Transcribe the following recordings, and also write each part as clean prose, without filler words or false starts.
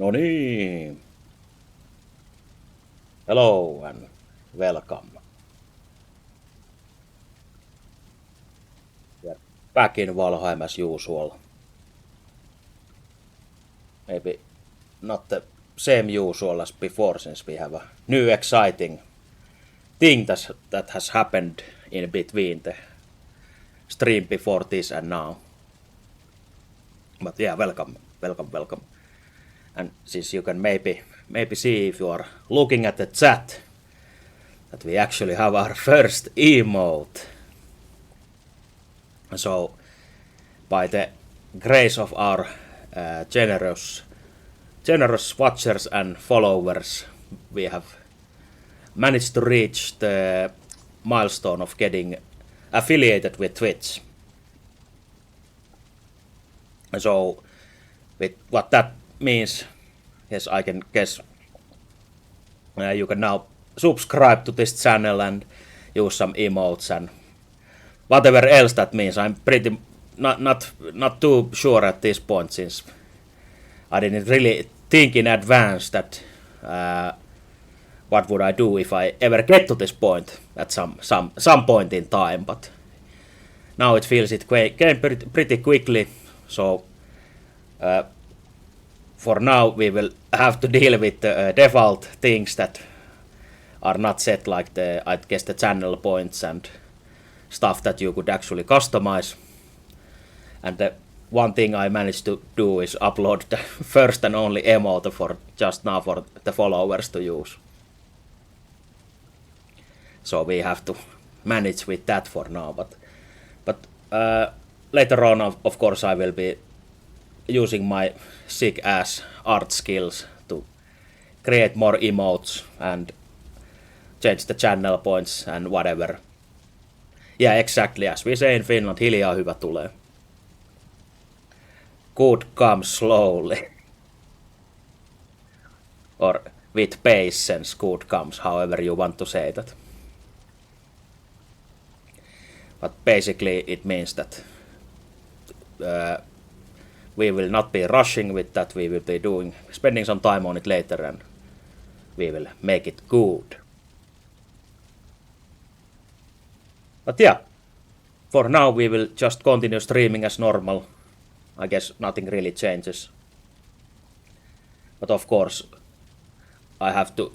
No niin. Hello and welcome. We are back in Valheim as usual. Maybe not the same usual as before, since we have a new exciting thing that has happened in between the stream before this and now. But yeah, welcome. And since you can maybe see if you are looking at the chat that we actually have our first emote. So, by the grace of our generous watchers and followers, we have managed to reach the milestone of getting affiliated with Twitch. So, with what that means, yes, I can guess you can now subscribe to this channel and use some emotes and whatever else that means. I'm pretty not too sure at this point, since I didn't really think in advance that what would I do if I ever get to this point at some point in time. But now it feels it came pretty quickly. So for now we will have to deal with the default things that are not set, like I guess the channel points and stuff that you could actually customize. And the one thing I managed to do is upload the first and only emote for just now for the followers to use. So we have to manage with that for now. But later on, of course, I will be using my sick ass art skills to create more emotes and change the channel points and whatever. Yeah, exactly as we say in Finland, hiljaa hyvä tulee. Good comes slowly. Or with patience, good comes, however you want to say that. But basically it means that we will not be rushing with that. We will be spending some time on it later, and we will make it good. But yeah, for now we will just continue streaming as normal. I guess nothing really changes. But of course, I have to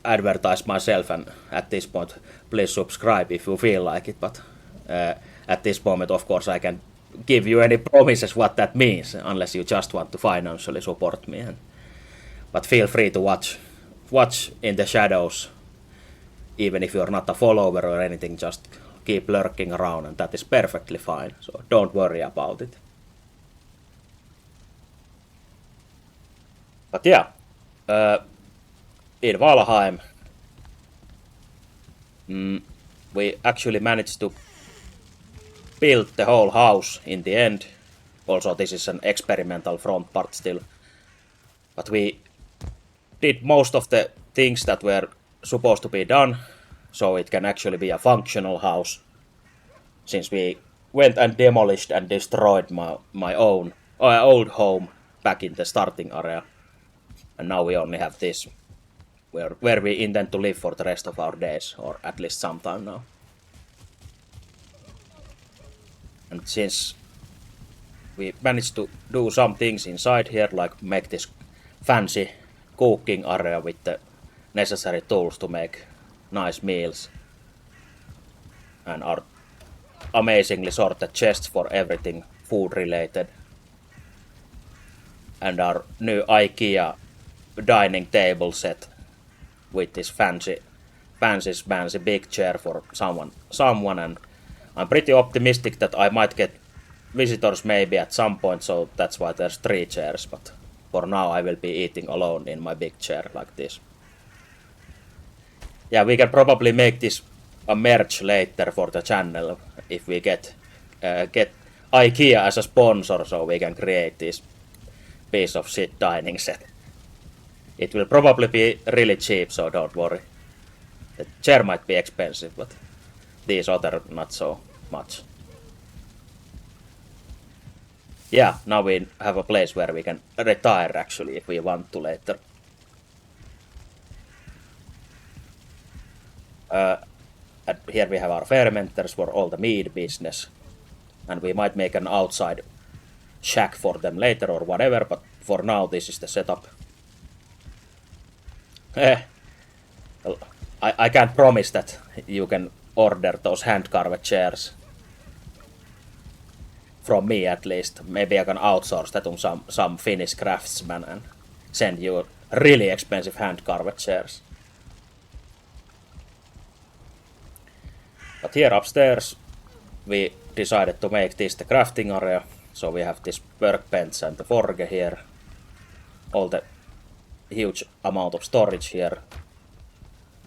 advertise myself, and at this point, please subscribe if you feel like it. But at this moment, of course, I can't give you any promises what that means, unless you just want to financially support me. But feel free to watch in the shadows, even if you're not a follower or anything. Just keep lurking around, and that is perfectly fine. So don't worry about it. But yeah, in Valheim, we actually managed to build the whole house in the end. Also, this is an experimental front part still. But we did most of the things that were supposed to be done, so it can actually be a functional house. Since we went and demolished and destroyed my own old home back in the starting area. And now we only have this, where we intend to live for the rest of our days, or at least some time now. And since we managed to do some things inside here, like make this fancy cooking area with the necessary tools to make nice meals, and our amazingly sorted chests for everything food related, and our new IKEA dining table set with this fancy big chair for someone, and I'm pretty optimistic that I might get visitors maybe at some point, so that's why there's 3 chairs, but for now I will be eating alone in my big chair like this. Yeah, we can probably make this a merch later for the channel if we get IKEA as a sponsor, so we can create this piece of shit dining set. It will probably be really cheap, so don't worry. The chair might be expensive, but these other not so much. Yeah, now we have a place where we can retire actually if we want to later. And here we have our fermenters for all the mead business. And we might make an outside shack for them later or whatever, but for now this is the setup. Well, I can't promise that you can order those hand-carved chairs. From me at least. Maybe I can outsource that to some Finnish craftsman and send you really expensive hand-carved chairs. But here upstairs we decided to make this the crafting area. So we have this workbench and the forge here. All the huge amount of storage here.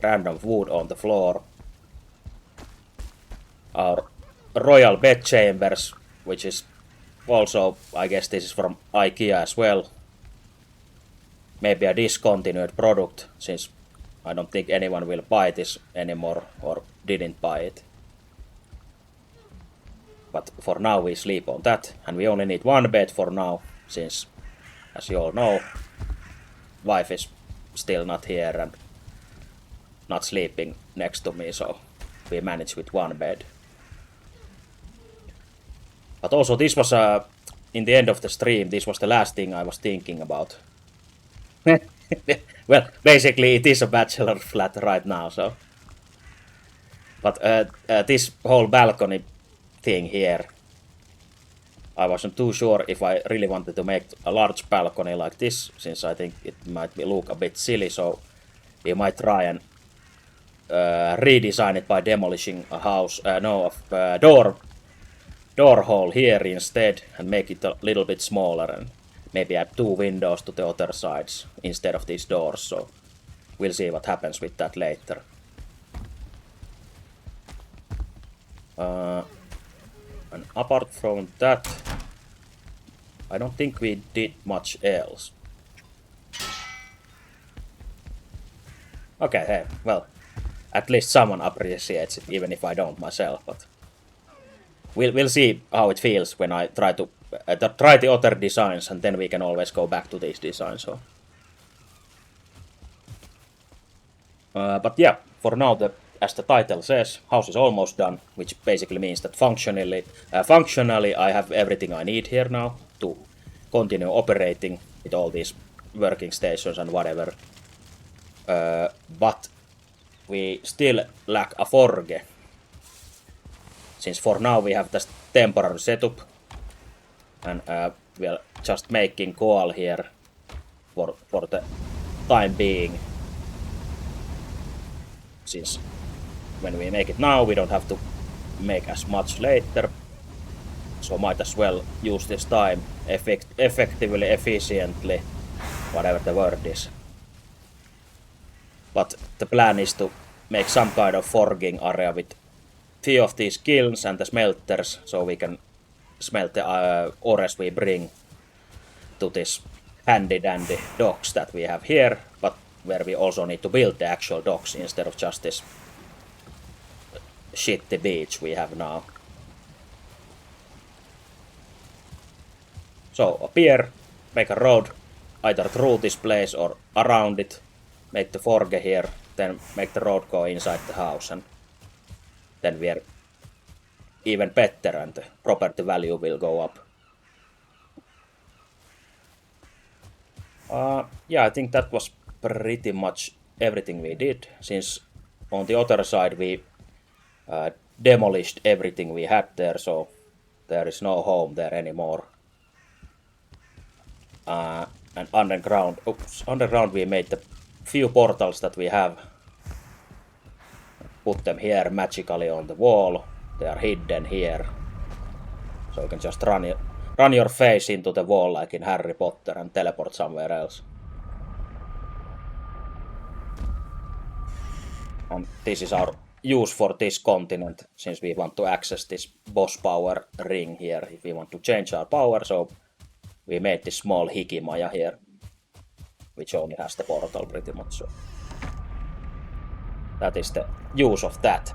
Random wood on the floor. Our royal bed chambers, which is also, I guess this is from IKEA as well. Maybe a discontinued product, since I don't think anyone will buy this anymore or didn't buy it. But for now we sleep on that, and we only need one bed for now, since, as you all know, wife is still not here and not sleeping next to me, so we manage with one bed. But also this was, in the end of the stream, this was the last thing I was thinking about. Well, basically it is a bachelor flat right now, so. But this whole balcony thing here, I wasn't too sure if I really wanted to make a large balcony like this, since I think it might look a bit silly, so we might try and redesign it by demolishing a house, door hole here instead, and make it a little bit smaller, and maybe add 2 windows to the other sides instead of these doors, so we'll see what happens with that later. And apart from that, I don't think we did much else. Okay, hey, well, at least someone appreciates it, even if I don't myself, but we'll see how it feels when I try the other designs, and then we can always go back to these designs. So. But yeah, for now, as the title says, house is almost done, which basically means that functionally I have everything I need here now to continue operating with all these working stations and whatever. But we still lack a forge, since for now we have this temporary setup, and we're just making coal here for the time being, since when we make it now we don't have to make as much later, so might as well use this time effectively, efficiently, whatever the word is. But the plan is to make some kind of forging area with few of these kilns and the smelters, so we can smelt the ores we bring to this handy dandy docks that we have here, but where we also need to build the actual docks instead of just this shitty beach we have now. So up here, make a road either through this place or around it, make the forge here, then make the road go inside the house, and then we're even better and the property value will go up. Yeah, I think that was pretty much everything we did, since on the other side we demolished everything we had there, so there is no home there anymore. And underground we made the few portals that we have. Put them here magically on the wall. They are hidden here. So you can just run your face into the wall like in Harry Potter and teleport somewhere else. And this is our use for this continent, since we want to access this boss power ring here if we want to change our power, so we made this small hikimaya here, which only has the portal pretty much, so that is the use of that.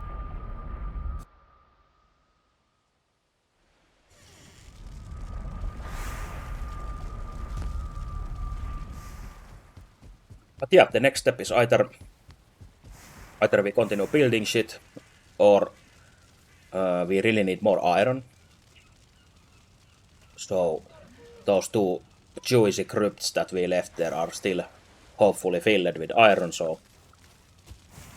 But yeah, the next step is either we continue building shit, or we really need more iron. So those two juicy crypts that we left there are still hopefully filled with iron, so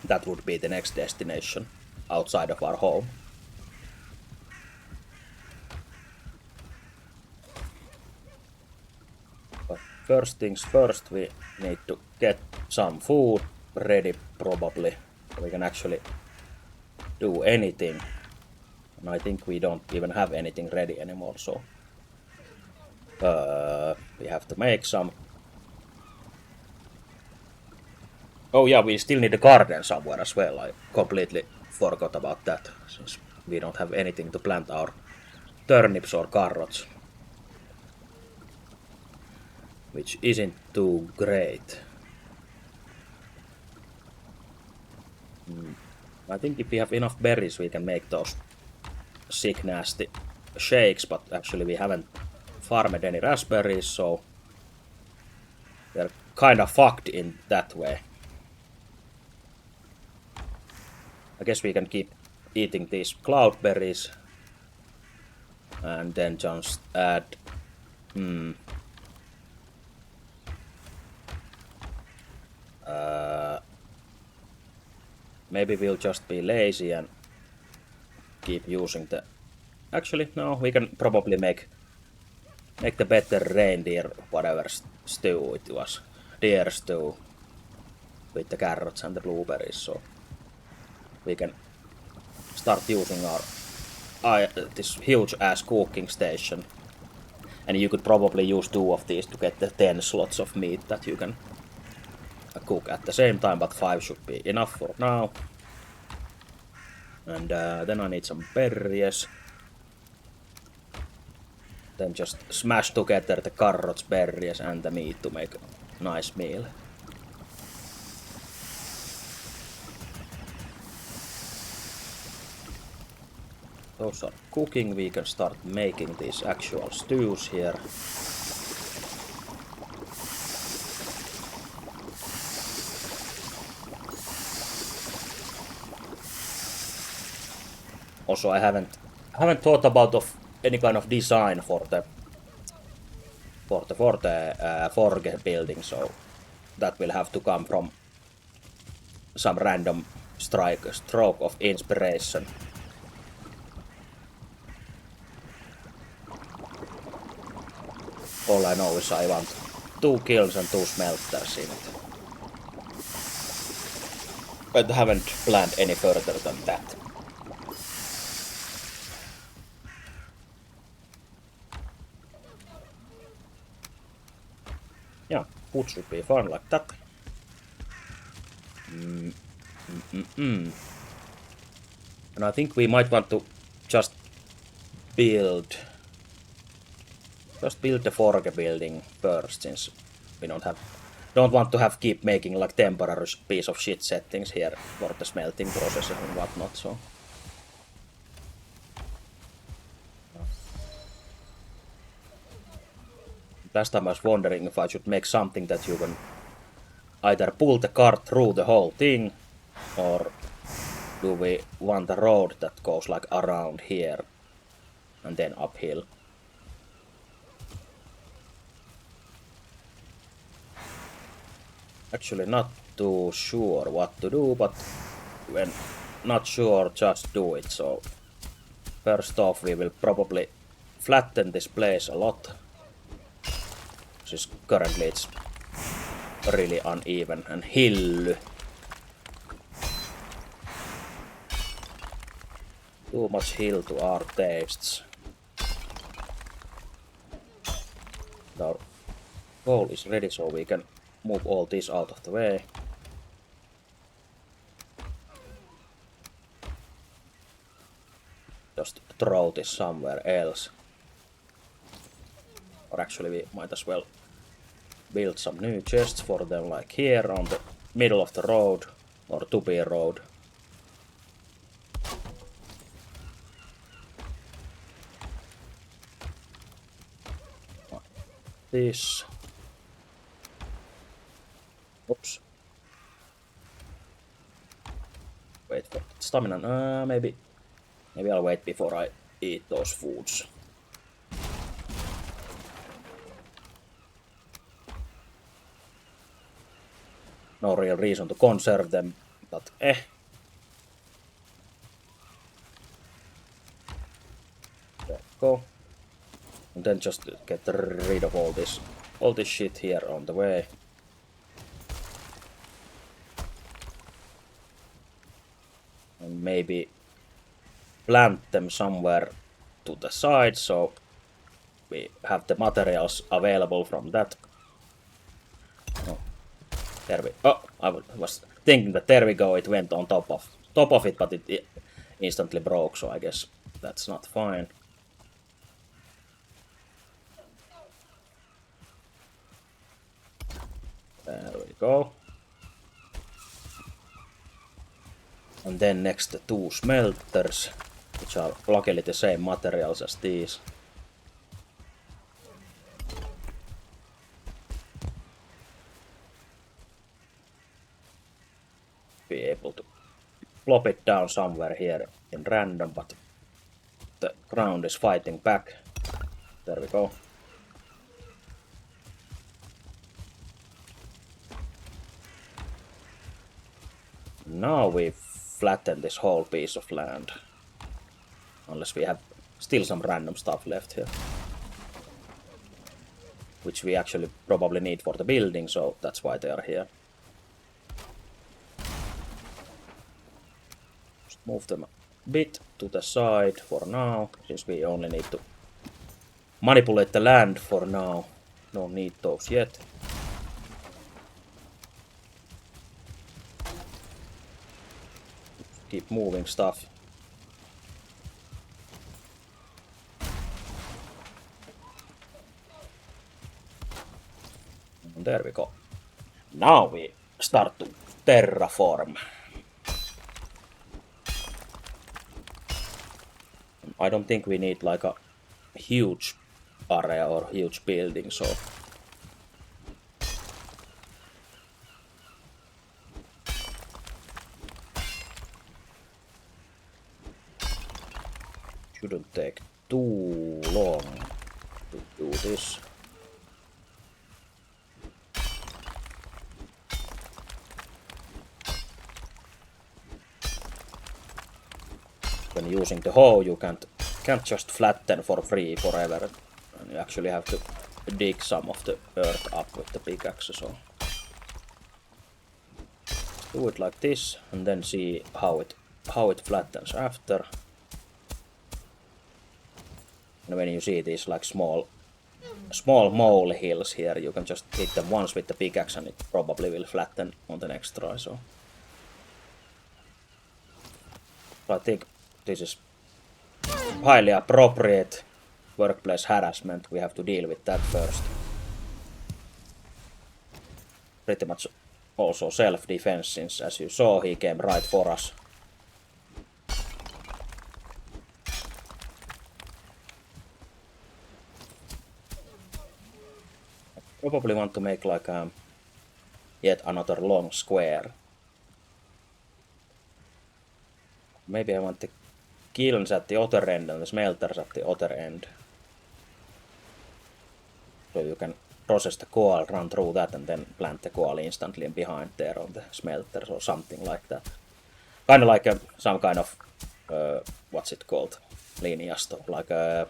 that would be the next destination outside of our home. But first things first, we need to get some food ready, probably, so we can actually do anything. And I think we don't even have anything ready anymore, so we have to make some. Oh yeah, we still need a garden somewhere as well. I completely forgot about that, since we don't have anything to plant our turnips or carrots, which isn't too great. I think if we have enough berries, we can make those sick, nasty shakes, but actually we haven't farmed any raspberries, so we're kind of fucked in that way. I guess we can keep eating these cloudberries and then just add maybe we'll just be lazy and keep using the... Actually, no, we can probably make the better reindeer, whatever stew it was. Deer stew with the carrots and the blueberries, so we can start using our this huge ass cooking station. And you could probably use 2 of these to get the 10 slots of meat that you can cook at the same time, but 5 should be enough for now. And then I need some berries. Then just smash together the carrots, berries and the meat to make a nice meal. Those are cooking, we can start making these actual stews here. Also, I haven't thought about of any kind of design for the forge building, so that will have to come from some random stroke of inspiration. All I know is I want 2 kilns and 2 smelters in it. But I haven't planned any further than that. Yeah, food should be fun like that. And I think we might want to just build the forge building first, since we don't want to keep making like temporary piece of shit settings here for the smelting process and whatnot, so. Last time I was wondering if I should make something that you can either pull the cart through the whole thing, or do we want a road that goes like around here and then uphill? Actually not too sure what to do, but when not sure, just do it. So first off, we will probably flatten this place a lot, since currently it's really uneven and hilly. Too much hill to our tastes. Our goal is ready, so we can move all this out of the way. Just throw this somewhere else. Or actually we might as well build some new chests for them, like here on the middle of the road, or to be road. This. Oops. wait for stamina. Maybe I'll wait before I eat those foods. No real reason to conserve them, but eh. There we go. And then just get rid of all this shit here on the way. And maybe plant them somewhere to the side so we have the materials available from that. Oh, there we. Oh, I was thinking that there we go. It went on top of it, but it instantly broke. So I guess that's not fine. There we go. And then next the 2 smelters, which are luckily the same materials as these. Be able to plop it down somewhere here in random, but the ground is fighting back. There we go. Now we flatten this whole piece of land. Unless we have still some random stuff left here. Which we actually probably need for the building, so that's why they are here. Just move them a bit to the side for now, since we only need to manipulate the land for now. Don't need those yet. Keep moving stuff. And there we go. Now we start to terraform. I don't think we need like a huge area or huge building, so shouldn't take too long to do this. When using the hoe, you can't just flatten for free forever, and you actually have to dig some of the earth up with the pickaxe. So do it like this, and then see how it flattens after. And when you see these like small mole hills here, you can just hit them once with the pickaxe, and it probably will flatten on the next try. So I think this is highly appropriate workplace harassment. We have to deal with that first. Pretty much also self-defense, since as you saw, he came right for us. I probably want to make like yet another long square. Maybe I want the kilns at the other end and the smelters at the other end. So you can process the coal, run through that, and then plant the coal instantly behind there on the smelters or something like that. Kind of like some kind of, what's it called? Linjasto, like a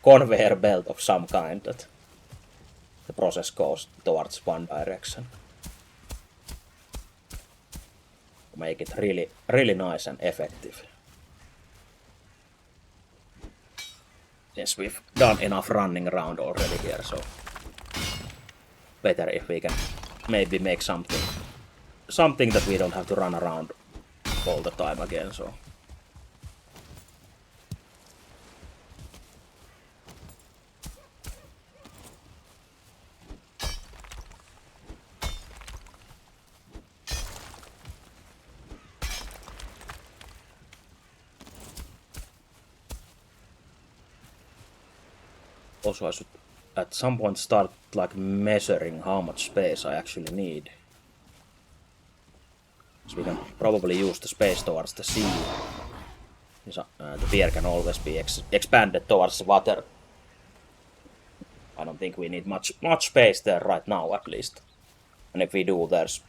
conveyor belt of some kind that the process goes towards one direction. Make it really nice and effective. Since we've done enough running around already here, so better if we can maybe make something that we don't have to run around all the time again. So also I should at some point start like measuring how much space I actually need. So we can probably use the space towards the sea. The pier can always be expanded towards the water. I don't think we need much space there right now, at least. And if we do, there's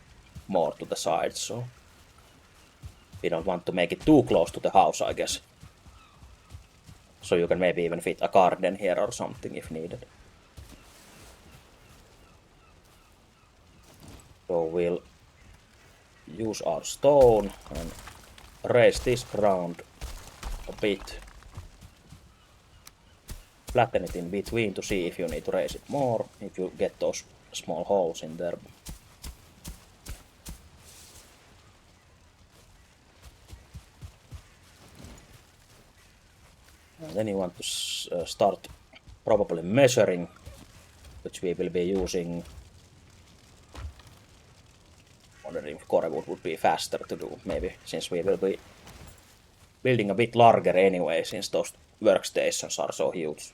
more to the side, so we don't want to make it too close to the house, I guess. So you can maybe even fit a garden here or something if needed. So we'll use our stone and raise this ground a bit. Flatten it in between to see if you need to raise it more, if you get those small holes in there. And then you want to start probably measuring, which we will be using. Wondering if corewood would be faster to do, maybe, since we will be building a bit larger anyway, since those workstations are so huge.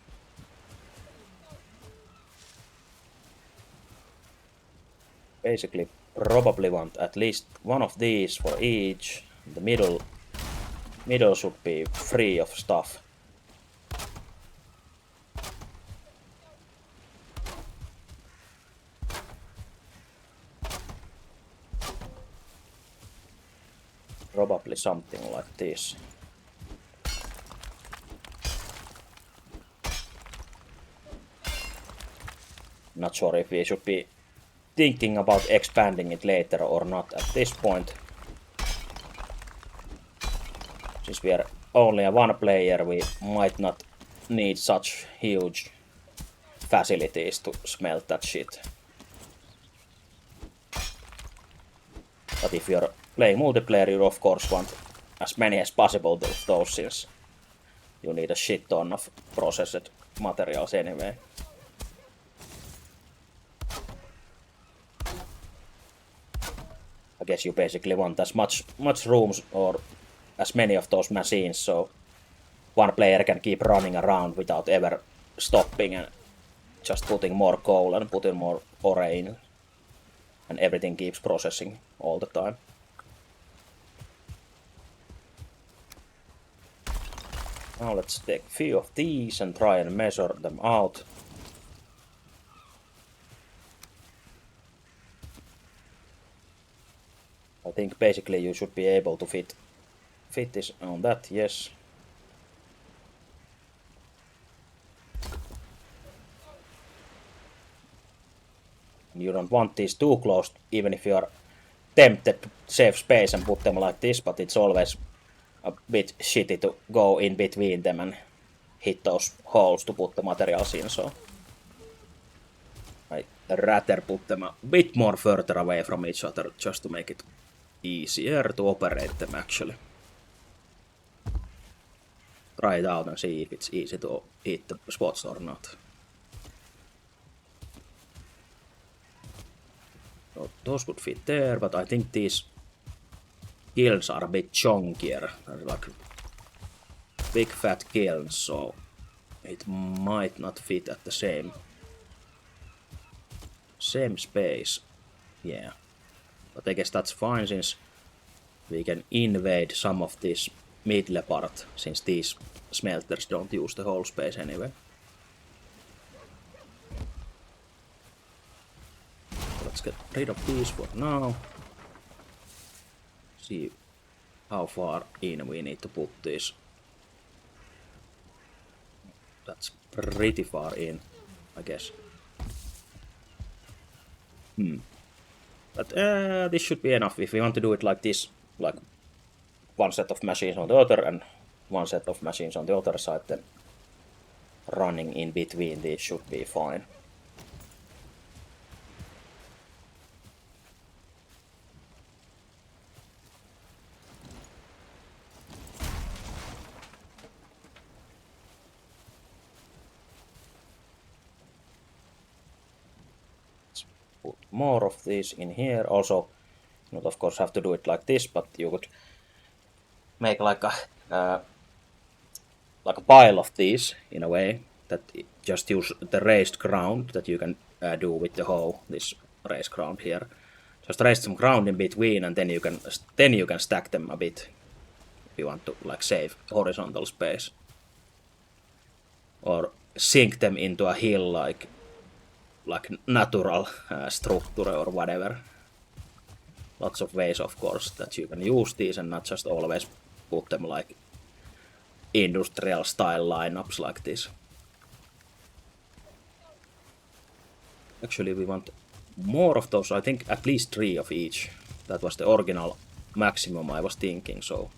Basically, probably want at least one of these for each. The middle should be free of stuff. Probably something like this. Not sure if we should be thinking about expanding it later or not at this point. Since we are only a one player, we might not need such huge facilities to smelt that shit. But if you're playing multiplayer, you of course want as many as possible of those, since you need a shit ton of processed materials anyway. I guess you basically want as much rooms or as many of those machines, so one player can keep running around without ever stopping and just putting more coal and putting more ore in, and everything keeps processing all the time. Now let's take a few of these and try and measure them out. I think basically you should be able to fit this on that, yes. You don't want these too close, even if you are tempted to save space and put them like this, but it's always a bit shitty to go in between them and hit those holes to put the materials in, so I'd rather put them a bit more further away from each other just to make it easier to operate them actually. Try it out and see if it's easy to hit the spots or not. So those would fit there, but I think these kilns are a bit chunkier. They're like big fat kilns, so it might not fit at the same space. Yeah, but I guess that's fine, since we can invade some of this middle part, since these smelters don't use the whole space anyway. Let's get rid of these for now. See how far in we need to put this. That's pretty far in, I guess. But this should be enough if we want to do it like this, like one set of machines on the other and one set of machines on the other side, then running in between these should be fine. Let's put more of these in here. Also, not of course have to do it like this, but you could make like a pile of these in a way that just use the raised ground that you can do with the hoe, this raised ground here, Just raise some ground in between, and then you can stack them a bit if you want to like save horizontal space, or sink them into a hill like natural structure or whatever. Lots of ways, of course, that you can use these, and not just always put them like industrial style lineups like this. Actually, we want more of those. I think at least 3 of each. That was the original maximum I was thinking, so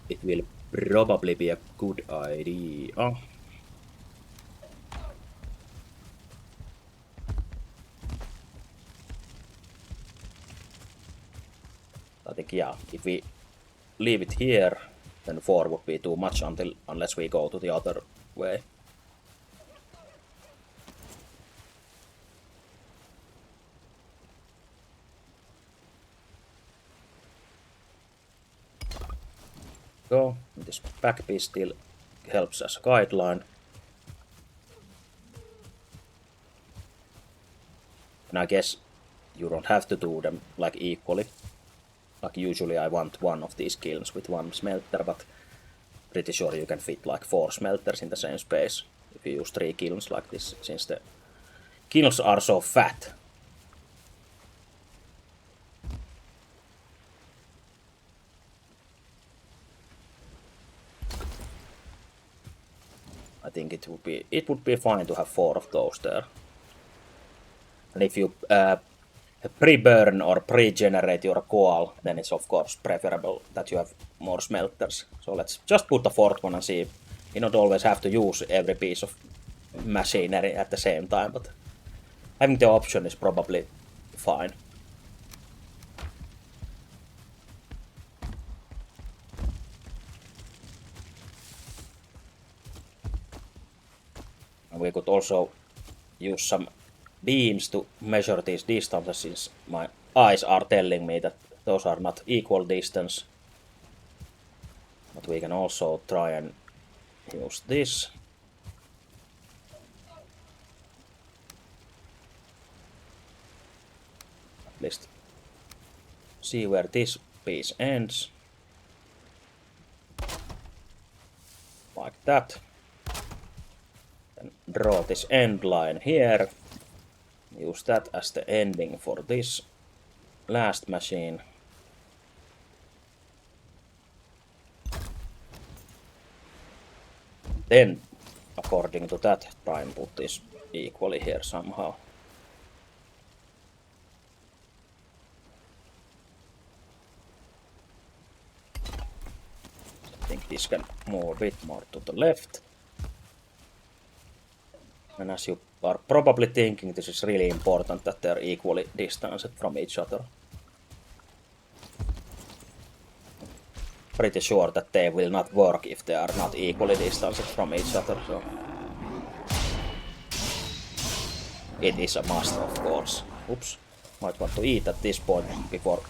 it will probably be a good idea. I think, yeah, if we leave it here, then 4 would be too much unless we go to the other way. So, this back piece still helps as a guideline. And I guess you don't have to do them like equally. Like usually I want one of these kilns with 1 smelter, but pretty sure you can fit like 4 smelters in the same space if you use 3 kilns like this, since the kilns are so fat. I think it would be fine to have 4 of those there. And if you pre-burn or pre-generate your coal, then it's of course preferable that you have more smelters. So let's just put the 4th one and see. You don't always have to use every piece of machinery at the same time, but having the option is probably fine. And we could also use some beams to measure these distances, since my eyes are telling me that those are not equal distance. But we can also try and use this. At least see where this piece ends. Like that. Then draw this end line here. Use that as the ending for this last machine. Then, according to that, try and put this equally here somehow. I think this can move a bit more to the left. And as you are probably thinking, this is really important that they're equally distanced from each other. Pretty sure that they will not work if they are not equally distanced from each other, so it is a must, of course. Oops, might want to eat at this point before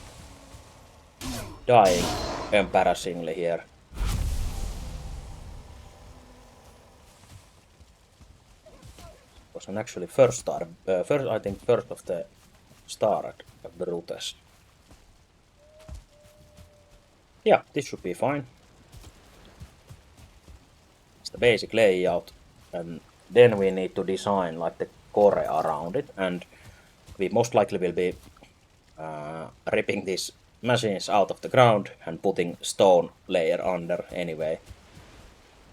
dying embarrassingly here. Was actually first of the starred brutes. Yeah, this should be fine. It's the basic layout, and then we need to design like the core around it, and we most likely will be ripping these machines out of the ground and putting stone layer under anyway.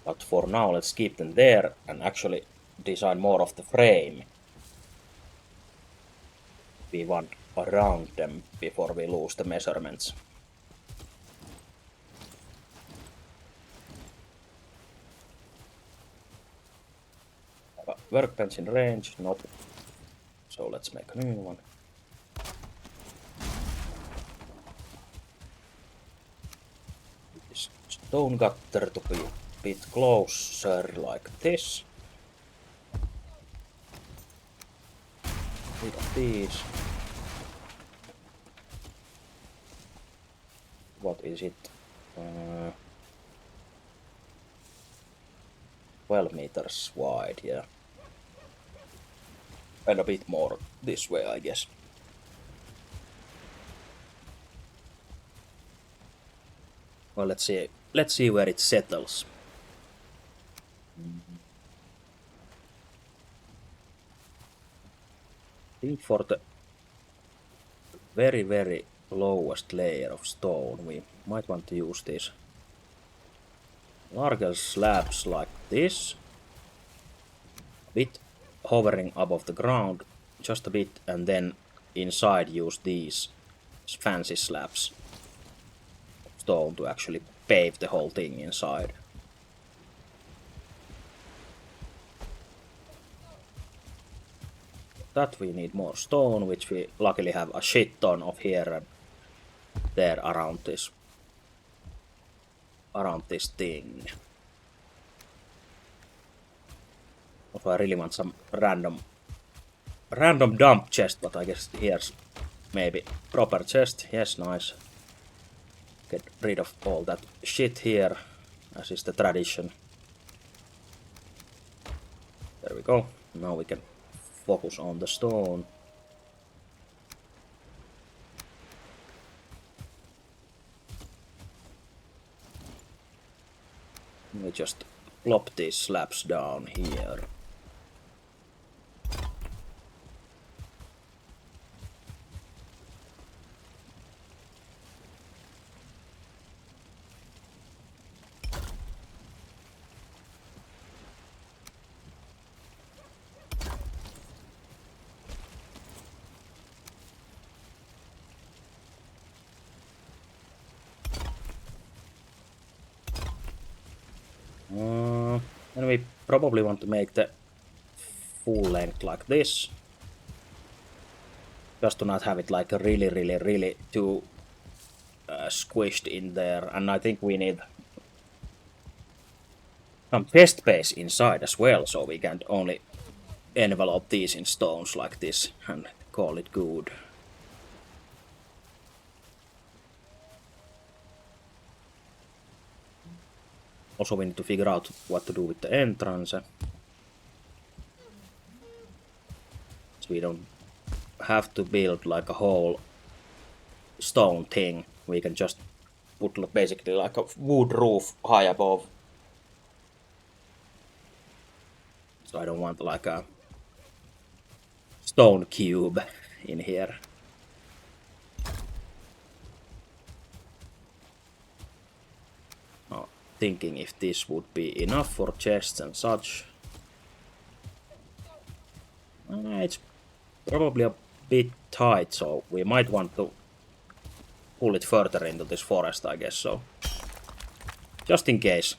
But for now, let's keep them there and actually design more of the frame we want around them before we lose the measurements. Workbench in range, not. So let's make a new one. This stone cutter to be a bit closer like this. We got these. What is it? 12 meters wide, yeah. And a bit more this way, I guess. Well, let's see. Let's see where it settles. I think for the very, very lowest layer of stone, we might want to use these larger slabs like this. A bit hovering above the ground, just a bit, and then inside use these fancy slabs of stone to actually pave the whole thing inside. That we need more stone, which we luckily have a shit ton of here and there around this thing. Also, I really want some random dump chest, but I guess here's maybe proper chest. Yes, nice. Get rid of all that shit here, as is the tradition. There we go. Now we can focus on the stone. We just plop these slabs down here. And we probably want to make the full length like this. Just to not have it like really too squished in there. And I think we need some chest space inside as well, so we can't only envelope these in stones like this and call it good. Also, we need to figure out what to do with the entrance. So we don't have to build like a whole stone thing. We can just put basically like a wood roof high above. So I don't want like a stone cube in here. Thinking if this would be enough for chests and such. It's probably a bit tight, so we might want to pull it further into this forest, I guess so. Just in case.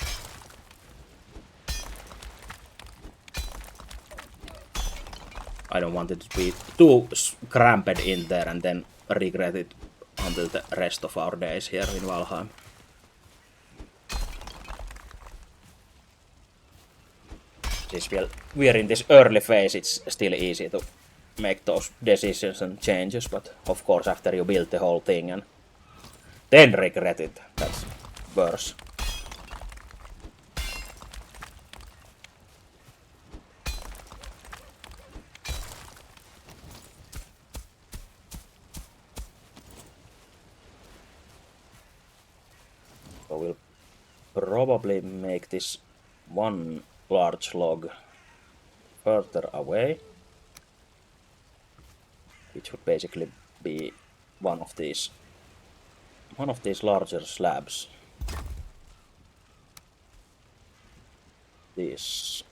I don't want it to be too cramped in there and then regret it until the rest of our days here in Valheim. Since we are in this early phase, it's still easy to make those decisions and changes, but of course after you build the whole thing and then regret it, that's worse. So we'll probably make this one large log further away, which would basically be one of these larger slabs. This.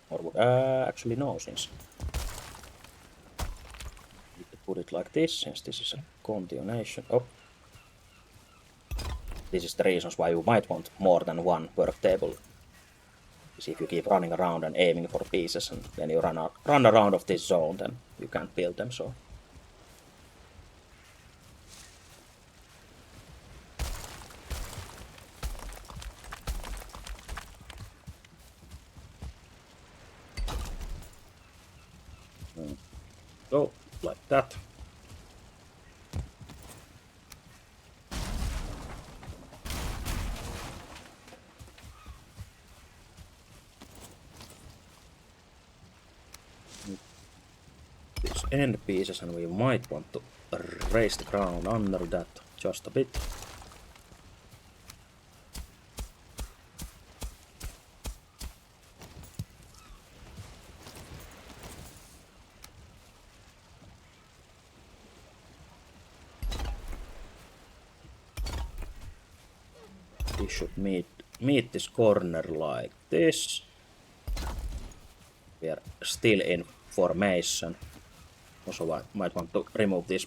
Or would actually no, since we could put it like this, since this is a continuation. Oh. This is the reasons why you might want more than one work table. If you keep running around and aiming for pieces and then you run around of this zone, then you can't build them, so. So, like that. This end pieces and we might want to raise the ground under that just a bit. We should meet this corner like this. We are still in formation. Also, I might want to remove these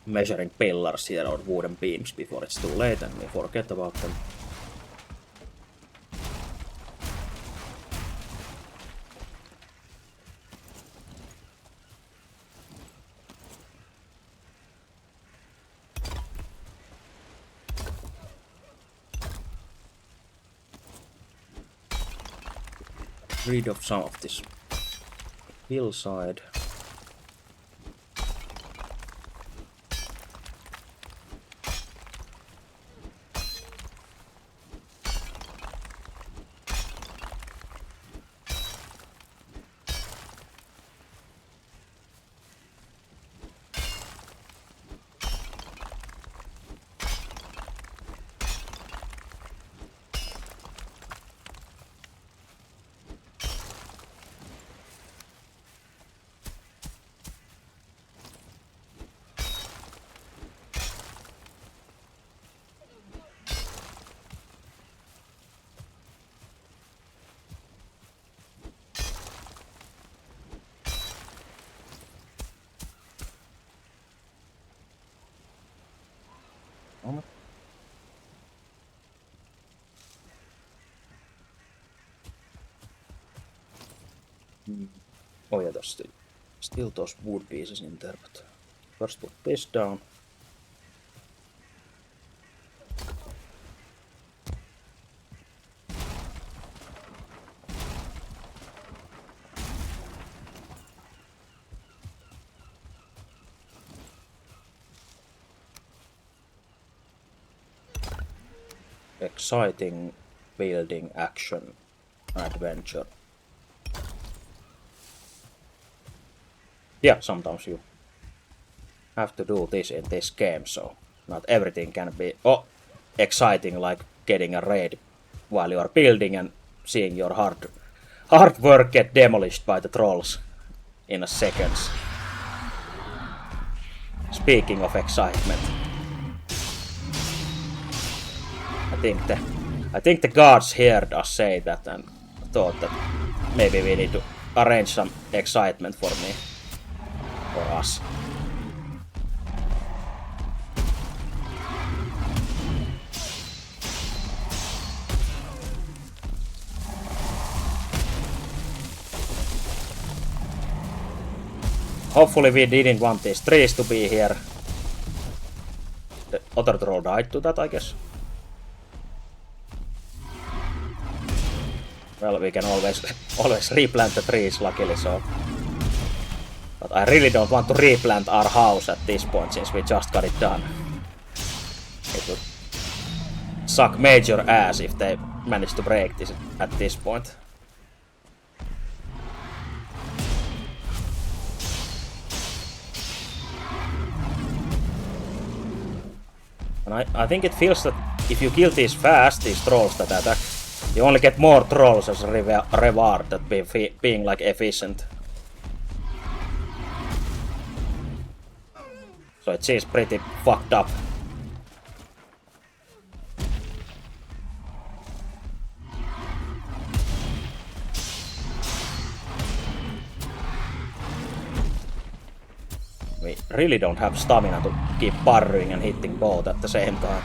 measuring pillars here or wooden beams before it's too late and we forget about them. Rid of some of this hillside. Oh yeah, there's still those wood pieces in there, but first put this down. Exciting building action adventure. Yeah, sometimes you have to do this in this game, so not everything can be exciting like getting a raid while you are building and seeing your hard work get demolished by the trolls in a seconds. Speaking of excitement, I think the gods heard us say that and thought that maybe we need to arrange some excitement for me. For us. Hopefully we didn't want these trees to be here. The other troll died to that, I guess. Well, we can always replant the trees, luckily so. But I really don't want to replant our house at this point since we just got it done. It would suck major ass if they manage to break this at this point. And I think it feels that if you kill these fast, these trolls that attack, you only get more trolls as a reward that being like efficient. So it seems pretty fucked up. We really don't have stamina to keep parrying and hitting both at the same time.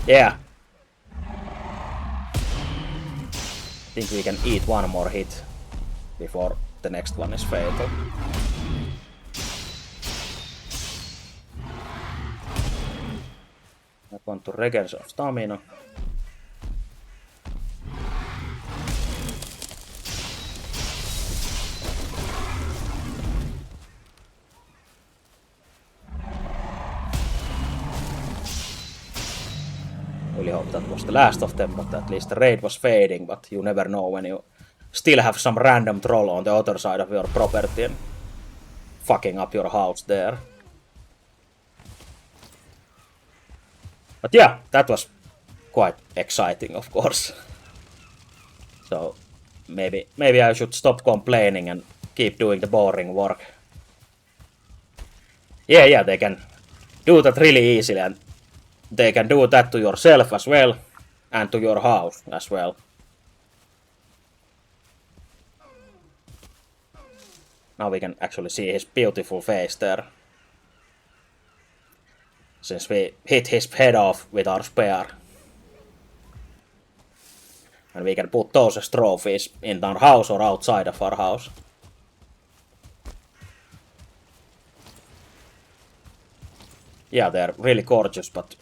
Yeah. I think we can eat one more hit before the next one is fatal. I want to regen some stamina. Really hope that was the last of them, but at least the raid was fading, but you never know when you still have some random troll on the other side of your property. fucking up your house there. But yeah, that was quite exciting, of course. So maybe I should stop complaining and keep doing the boring work. Yeah, they can do that really easily, and they can do that to yourself as well, and to your house as well. Now we can actually see his beautiful face there. Since we hit his head off with our spear. And we can put those as trophies in our house or outside of our house. Yeah, they're really gorgeous, but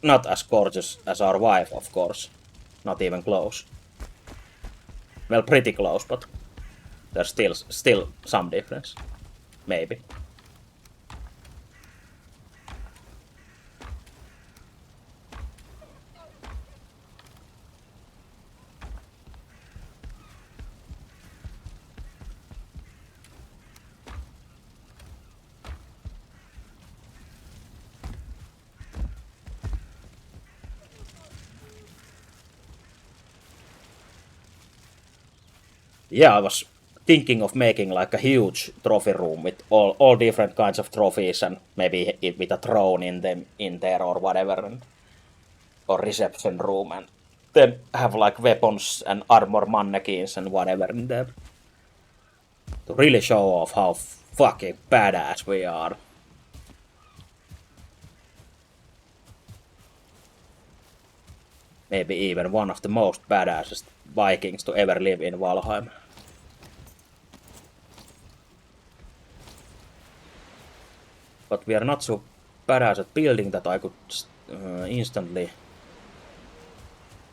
not as gorgeous as our wife, of course. Not even close. Well, pretty close, but there's still some difference. Maybe. Yeah, I was thinking of making like a huge trophy room with all different kinds of trophies and maybe with a throne in there or whatever, or reception room, and then have like weapons and armor mannequins and whatever in there to really show off how fucking badass we are. Maybe even one of the most badassest Vikings to ever live in Valheim. But we are not so badass at building that I could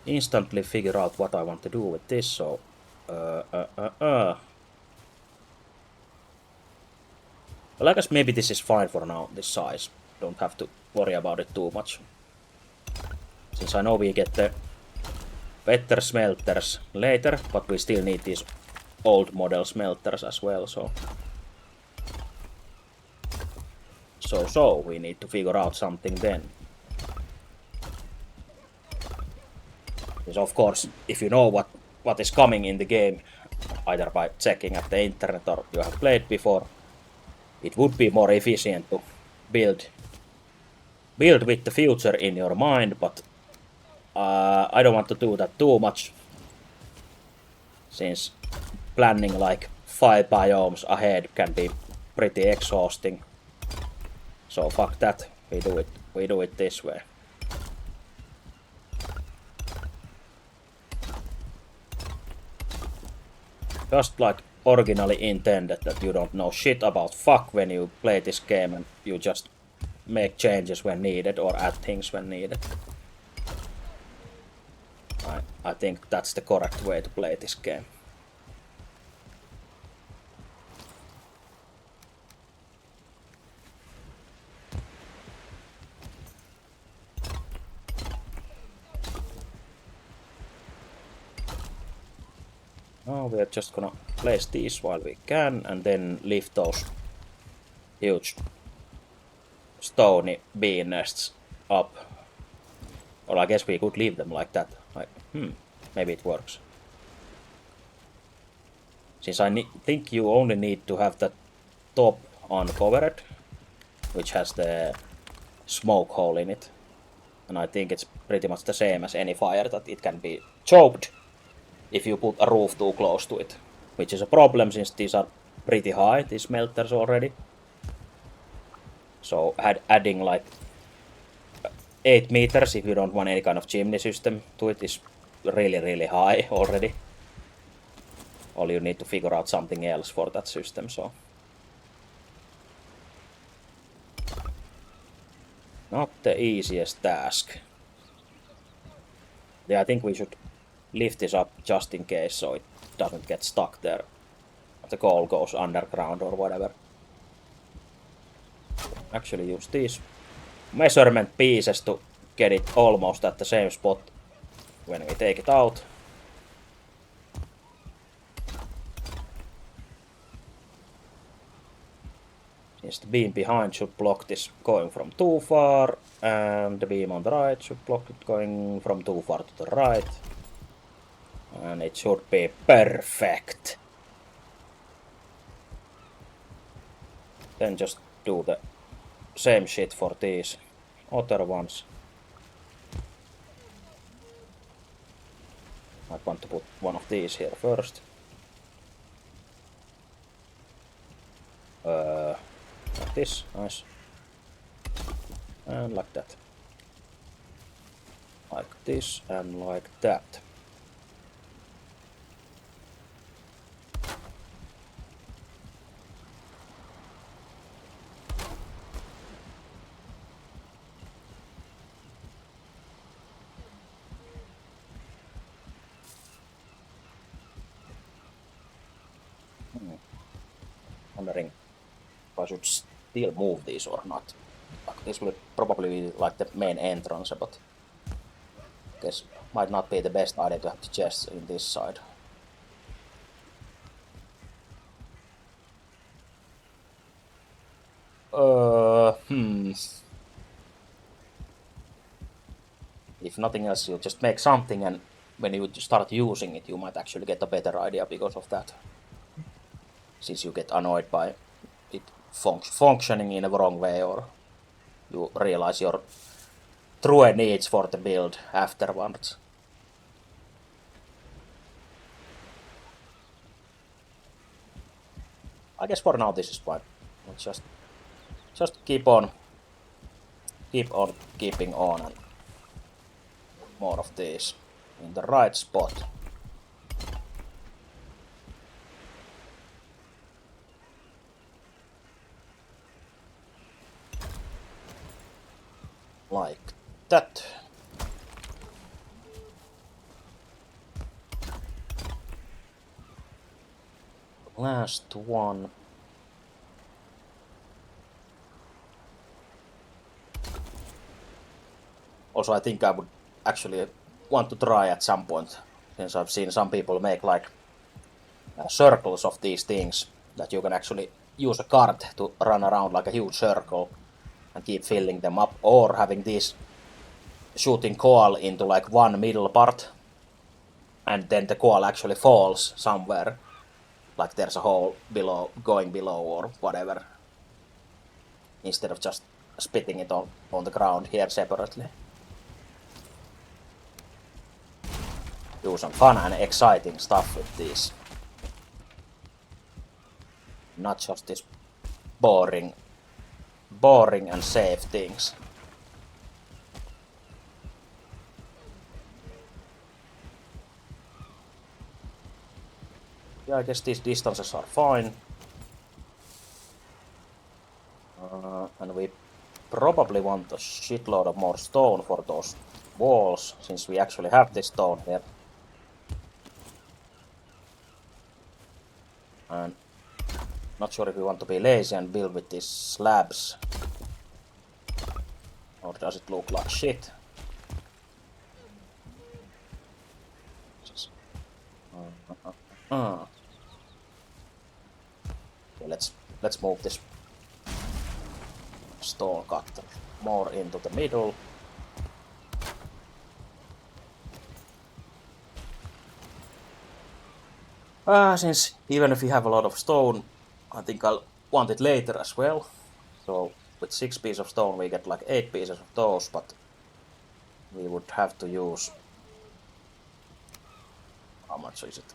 instantly figure out what I want to do with this, so well, I guess maybe this is fine for now, this size. Don't have to worry about it too much. Since I know we get the better smelters later, but we still need these old model smelters as well, so we need to figure out something then. Because of course, if you know what is coming in the game, either by checking at the internet or you have played before, it would be more efficient to build with the future in your mind, but I don't want to do that too much, since planning like 5 biomes ahead can be pretty exhausting. So fuck that, we do it this way. Just like originally intended, that you don't know shit about fuck when you play this game and you just make changes when needed or add things when needed. I think that's the correct way to play this game. Now we're just gonna place these while we can and then lift those huge stony bee nests up. Or I guess we could leave them like that. Maybe it works. Since I think you only need to have the top uncovered, which has the smoke hole in it. And I think it's pretty much the same as any fire, that it can be choked if you put a roof too close to it. Which is a problem since these are pretty high, these smelters already. So adding like 8 meters, if you don't want any kind of chimney system to it, is really high already. Or you need to figure out something else for that system, so. Not the easiest task. Yeah, I think we should lift this up just in case so it doesn't get stuck there. The coal goes underground or whatever. Actually use these measurement pieces to get it almost at the same spot when we take it out. Yes, the beam behind should block this going from too far, and the beam on the right should block it going from too far to the right. And it should be perfect. Then just do the same shit for these other ones. I want to put one of these here first. Like this, nice. And like that. Like this and like that. Wondering if I should still move these or not. This will probably be like the main entrance, but I guess might not be the best idea to have the chests in this side. If nothing else, you just make something, and when you start using it, you might actually get a better idea because of that. Since you get annoyed by it functioning in a wrong way, or you realize your true needs for the build afterwards. I guess for now this is fine. Let's just keep on keeping on, and more of these in the right spot. Like that. Last one. Also, I think I would actually want to try at some point, since I've seen some people make like circles of these things that you can actually use a cart to run around like a huge circle and keep filling them up, or having these shooting coal into like one middle part, and then the coal actually falls somewhere, like there's a hole below, going below or whatever, instead of just spitting it on the ground here separately. Do some fun and exciting stuff with these. Not just this boring and safe things. Yeah, I guess these distances are fine. And we probably want a shitload of more stone for those walls, since we actually have this stone here. And not sure if we want to be lazy and build with these slabs. Or does it look like shit? Okay, let's move this stone cutter more into the middle. Since even if we have a lot of stone, I think I'll want it later as well. So with 6 pieces of stone we get like 8 pieces of those, but we would have to use... How much is it?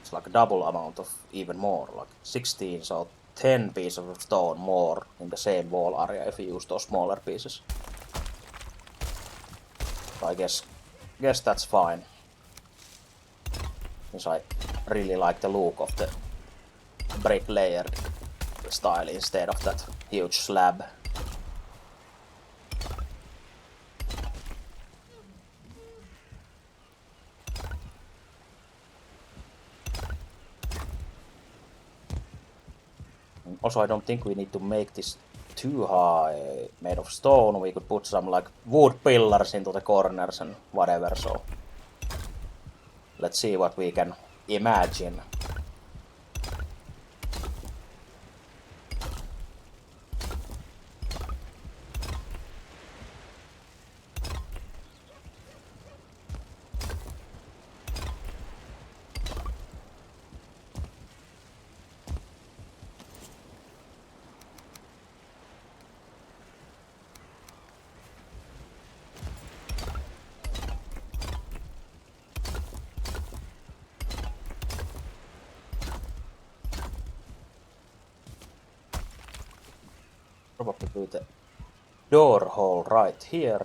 It's like a double amount of even more, like 16, so 10 pieces of stone more in the same wall area if we use those smaller pieces. So I guess that's fine. Since I really like the look of the brick layered style instead of that huge slab. Also, I don't think we need to make this too high, made of stone. We could put some like wood pillars into the corners and whatever, so let's see what we can imagine. do the door hole right here.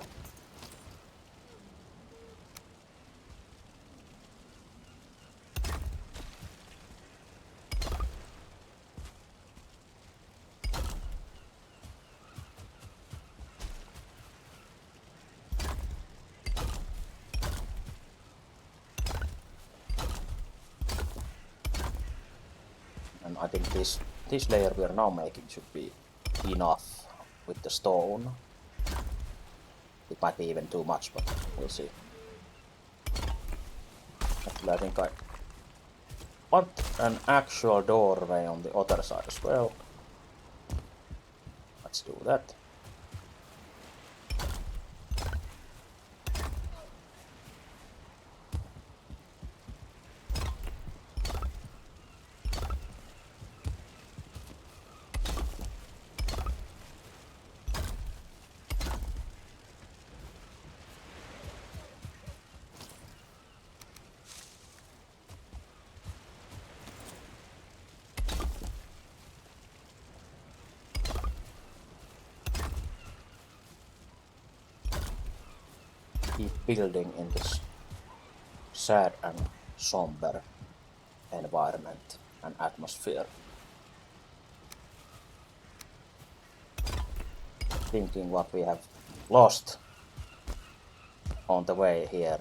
And I think this layer we are now making should be enough with the stone. It might be even too much, but we'll see. Actually, I think I want an actual doorway on the other side as well. Let's do that. Keep building in this sad and somber environment and atmosphere. Thinking what we have lost on the way here.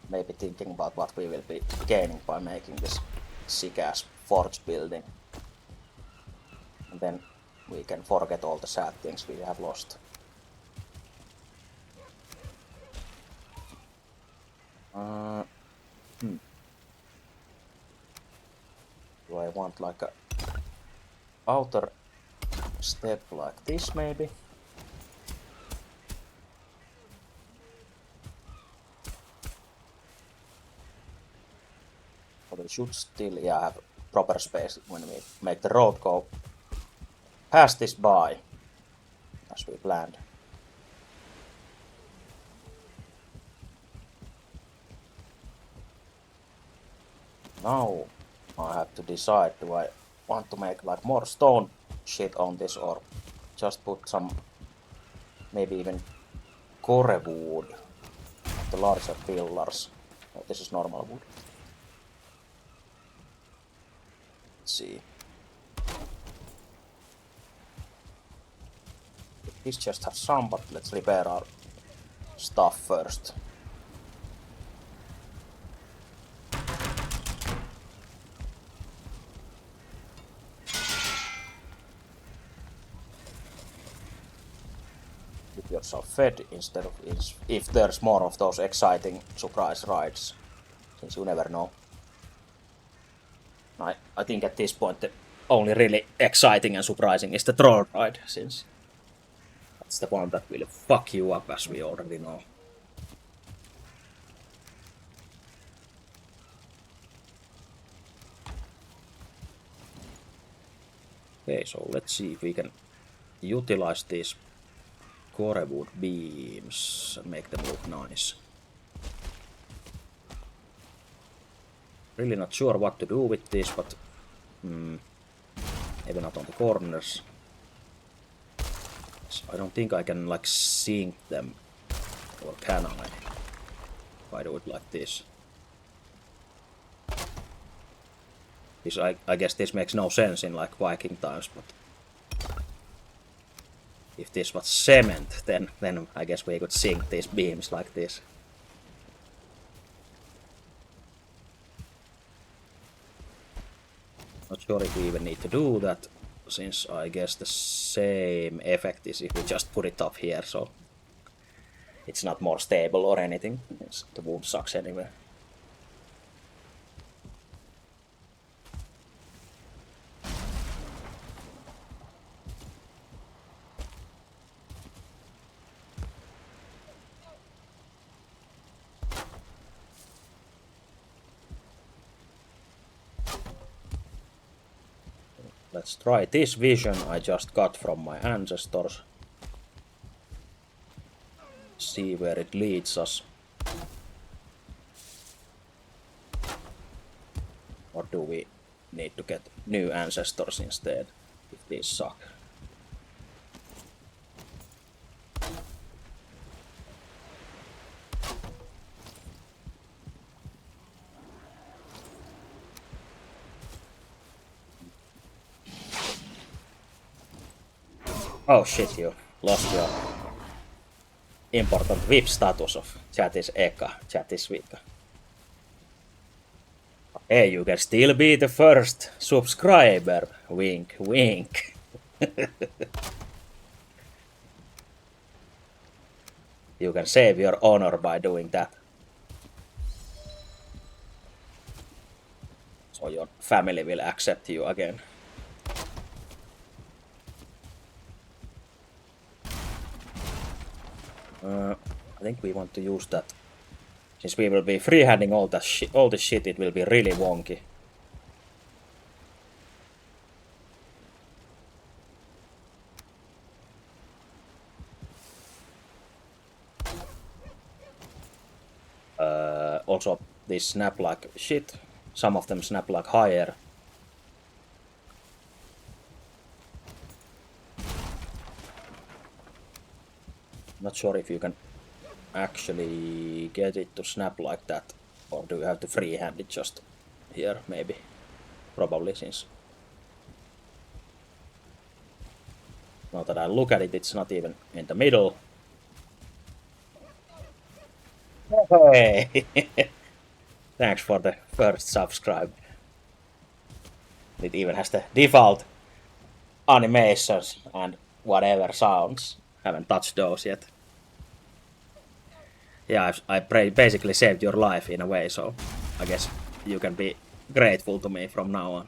Maybe thinking about what we will be gaining by making this sick-ass forge building. And then we can forget all the sad things we have lost. Do I want like a outer step like this maybe? But we should still have proper space when we make the road go past this by, as we planned. Now I have to decide, do I want to make like more stone shit on this or just put some maybe even core wood, the larger pillars. Oh, this is normal wood. Let's see. This just has some, but let's repair our stuff first. Keep yourself fed instead of if there's more of those exciting surprise rides, since you never know. I think at this point the only really exciting and surprising is the troll ride, since that's the one that will fuck you up, as we already know. Okay, so let's see if we can utilize these core wood beams and make them look nice. Really not sure what to do with this, but maybe not on the corners. So I don't think I can like sink them, or can I? If I do it like this. I guess this makes no sense in like Viking times, but if this was cement, then I guess we could sink these beams like this. Not sure if we even need to do that, since I guess the same effect is if we just put it up here, so it's not more stable or anything. The wood sucks anyway. Let's try this vision I just got from my ancestors. See where it leads us. Or do we need to get new ancestors instead, if these suck? Oh shit, you lost your important VIP status of chat is Eka, chat is Vika. Hey, you can still be the first subscriber. Wink, wink. You can save your honor by doing that. So your family will accept you again. I think we want to use that. Since we will be freehanding all the shit, it will be really wonky. Also, these snap like shit. Some of them snap like higher. Not sure if you can actually get it to snap like that, or do you have to freehand it just here, maybe? Probably, since now that I look at it, it's not even in the middle. Hey! Thanks for the first subscribe. It even has the default animations and whatever sounds. Haven't touched those yet. Yeah, I basically saved your life in a way, so I guess you can be grateful to me from now on.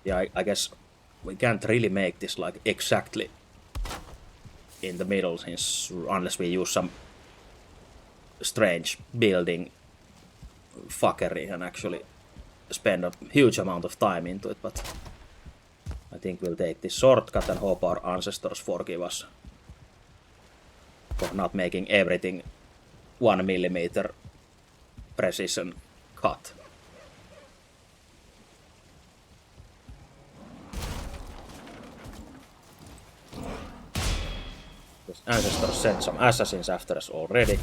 Yeah, I guess we can't really make this like exactly in the middle, since unless we use some strange building fuckery and actually spend a huge amount of time into it, but I think we'll take this shortcut and hope our ancestors forgive us for not making everything 1 millimeter precision cut. Ancestors sent some assassins after us already,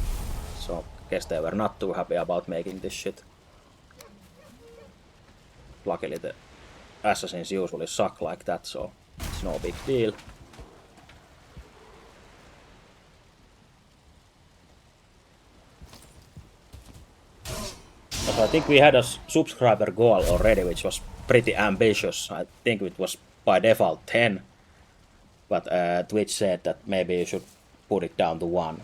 so I guess they were not too happy about making this shit. Luckily the assassins usually suck like that, so it's no big deal. But I think we had a subscriber goal already, which was pretty ambitious. I think it was by default 10. But Twitch said that maybe you should put it down to 1.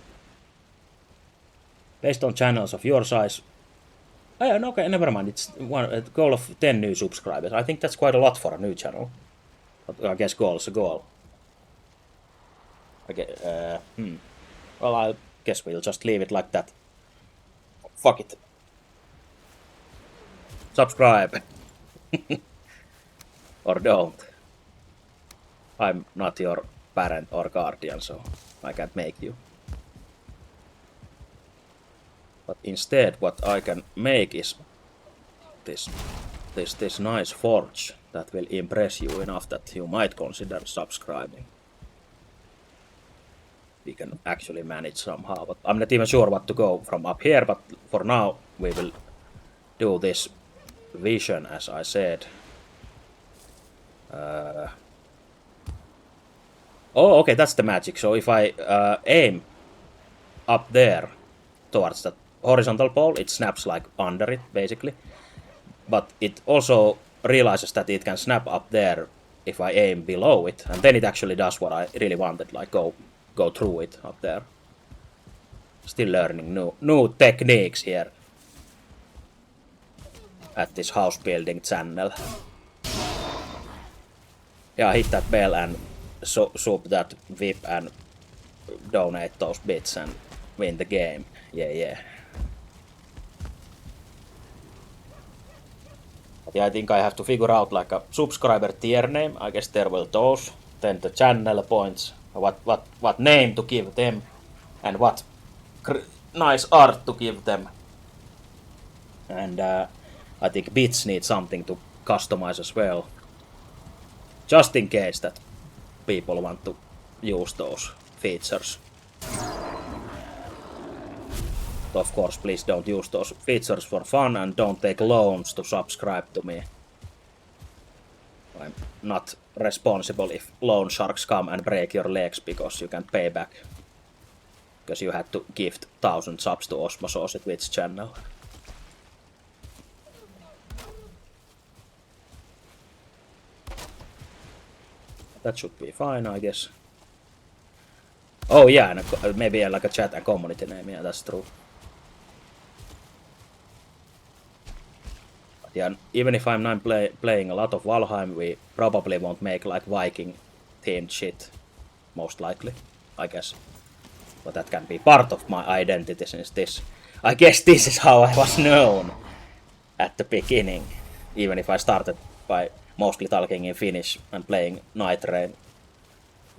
Based on channels of your size. Oh, okay, never mind. It's a goal of 10 new subscribers. I think that's quite a lot for a new channel. But I guess goal is a goal. Well, I guess we'll just leave it like that. Fuck it. Subscribe. Or don't. I'm not your parent or guardian, so I can't make you. But instead, what I can make is this nice forge that will impress you enough that you might consider subscribing. We can actually manage somehow, but I'm not even sure what to go from up here, but for now we will do this vision as I said. Oh, okay, that's the magic. So if I aim up there towards that horizontal pole, it snaps like under it, basically. But it also realizes that it can snap up there if I aim below it, and then it actually does what I really wanted, like go through it up there. Still learning new techniques here at this house building channel. Yeah, hit that bell and sub that VIP and donate those bits and win the game. Yeah. But yeah, I think I have to figure out like a subscriber tier name. I guess there will those. Then the channel points. What name to give them, and what nice art to give them. And I think bits need something to customize as well. Just in case that people want to use those features. Of course, please don't use those features for fun and don't take loans to subscribe to me. I'm not responsible if loan sharks come and break your legs because you can't pay back. Because you had to gift 1000 subs to Osmosource Twitch channel. That should be fine, I guess. Oh yeah, and maybe like a chat and community name, yeah, that's true. But yeah, even if I'm not playing a lot of Valheim, we probably won't make like Viking themed shit. Most likely, I guess. But that can be part of my identity since this... I guess this is how I was known at the beginning. Even if I started by mostly talking in Finnish and playing Night Rain.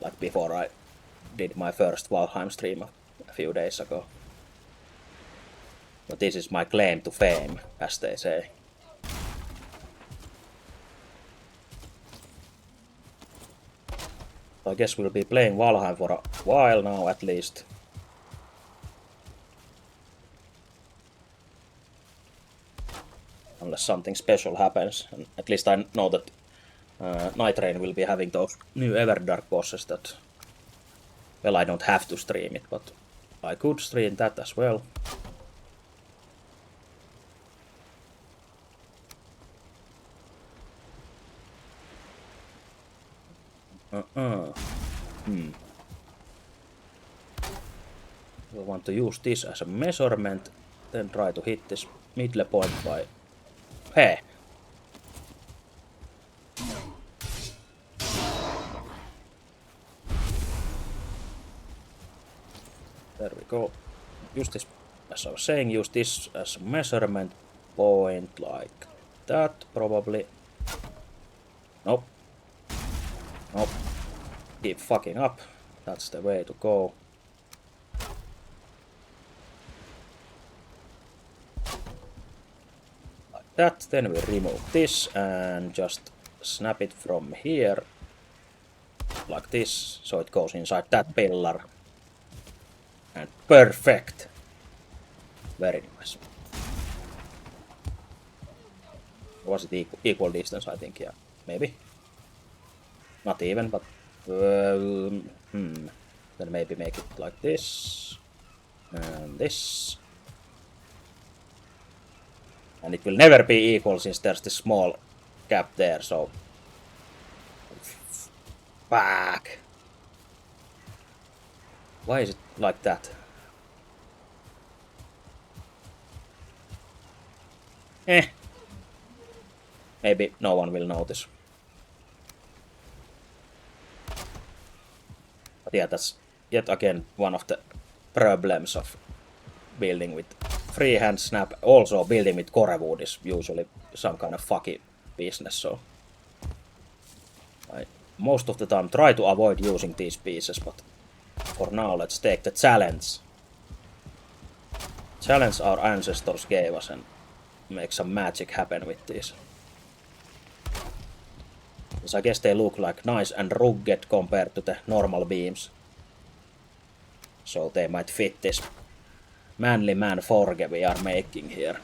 Like before I did my first Valheim stream a few days ago. But this is my claim to fame, as they say. I guess we'll be playing Valheim for a while now, at least. Unless something special happens. And at least I know that Night Rain will be having those new Everdark bosses that... Well, I don't have to stream it, but I could stream that as well. We'll want to use this as a measurement, then try to hit this middle point by... Hey! There we go. Use this, as I was saying, use this as a measurement point like that, probably. Nope. Nope. Keep fucking up. That's the way to go. Like that. Then we remove this and just snap it from here. Like this, so it goes inside that pillar. And perfect! Very nice. Was it equal distance, I think, yeah. Maybe. Not even, but... Then maybe make it like this. And this. And it will never be equal since there's this small gap there, so... Fuck! Why is it like that? Maybe no one will notice. But yeah, that's yet again one of the problems of building with freehand snap. Also, building with core wood is usually some kind of fucky business, so... I most of the time try to avoid using these pieces, but... For now, let's take the challenge. Challenge our ancestors gave us and make some magic happen with these. Because I guess they look like nice and rugged compared to the normal beams. So they might fit this manly man forge we are making here.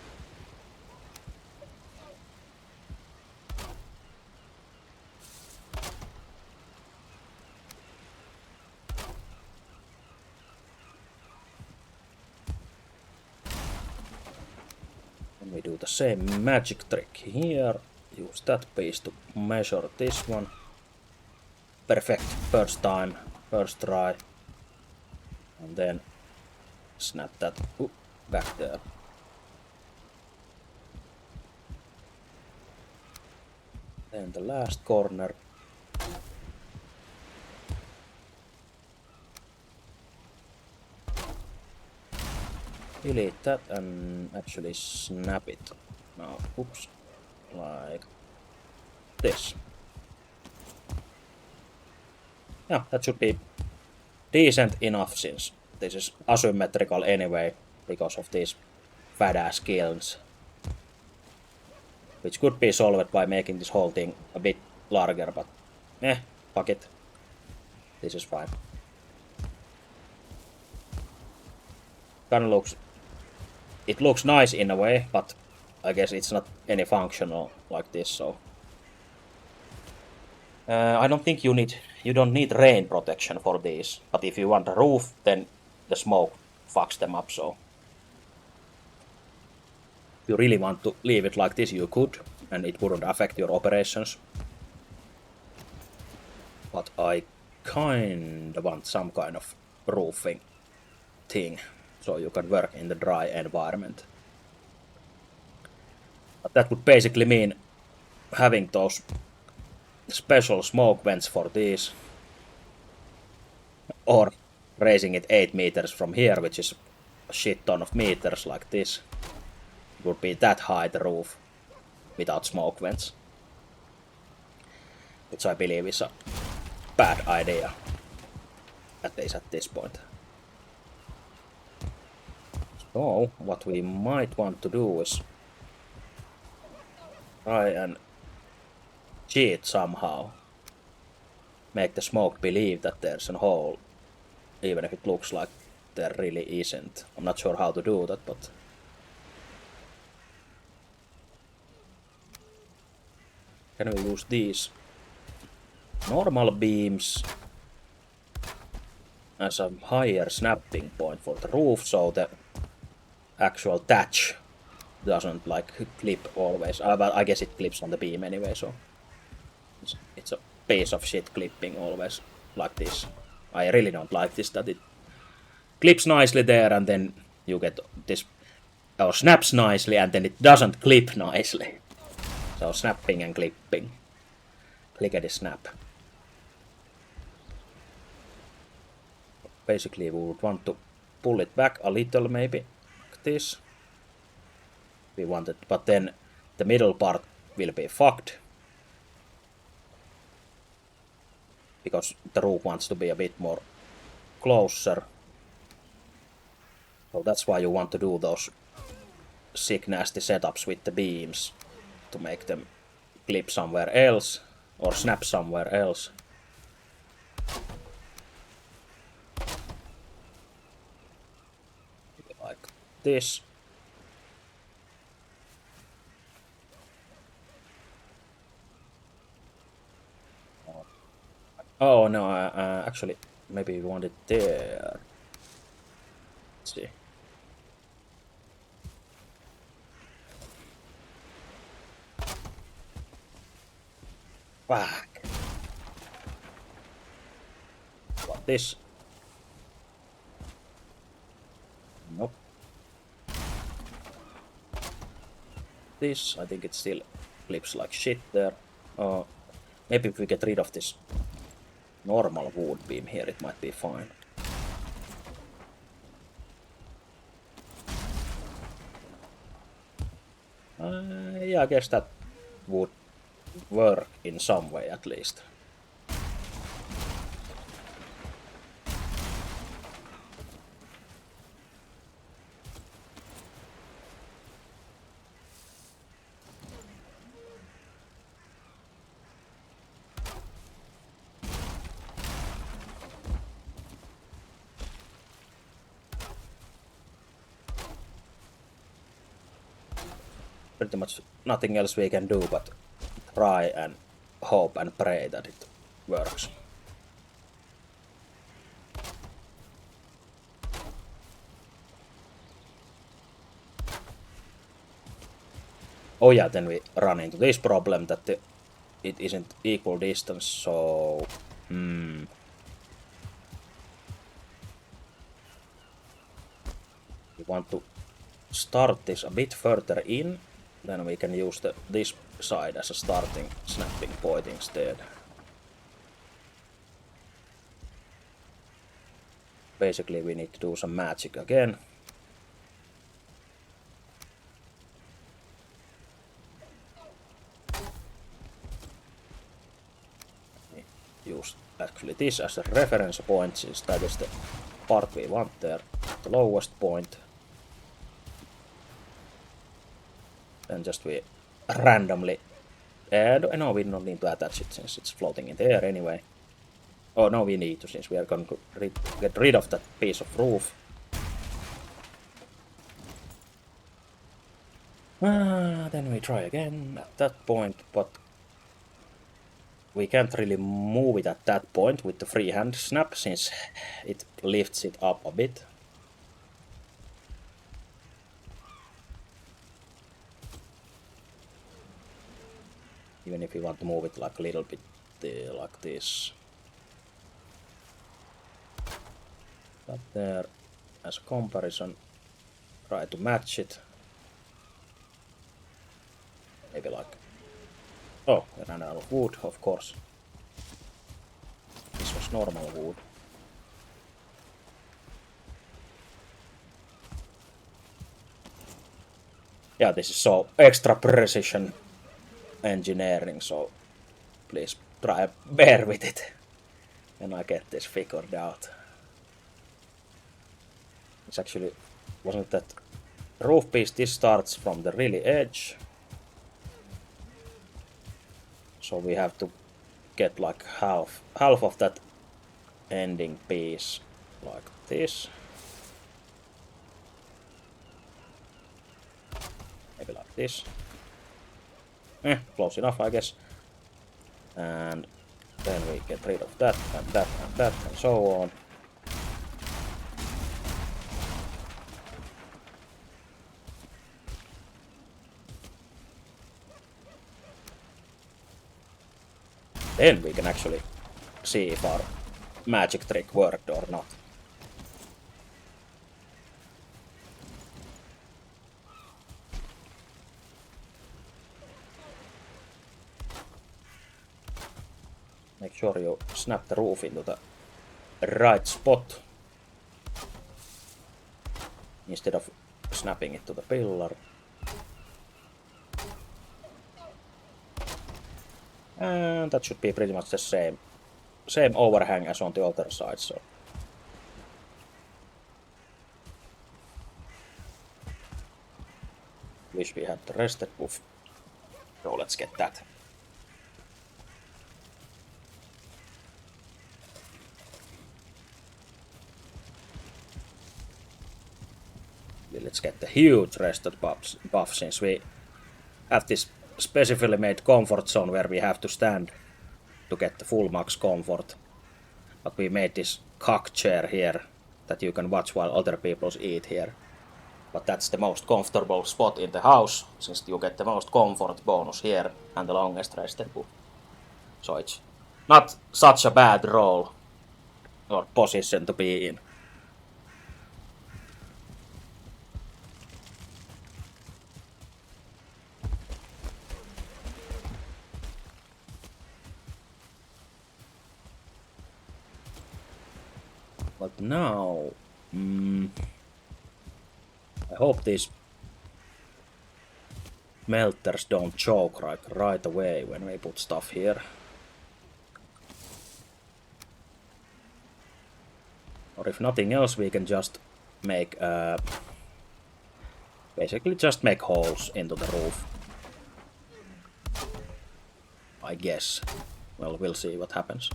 We do the same magic trick here. Use that piece to measure this one. Perfect. First time. First try. And then snap that back there. Then the last corner. Delete that and actually snap it. Now, oops, like this. Yeah, that should be decent enough since this is asymmetrical anyway because of these fat ass kilns. Which could be solved by making this whole thing a bit larger, but fuck it. This is fine. Kinda looks it looks nice in a way, but I guess it's not any functional like this, so I don't think you don't need rain protection for these, but if you want a roof, then the smoke fucks them up, so if you really want to leave it like this, you could, and it wouldn't affect your operations. But I kinda want some kind of roofing thing, so you can work in the dry environment. But that would basically mean having those special smoke vents for these, or raising it 8 meters from here, which is a shit ton of meters like this. It would be that high, the roof, without smoke vents, which I believe is a bad idea, at least at this point. So what we might want to do is try and cheat somehow. Make the smoke believe that there's a hole, even if it looks like there really isn't. I'm not sure how to do that, but can we use these normal beams as a higher snapping point for the roof, so the actual thatch doesn't like clip always. But I guess it clips on the beam anyway, so it's a piece of shit clipping always like this. I really don't like this, that it clips nicely there and then you get this, or snaps nicely and then it doesn't clip nicely. So snapping and clipping. Clickety snap. Basically we would want to pull it back a little, maybe like this. We want it, but then the middle part will be fucked, because the roof wants to be a bit more closer. So that's why you want to do those sick nasty setups with the beams, to make them clip somewhere else or snap somewhere else. Like this. Oh no, actually maybe we want it there. Let's see. Fuck. Like this. Nope. This, I think it still clips like shit there. Maybe if we get rid of this normal wood beam here, it might be fine. Yeah, I guess that would work in some way at least. Pretty much nothing else we can do but try and hope and pray that it works. Oh yeah, then we run into this problem that it isn't equal distance, so we want to start this a bit further in, then we can use this side as a starting snapping point instead. Basically we need to do some magic again. Use actually this as a reference point, since that is the part we want there, the lowest point. Then just we randomly no, we don't need to attach it since it's floating in the air anyway. Oh no, we need to, since we are going to get rid of that piece of roof. Then we try again at that point, but we can't really move it at that point with the freehand snap since it lifts it up a bit. Even if you want to move it like a little bit like this. But there, as a comparison, try to match it. Maybe like... Oh, I ran out of wood, of course. This was normal wood. Yeah, this is so extra precision engineering, so please try bear with it when I get this figured out. It's actually, wasn't that roof piece, this starts from the really edge. So we have to get like half of that ending piece like this. Maybe like this. Close enough, I guess. And then we get rid of that and that and that and so on. Then we can actually see if our magic trick worked or not. Make sure you snap the roof into the right spot instead of snapping it to the pillar. And that should be pretty much the same overhang as on the other side, so wish we had the rested buff. So let's get that. Let's get the huge rested buff since we have this specifically made comfort zone where we have to stand to get the full max comfort. But we made this cock chair here that you can watch while other people eat here. But that's the most comfortable spot in the house, since you get the most comfort bonus here and the longest rested buff. So it's not such a bad role or position to be in. But now, I hope these melters don't choke right away when we put stuff here. Or if nothing else, we can just make basically just make holes into the roof. I guess. Well, we'll see what happens.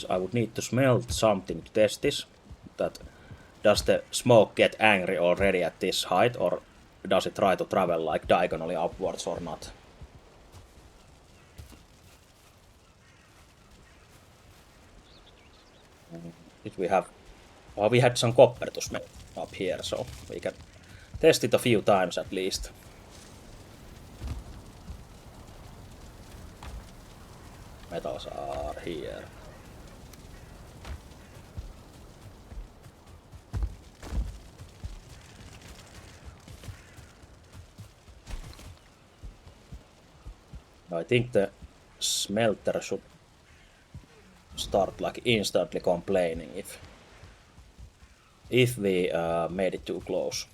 I would need to smelt something to test this. That does the smoke get angry already at this height, or does it try to travel like diagonally upwards or not? Did we have... Well, we had some copper to smelt up here, so we can test it a few times at least. Metals are here. I think the smelter should start like instantly complaining if we made it too close.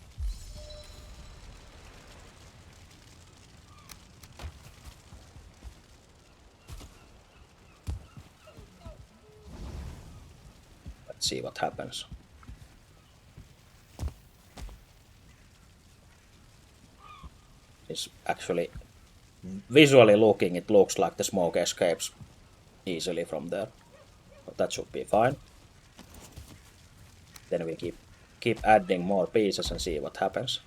Let's see what happens. It's actually visually looking, it looks like the smoke escapes easily from there. But that should be fine. Then we keep adding more pieces and see what happens.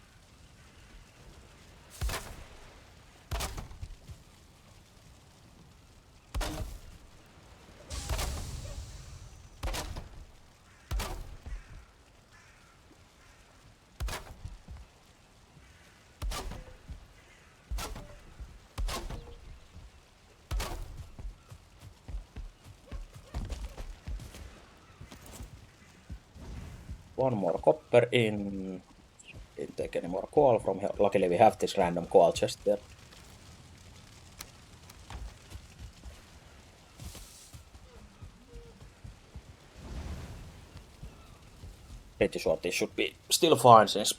One more copper in. Didn't take any more coal from here. Luckily we have this random coal chest there. Pretty sure this should be still fine since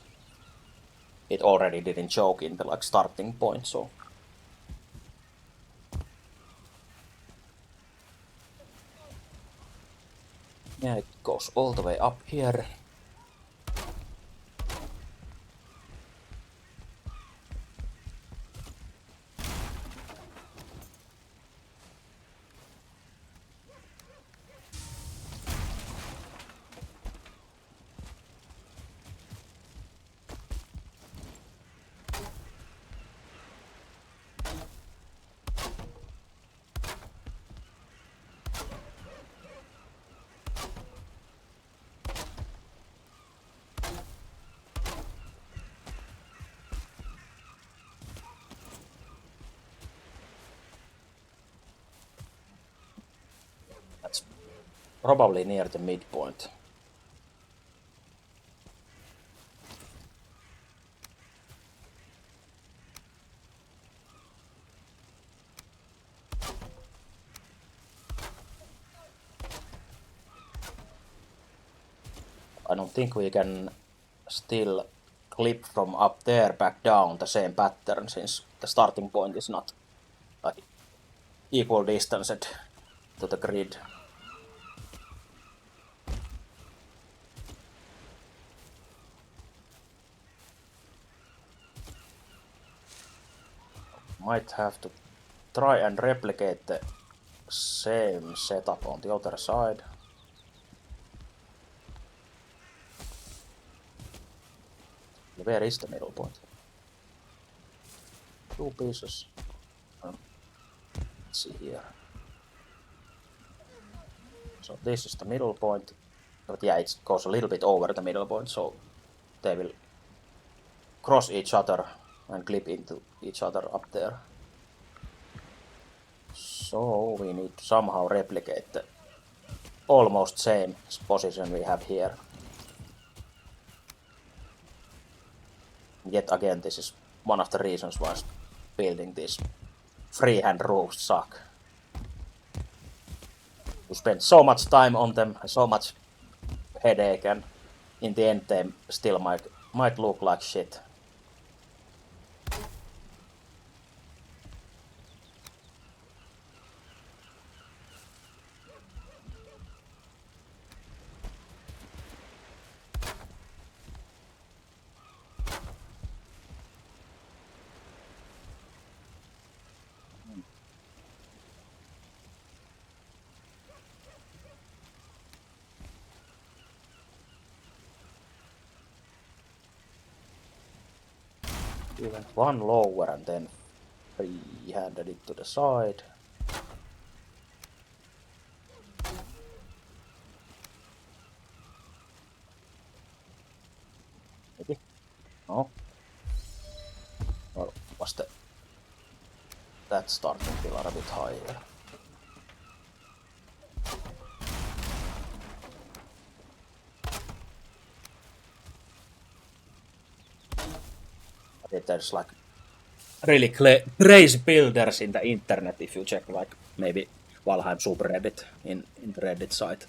it already didn't choke in the like starting point, so. Yeah, it goes all the way up here. That's probably near the midpoint. I don't think we can still clip from up there back down the same pattern since the starting point is not like equal distance to the grid. Might have to try and replicate the same setup on the other side. Where is the middle point? Two pieces. Let's see here. So this is the middle point. But yeah, it goes a little bit over the middle point, so they will cross each other and clip into each other up there. So we need to somehow replicate the almost same position we have here. Yet again, this is one of the reasons why building these freehand roofs suck. You spend so much time on them, so much headache, and in the end they still might look like shit. We went one lower and then free-handed it to the side. Maybe? No? Or was that starting pillar a bit higher? I think there's like really crazy builders in the internet if you check like maybe Valheim subreddit in the Reddit site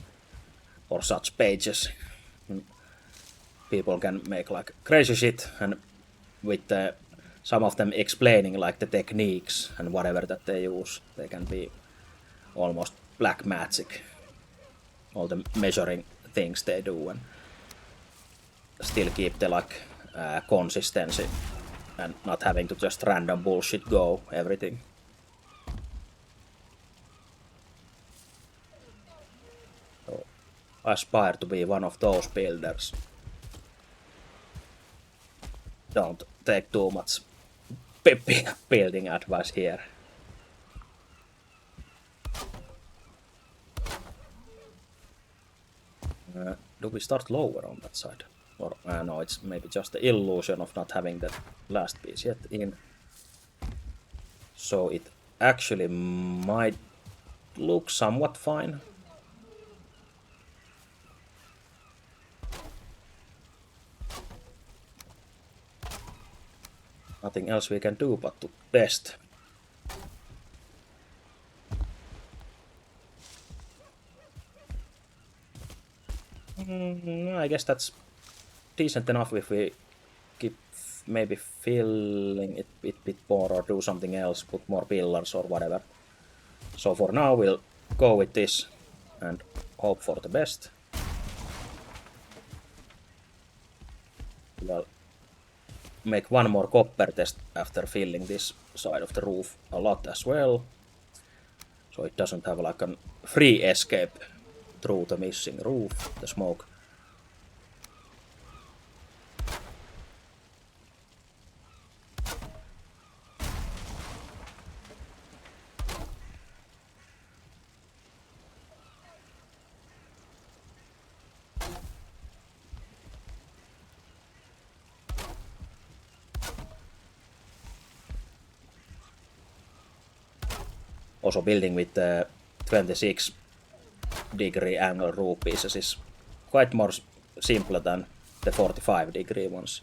or such pages. People can make like crazy shit and with some of them explaining like the techniques and whatever that they use, they can be almost black magic. All the measuring things they do and still keep the like consistency and not having to just random bullshit go everything. So aspire to be one of those builders. Don't take too much building advice here. Do we start lower on that side? Or no, it's maybe just the illusion of not having the last piece yet in. So it actually might look somewhat fine. Nothing else we can do but to test. I guess that's decent enough if we keep maybe filling it a bit more or do something else, put more pillars or whatever. So for now we'll go with this and hope for the best. We'll make one more copper test after filling this side of the roof a lot as well. So it doesn't have like a free escape through the missing roof, the smoke. Also building with the 26-degree angle roof pieces is quite more simpler than the 45-degree ones,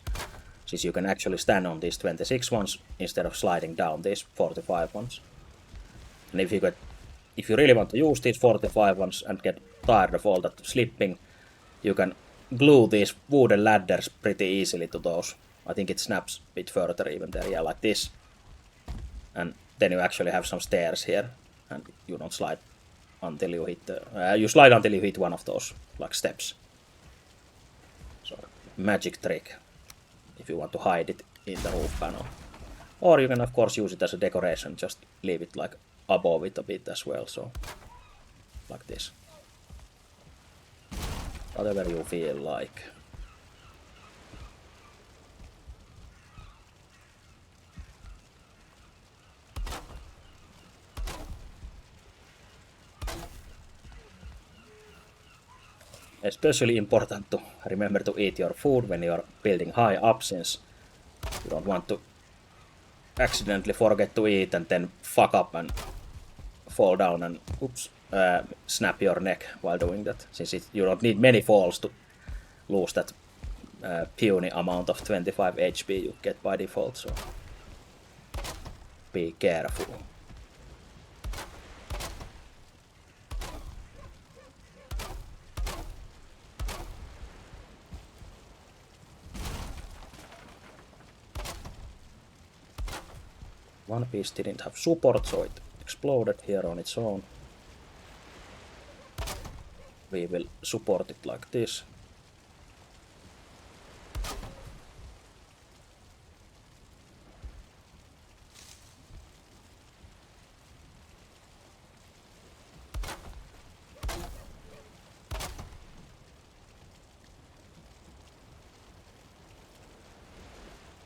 since you can actually stand on these 26 ones instead of sliding down these 45 ones. And if you really want to use these 45 ones and get tired of all that slipping, you can glue these wooden ladders pretty easily to those. I think it snaps a bit further even there, yeah, like this. And then you actually have some stairs here, and you don't slide until you hit you slide until you hit one of those, like steps. So, magic trick, if you want to hide it in the roof panel. Or you can of course use it as a decoration, just leave it like above it a bit as well, so like this. Whatever you feel like. Especially important to remember to eat your food when you're building high up, since you don't want to accidentally forget to eat and then fuck up and fall down and snap your neck while doing that, since you don't need many falls to lose that puny amount of 25 HP you get by default, so be careful. One piece didn't have support, so it exploded here on its own. We will support it like this.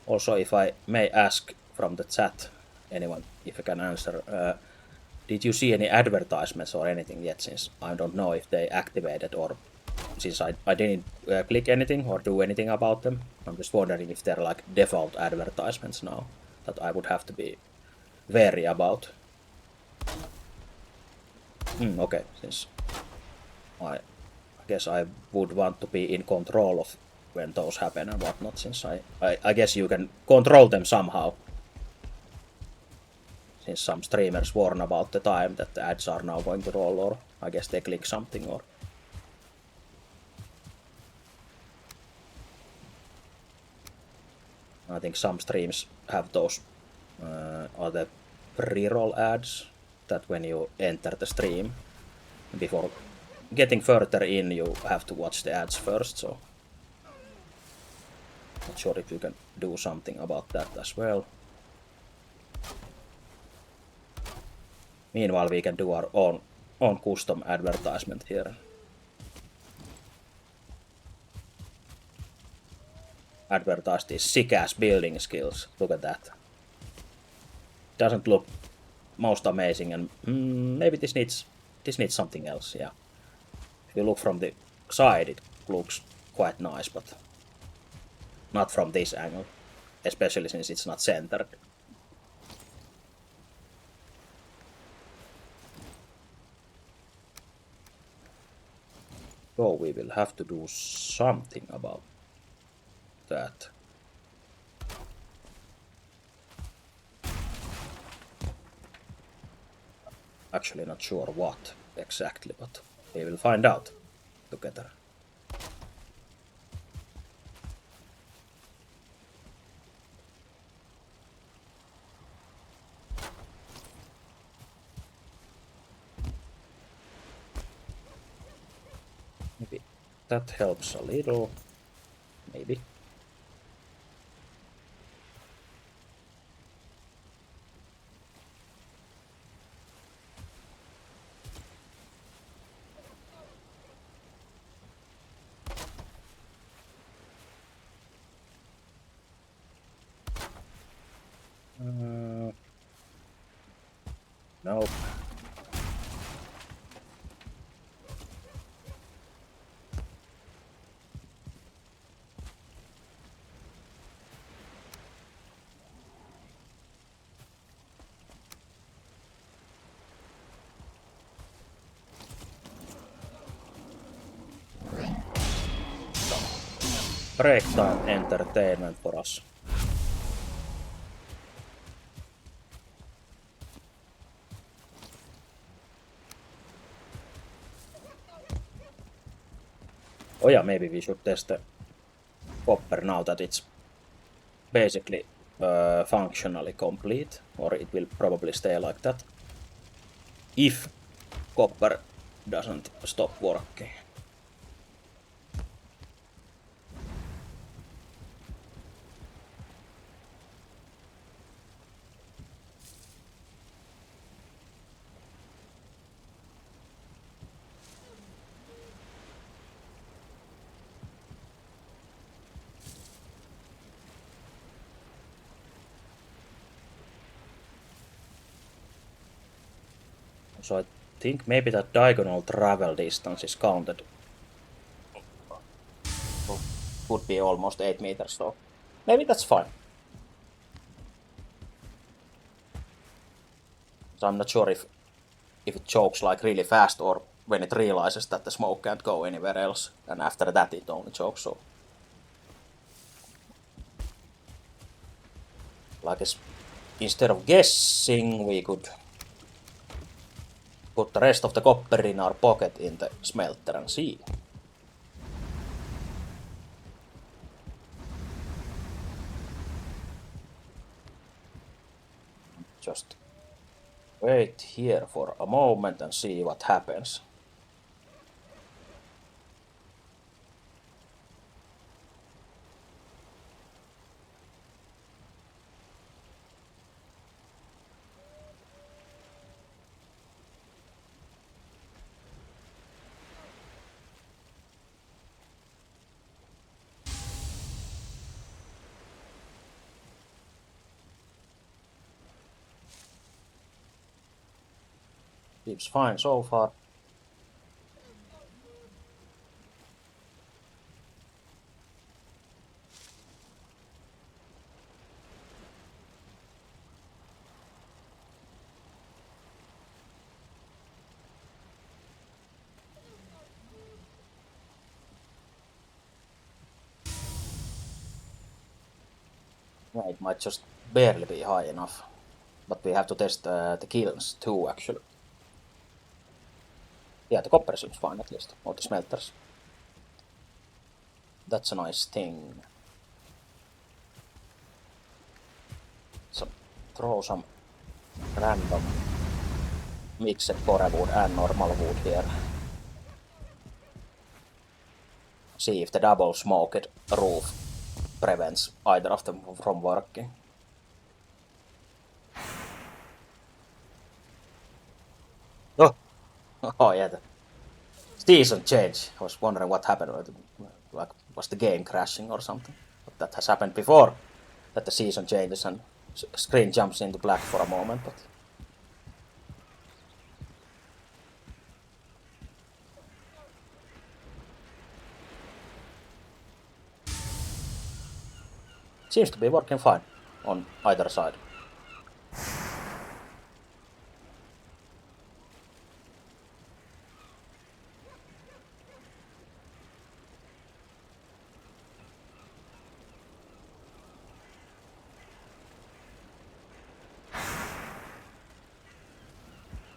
Also, if I may ask from the chat, anyone, if I can answer, did you see any advertisements or anything yet, since I don't know if they activated, or since I didn't click anything or do anything about them. I'm just wondering if they're like default advertisements now that I would have to be wary about. Okay, since I guess I would want to be in control of when those happen and whatnot, since I guess you can control them somehow. Since some streamers warn about the time that the ads are now going to roll, or I guess they click something, or... I think some streams have those other pre-roll ads, that when you enter the stream, before getting further in, you have to watch the ads first, so... Not sure if you can do something about that as well. Meanwhile, we can do our own custom advertisement here. Advertise these sick-ass building skills. Look at that. Doesn't look most amazing, and maybe this needs something else. Yeah. If you look from the side, it looks quite nice, but not from this angle, especially since it's not centered. So we will have to do something about that. Actually not sure what exactly, but we will find out together. Maybe that helps a little. Maybe. Nope. Break time entertainment for us. Oh yeah, maybe we should test the copper now that it's basically functionally complete, or it will probably stay like that if copper doesn't stop working. So I think maybe that diagonal travel distance is counted. Would be almost 8 meters, so maybe that's fine. So I'm not sure if it chokes like really fast or when it realizes that the smoke can't go anywhere else, and after that it only chokes. So like instead of guessing, we could put the rest of the copper in our pocket in the smelter and see. Just wait here for a moment and see what happens. Seems fine so far. Yeah, it might just barely be high enough. But we have to test the kilns too, actually. Yeah, the copper seems fine at least, or the smelters. That's a nice thing. So throw some random mixed wood and normal wood here. See if the double smoked roof prevents either of them from working. Oh, oh yeah, the season change. I was wondering what happened. Like, was the game crashing or something? But that has happened before, that the season changes and screen jumps into black for a moment. But seems to be working fine on either side.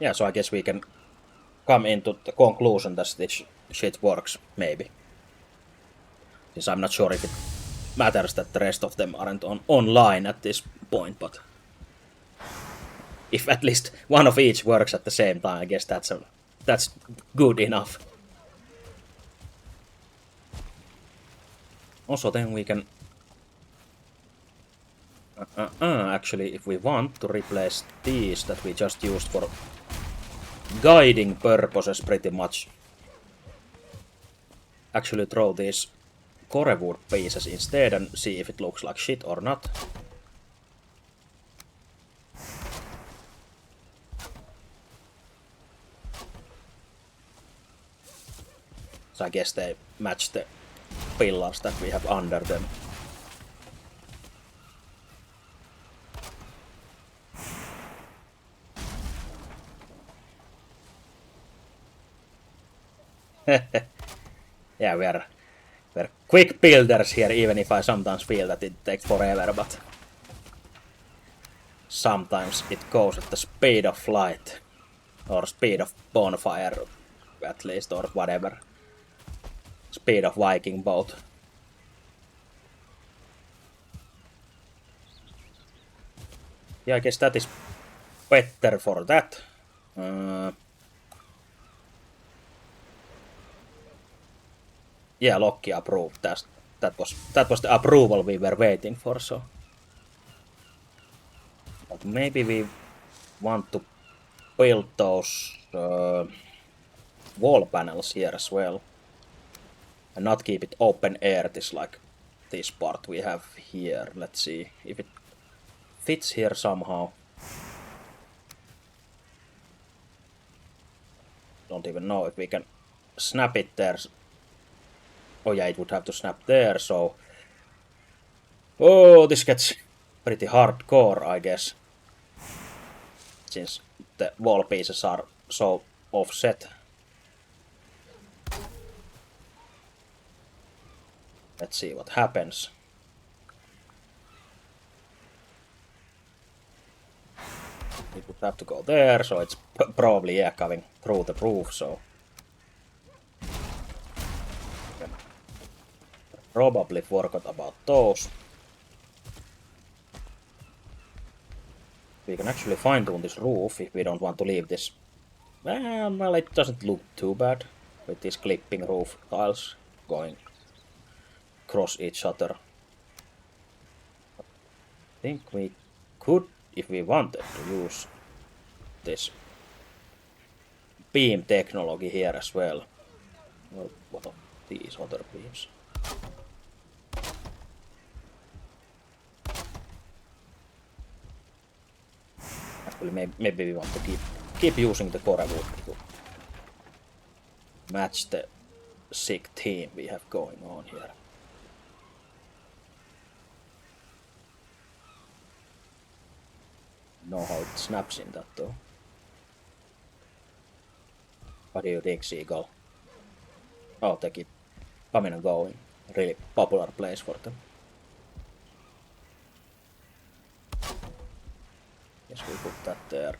Yeah, so I guess we can come into the conclusion that this shit works, maybe. Since I'm not sure if it matters that the rest of them aren't online at this point, but if at least one of each works at the same time, I guess that's good enough. Also, then we can actually, if we want to replace these that we just used for guiding purposes pretty much, actually throw these core wood pieces instead and see if it looks like shit or not. So I guess they match the pillars that we have under them. Yeah, we're quick builders here, even if I sometimes feel that it takes forever, but sometimes it goes at the speed of light, or speed of bonfire, at least, or whatever. Speed of Viking boat. Yeah, I guess that is better for that. Yeah, Loki approved. That was the approval we were waiting for. So, but maybe we want to build those wall panels here as well, and not keep it open air. This part we have here. Let's see if it fits here somehow. Don't even know if we can snap it there. Oh yeah, it would have to snap there, so... Oh, this gets pretty hardcore, I guess. Since the wall pieces are so offset. Let's see what happens. It would have to go there, so it's probably, yeah, coming through the roof, so... Probably forgot about those. We can actually fine-tune this roof if we don't want to leave this. Well, it doesn't look too bad with these clipping roof tiles going across each other. I think we could, if we wanted, to use this beam technology here as well. Well, what of these other beams? Actually, maybe we want to keep using the core wood to match the sick theme we have going on here. Know how it snaps in that though. What do you think, Seagull? Oh, they keep coming and going. Really popular place for them. Guess we put that there.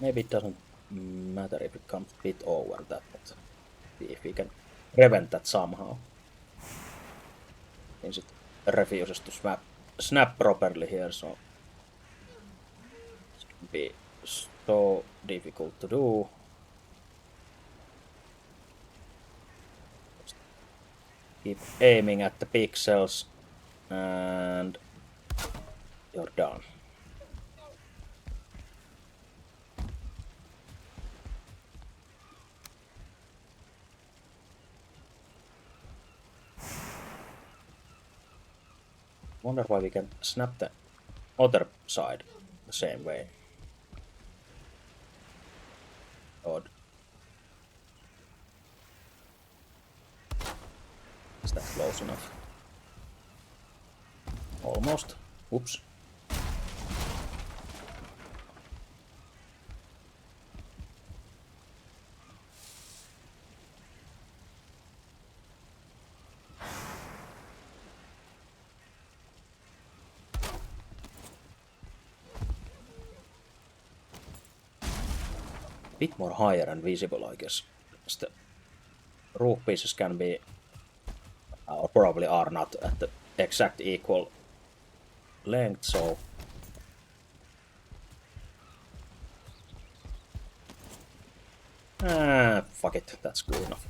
Maybe it doesn't matter if it comes a bit over that, but see if we can prevent that somehow. Since it refuses to snap properly here, so it can be so difficult to do. Just keep aiming at the pixels and you're done. Wonder why we can snap the other side the same way. Odd. Is that close enough? Almost. Oops. Bit more higher and visible, I guess. The roof pieces can be, or probably are not at the exact equal length, so fuck it, that's good enough.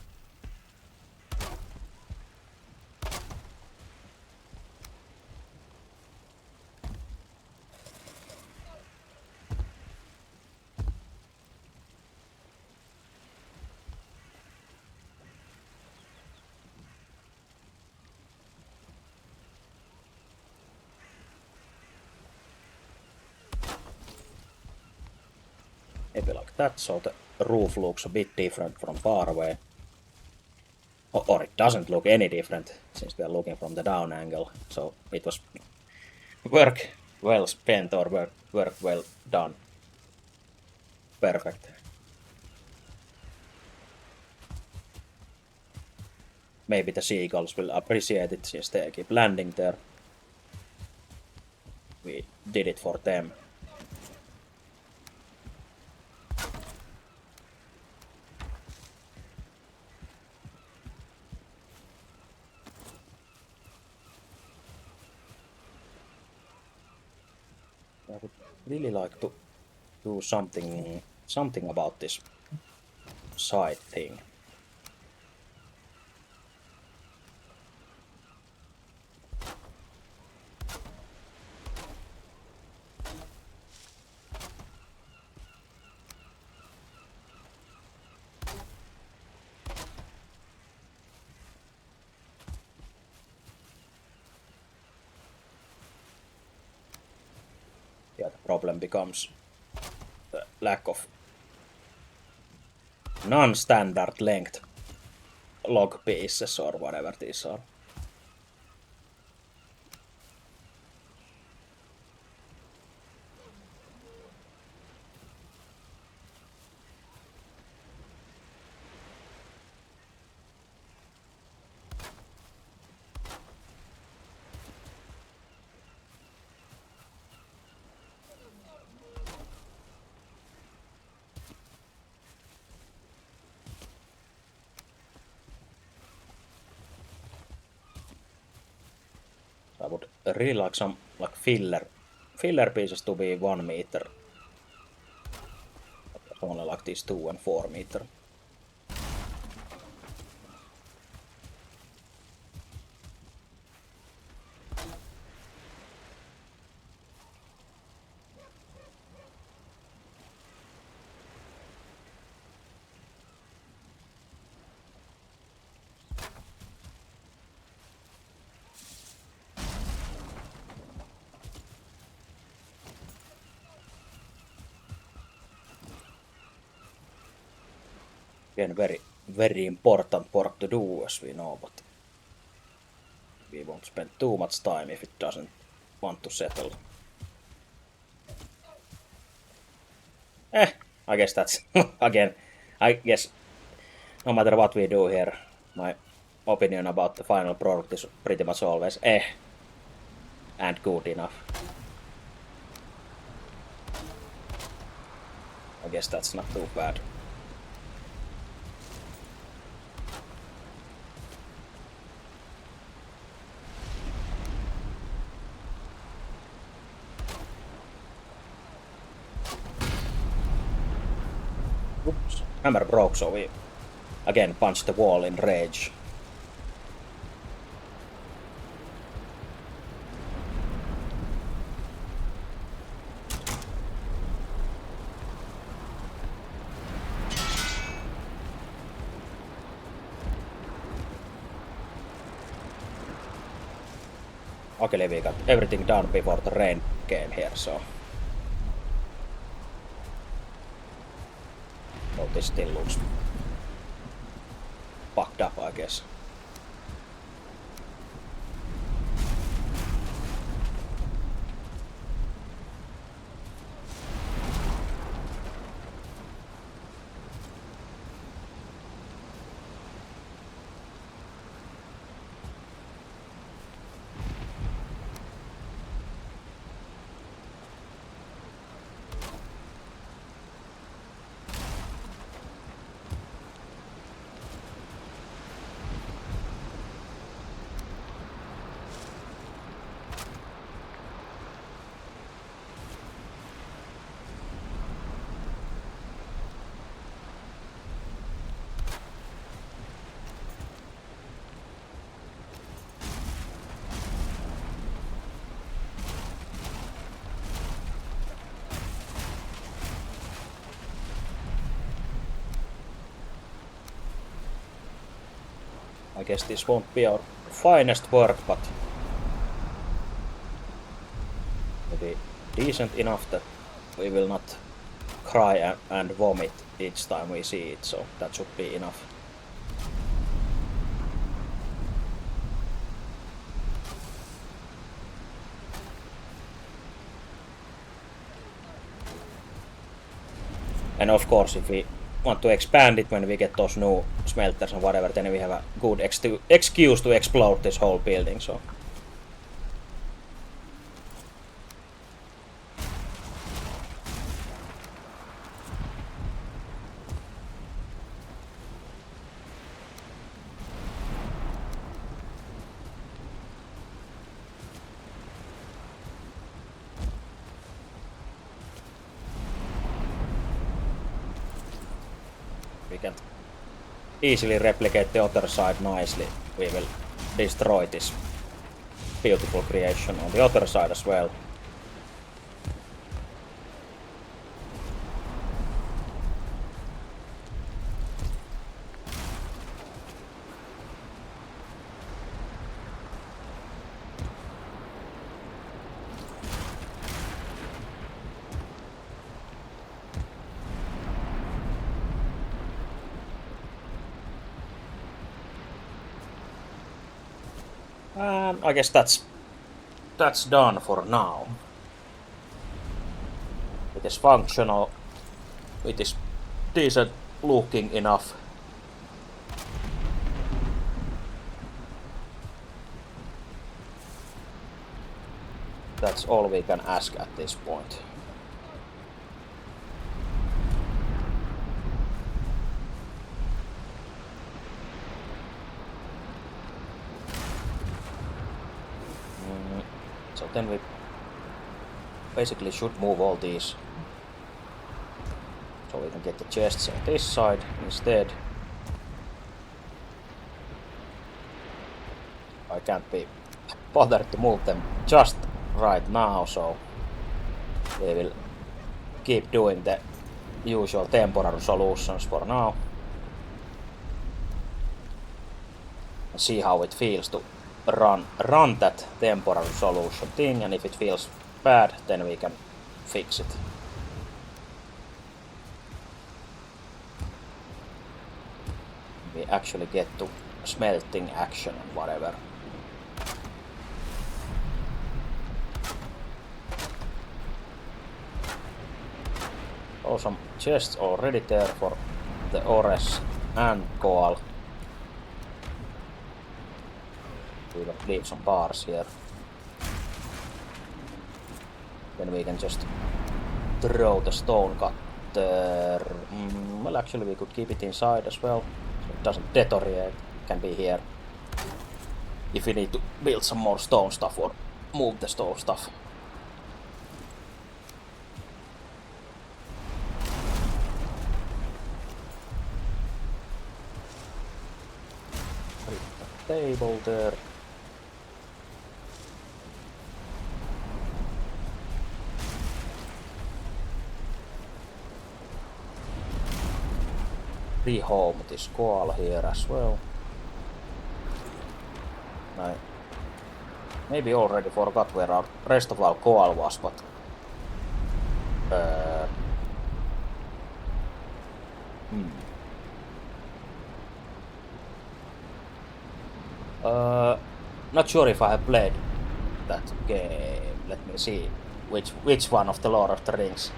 Maybe like that, so the roof looks a bit different from far away. Or it doesn't look any different, since we are looking from the down angle, so it was work well spent or work well done. Perfect. Maybe the seagulls will appreciate it since they keep landing there. We did it for them. I would really like to do something about this side thing. Yeah, the problem becomes the lack of non-standard length log pieces or whatever these are. I would really like some filler pieces to be 1 meter. Only like these 2 and 4 meter. Again, very important part to do, as we know, but we won't spend too much time if it doesn't want to settle. I guess that's again. I guess no matter what we do here, my opinion about the final product is pretty much always and good enough. I guess that's not too bad. Oops. Hammer broke, so we again punched the wall in rage. Luckily we got everything done before the rain came here, so this still looks fucked up, I guess. I guess this won't be our finest work, but maybe decent enough that we will not cry and vomit each time we see it, so that should be enough. And of course, if we want to expand it when we get those new smelters and whatever, then we have a good excuse to explode this whole building, so. We can easily replicate the other side nicely. We will destroy this beautiful creation on the other side as well. I guess that's done for now. It is functional. It is decent looking enough. That's all we can ask at this point. So then we basically should move all these so we can get the chests on this side instead. I can't be bothered to move them just right now, so we will keep doing the usual temporary solutions for now and see how it feels to run that temporary solution thing, and if it feels bad, then we can fix it. We actually get to smelting action and whatever. Oh, some chests already there for the ores and coal. We will leave some bars here. Then we can just throw the stone water. Well, actually, we could keep it inside as well, so it doesn't deteriorate. It can be here. If we need to build some more stone stuff or move the stone stuff. Put the table there. Rehome this coal here as well. I maybe already forgot where our rest of our coal was, but not sure if I have played that game. Let me see which one of the Lord of the Rings.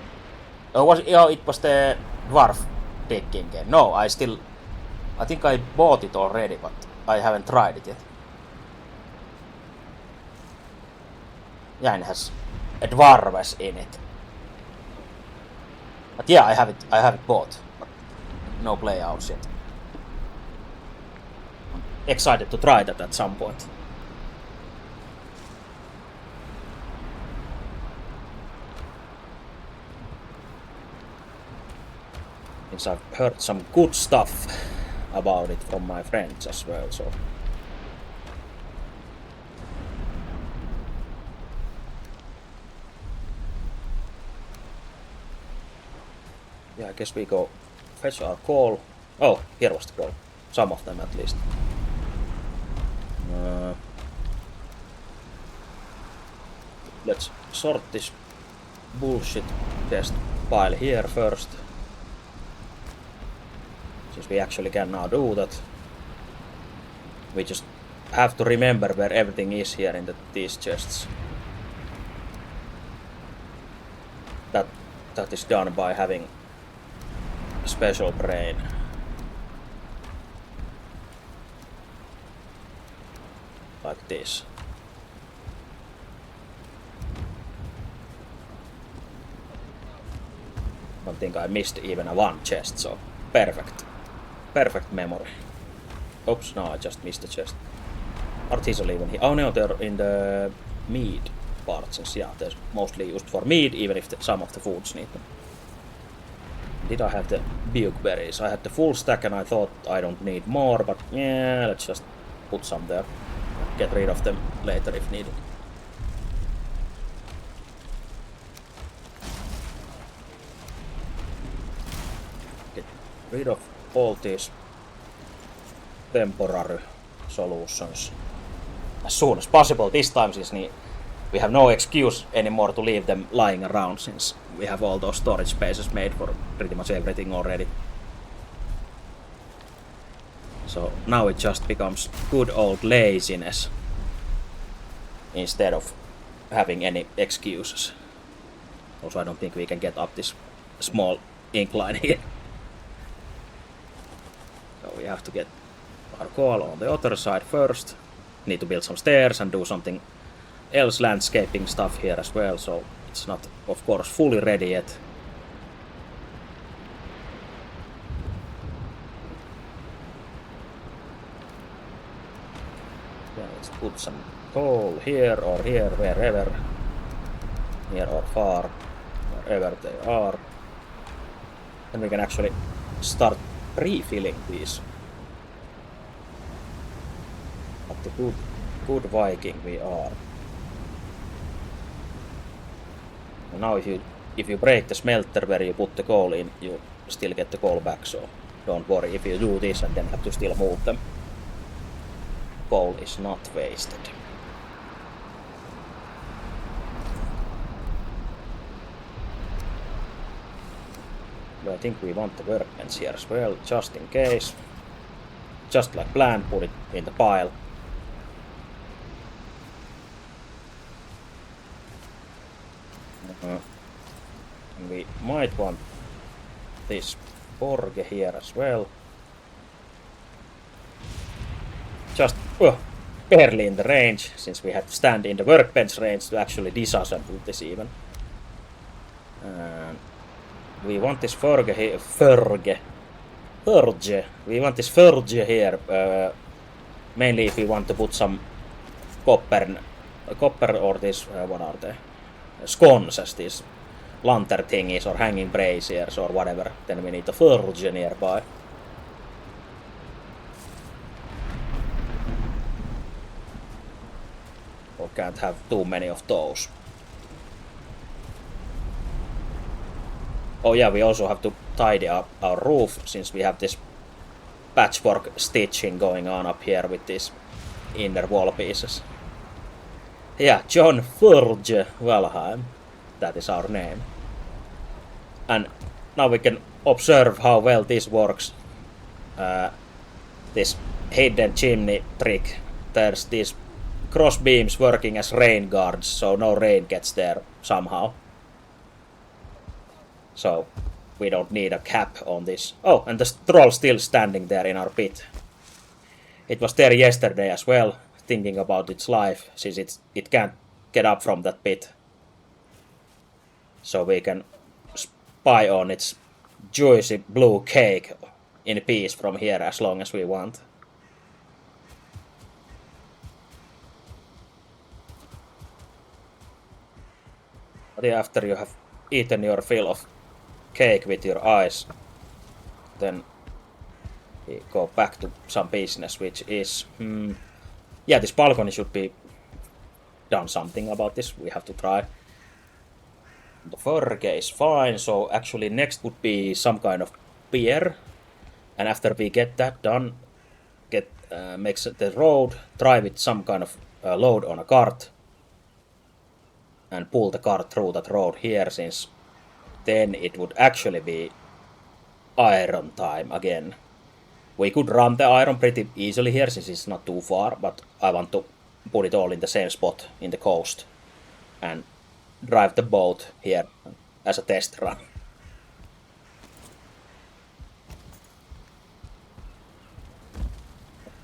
It was the dwarf digging game. No, I think I bought it already, but I haven't tried it yet. Yeah, it has a dwarves in it. But yeah, I have it bought, but no playouts yet. I'm excited to try that at some point. Since I've heard some good stuff about it from my friends as well, so. Yeah, I guess we go fetch our coal. Oh, here was the coal. Some of them at least. Let's sort this bullshit chest pile here first. Since we actually can now do that. We just have to remember where everything is here in these chests. That is done by having a special brain. Like this. I don't think I missed even one chest, so perfect. Perfect memory. Oops, no, I just missed the chest. Are these all even here? Oh no, they're in the meat part, since yeah, they're mostly used for meat, even if some of the foods need them. Did I have the bukeberries? I had the full stack and I thought I don't need more, but yeah, let's just put some there. Get rid of them later if needed. Get rid of all these temporary solutions as soon as possible this time, since we have no excuse anymore to leave them lying around, since we have all those storage spaces made for pretty much everything already. So now it just becomes good old laziness instead of having any excuses. Also, I don't think we can get up this small incline here. So we have to get our coal on the other side first. Need to build some stairs and do something else landscaping stuff here as well, so it's not, of course, fully ready yet. Yeah, let's put some coal here or here, wherever. Near or far, wherever they are. Then we can actually start refilling these. But the good Viking we are. And now if you break the smelter where you put the coal in, you still get the coal back, so don't worry if you do this and then have to still move them. Coal is not wasted. But I think we want the workbench here as well, just in case. Just like planned, put it in the pile. And we might want this Borge here as well. Just barely in the range, since we had to stand in the workbench range to actually disassemble this even. And we want this Ferge here. Ferge. We want this Ferge here. Mainly if we want to put some copper or this, what are they? Scones as these lantern thingies or hanging braziers or whatever. Then we need a Ferge nearby. Or can't have too many of those. Oh yeah, we also have to tidy up our roof since we have this patchwork stitching going on up here with these inner wall pieces. Yeah, John Forge Valheim. That is our name. And now we can observe how well this works. This hidden chimney trick. There's these cross beams working as rain guards, so no rain gets there somehow. So we don't need a cap on this. Oh, and the troll still standing there in our pit. It was there yesterday as well, thinking about its life, since it can't get up from that pit. So we can spy on its juicy blue cake in peace from here as long as we want. But after you have eaten your fill of cake with your eyes, then we go back to some business, which is yeah, this balcony should be done something about this. We have to try. The Ferge is fine, so actually next would be some kind of pier, and after we get that done, makes the road, drive with some kind of load on a cart and pull the cart through that road here, since then it would actually be iron time again. We could run the iron pretty easily here since it's not too far, but I want to put it all in the same spot in the coast and drive the boat here as a test run.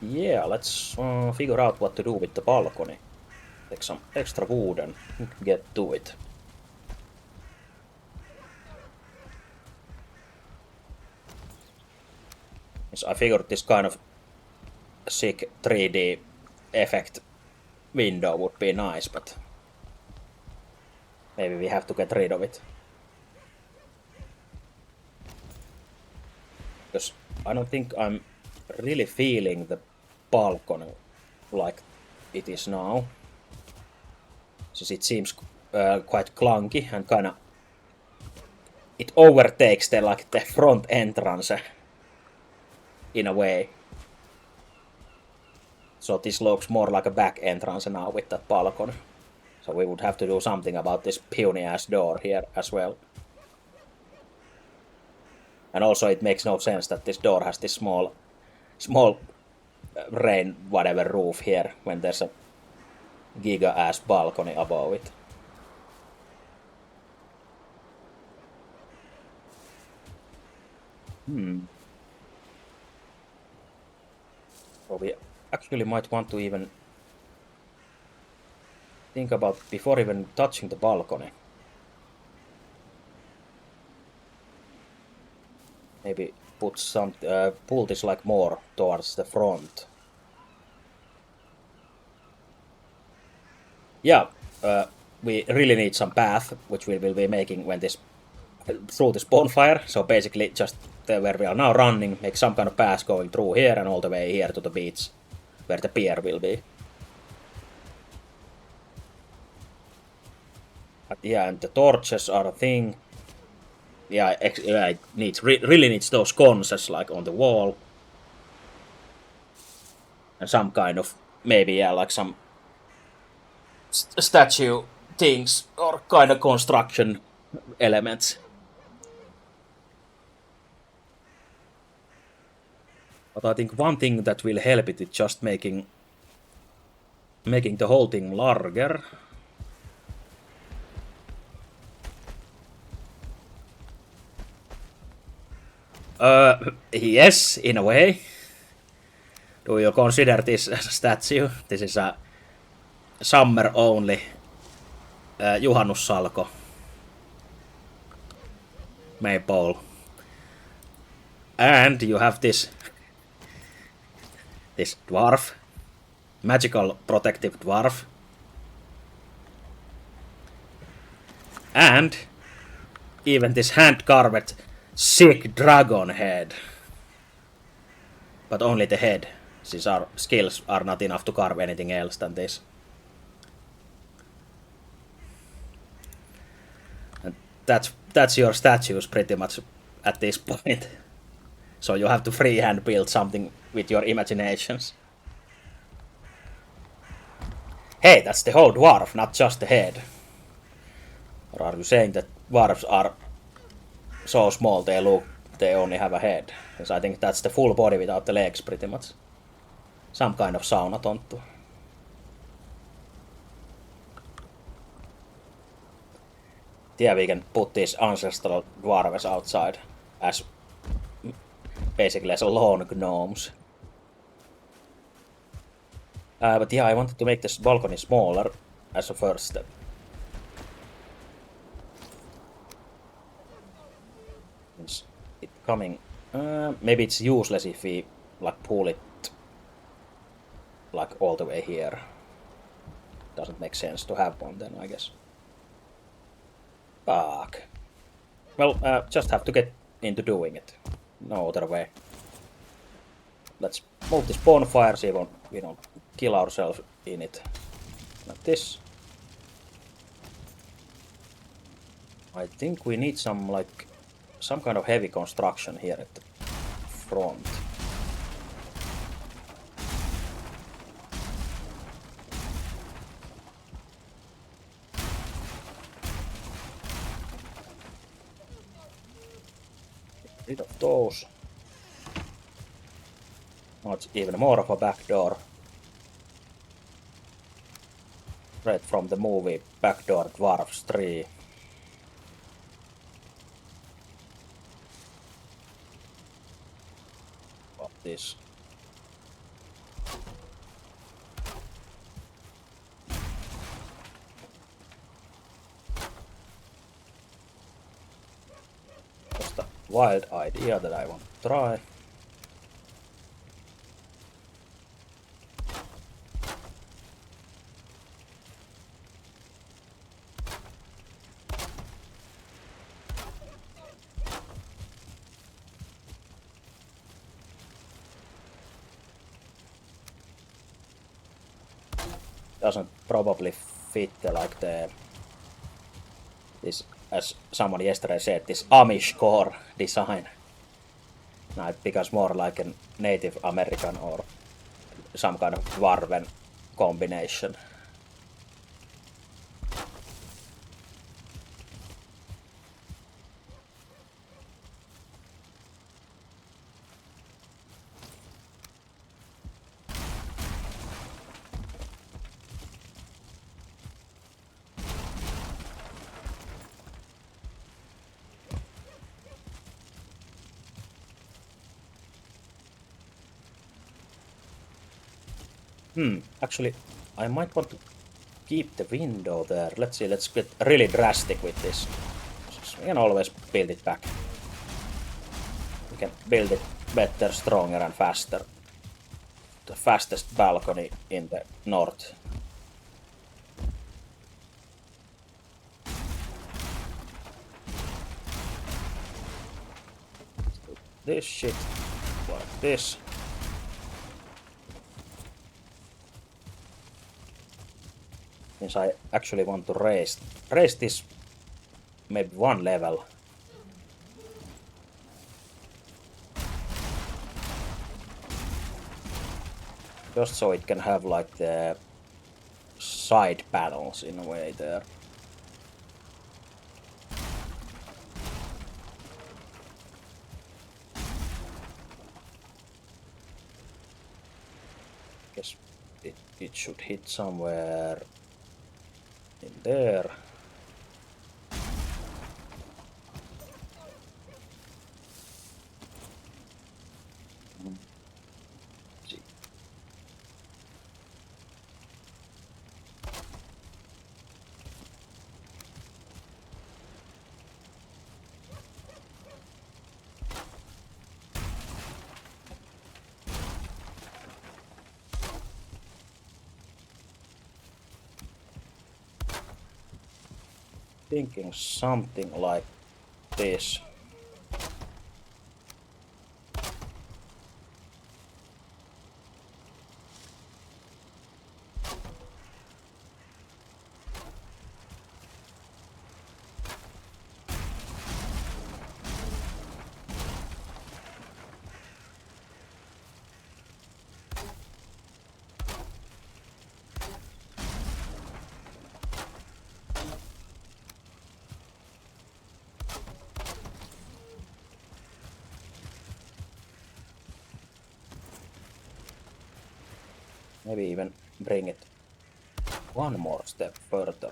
Yeah, let's figure out what to do with the balcony. Take some extra wood and get to it. Yes, I figured this kind of sick 3D effect window would be nice, but maybe we have to get rid of it. Because I don't think I'm really feeling the balcony like it is now. Since it seems quite clunky and kinda it overtakes the front entrance in a way. So this looks more like a back entrance now with that balcony. So we would have to do something about this puny ass door here as well. And also it makes no sense that this door has this small rain whatever roof here when there's a giga ass balcony above it. So we actually might want to even think about before even touching the balcony. Maybe put some pull this like more towards the front. Yeah, we really need some path, which we will be making when this through this bonfire. So basically, just where we are now running, make some kind of path going through here and all the way here to the beach, where the pier will be. But yeah, and the torches are a thing. Yeah, it really needs those sconces like on the wall, and some kind of maybe like some statue things or kind of construction elements. But I think one thing that will help it is just making the whole thing larger. Yes, in a way. Do you consider this as a statue? This is a summer only juhannussalko. maypole. And you have this dwarf, magical protective dwarf. And even this hand-carved sick dragon head. But only the head, since our skills are not enough to carve anything else than this. And that's your statues pretty much at this point. So you have to freehand build something with your imaginations. Hey, that's the whole dwarf, not just the head. Or are you saying that dwarves are so small they only have a head? Because I think that's the full body without the legs pretty much. Some kind of saunatonttu. Yeah, we can put these ancestral dwarves outside as basically as lawn gnomes. But yeah, I wanted to make this balcony smaller as a first step. It's it coming. Maybe it's useless if we like pull it like all the way here. Doesn't make sense to have one then, I guess. Fuck. Well, just have to get into doing it. No other way. Let's move this bonfire so we don't kill ourselves in it. Like this. I think we need some kind of heavy construction here at the front. Get rid of those. Now it's even more of a back door. Right from the movie Backdoor Dwarfs 3. What this? Just a wild idea that I want to try. Doesn't probably fit this, as someone yesterday said, this Amish core design. Now it becomes more like a Native American or some kind of dwarven combination. Actually, I might want to keep the window there. Let's see, let's get really drastic with this. We can always build it back. We can build it better, stronger and faster. The fastest balcony in the north. This shit like this. Since I actually want to raise this maybe one level. Just so it can have like the side panels in a way there. Guess it should hit somewhere in there. thinking something like this. Maybe even bring it one more step further.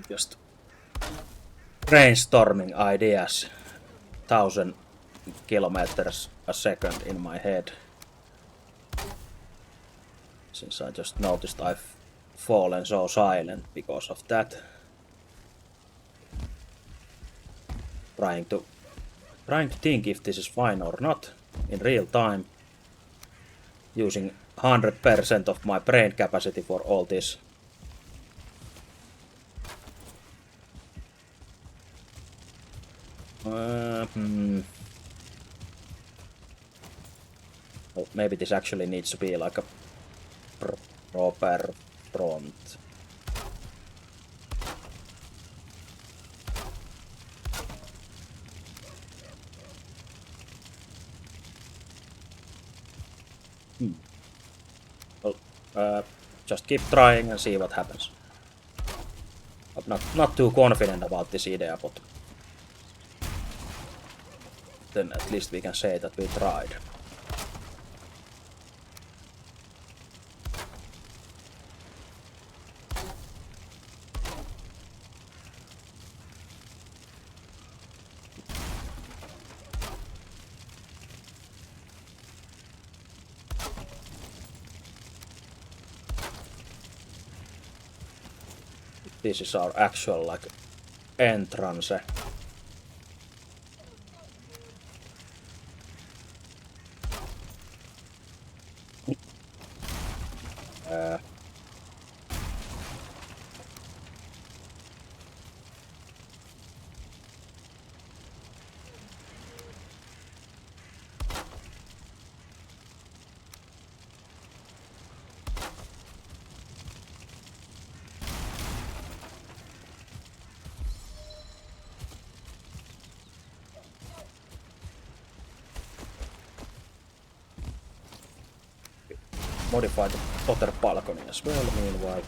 Just brainstorming ideas 1,000 kilometers a second in my head. Since I just noticed I've fallen so silent because of that. Trying to think if this is fine or not in real time. Using 100% of my brain capacity for all this. Well, maybe this actually needs to be like a proper front. Well, just keep trying and see what happens. I'm not too confident about this idea, but then at least we can say that we tried. This is our actual like entrance. Modify the other balcony as well, meanwhile.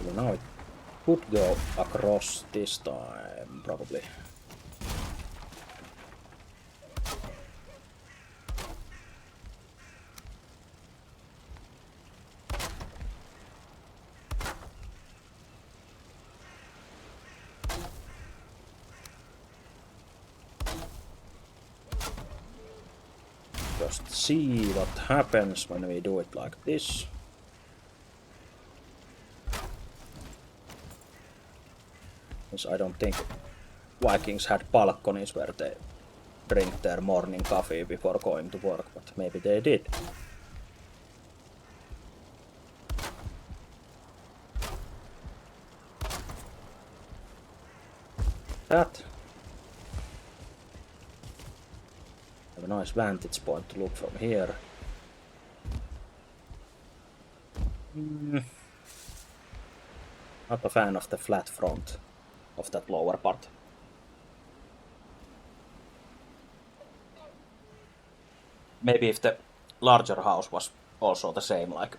So now it could go across this time, probably. just see what happens when we do it like this. Since I don't think Vikings had balconies where they drink their morning coffee before going to work, but maybe they did. That. Have a nice vantage point to look from here. Not a fan of the flat front of that lower part. Maybe if the larger house was also the same, like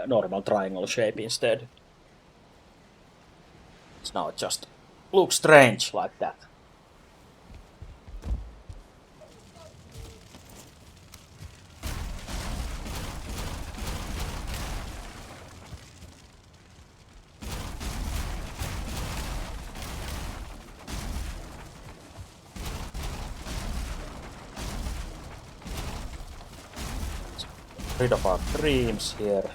normal triangle shape instead. So now it just looks strange like that. Rid of our dreams here.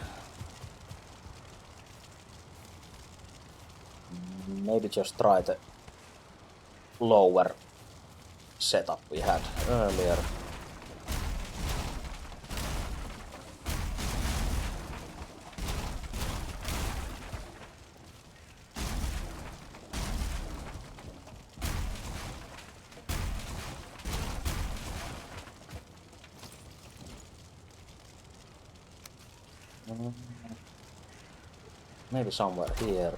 Maybe just try the lower setup we had earlier. Maybe somewhere here.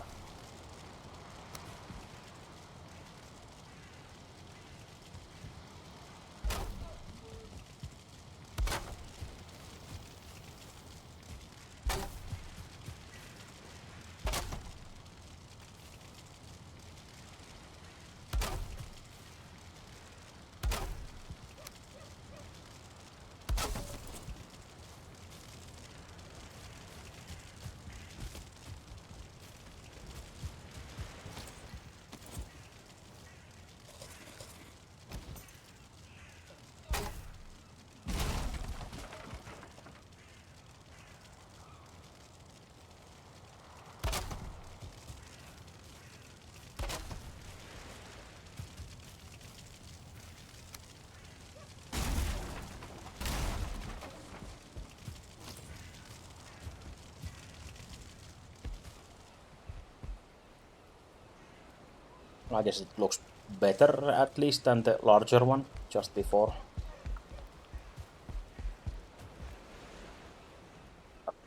I guess it looks better at least than the larger one just before.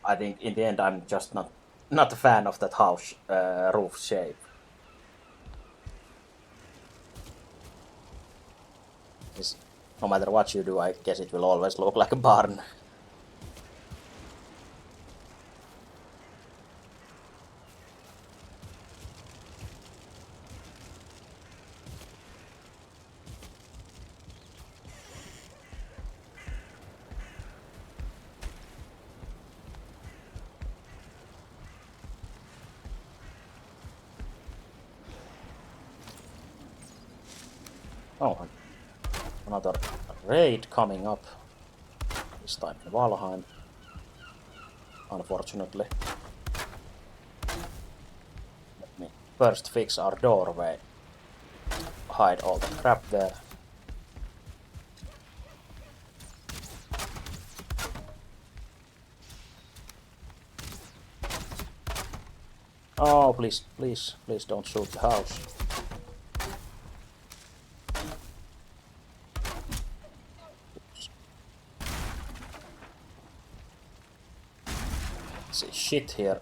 I think in the end I'm just not a fan of that house roof shape. No matter what you do, I guess it will always look like a barn. Oh, another raid coming up. This time in Valheim. Unfortunately. Let me first fix our doorway. Hide all the crap there. Oh, please, please, please don't shoot the house. See shit here.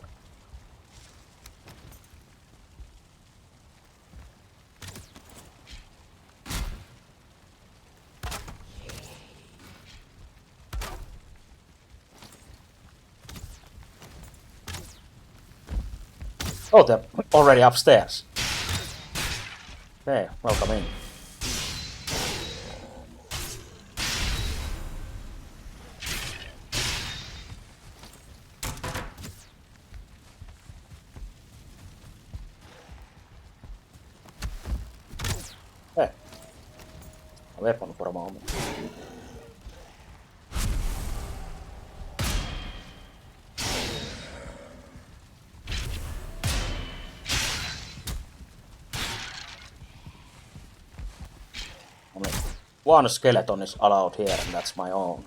Oh, they're already upstairs. Hey, welcome in. Hey, a weapon for a moment. one skeleton is allowed here, and that's my own.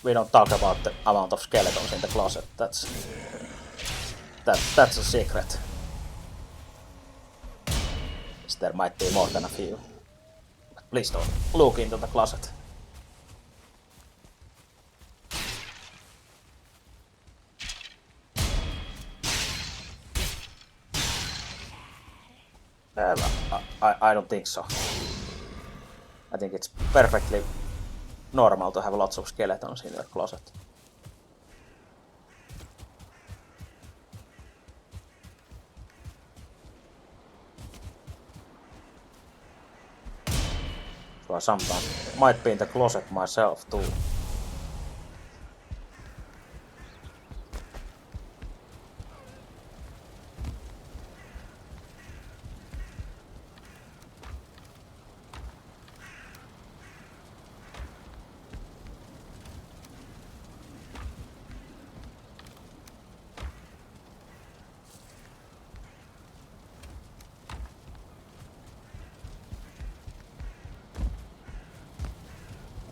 We don't talk about the amount of skeletons in the closet. That's a secret. There might be more than a few. But please don't look into the closet. I don't think so. I think it's perfectly normal to have lots of skeletons in your closet. So I sometimes might be in the closet myself too.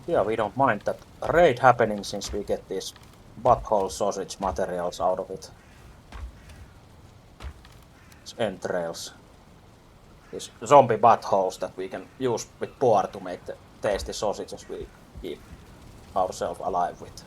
Yeah, we don't mind that raid happening since we get these butthole sausage materials out of it. It's entrails. These zombie buttholes that we can use with boar to make the tasty sausages we keep ourselves alive with.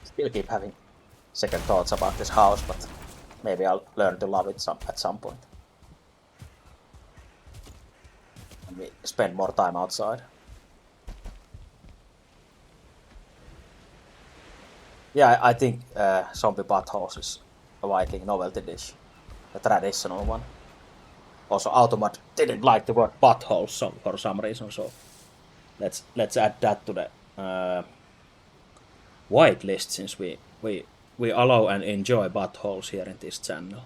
Still keep having second thoughts about this house, but maybe I'll learn to love it at some point. And we spend more time outside. Yeah, I think zombie buttholes is a Viking novelty dish, a traditional one. Also, Automod didn't like the word buttholes for some reason, so let's add that to the whitelist, since we allow and enjoy buttholes here in this channel.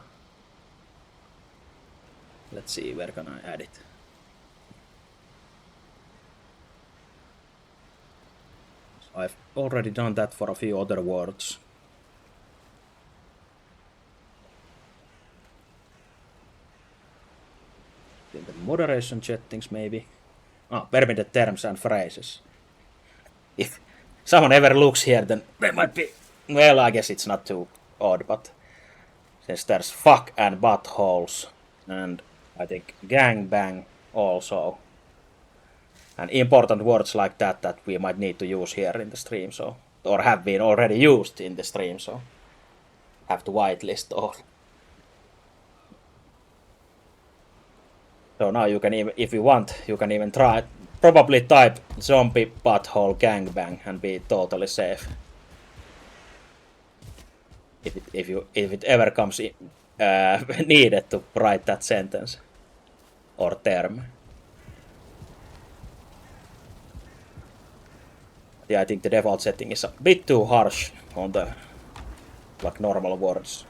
Let's see, where can I add it? I've already done that for a few other words. In the moderation settings, maybe. Permitted terms and phrases. If someone ever looks here, then they might be... Well, I guess it's not too odd, but since there's fuck and buttholes, and I think gangbang also, and important words like that we might need to use here in the stream, so, or have been already used in the stream, so have to whitelist all. So now you can even, if you want, you can even try, probably type zombie butthole gangbang and be totally safe. If it ever comes needed to write that sentence or term. Yeah, I think the default setting is a bit too harsh on the like normal words.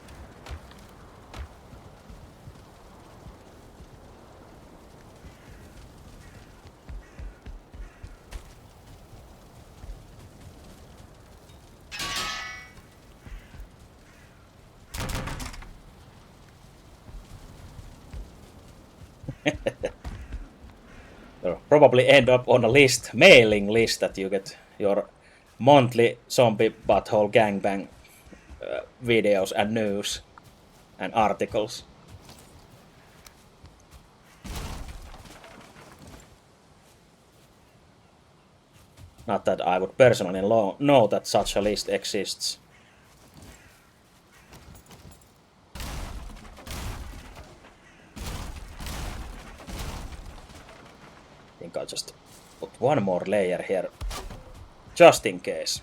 You'll probably end up on a list, mailing list, that you get your monthly zombie butthole gangbang videos and news and articles. Not that I would personally know that such a list exists. think I'll just put one more layer here, just in case.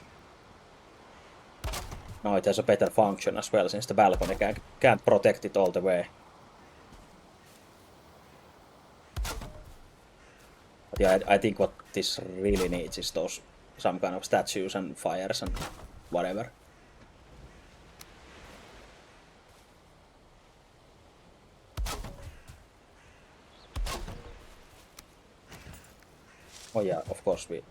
Now it has a better function as well, since the balcony can't protect it all the way. But yeah, I think what this really needs is some kind of statues and fires and whatever. Oh yeah, of course we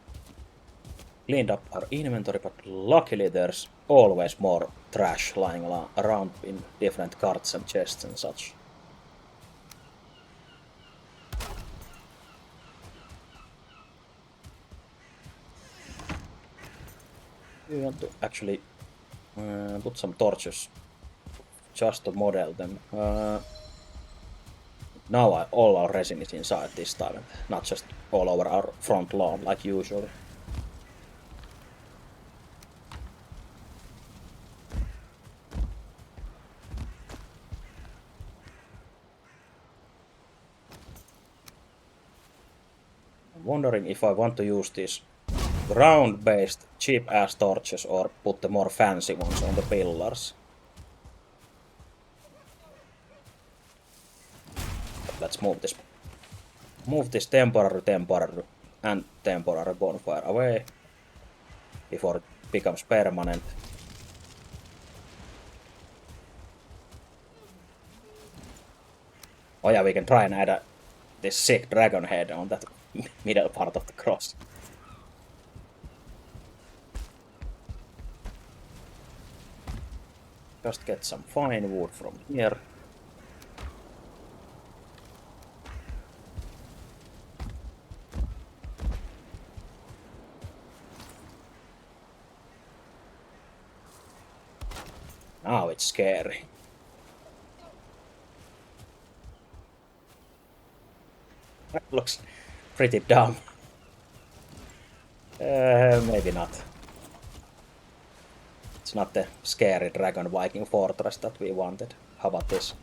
cleaned up our inventory, but luckily there's always more trash lying around in different carts and chests and such. We want to actually put some torches just to model them. Now all our resin is inside this time, not just all over our front lawn like usual. I'm wondering if I want to use these ground-based cheap-ass torches or put the more fancy ones on the pillars. But let's move this. Move this temporary and temporary bonfire away before it becomes permanent. Oh yeah, we can try and add this sick dragon head on that middle part of the cross. Just get some fine wood from here. Now it's scary. That looks pretty dumb. Maybe not. It's not the scary dragon Viking fortress that we wanted. How about this?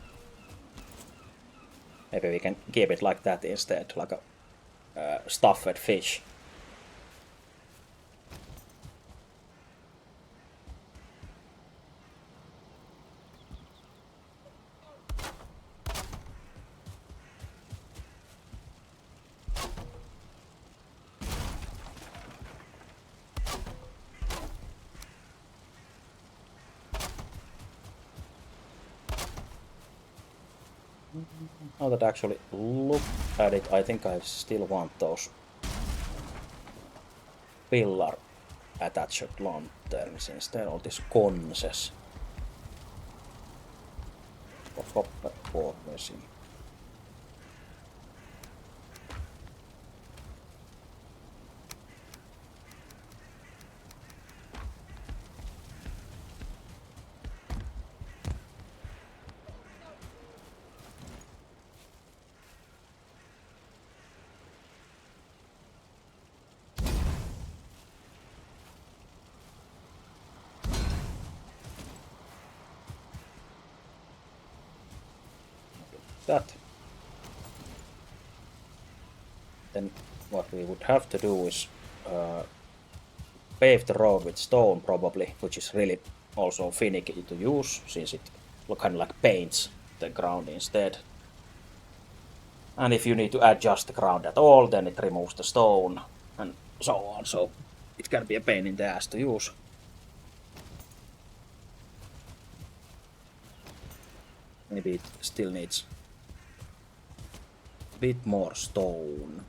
Maybe we can keep it like that instead, like a stuffed fish. Now that I actually look at it, I think I still want those pillar attached lanterns instead of these conses. For copper ore resin. That. Then what we would have to do is pave the road with stone probably, which is really also finicky to use since it kind of like paints the ground instead. And if you need to adjust the ground at all, then it removes the stone and so on, so it can be a pain in the ass to use. Maybe it still needs a bit more stone.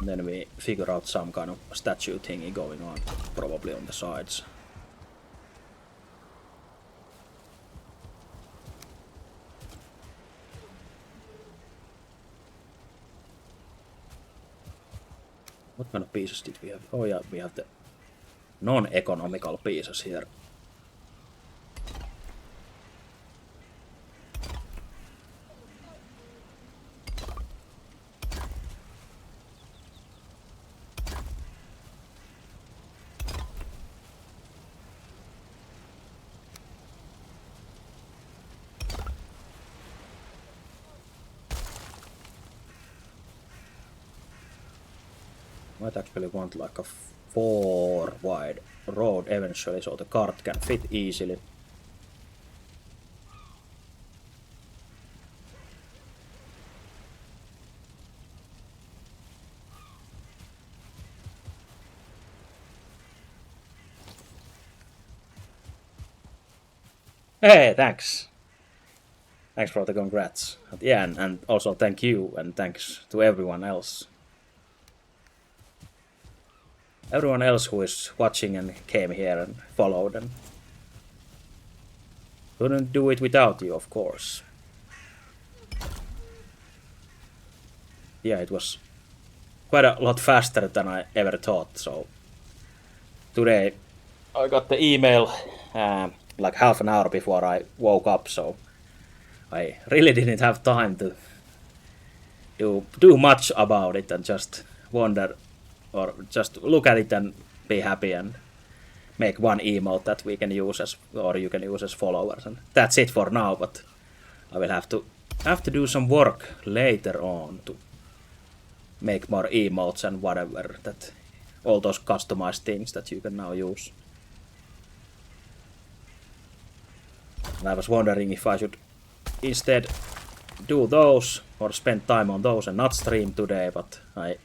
Then we figure out some kind of statue thingy going on, probably on the sides. What kind of pieces did we have? Oh yeah, we have the non-economical pieces here. Might actually want like a 4 wide road eventually so the cart can fit easily. Hey, thanks. Thanks for the congrats. Yeah, and also thank you and thanks to everyone else. Everyone else who is watching and came here and followed and couldn't do it without you, of course. Yeah, it was quite a lot faster than I ever thought, so today I got the email like half an hour before I woke up, so I really didn't have time to do much about it and just wonder or just look at it and be happy and make one emote that we can use as or you can use as followers, and that's it for now. But I will have to do some work later on to make more emotes and whatever, that all those customized things that you can now use. And I was wondering if I should instead do those or spend time on those and not stream today, but I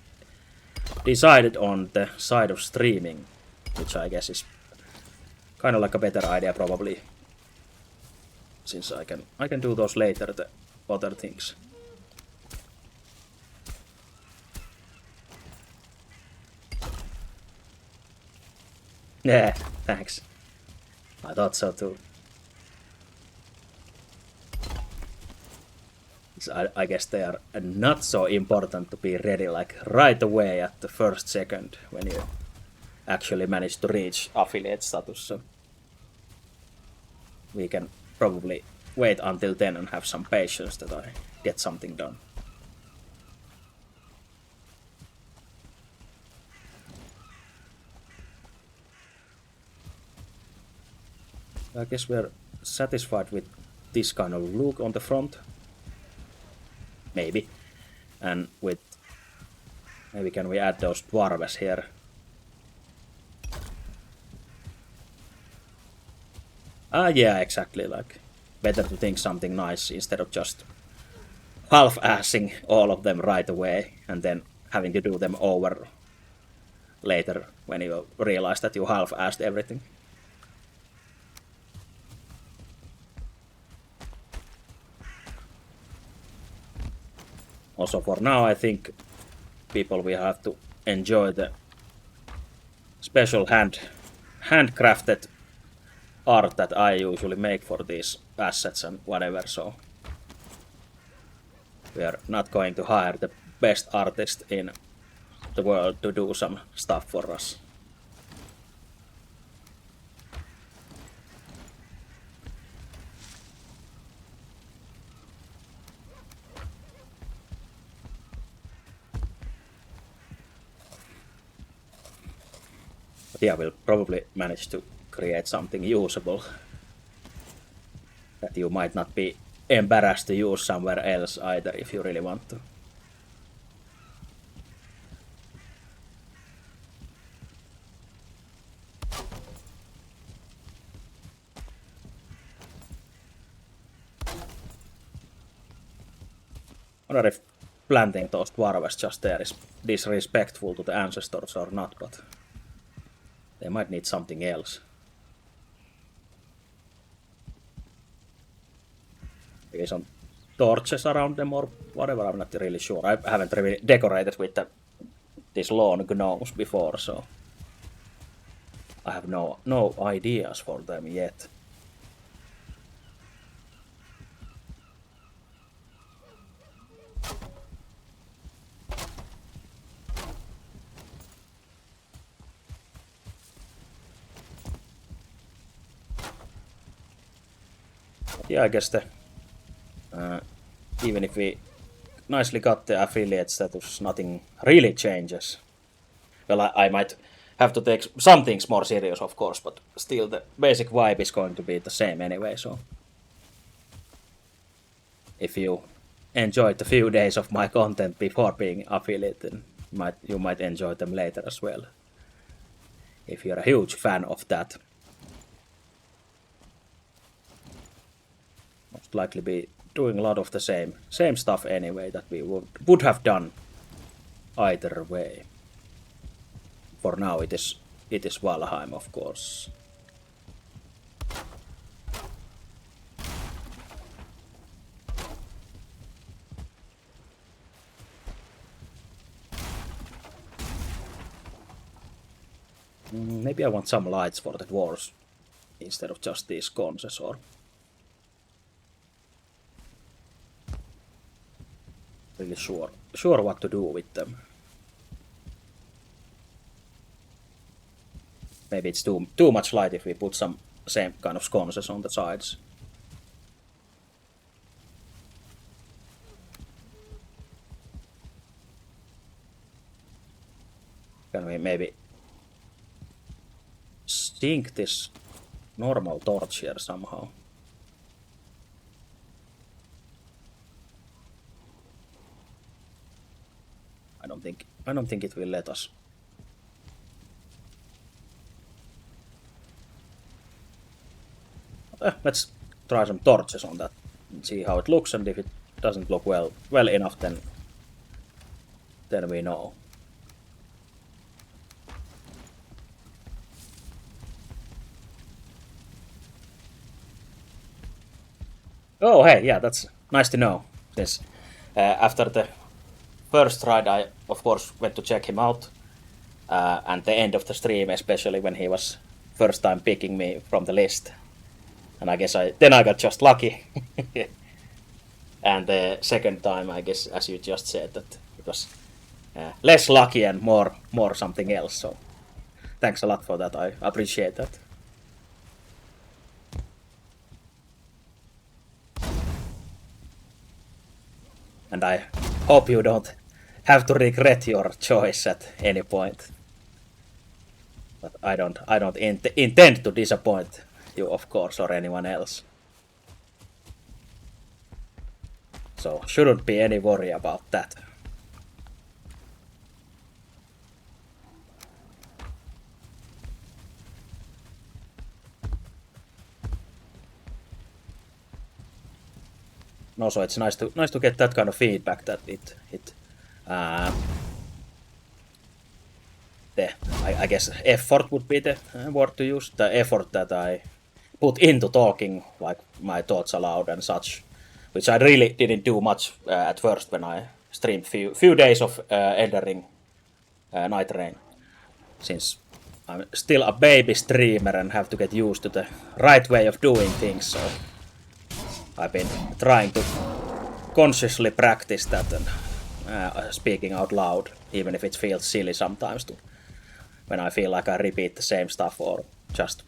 decided on the side of streaming, which I guess is kind of like a better idea probably, since I can do those later, the other things. Yeah, thanks. I thought so too. I guess they are not so important to be ready like right away at the first second when you actually manage to reach affiliate status. So we can probably wait until then and have some patience that I get something done. I guess we're satisfied with this kind of look on the front. Maybe. And with maybe can we add those dwarves here? Yeah, exactly, like better to think something nice instead of just half-assing all of them right away and then having to do them over later when you realize that you half-assed everything. Also for now I think people will have to enjoy the special handcrafted art that I usually make for these assets and whatever, so we are not going to hire the best artist in the world to do some stuff for us. But yeah, we'll probably manage to create something usable that you might not be embarrassed to use somewhere else either if you really want to. I wonder if planting those dwarves just there is disrespectful to the ancestors or not, but they might need something else. Maybe some torches around them or whatever, I'm not really sure. I haven't really decorated with the these lawn gnomes before, so I have no ideas for them yet. But yeah, I guess the even if we nicely got the affiliate status, nothing really changes. Well, I might have to take some things more serious, of course, but still the basic vibe is going to be the same anyway, so if you enjoyed the few days of my content before being affiliate, then you might enjoy them later as well. If you're a huge fan of that. Most likely be doing a lot of the same stuff anyway that we would have done either way. For now it is Valheim, of course. Maybe I want some lights for the dwarves instead of just these sconces, or really sure what to do with them. Maybe it's too much light if we put some same kind of sconces on the sides. Can we maybe sink this normal torch here somehow? I don't think it will let us. Let's try some torches on that and see how it looks, and if it doesn't look well enough, then we know. Oh, hey, yeah, that's nice to know. Since after the first ride, I of course went to check him out, and the end of the stream, especially when he was first time picking me from the list, and I guess I got just lucky. And the second time, I guess, as you just said, that it was less lucky and more something else. So thanks a lot for that. I appreciate that. And I hope you don't have to regret your choice at any point. But I don't intend to disappoint you, of course, or anyone else. So shouldn't be any worry about that. And also, it's nice to get that kind of feedback that I guess effort would be the word to use. The effort that I put into talking like my thoughts aloud and such, which I really didn't do much at first when I streamed few days of Elden Ring Night Rain, since I'm still a baby streamer and have to get used to the right way of doing things. So I've been trying to consciously practice that and speaking out loud, even if it feels silly sometimes when I feel like I repeat the same stuff or just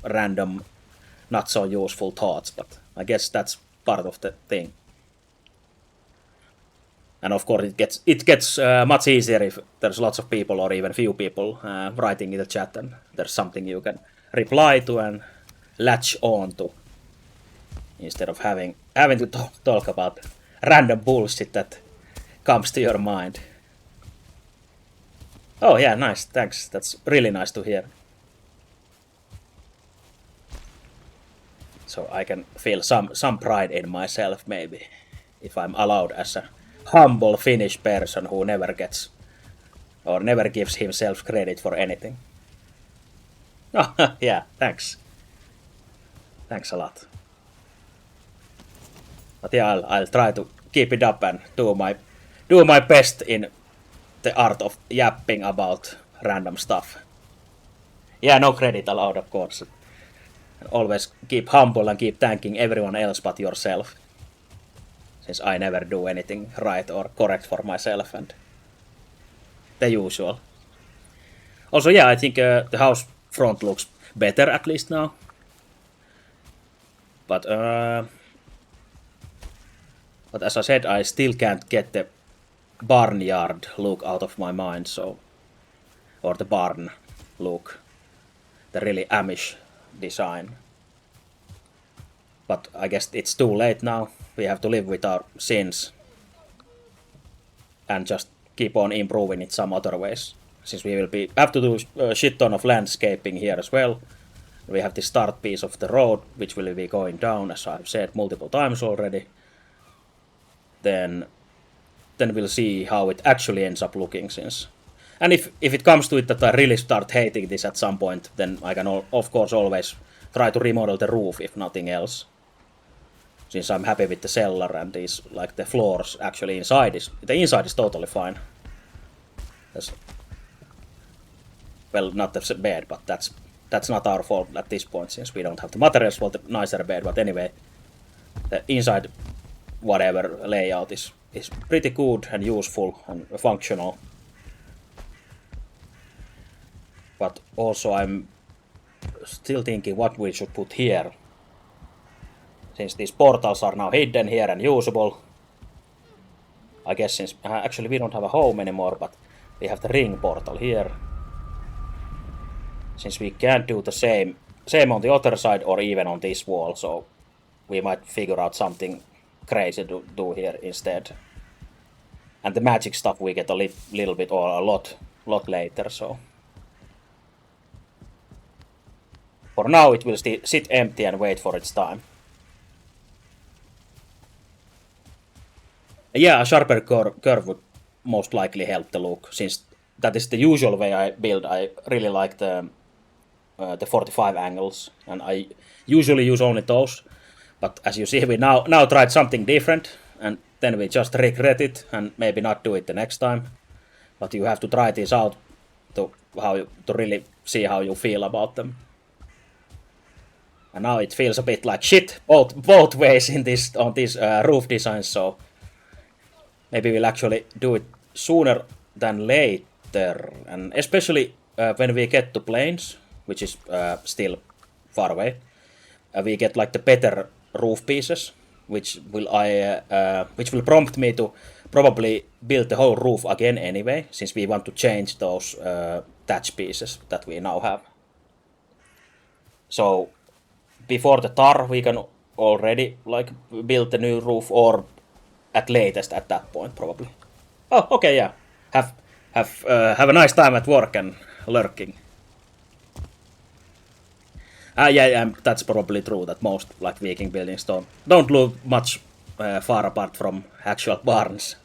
random, not so useful thoughts. But I guess that's part of the thing. And of course, it gets much easier if there's lots of people or even few people writing in the chat, and there's something you can reply to and latch on to, instead of having to talk about random bullshit that comes to your mind. Oh yeah, nice, thanks. That's really nice to hear. So I can feel some pride in myself, maybe, if I'm allowed as a humble Finnish person who never gets or never gives himself credit for anything. Oh, yeah, thanks. Thanks a lot. But yeah, I'll try to keep it up and do my best in the art of yapping about random stuff. Yeah, no credit allowed, of course. Always keep humble and keep thanking everyone else but yourself. Since I never do anything right or correct for myself and the usual. Also, yeah, I think the house front looks better at least now. But as I said, I still can't get the barnyard look out of my mind, so... Or the barn look. The really Amish design. But I guess it's too late now. We have to live with our sins. And just keep on improving it some other ways. Since we will have to do a shit ton of landscaping here as well. We have the start piece of the road, which will be going down, as I've said multiple times already. Then we'll see how it actually ends up looking, since... And if it comes to it that I really start hating this at some point, then I can of course always try to remodel the roof, if nothing else. Since I'm happy with the cellar and these, like the floors actually inside the inside is totally fine. Well, not the bed, but that's not our fault at this point, since we don't have the materials for the nicer bed. But anyway, the inside whatever layout is pretty good and useful and functional. But also I'm still thinking what we should put here. Since these portals are now hidden here and usable. I guess since... actually we don't have a home anymore, but we have the ring portal here. Since we can't do the same on the other side or even on this wall, so we might figure out something crazy to do here instead. And the magic stuff we get a little bit or a lot later, so... For now it will sit empty and wait for its time. Yeah, a sharper curve would most likely help the look, since that is the usual way I build. I really like the 45 angles, and I usually use only those. But as you see, we now tried something different, and then we just regret it, and maybe not do it the next time. But you have to try these out to really see how you feel about them. And now it feels a bit like shit both ways on this roof design, so maybe we'll actually do it sooner than later, and especially when we get to planes, which is still far away, we get like the better roof pieces, which will prompt me to probably build the whole roof again anyway, since we want to change those thatch pieces that we now have. So before the tar, we can already like build the new roof, or at latest at that point probably. Oh, okay, yeah. Have a nice time at work and lurking. Yeah, that's probably true that most like Viking buildings don't look much far apart from actual barns,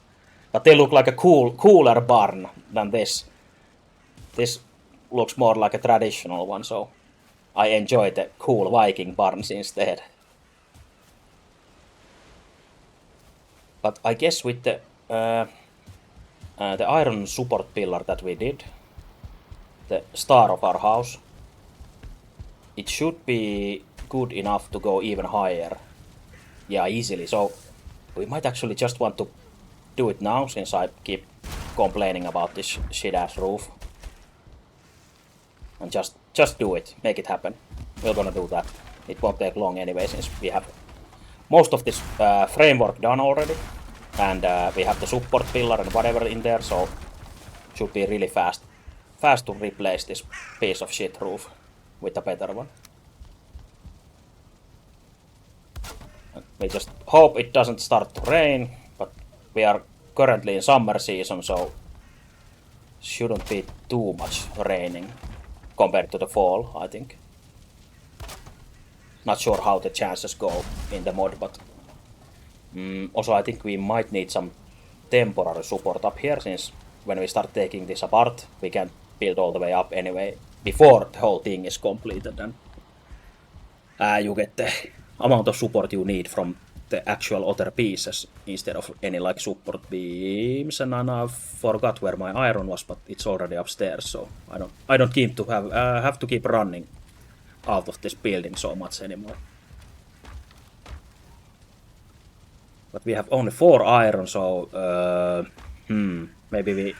but they look like a cooler barn than this. This looks more like a traditional one, so I enjoy the cool Viking barns instead. But I guess with the iron support pillar that we did, the star of our house, it should be good enough to go even higher. Yeah, easily. So we might actually just want to do it now, since I keep complaining about this shit-ass roof. And just do it. Make it happen. We're gonna do that. It won't take long anyway, since we have most of this framework done already. And we have the support pillar and whatever in there, so it should be really fast to replace this piece of shit roof with a better one. We just hope it doesn't start to rain, but we are currently in summer season, so shouldn't be too much raining compared to the fall, I think. Not sure how the chances go in the mod, but also I think we might need some temporary support up here, since when we start taking this apart, we can build all the way up anyway, before the whole thing is completed, and you get the amount of support you need from the actual other pieces instead of any like support beams, and I forgot where my iron was, but it's already upstairs, so I don't keep to have to keep running out of this building so much anymore. But we have only 4 iron, so maybe we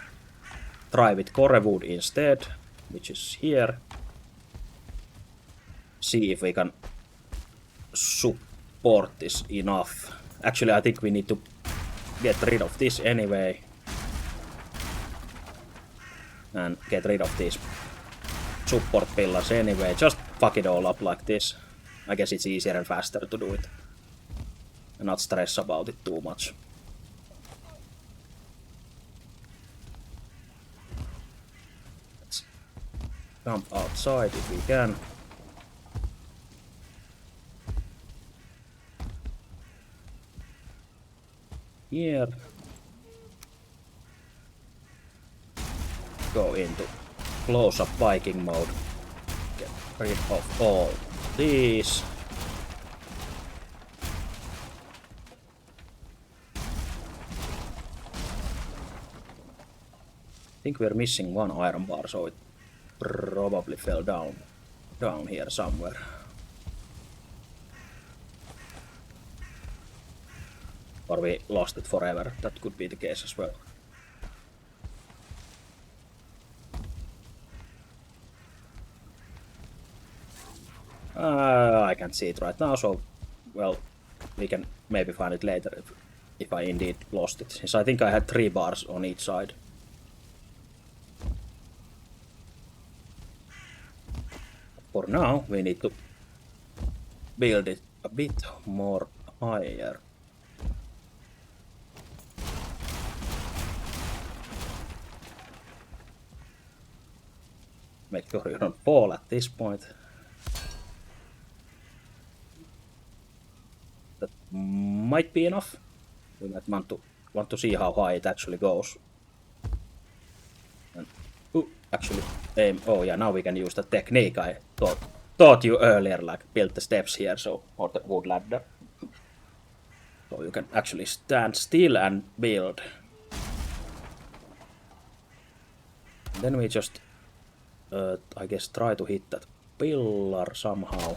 try with core wood instead, which is here. See if we can support this enough. Actually, I think we need to get rid of this anyway. And get rid of these support pillars anyway. Just fuck it all up like this. I guess it's easier and faster to do it. And not stress about it too much. Let's jump outside if we can. Here. Go into close-up Viking mode. Get rid of all these. I think we're missing 1 iron bar, so it probably fell down here somewhere. Or we lost it forever. That could be the case as well. I can't see it right now, so well, we can maybe find it later if I indeed lost it, since I think I had 3 bars on each side. For now, we need to build it a bit more higher. Make sure you don't fall at this point. That might be enough. We might want to see how high it actually goes. And, actually, aim. Oh yeah, now we can use the technique I taught you earlier, like build the steps here, so or the wood ladder. So you can actually stand still and build. And then we just, I guess, try to hit that pillar somehow.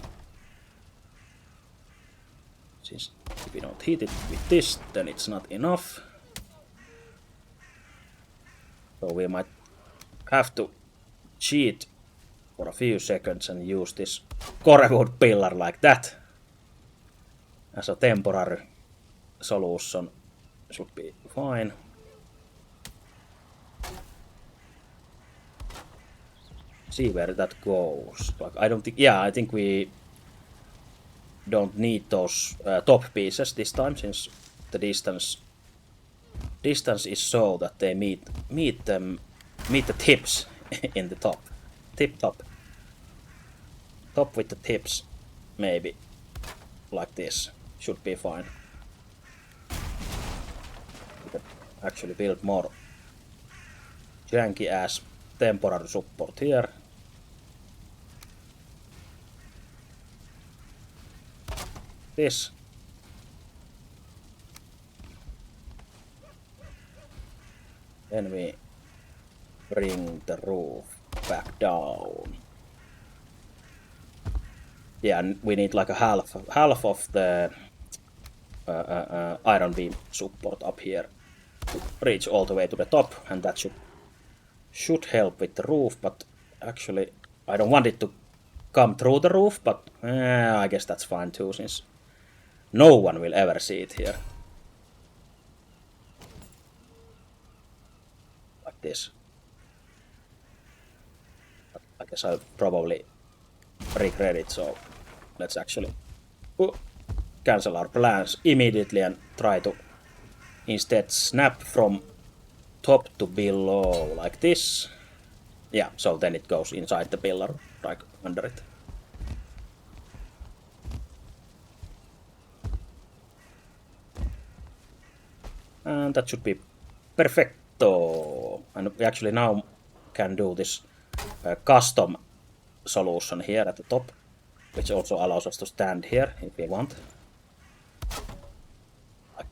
Since if we don't hit it with this, then it's not enough. So we might have to cheat for a few seconds and use this core wood pillar like that as a temporary solution. Should be fine. See where that goes. Like I don't think. Yeah, I think we don't need those top pieces this time, since the distance is so that they meet the tips in the top. Top with the tips, maybe like this should be fine. We can actually build more janky ass temporary support here. This. Then we bring the roof back down. Yeah, and we need like a half of the iron beam support up here to reach all the way to the top, and that should help with the roof. But actually, I don't want it to come through the roof, but I guess that's fine too, since no one will ever see it here. Like this. But I guess I'll probably regret it, so let's actually cancel our plans immediately and try to instead snap from top to below like this. Yeah, so then it goes inside the pillar, right under it. And that should be perfecto. And we actually now can do this custom solution here at the top, which also allows us to stand here if we want.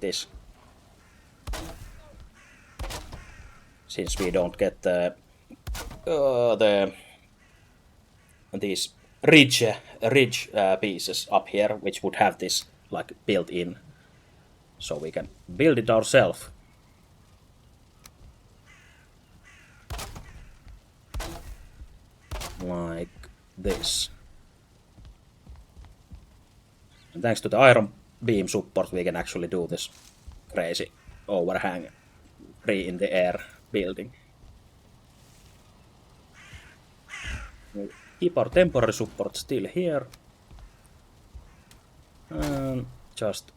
this. Since we don't get these ridge pieces up here, which would have this like built in, so we can build it ourselves. Like this. And thanks to the iron beam support, we can actually do this crazy overhang free in the air building. We'll keep our temporary support still here. And just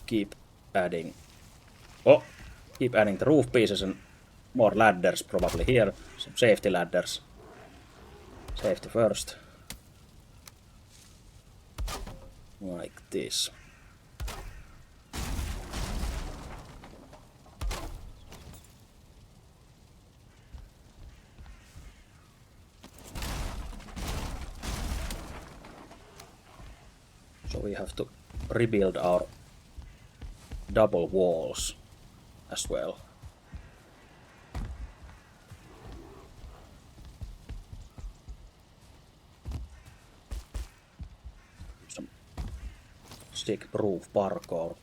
keep adding the roof pieces and more ladders probably here. Some safety ladders. Safety first. Like this. So we have to rebuild our double walls as well. Some stick proof parkour.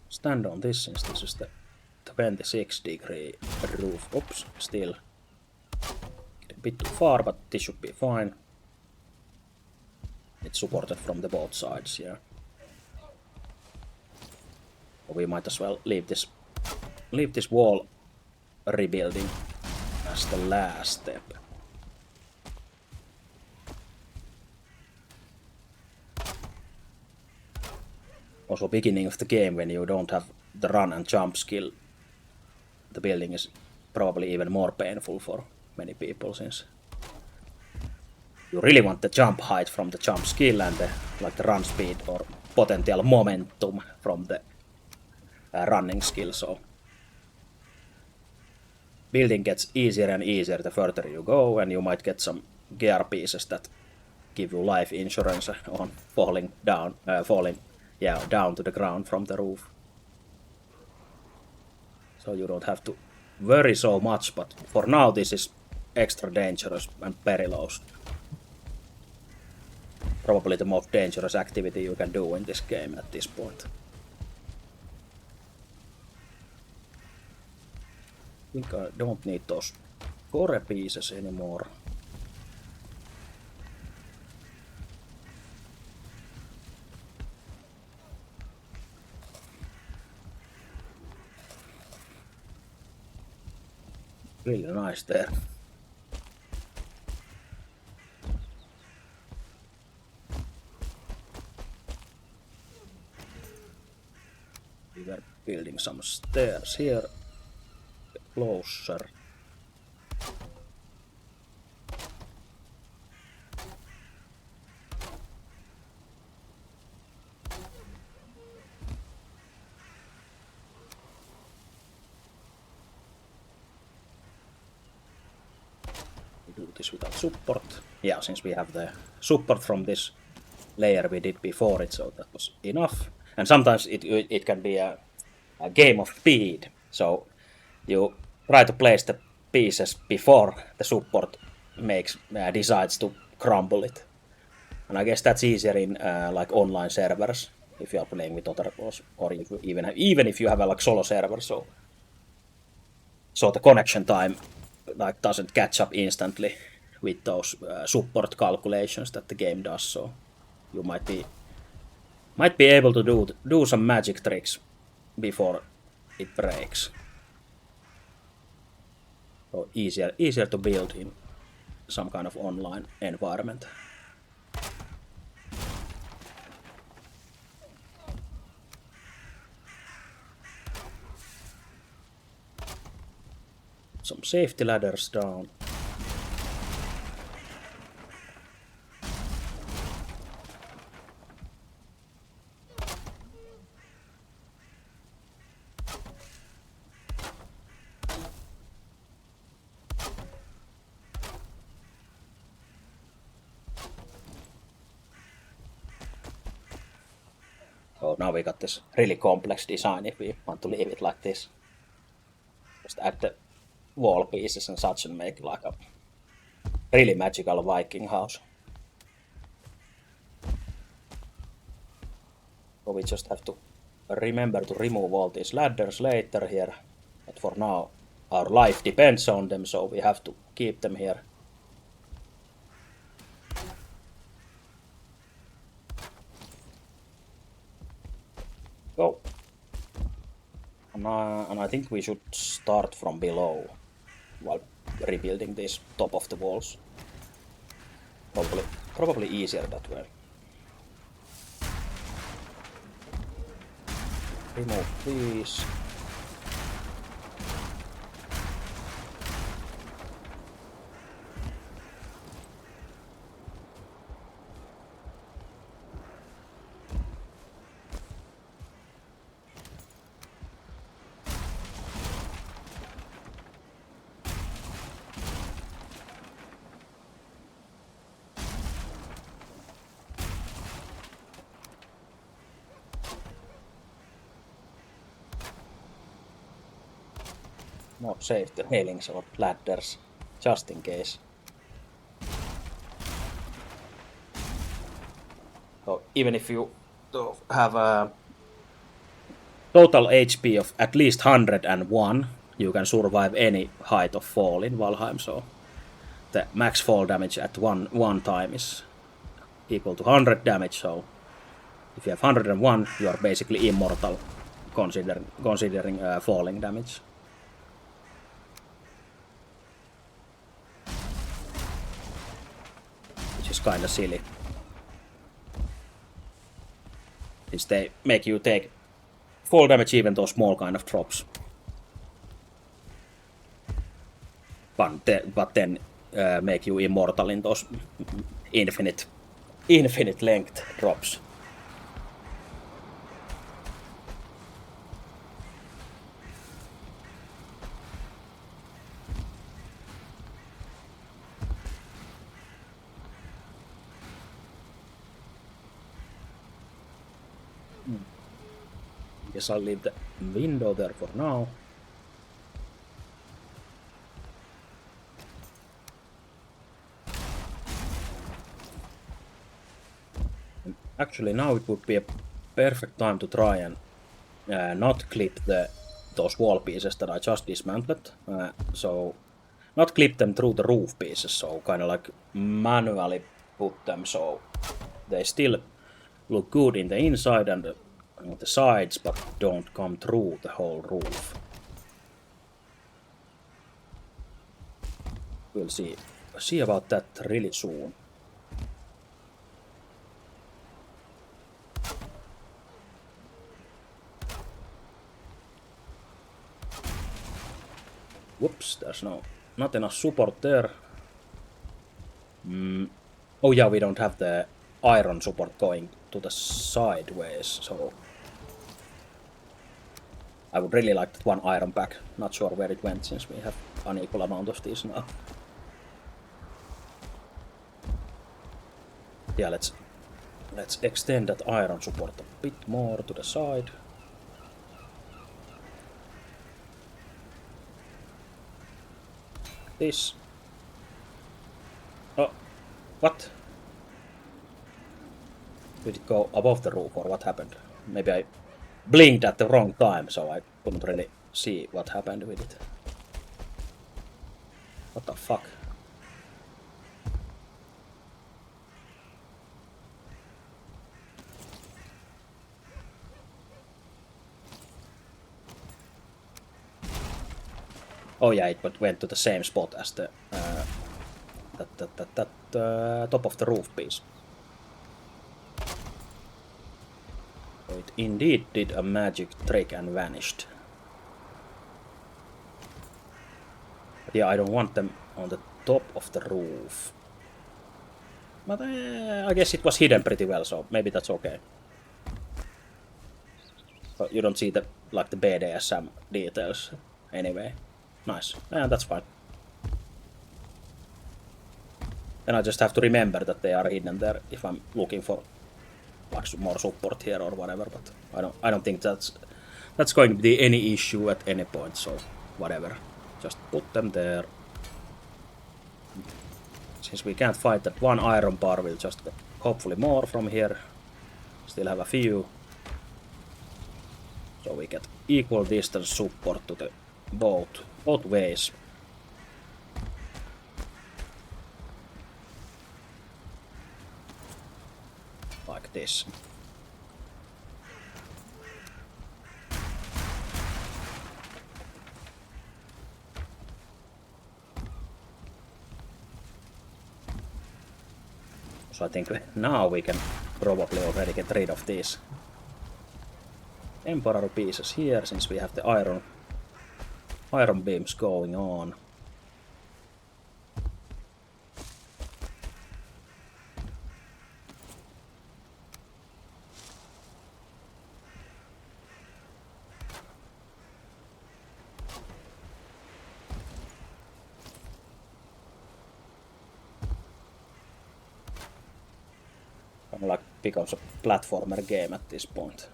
Stand on this since this is the 26-degree roof. Oops, still getting a bit too far, but this should be fine. It's supported from the both sides, yeah. We might as well leave this wall rebuilding as the last step. Also, beginning of the game, when you don't have the run and jump skill, the building is probably even more painful for many people, since you really want the jump height from the jump skill and the run speed or potential momentum from the running skill. So building gets easier and easier the further you go, and you might get some gear pieces that give you life insurance on falling down to the ground from the roof. So you don't have to worry so much, but for now this is extra dangerous and perilous. Probably the most dangerous activity you can do in this game at this point. I think I don't need those core pieces anymore. Really nice there. We were building some stairs here. Closer. Do this without support. Yeah, since we have the support from this layer we did before it, so that was enough. And sometimes it can be a game of speed. So you try to place the pieces before the support decides to crumble it. And I guess that's easier in like online servers if you are playing with other players, or even if you have a like solo server. So the connection time like doesn't catch up instantly with those support calculations that the game does. So you might be able to do some magic tricks before it breaks. So easier to build in some kind of online environment. Some safety ladders down. So now we got this really complex design if we want to leave it like this. Just add the wall pieces and such and make like a really magical Viking house. So we just have to remember to remove all these ladders later here. But for now, our life depends on them, so we have to keep them here. Go. And I think we should start from below while rebuilding this top of the walls. Probably easier that way. Remove these. No, save the railings or ladders, just in case. So even if you have a total HP of at least 101, you can survive any height of fall in Valheim. So the max fall damage at one time is equal to 100 damage. So if you have 101, you are basically immortal, considering falling damage. Which is kinda silly. Since they make you take fall damage even those small kind of drops. But then make you immortal in those infinite length drops. Guess I'll leave the window there for now. Actually, now it would be a perfect time to try and not clip those wall pieces that I just dismantled. So not clip them through the roof pieces, so kind of like manually put them so they still look good in the inside and on the sides, but don't come through the whole roof. We'll see about that really soon. Whoops, there's not enough support there. Oh yeah, we don't have the iron support going to the sideways, so I would really like that one iron pack. Not sure where it went since we have unequal amount of these now. Yeah, let's extend that iron support a bit more to the side. This. Oh, what? Did it go above the roof or what happened? Maybe I blinked at the wrong time, so I couldn't really see what happened with it. What the fuck? Oh yeah, it went to the same spot as the top of the roof piece. So it indeed did a magic trick and vanished. But yeah, I don't want them on the top of the roof. But I guess it was hidden pretty well, so maybe that's okay. So you don't see the BDSM details anyway. Nice. Yeah, that's fine. Then I just have to remember that they are hidden there if I'm looking for like more support here or whatever, but I don't think that's going to be any issue at any point, so whatever. Just put them there. Since we can't fight that one iron bar, we'll just get hopefully more from here. Still have a few. So we get equal distance support to the both ways. Like this. So I think now we can probably already get rid of these Emperor pieces here, since we have the iron beams going on. Like becomes a platformer game at this point.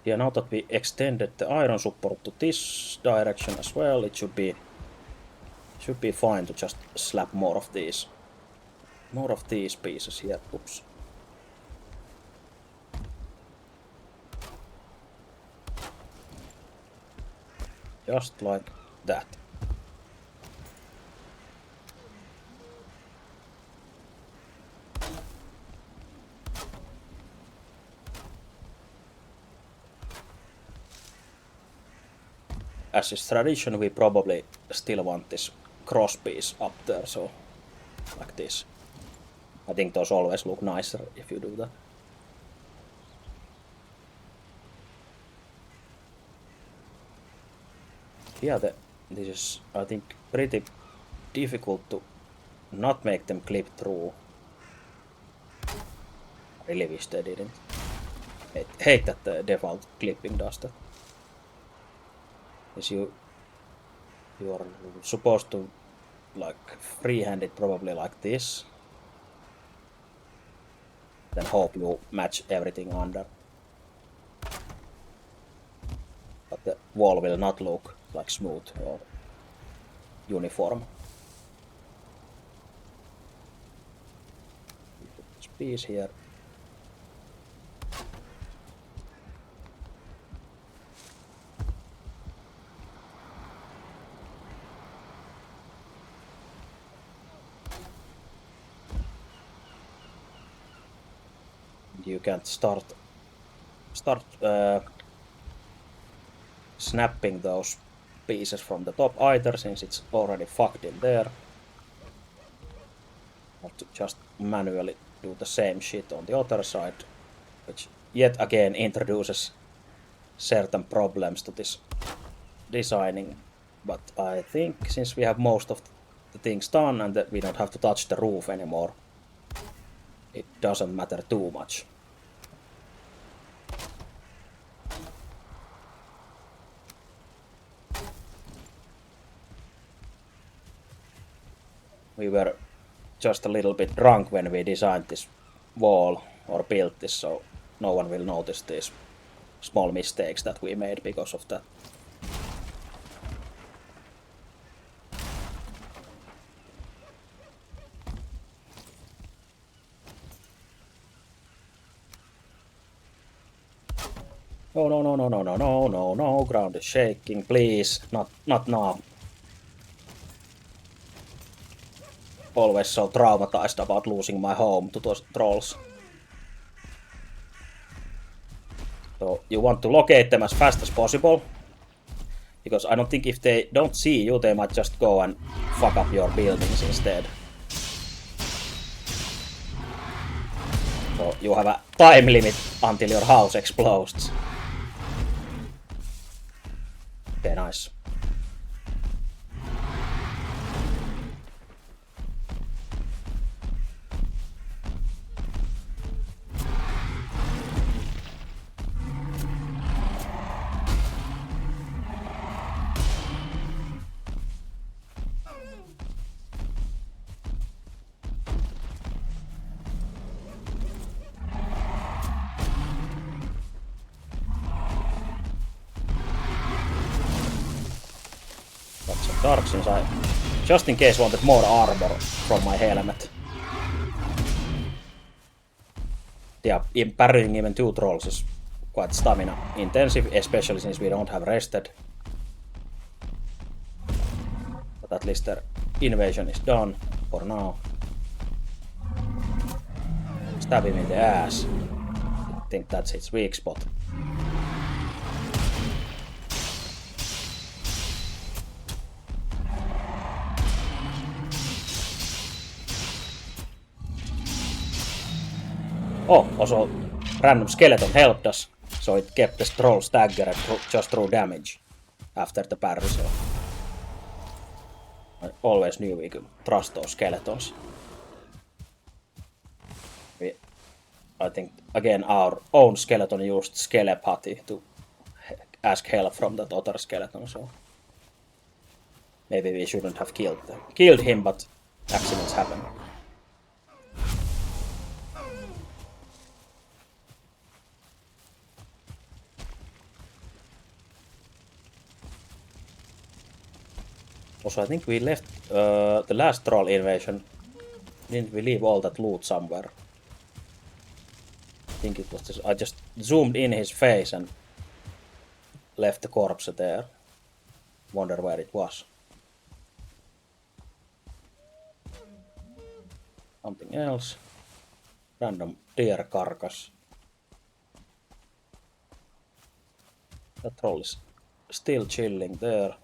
Yeah, now that we extended the iron support to this direction as well, it should be fine to just slap more of these pieces here. Oops. Just like that. As is tradition, we probably still want this cross piece up there, so like this. I think those always look nicer if you do that. Yeah, this is, I think, pretty difficult to not make them clip through. I really wish they didn't. Hate that the default clipping does that. Is you are supposed to like freehand it probably like this. Then hope you match everything under. But the wall will not look like smooth or uniform. Put this piece here. You can't start snapping those pieces from the top either, since it's already fucked in there. Have to just manually do the same shit on the other side, which yet again introduces certain problems to this designing. But I think since we have most of the things done and that we don't have to touch the roof anymore, it doesn't matter too much. We were just a little bit drunk when we designed this wall or built this, so no one will notice these small mistakes that we made because of that. Oh no no no no no no no no, ground is shaking, please, not now. Always so traumatized about losing my home to those trolls. So you want to locate them as fast as possible, because I don't think if they don't see you, they might just go and fuck up your buildings instead. So you have a time limit until your house explodes. Okay, nice. dark since I just in case wanted more armor from my helmet. Yeah, parrying even 2 trolls is quite stamina intensive, especially since we don't have rested. But at least their invasion is done for now. Stab him in the ass. I think that's its weak spot. Oh, also random skeleton helped us, so it kept the troll staggered just through damage after the parry, so I always knew we could trust those skeletons. I think, again, our own skeleton used Skelepathy to ask help from that other skeleton, so maybe we shouldn't have killed him, but accidents happen. Also, I think we left the last troll invasion. Didn't we leave all that loot somewhere? I think it was just, I just zoomed in his face and left the corpse there. Wonder where it was. Something else. Random deer carcass. That troll is still chilling there.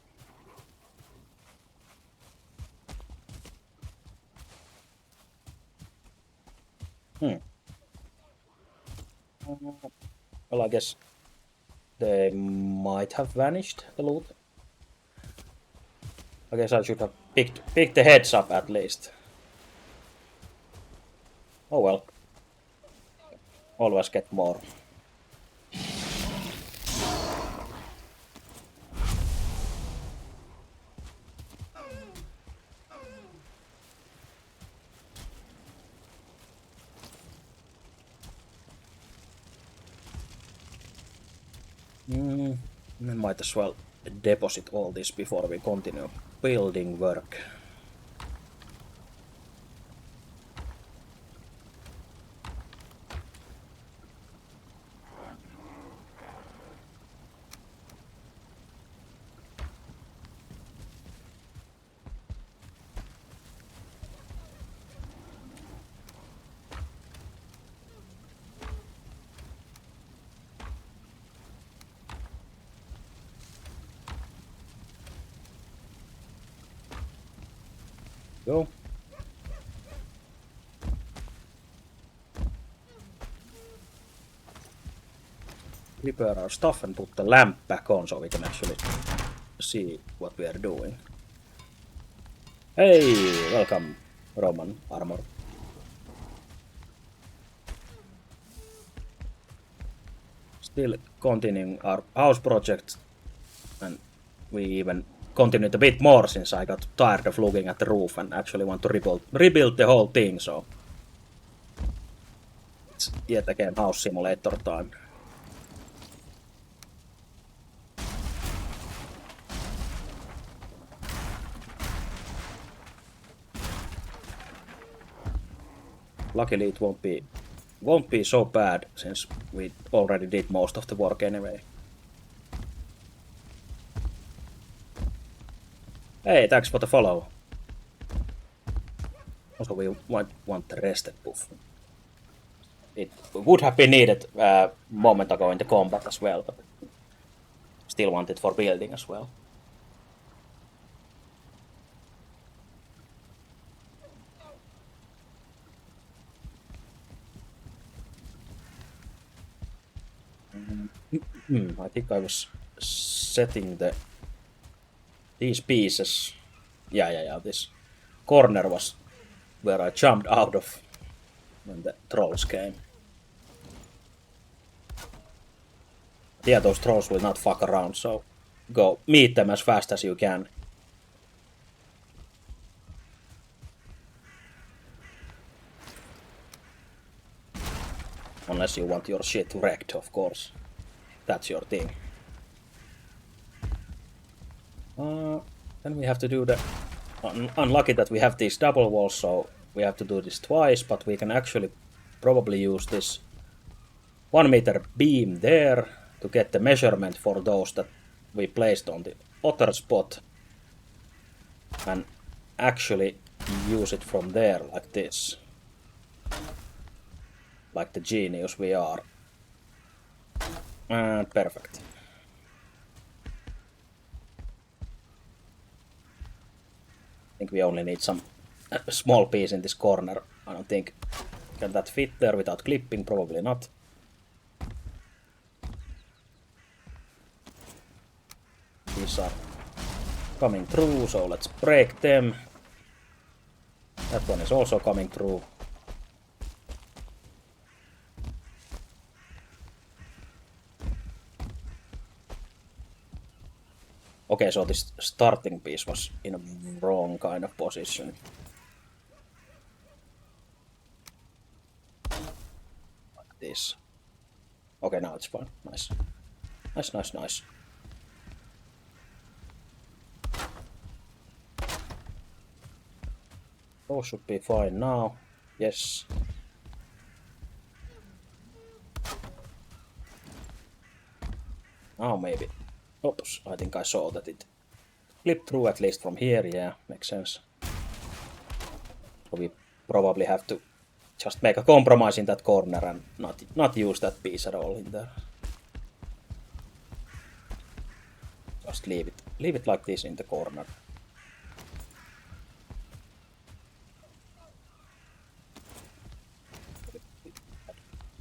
Well, I guess they might have vanished, the loot. I guess I should have picked the heads up at least. Oh well. Always get more. We might as well deposit all this before we continue building work. Go. Prepare our stuff and put the lamp back on so we can actually see what we are doing. Hey, welcome, Roman armor. Still continuing our house project, and we even continued a bit more since I got tired of looking at the roof and actually want to rebuild the whole thing, so it's yet again house simulator time. Luckily it won't be so bad since we already did most of the work anyway. Hey, thanks for the follow. Also, we want the rested buff. It would have been needed a moment ago in the combat as well, but still want it for building as well. I think I was setting these pieces. Yeah. This corner was where I jumped out of when the trolls came. Yeah, those trolls will not fuck around, so go meet them as fast as you can. Unless you want your shit wrecked, of course. That's your thing. Then we have to do the... Unlucky that we have these double walls, so we have to do this twice, but we can actually probably use this 1 meter beam there to get the measurement for those that we placed on the other spot. And actually use it from there like this. Like the genius we are. And perfect. I think we only need some small piece in this corner. I don't think... Can that fit there without clipping? Probably not. These are coming through, so let's break them. That one is also coming through. Okay, so this starting piece was in a wrong kind of position. Like this. Okay, now it's fine. Nice. Nice, nice, nice. Those should be fine now. Yes. Now maybe. Oops, I think I saw that it clipped through at least from here. Yeah, makes sense. So we probably have to just make a compromise in that corner and not use that piece at all in there. Just leave it like this in the corner.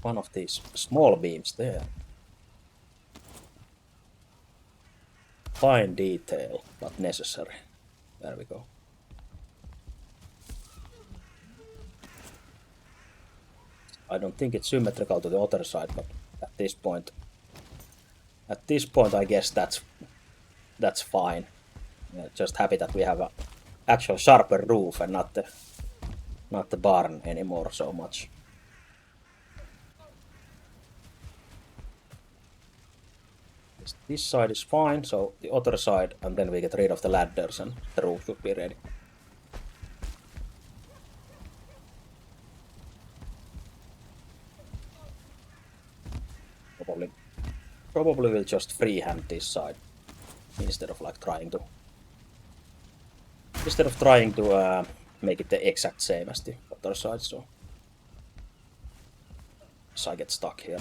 One of these small beams there. Fine detail, but necessary. There we go. I don't think it's symmetrical to the other side, but at this point I guess that's fine. Yeah, just happy that we have a actual sharper roof and not the barn anymore so much. This side is fine, so the other side, and then we get rid of the ladders and the roof should be ready. Probably will just freehand this side instead of like trying to make it the exact same as the other side. So I get stuck here.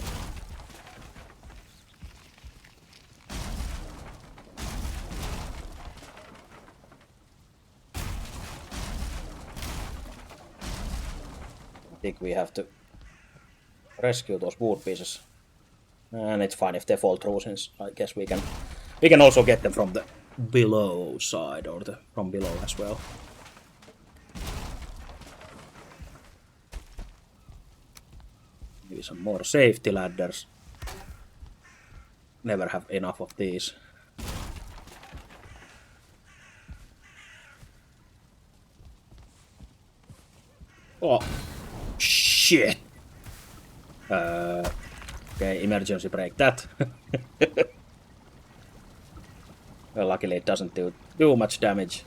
I think we have to rescue those wood pieces. And it's fine if they fall through, since I guess we can also get them from the below side or from below as well. Maybe some more safety ladders. Never have enough of these. Oh, shit. Okay, emergency break that. Well, luckily it doesn't do much damage.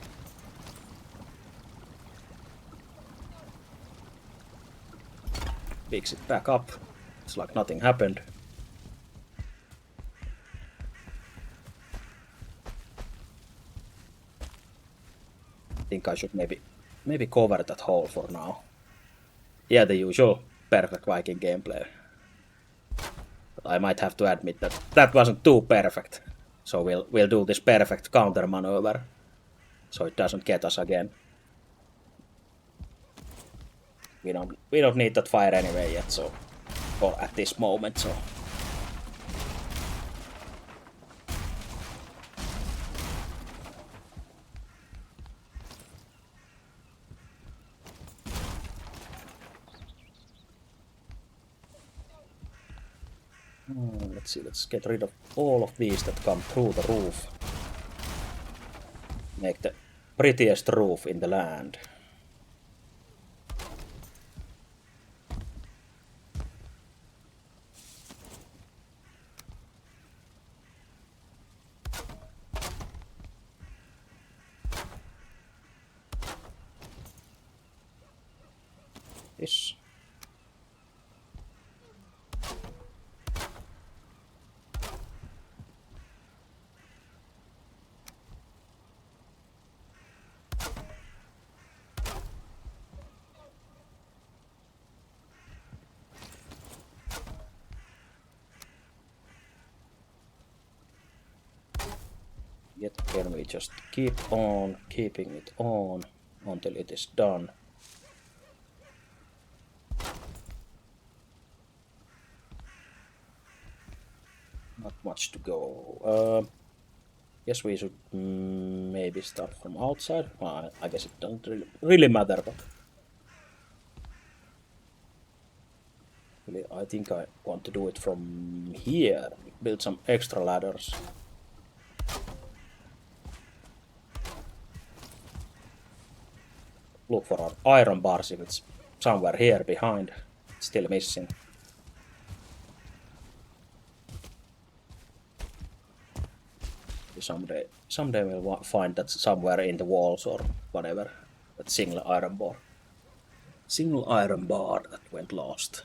Fix it back up. It's like nothing happened. I think I should maybe cover that hole for now. Yeah, the usual perfect Viking gameplay. But I might have to admit that that wasn't too perfect. So we'll do this perfect counter maneuver, so it doesn't get us again. We don't need that fire anyway yet, so or at this moment, so. Let's see, let's get rid of all of these that come through the roof. Make the prettiest roof in the land. this. Yet can we just keep on keeping it on until it is done. Not much to go. Guess we should maybe start from outside. Well, I guess it doesn't really matter, but really, I think I want to do it from here. Build some extra ladders. Look for our iron bars if it's somewhere here behind. It's still missing. Someday we'll find that somewhere in the walls or whatever. That single iron bar. Single iron bar that went lost.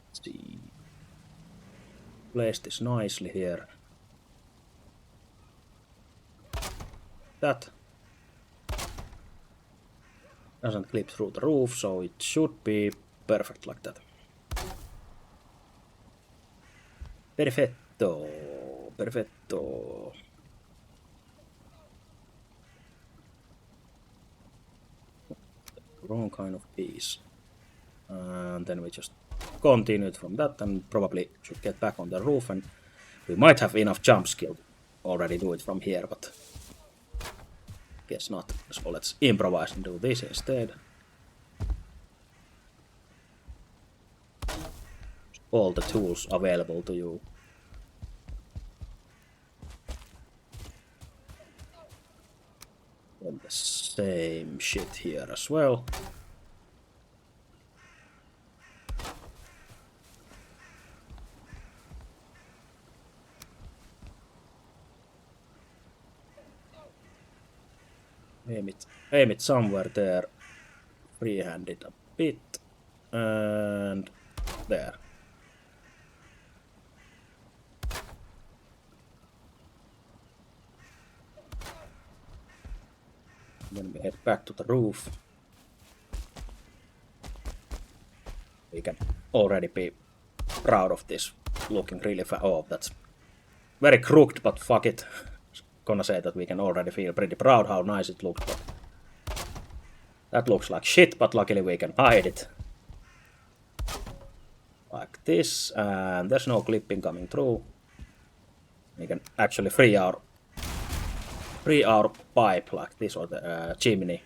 Let's see. Place this nicely here. That doesn't clip through the roof, so it should be perfect like that. Perfetto, perfetto. Wrong kind of piece. And then we just continue it from that and probably should get back on the roof, and we might have enough jump skill to already do it from here, but guess not. So let's improvise and do this instead. All the tools available to you. And the same shit here as well. Aim it somewhere there. Freehand it a bit. And there. Then we head back to the roof. We can already be proud of this looking really fast. Oh, that's very crooked, but fuck it. Gonna say that we can already feel pretty proud how nice it looks, but that looks like shit, but luckily we can hide it. Like this, and there's no clipping coming through. We can actually free our pipe like this, or the chimney.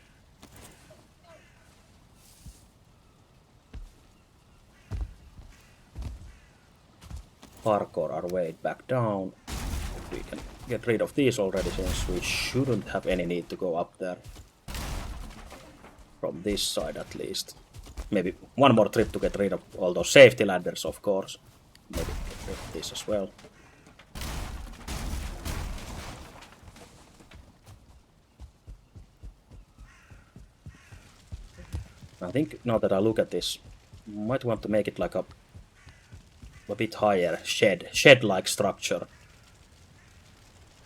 Parkour our way back down. We can get rid of these already, since we shouldn't have any need to go up there. From this side at least. Maybe one more trip to get rid of all those safety ladders, of course. Maybe get rid of this as well. I think now that I look at this, might want to make it like a bit higher shed-like structure.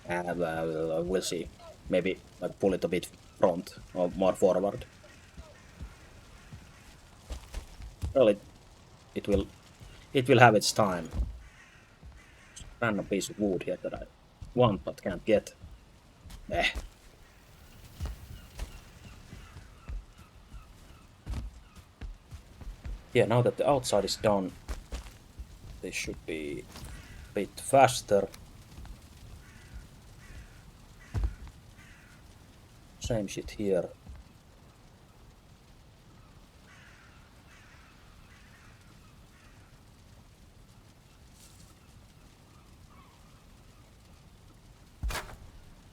And we'll see. Maybe like pull it a bit front or more forward. Well, it will have its time. Random piece of wood here that I want but can't get. Yeah, now that the outside is done, this should be a bit faster. Same shit here.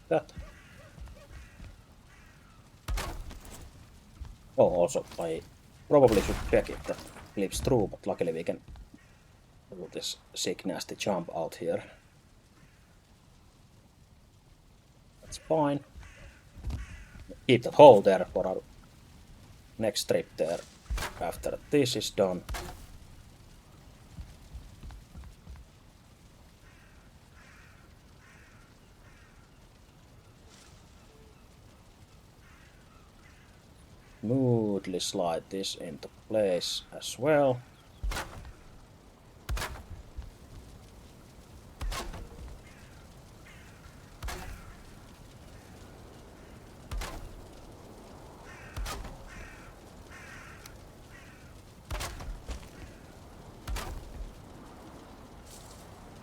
That. Oh, also I probably should check if that clips through, but luckily we can do this sick nasty jump out here. That's fine. keep that hole there for our next trip there after this is done. Smoothly slide this into place as well.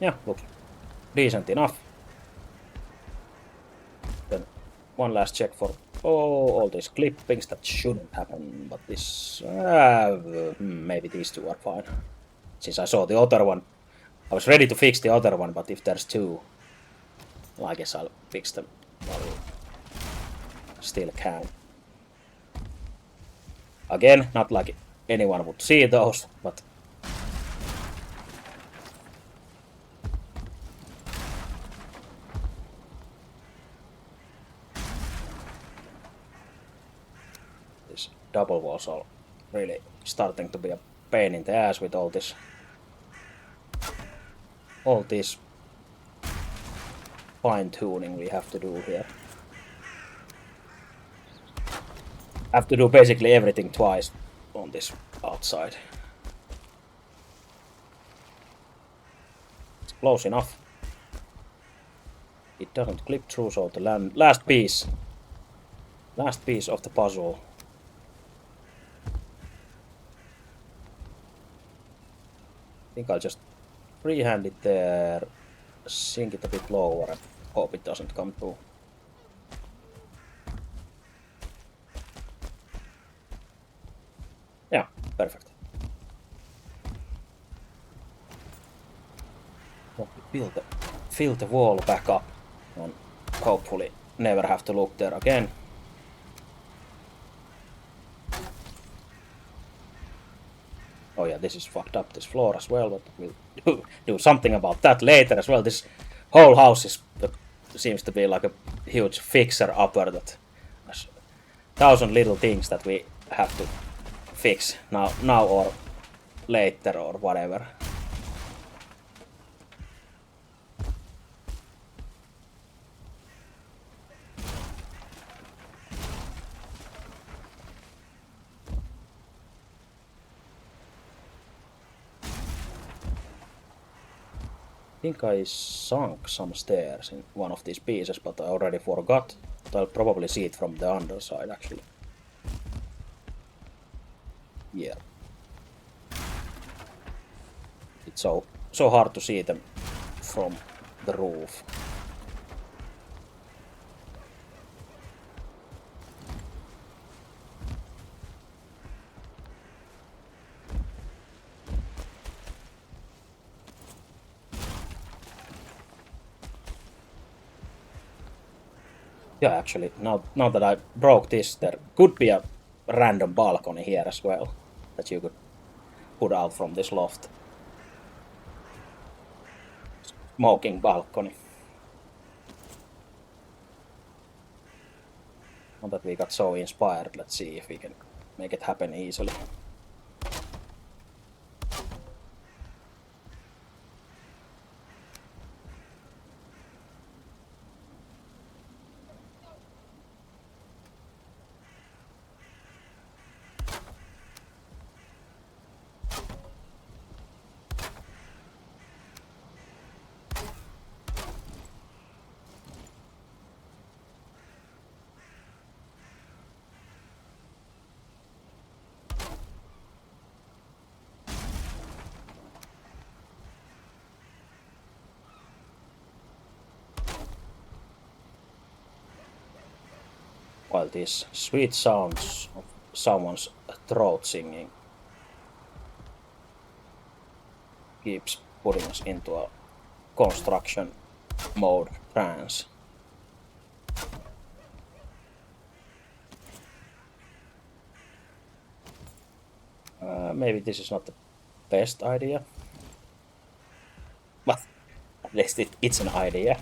Yeah, look, decent enough. Then one last check for all these clippings that shouldn't happen, but this maybe these two are fine. Since I saw the other one, I was ready to fix the other one, but if there's two, well, I guess I'll fix them while we still can. Again, not like anyone would see those, but this double walls are really starting to be a pain in the ass with all this fine-tuning we have to do here. Have to do basically everything twice on this outside. It's close enough. It doesn't clip through, so the last piece of the puzzle. I think I'll just freehand it there, sink it a bit lower and hope it doesn't come through. Yeah, perfect. Fill the wall back up and hopefully never have to look there again. Oh yeah, this is fucked up, this floor as well, but we'll do something about that later as well. This whole house seems to be like a huge fixer-upper that has 1,000 little things that we have to fix now or later or whatever. I think I sunk some stairs in one of these pieces, but I already forgot. But I'll probably see it from the underside actually. Yeah. It's so hard to see them from the roof. Yeah, actually, now that I broke this, there could be a random balcony here as well that you could put out from this loft. Smoking balcony. Now that we got so inspired, let's see if we can make it happen easily. While these sweet sounds of someone's throat singing keeps putting us into a construction mode trance. Maybe this is not the best idea, but at least it's an idea.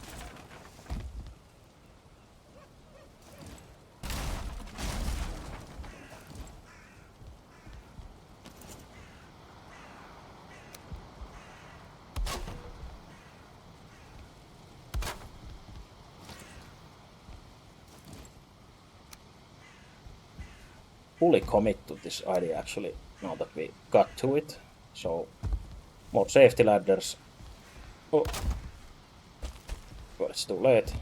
fully commit to this idea actually now that we got to it. So more safety ladders. Oh, but it's too late.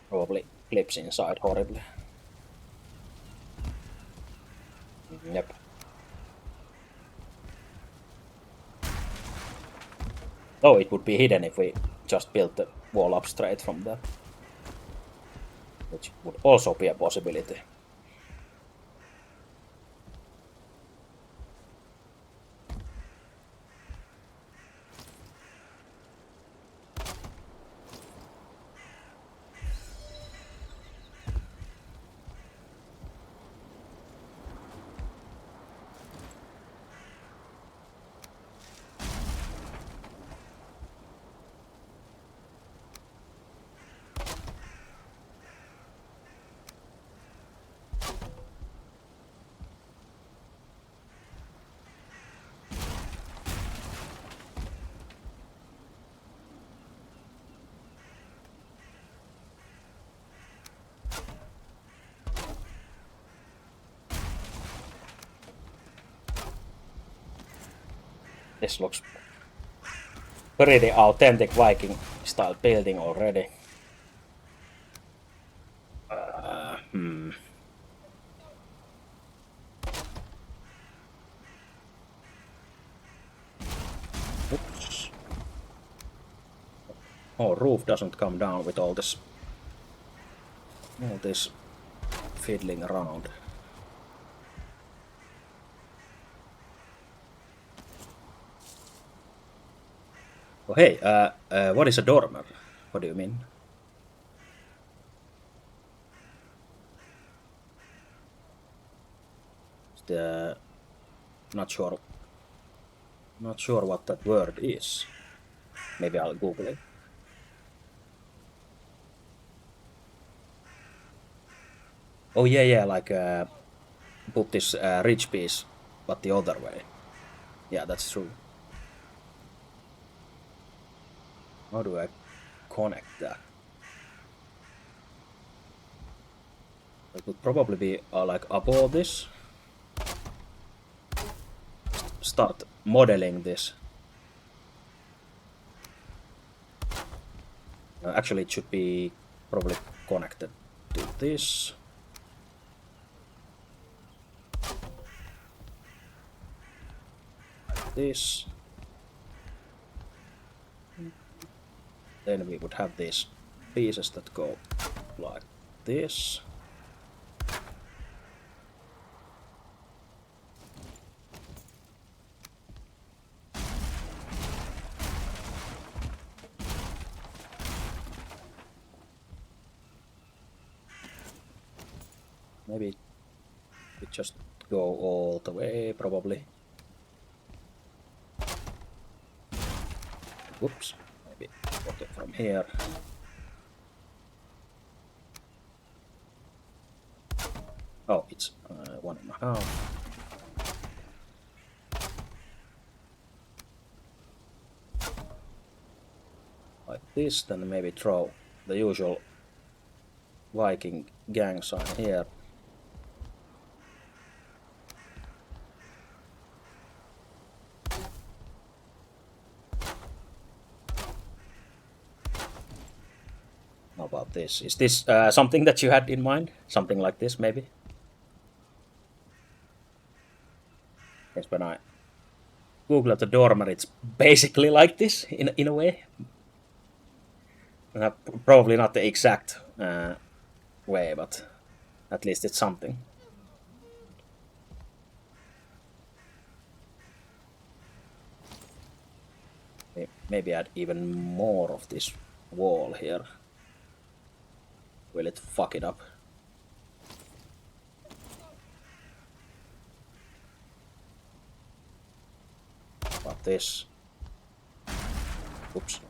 Probably clips inside horribly. Yep. Oh, it would be hidden if we just built the wall up straight from there. Which would also be a possibility. This looks pretty authentic Viking style building already. Oops. Oh, roof doesn't come down with all this fiddling around. Oh, hey, what is a dormer? What do you mean? The not sure what that word is. Maybe I'll Google it. Oh yeah, like put this ridge piece, but the other way. Yeah, that's true. How do I connect that? It would probably be like above this. Start modeling this. Actually, it should be probably connected to this. Like this. Then we would have these pieces that go like this. Maybe we just go all the way, probably. Whoops, maybe put it from here. Oh, it's 1.5. Like this, then maybe throw the usual Viking gang sign here. How about this? Is this something that you had in mind? Something like this, maybe? Yes, when I Google the dormer, it's basically like this, in a way. Probably not the exact way, but at least it's something. Maybe add even more of this wall here. Will it fuck it up? this. Oops.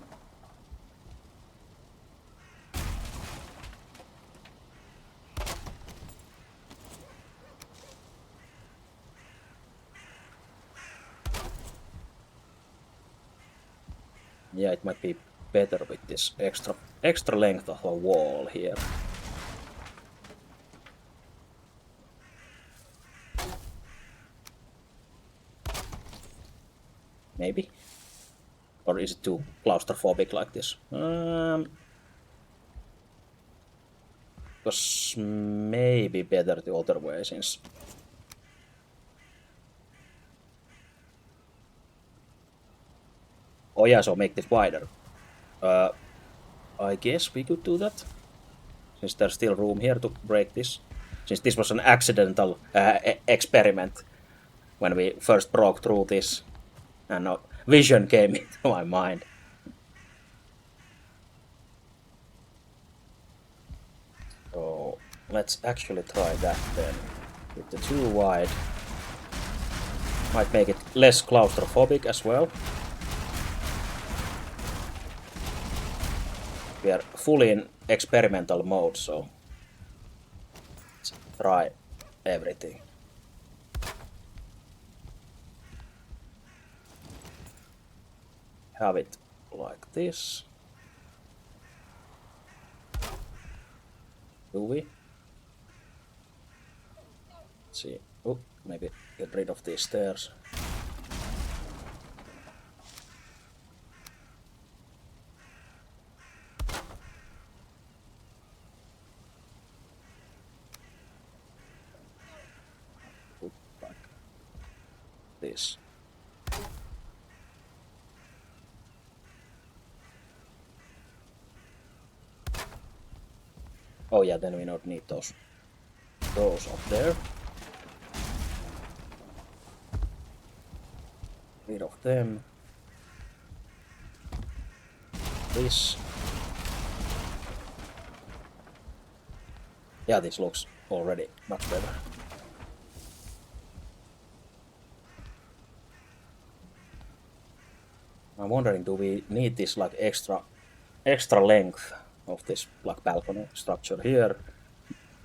Yeah, it might be better with this extra length of a wall here. Maybe? Or is it too claustrophobic like this? Was maybe better the other way since... Oh yeah, so make this wider. I guess we could do that. Since there's still room here to break this. Since this was an accidental experiment when we first broke through this. And a vision came into my mind. So let's actually try that then. With the too wide. Might make it less claustrophobic as well. We are fully in experimental mode, so let's try everything. Have it like this. Do we? Let's see. Oh, maybe get rid of these stairs. Put like this. Oh yeah, then we don't need those up there. Rid of them. This. Yeah, this looks already much better. I'm wondering, do we need this like extra length of this like balcony structure here,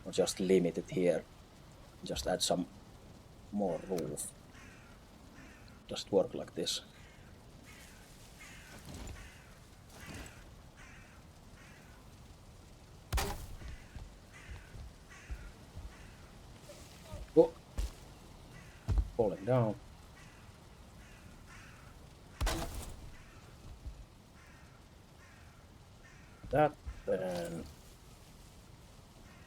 or just limit it here? Just add some more roof. Does it work like this? Oh, falling down. That then.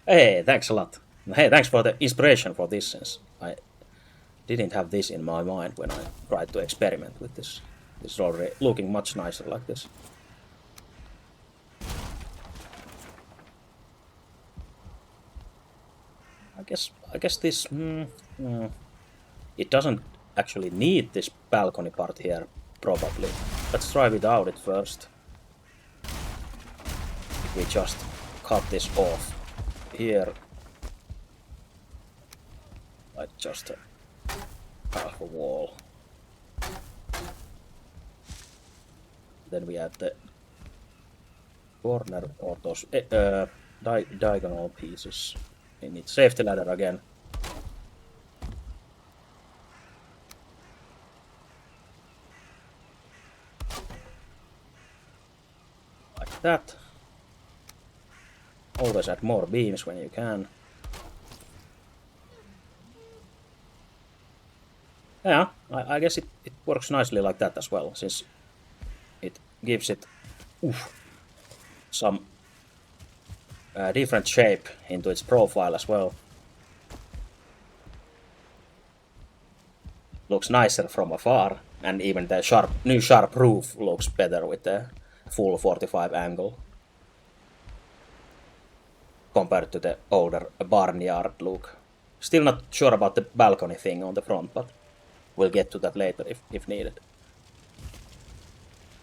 Hey, thanks a lot. Hey, thanks for the inspiration for this, since I didn't have this in my mind when I tried to experiment with this. This is already looking much nicer like this. I guess this it doesn't actually need this balcony part here, probably. Let's try without it first. If we just cut this off here, like just half a wall. Then we add the corner or those diagonal pieces. We need safety ladder again. Like that. Always add more beams when you can. Yeah, I guess it works nicely like that as well, since it gives it some different shape into its profile as well. Looks nicer from afar, and even the new sharp roof looks better with the full 45 angle compared to the older barnyard look. Still not sure about the balcony thing on the front, but we'll get to that later if needed.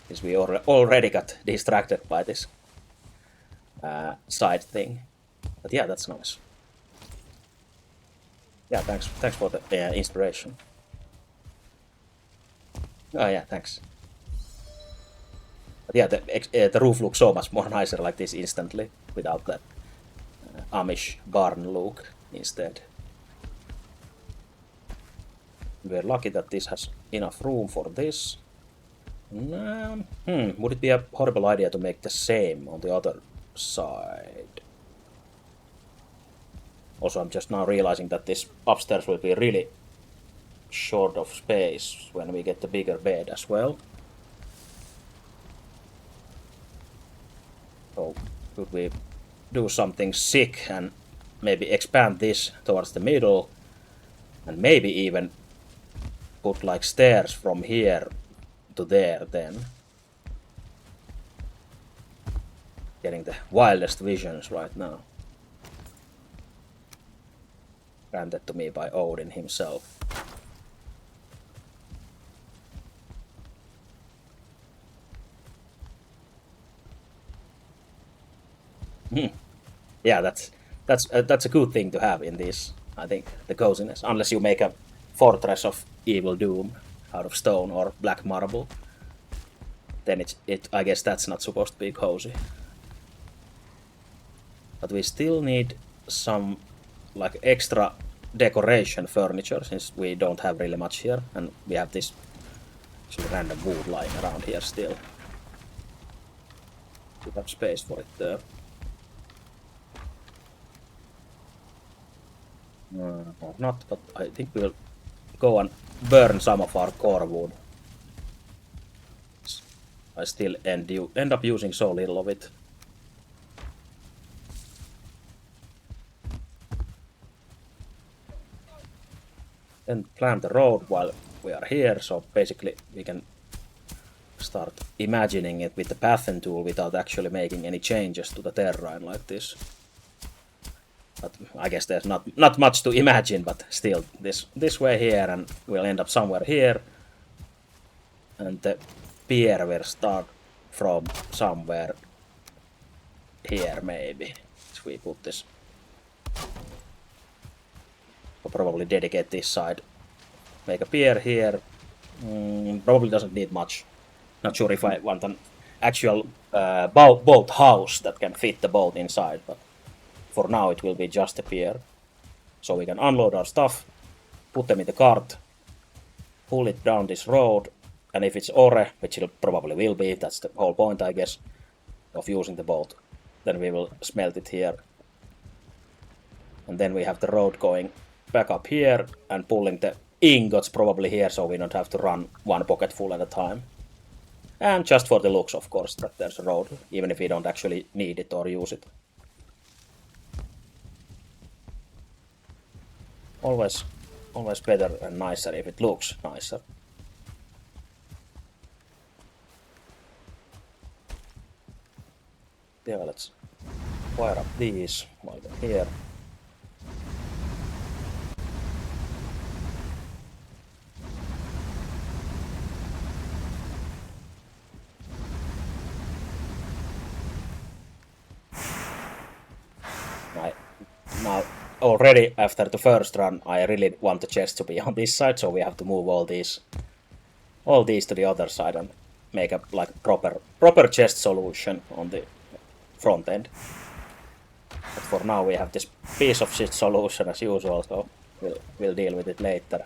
Since we already got distracted by this side thing. But yeah, that's nice. Yeah, thanks for the inspiration. Oh yeah, thanks. But yeah, the roof looks so much more nicer like this instantly, without that Amish barn look instead. We're lucky that this has enough room for this. Would it be a horrible idea to make the same on the other side? Also, I'm just now realizing that this upstairs will be really short of space when we get the bigger bed as well. So, could we do something sick and maybe expand this towards the middle and maybe even put like stairs from here to there then? Getting the wildest visions right now. Granted to me by Odin himself. Yeah, that's a good thing to have in this. I think the coziness, unless you make a fortress of evil doom out of stone or black marble, then I guess that's not supposed to be cozy. But we still need some like extra decoration furniture since we don't have really much here, and we have this random wood lying around here still. We have space for it there. Or not, but I think we'll go and burn some of our core wood. I still end up using so little of it. Then plan the road while we are here, so basically we can start imagining it with the Pathen tool without actually making any changes to the terrain like this. But I guess there's not much to imagine, but still this way here, and we'll end up somewhere here. And the pier will start from somewhere here maybe. If we put this. We'll probably dedicate this side. Make a pier here. Probably doesn't need much. Not sure if I want an actual boat house that can fit the boat inside, but for now it will be just a pier. So we can unload our stuff, put them in the cart, pull it down this road, and if it's ore, which it probably will be, that's the whole point I guess, of using the boat, then we will smelt it here. And then we have the road going back up here and pulling the ingots probably here, so we don't have to run one pocket full at a time. And just for the looks, of course, that there's a road, even if we don't actually need it or use it. Always better and nicer if it looks nicer. Yeah, let's fire up these while they're here. Now, already after the first run, I really want the chest to be on this side, so we have to move all these to the other side and make a like proper chest solution on the front end. But for now we have this piece of shit solution as usual, so we'll deal with it later.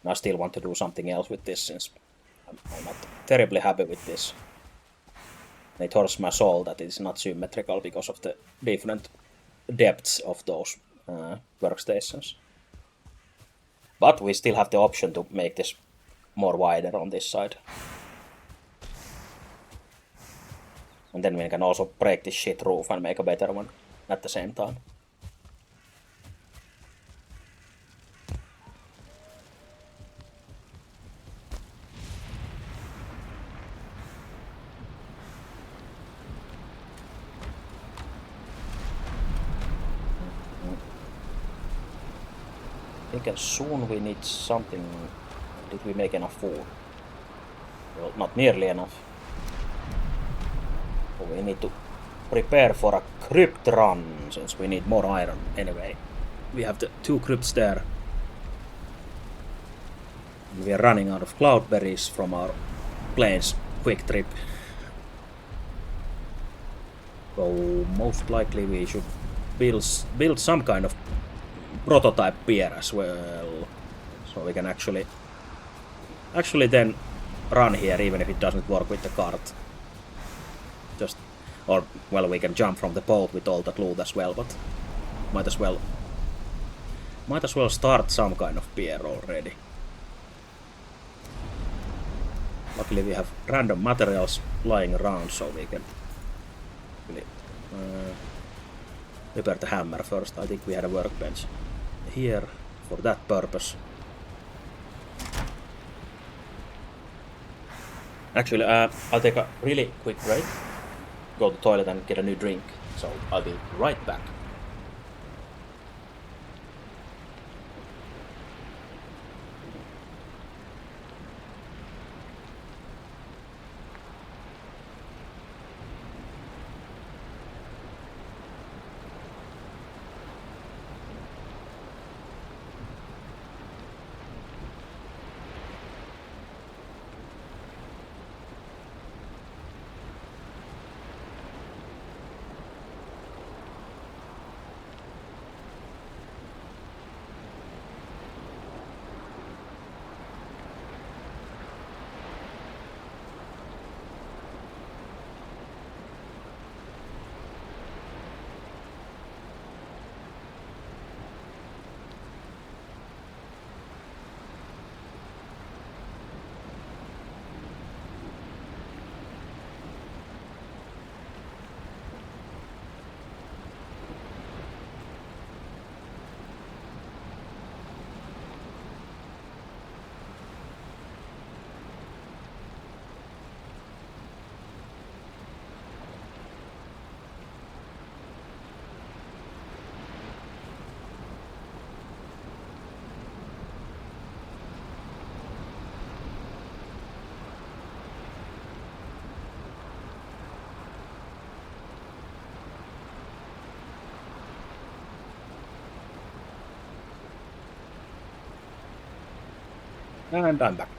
I still want to do something else with this since I'm not terribly happy with this. It hurts my soul that it's not symmetrical because of the different depths of those workstations. But we still have the option to make this more wider on this side. And then we can also break this shit roof and make a better one at the same time. I think soon we need something. Did we make enough food? Well, not nearly enough. So we need to prepare for a crypt run, since we need more iron anyway. we have the 2 crypts there. We are running out of cloudberries from our plane's quick trip. So most likely we should build some kind of prototype pier as well. So we can actually then run here even if it doesn't work with the cart. Or well, we can jump from the boat with all that loot as well, but might as well start some kind of pier already. Luckily we have random materials lying around, so we can really repair the hammer first. I think we had a workbench here for that purpose. Actually, I'll take a really quick break, go to the toilet and get a new drink, so I'll be right back. And I'm back.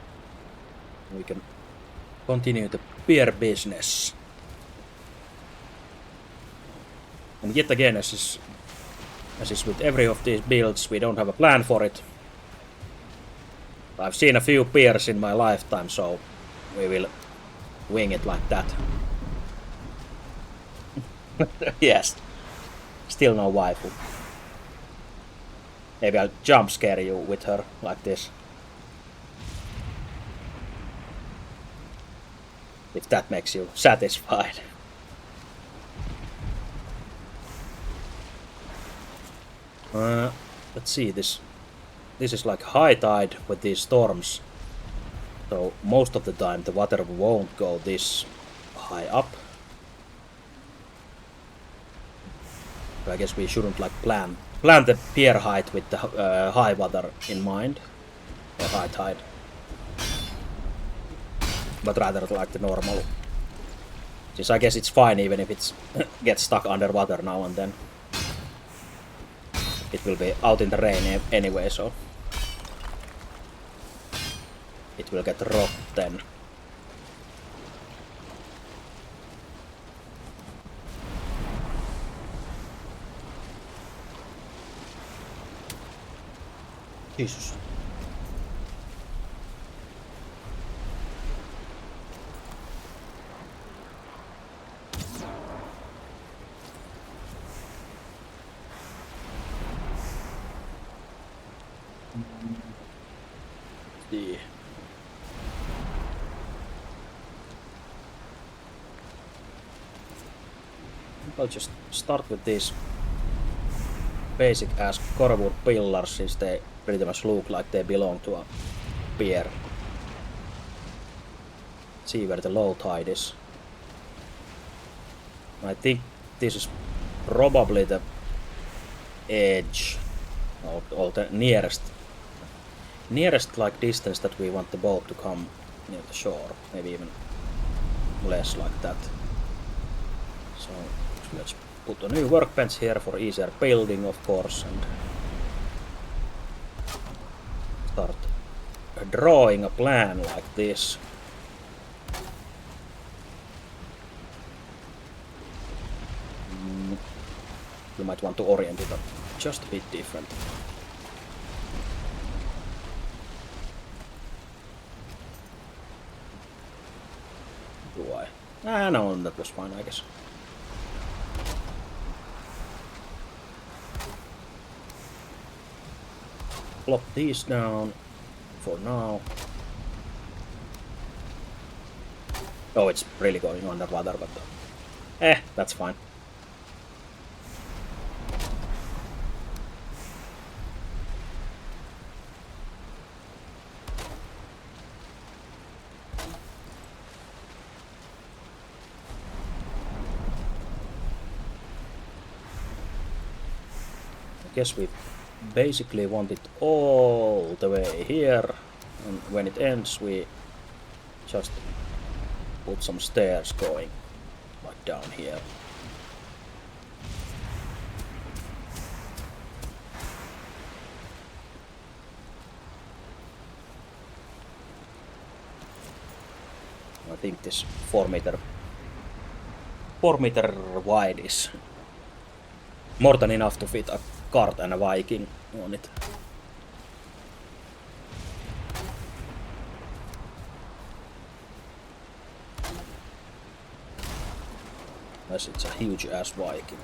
We can continue the beer business. And yet again, as is with every of these builds, we don't have a plan for it. I've seen a few beers in my lifetime, so we will wing it like that. Yes. Still no waifu. Maybe I'll jump scare you with her like this. If that makes you satisfied. Let's see, this is like high tide with these storms. So most of the time the water won't go this high up. So I guess we shouldn't like plan the pier height with the high water in mind. Or high tide. But rather like the normal. Since I guess it's fine even if it gets stuck underwater now and then. It will be out in the rain anyway, so it will get rotten. Jesus. I'll just start with these basic ass corewood pillars since they pretty much look like they belong to a pier. See where the low tide is. I think this is probably the edge or the nearest like distance that we want the boat to come near the shore. Maybe even less like that. So let's put a new workbench here for easier building, of course, and drawing a plan like this. You might want to orient it just a bit different. Do I? No, that was fine, I guess. Plop these down for now. Oh, it's really going underwater, but that's fine. I guess we basically want it all the way here, and when it ends we just put some stairs going like down here. I think this 4 meter wide is more than enough to fit a cart and a Viking on it. Unless it's a huge ass Viking.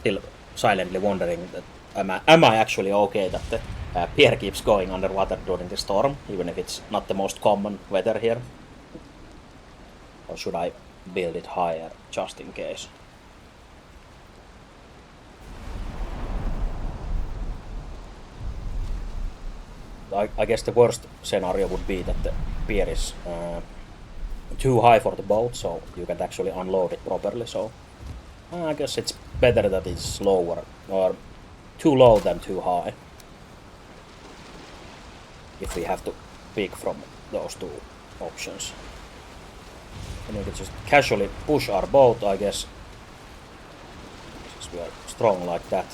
Still silently wondering that am I actually okay that the pier keeps going underwater during the storm, even if it's not the most common weather here? Or should I build it higher just in case? I guess the worst scenario would be that the pier is too high for the boat, so you can't actually unload it properly, so I guess it's better that it's lower, or too low than too high, if we have to pick from those two options. And we can just casually push our boat, I guess, since we are strong like that.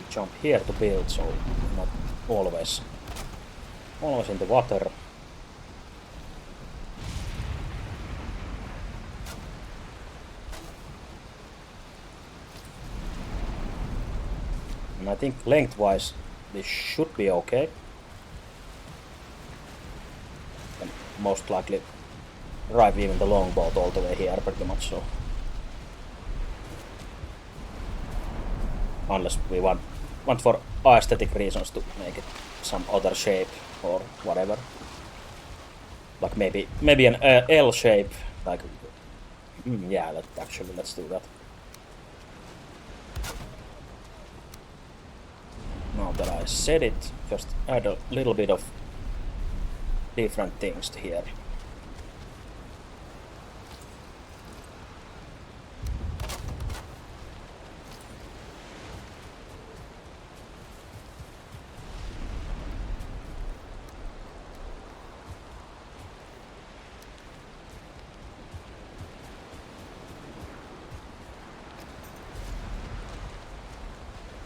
Jump here to build, so not always in the water. And I think lengthwise this should be okay. And most likely drive even the longboat all the way here pretty much, so. Unless we want for aesthetic reasons to make it some other shape or whatever. Like maybe an L shape, like yeah, let's do that. Now that I said it, just add a little bit of different things to here.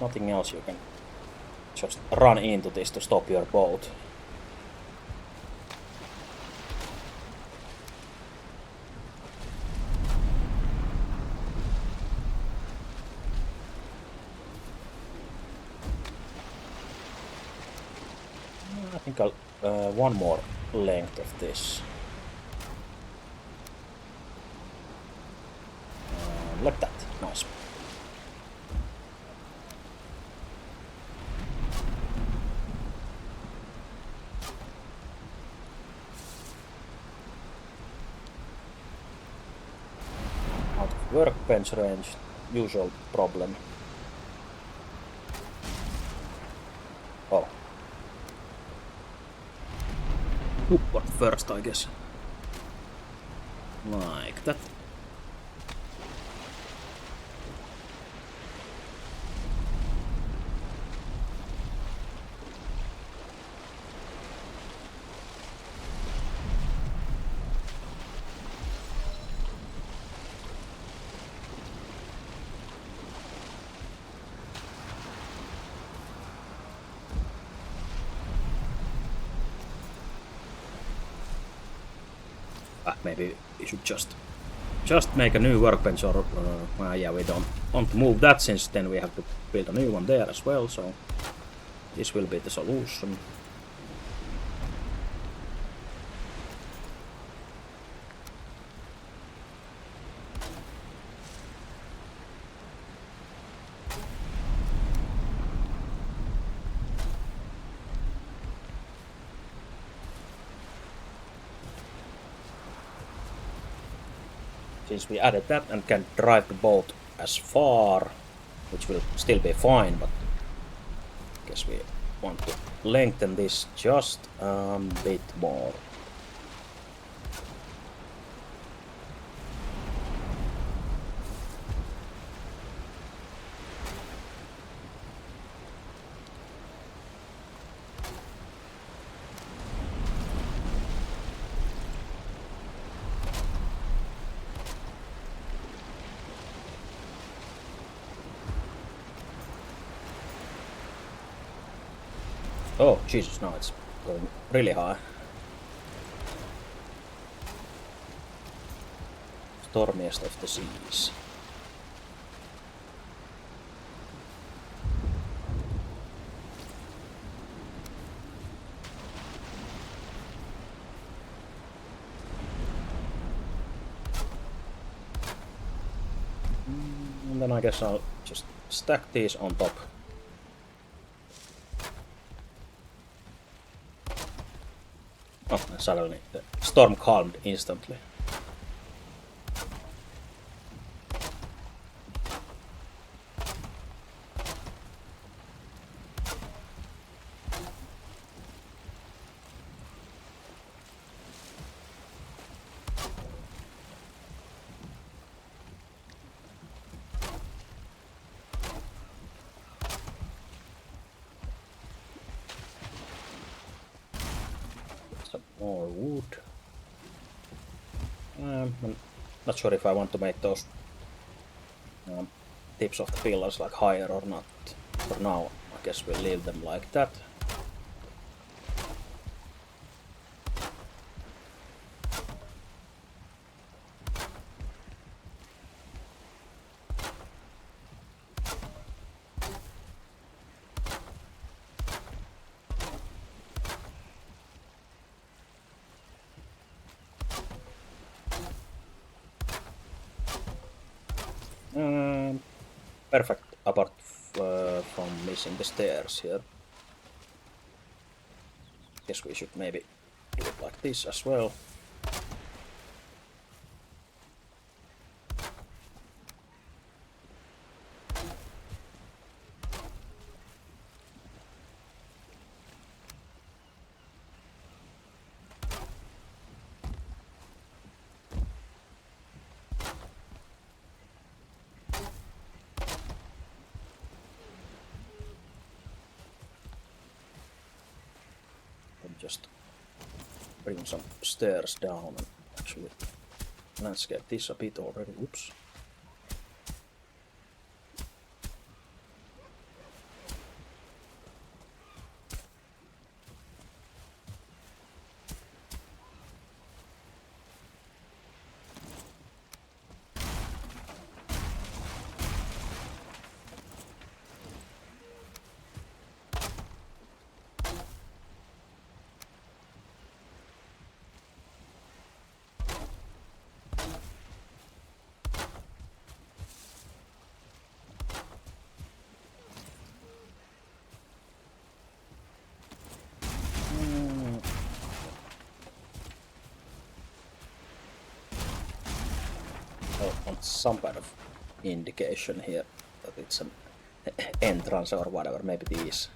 Nothing else, you can just run into this to stop your boat. I think I'll one more length of this. Like that, nice. Workbench range, usual problem. support first, I guess. Like that. Maybe we should just make a new workbench, or yeah, we don't want to move that, since then we have to build a new one there as well, so this will be the solution. Since we added that and can drive the boat as far, which will still be fine, but I guess we want to lengthen this just a bit more. Oh, Jesus, now it's going really high. Stormiest of the seas. And then I guess I'll just stack these on top. Oh, and suddenly the storm calmed instantly. Some more wood. I'm not sure if I want to make those tips of the pillars like higher or not. For now, I guess we'll leave them like that. Perfect, apart from missing the stairs here. Guess we should maybe do it like this as well. Just bring some stairs down and actually landscape this a bit already. Oops. Want some kind of indication here that it's an entrance or whatever, maybe these.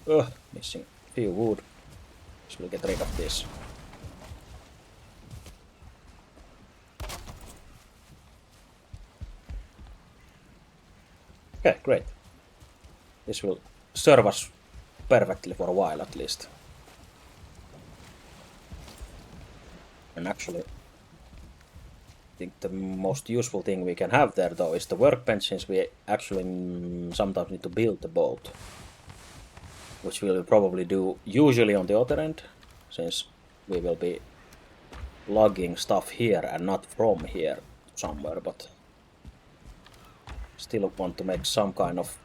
Ugh, missing few wood. So we'll get rid of this. Okay, great. This will serve us perfectly for a while at least. And actually, I think the most useful thing we can have there though is the workbench, since we actually sometimes need to build the boat. Which we will probably do usually on the other end, since we will be logging stuff here and not from here somewhere, but still want to make some kind of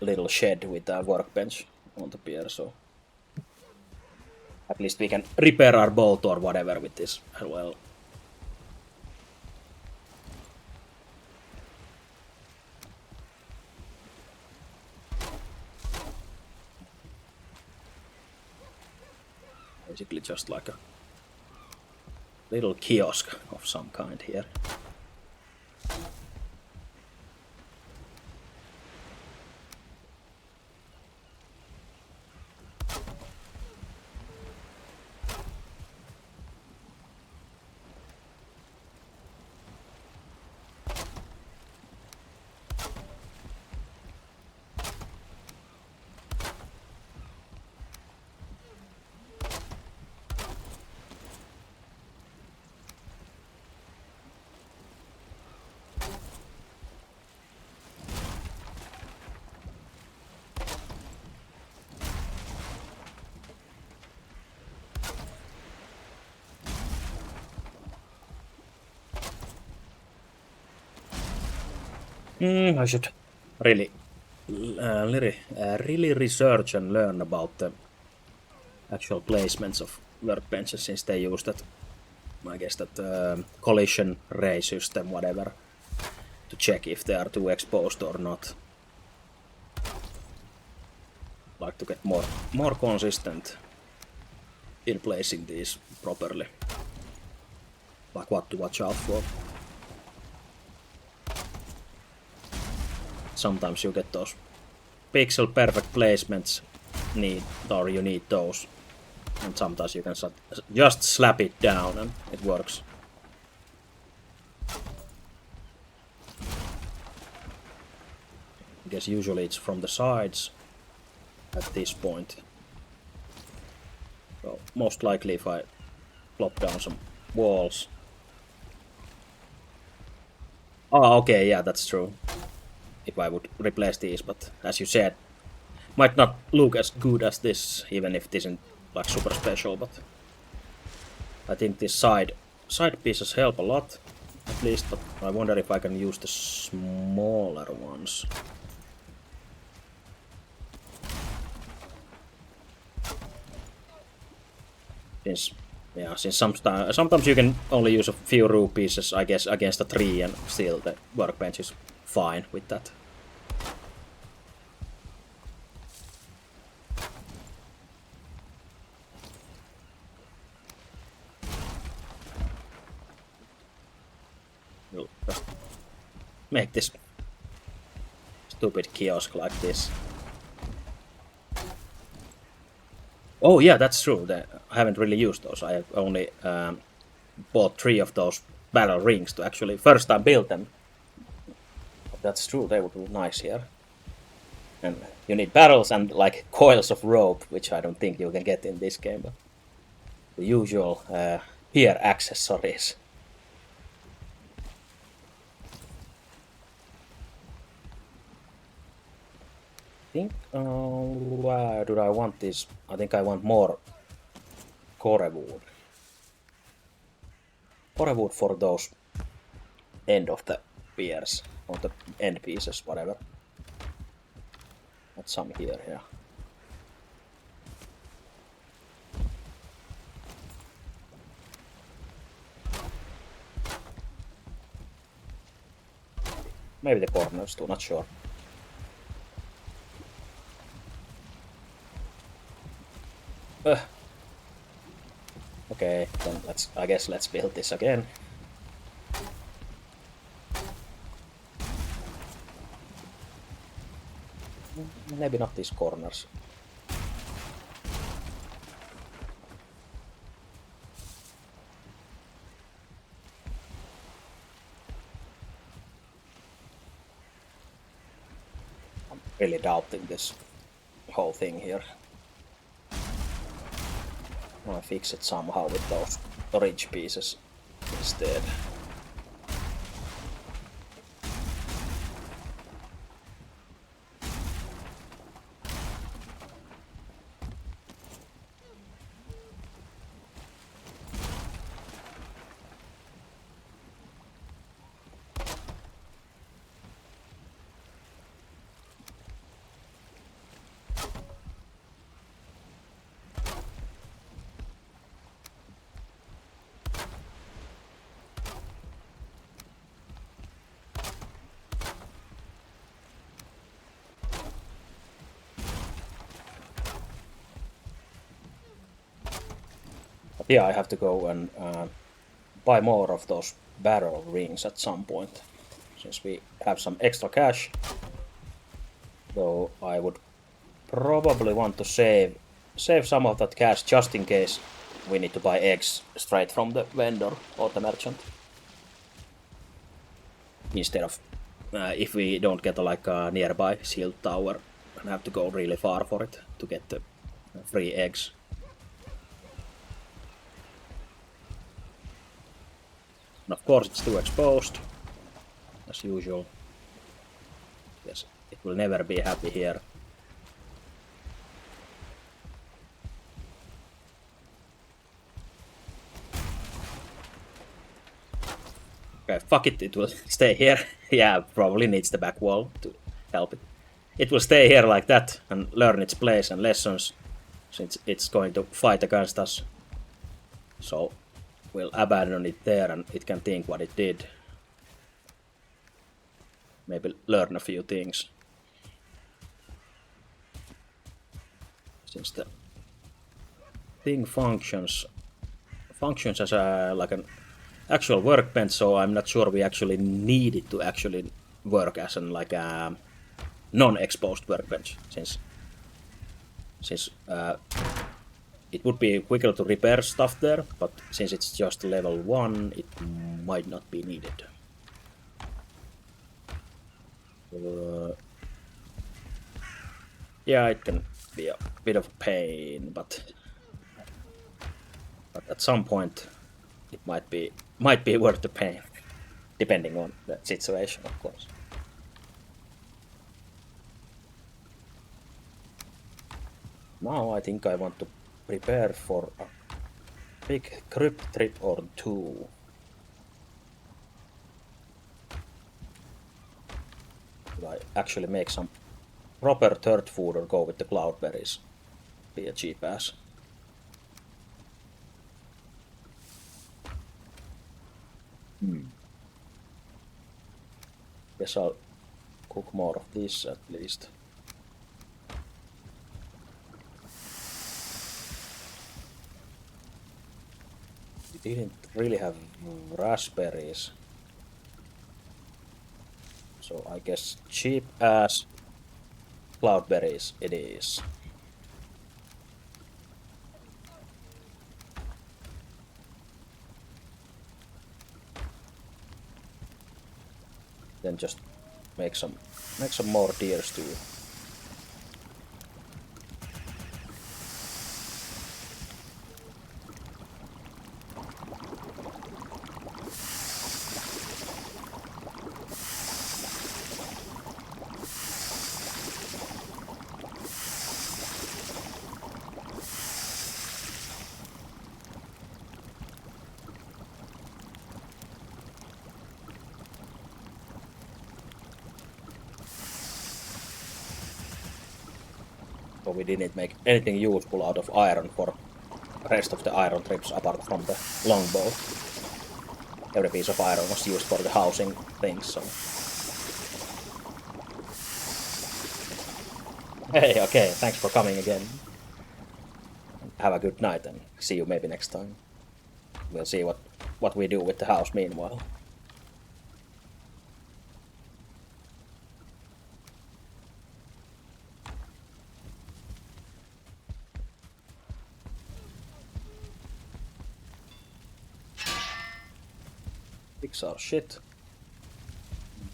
little shed with a workbench on the pier, so at least we can repair our boat or whatever with this as well. Basically just like a little kiosk of some kind here. I should really research and learn about the actual placements of workbenches, since they use that, I guess, that collision ray system, whatever, to check if they are too exposed or not. Like to get more consistent in placing these properly. Like what to watch out for. Sometimes you get those pixel perfect placements you need those, and sometimes you can just slap it down and it works. I guess usually it's from the sides at this point. So most likely if I plop down some walls. Oh, okay, yeah, that's true. If I would replace these, but as you said, might not look as good as this, even if it isn't like super special, but I think these side pieces help a lot, at least, but I wonder if I can use the smaller ones. Since sometimes you can only use a few roof pieces, I guess, against a tree, and still the workbench is fine with that. We'll just make this stupid kiosk like this. Oh yeah, that's true. I haven't really used those. I have only bought 3 of those barrel rings to actually first time build them. But that's true, they would be nice here. And you need barrels and like coils of rope, which I don't think you can get in this game. But the usual pier accessories. I think, where do I want this? I think I want more core wood. Core wood for those end of the piers, or the end pieces, whatever. Got some here, yeah. Maybe the corners too, not sure. Okay, then I guess let's build this again. Maybe not these corners. I'm really doubting this whole thing here. I'll fix it somehow with those storage pieces instead. But yeah, I have to go and buy more of those barrel rings at some point, since we have some extra cash. Though I would probably want to save some of that cash just in case we need to buy eggs straight from the vendor or the merchant. Instead of if we don't get like a nearby shield tower and have to go really far for it to get the free eggs. And of course it's too exposed, as usual. Yes, it will never be happy here. Okay, fuck it, it will stay here. Yeah, probably needs the back wall to help it. It will stay here like that and learn its place and lessons, since it's going to fight against us. So we'll abandon it there and it can think what it did. Maybe learn a few things. Since the thing functions as like an actual workbench, so I'm not sure we actually need it to actually work as an like a non-exposed workbench, since it would be quicker to repair stuff there, but since it's just level 1, it might not be needed. Yeah, it can be a bit of a pain, but at some point it might be worth the pain, depending on the situation, of course. Now I think I want to prepare for a big crypt trip or two. Could I actually make some proper third food or go with the cloudberries? Be a cheap ass. Guess I'll cook more of this at least. We didn't really have raspberries. So I guess cheap ass cloudberries it is. Then just make some more deer stew. So we didn't make anything useful out of iron for rest of the iron trips apart from the longbow. Every piece of iron was used for the housing things, so... Hey, okay, thanks for coming again. Have a good night and see you maybe next time. We'll see what we do with the house meanwhile. Fix our shit.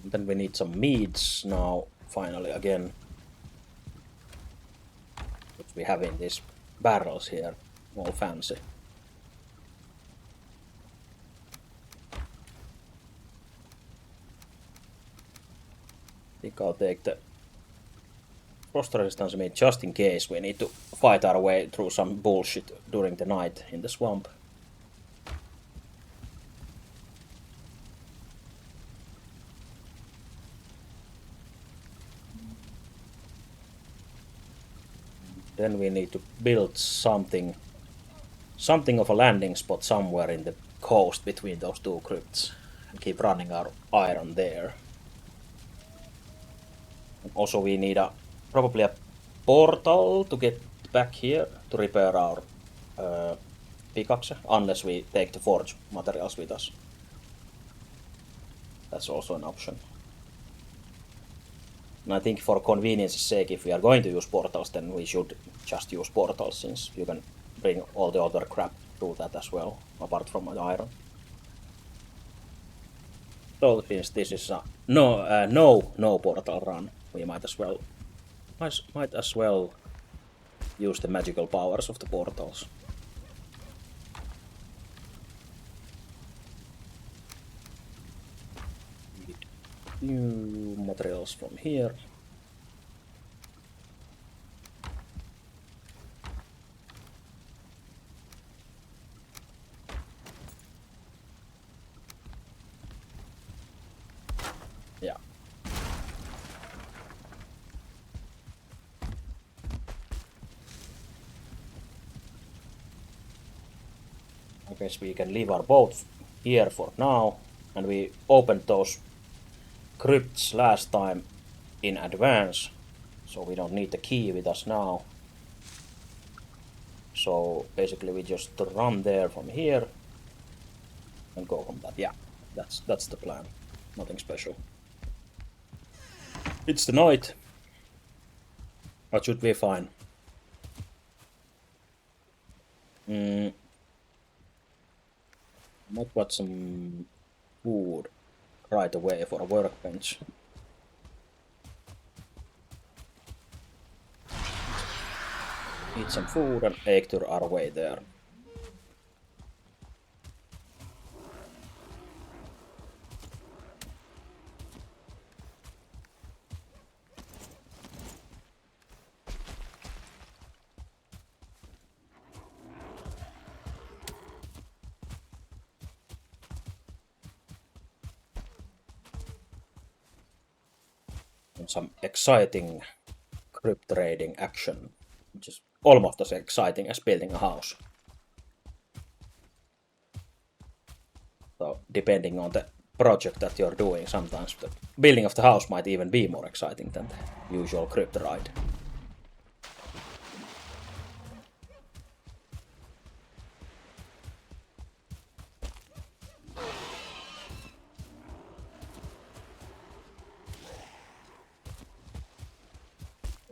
Then we need some meats now, finally, again. Which we have in these barrels here, all fancy. I think I'll take the frost resistance meat just in case we need to fight our way through some bullshit during the night in the swamp. Then we need to build something of a landing spot somewhere in the coast between those two crypts and keep running our iron there. And also we need probably a portal to get back here to repair our pickaxe, unless we take the forge materials with us. That's also an option. And I think for convenience's sake, if we are going to use portals, then we should just use portals, since you can bring all the other crap through that as well, apart from the iron. So since this is a no portal run, we might as well use the magical powers of the portals. New materials from here. Yeah. I guess we can leave our boat here for now, and we opened those crypts last time in advance, so we don't need the key with us now. So basically we just run there from here and go from that. Yeah, that's the plan. Nothing special. It's the night. That should be fine. Might got some food right away for a workbench. Eat some food and Ektur our way there. And some exciting crypt trading action, which is almost as exciting as building a house. So depending on the project that you're doing, sometimes the building of the house might even be more exciting than the usual crypt ride.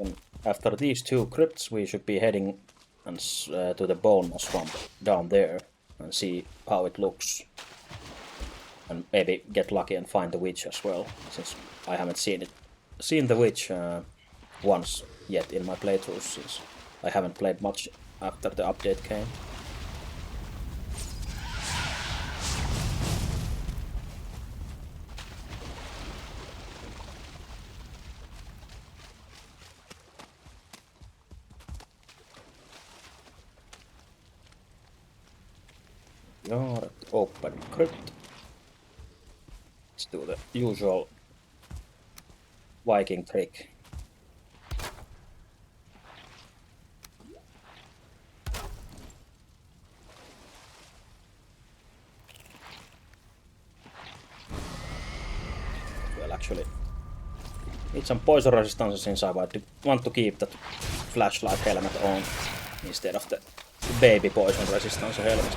And after these two crypts, we should be heading to the bone swamp down there and see how it looks. And maybe get lucky and find the witch as well, since I haven't seen the witch once yet in my playthroughs, since I haven't played much after the update came. You're at open crypt. Let's do the usual Viking trick. Well, actually, need some poison resistance since I want to keep that flashlight helmet on instead of the baby poison resistance helmet.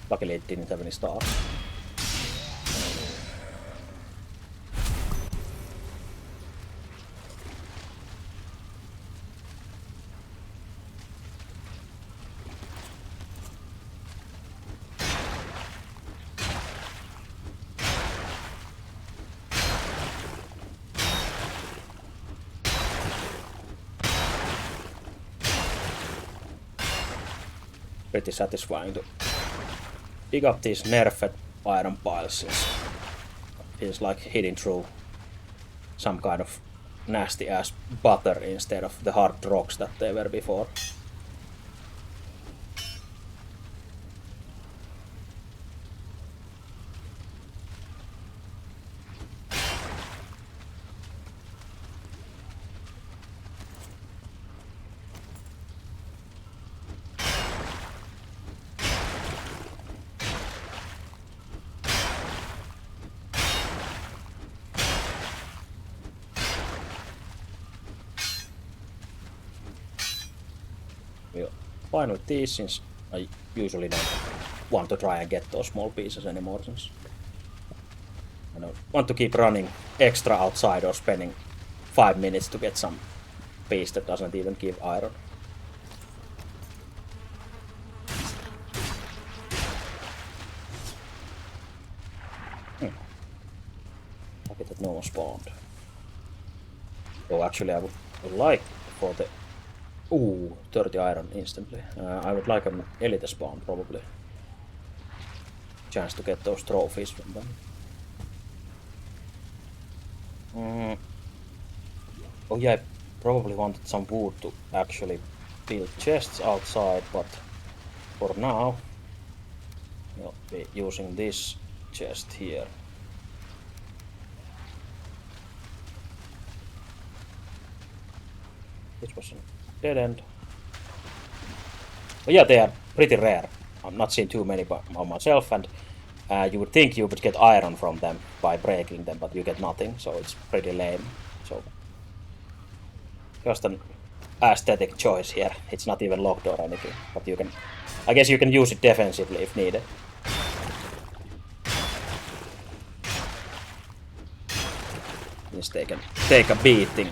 Luckily it didn't have any stars. Pretty satisfying to dig up these nerfed iron piles, since it feels like hitting through some kind of nasty ass butter instead of the hard rocks that they were before. We'll fine with these, since I usually don't want to try and get those small pieces anymore, since I don't want to keep running extra outside or spending 5 minutes to get some piece that doesn't even give iron. Lucky that no one spawned. Oh, actually I would like for the... Ooh, 30 iron instantly. I would like an elite spawn, probably. Chance to get those trophies from them. Oh yeah, I probably wanted some wood to actually build chests outside, but for now we'll be using this chest here. This was a dead end. But yeah, they are pretty rare. I've not seen too many by myself, and you would think you would get iron from them by breaking them, but you get nothing, so it's pretty lame. So just an aesthetic choice here. It's not even locked or anything, but you can... I guess you can use it defensively if needed. Means they can take a beating.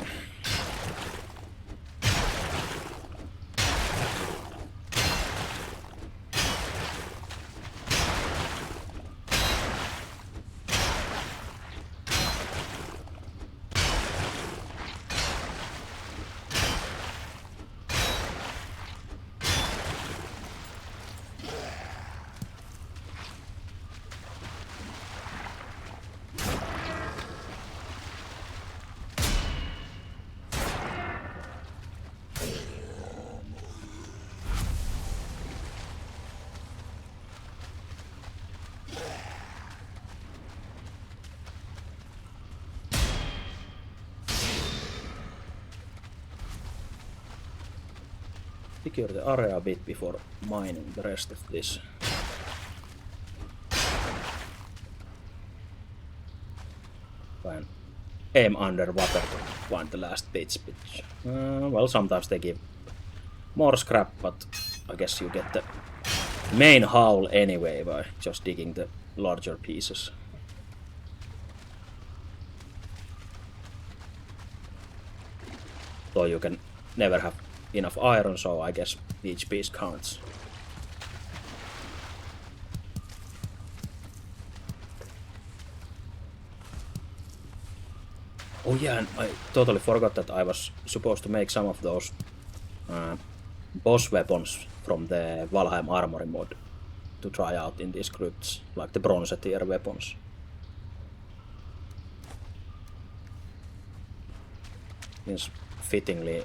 Secure the area a bit before mining the rest of this. Try and aim underwater to find the last bits. Well, sometimes they give more scrap, but I guess you get the main haul anyway by just digging the larger pieces. Though you can never have enough iron, so I guess each piece counts. Oh yeah, and I totally forgot that I was supposed to make some of those boss weapons from the Valheim Armory mod to try out in these crypts, like the bronze tier weapons. Means fittingly,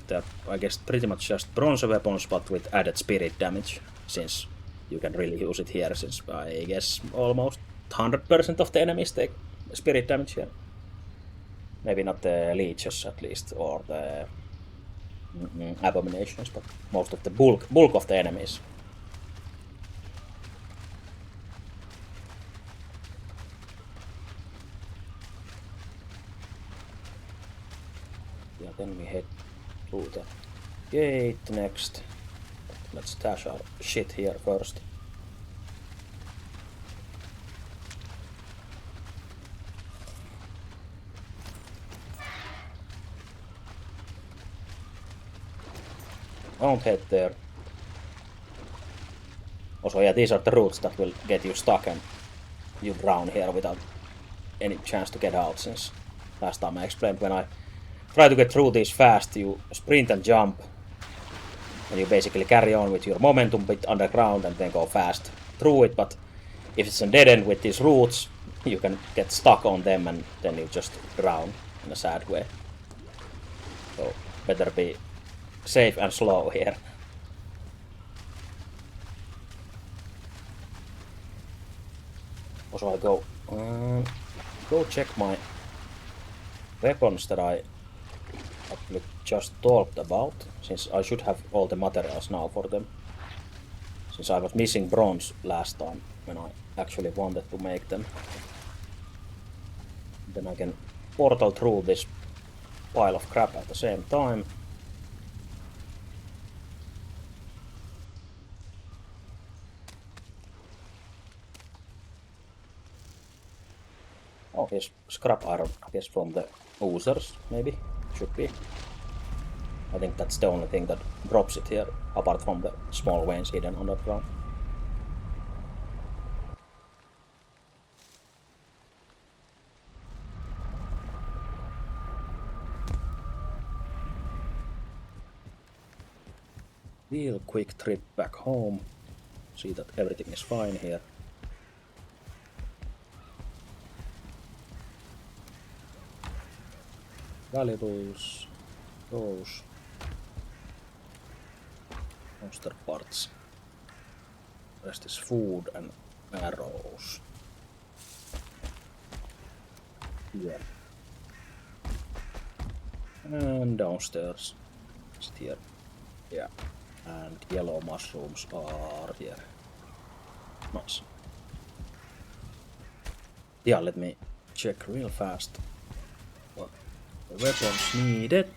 they're, I guess, pretty much just bronze weapons, but with added spirit damage, since you can really use it here, since I guess almost 100% of the enemies take spirit damage here. Maybe not the leeches at least, or the abominations, but most of the bulk of the enemies. Yeah, then we head through the gate next. Let's stash our shit here first. Don't head there. Also, yeah, these are the routes that will get you stuck and you drown here without any chance to get out, since last time I explained when I try to get through these fast, you sprint and jump, and you basically carry on with your momentum bit underground and then go fast through it, but if it's a dead end with these routes, you can get stuck on them and then you just drown in a sad way. So better be safe and slow here. Also, I go check my weapons that I actually just talked about, since I should have all the materials now for them. Since I was missing bronze last time when I actually wanted to make them. Then I can portal through this pile of crap at the same time. Oh, here's scrap iron, I guess from the oozers, maybe? Should be. I think that's the only thing that drops it here, apart from the small veins hidden underground. Real quick trip back home. See that everything is fine here. Valuables, those. Monster parts. Rest is food and arrows. Yeah. And downstairs. Is it here? Yeah. And yellow mushrooms are here. Nice. Yeah, let me check real fast what the weapons needed.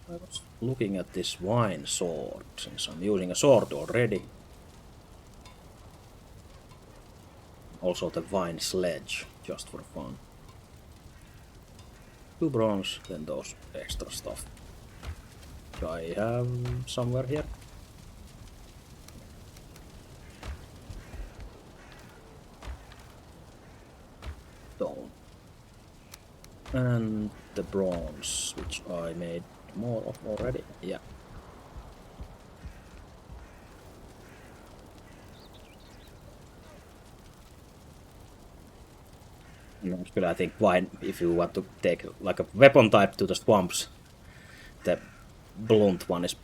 I was looking at this vine sword, since I'm using a sword already. Also the vine sledge, just for fun. 2 bronze, then those extra stuff. Do I have somewhere here? Stone. And the bronze, which I made more of already. Yeah. Actually, I think why, if you want to take like a weapon type to the swamps, the blunt one is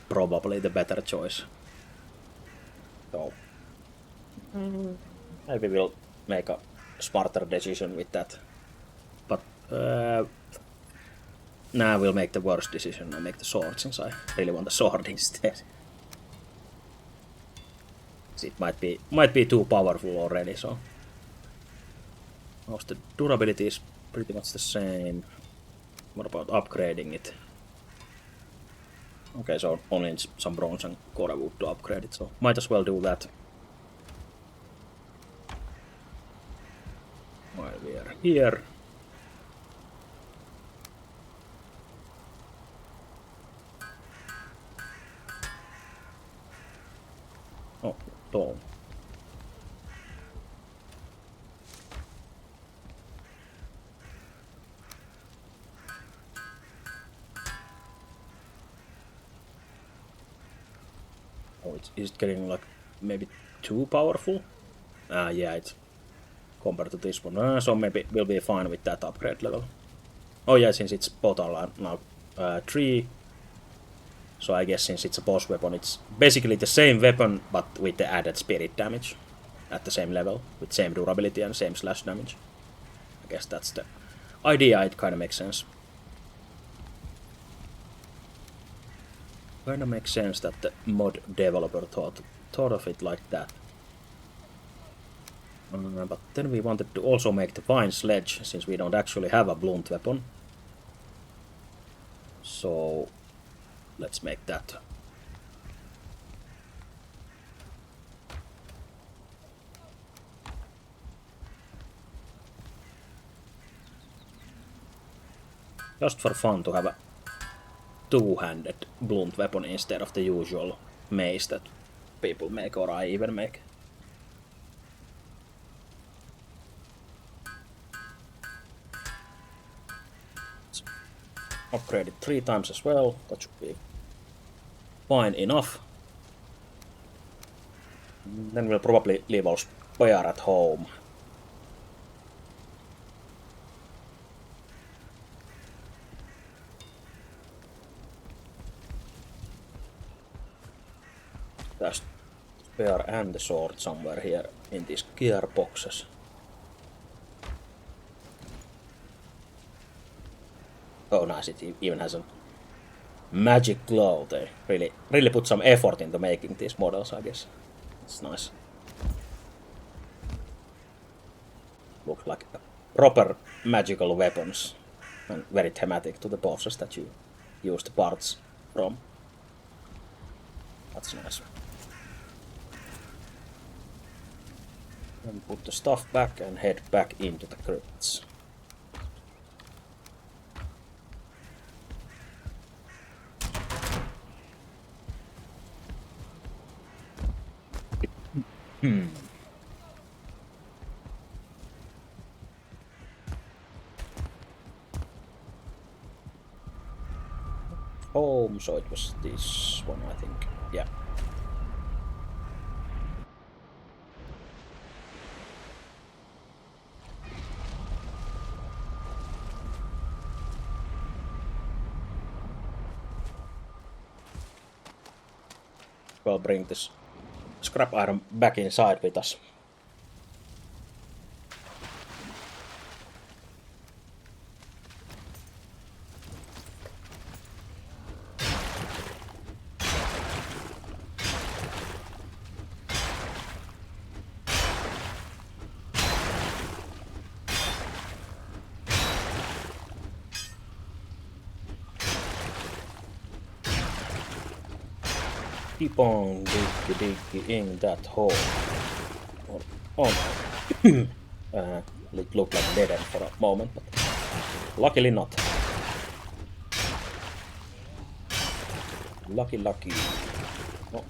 probably the better choice. So maybe we'll make a smarter decision with that. But nah, we'll make the worst decision and make the sword, since I really want the sword instead. It might be too powerful already, so. The durability is pretty much the same. What about upgrading it? Okay, so only some bronze and core wood to upgrade it, so might as well do that. While we are here. Oh, tall. Oh, is it getting like maybe too powerful? Yeah, it's compared to this one. So maybe we'll be fine with that upgrade level. Oh yeah, since it's total now 3. So I guess since it's a boss weapon, it's basically the same weapon, but with the added spirit damage at the same level, with same durability and same slash damage. I guess that's the idea. It kind of makes sense. Kind of makes sense that the mod developer thought of it like that. But then we wanted to also make the vine sledge, since we don't actually have a blunt weapon. So let's make that. Just for fun to have a two-handed blunt weapon instead of the usual mace that people make, or I even make. Let's upgrade it 3 times as well. That should be fine enough. Then we'll probably leave our spare at home. There's spare and the sword somewhere here in these gear boxes. Oh nice, it even has a magic glow. They really put some effort into making these models, I guess. It's nice. Looks like proper magical weapons and very thematic to the bosses that you use the parts from. That's nice. And put the stuff back and head back into the crypts. Home, so it was this one, I think. Yeah. We'll bring this scrap iron back inside with us. Keep on digging that hole. Oh no. It looked like dead end for a moment, but luckily not. Lucky. Oh.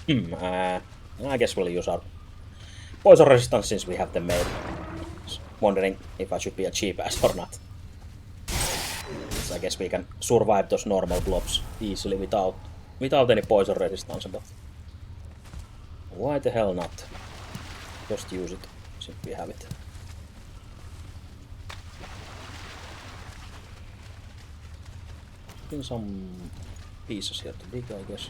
No. I guess we'll use our poison resistance since we have them made. Just wondering if I should be a cheap ass or not. So I guess we can survive those normal blobs easily without any poison resistance, but why the hell not? Just use it since we have it. Been some pieces here to dig, I guess.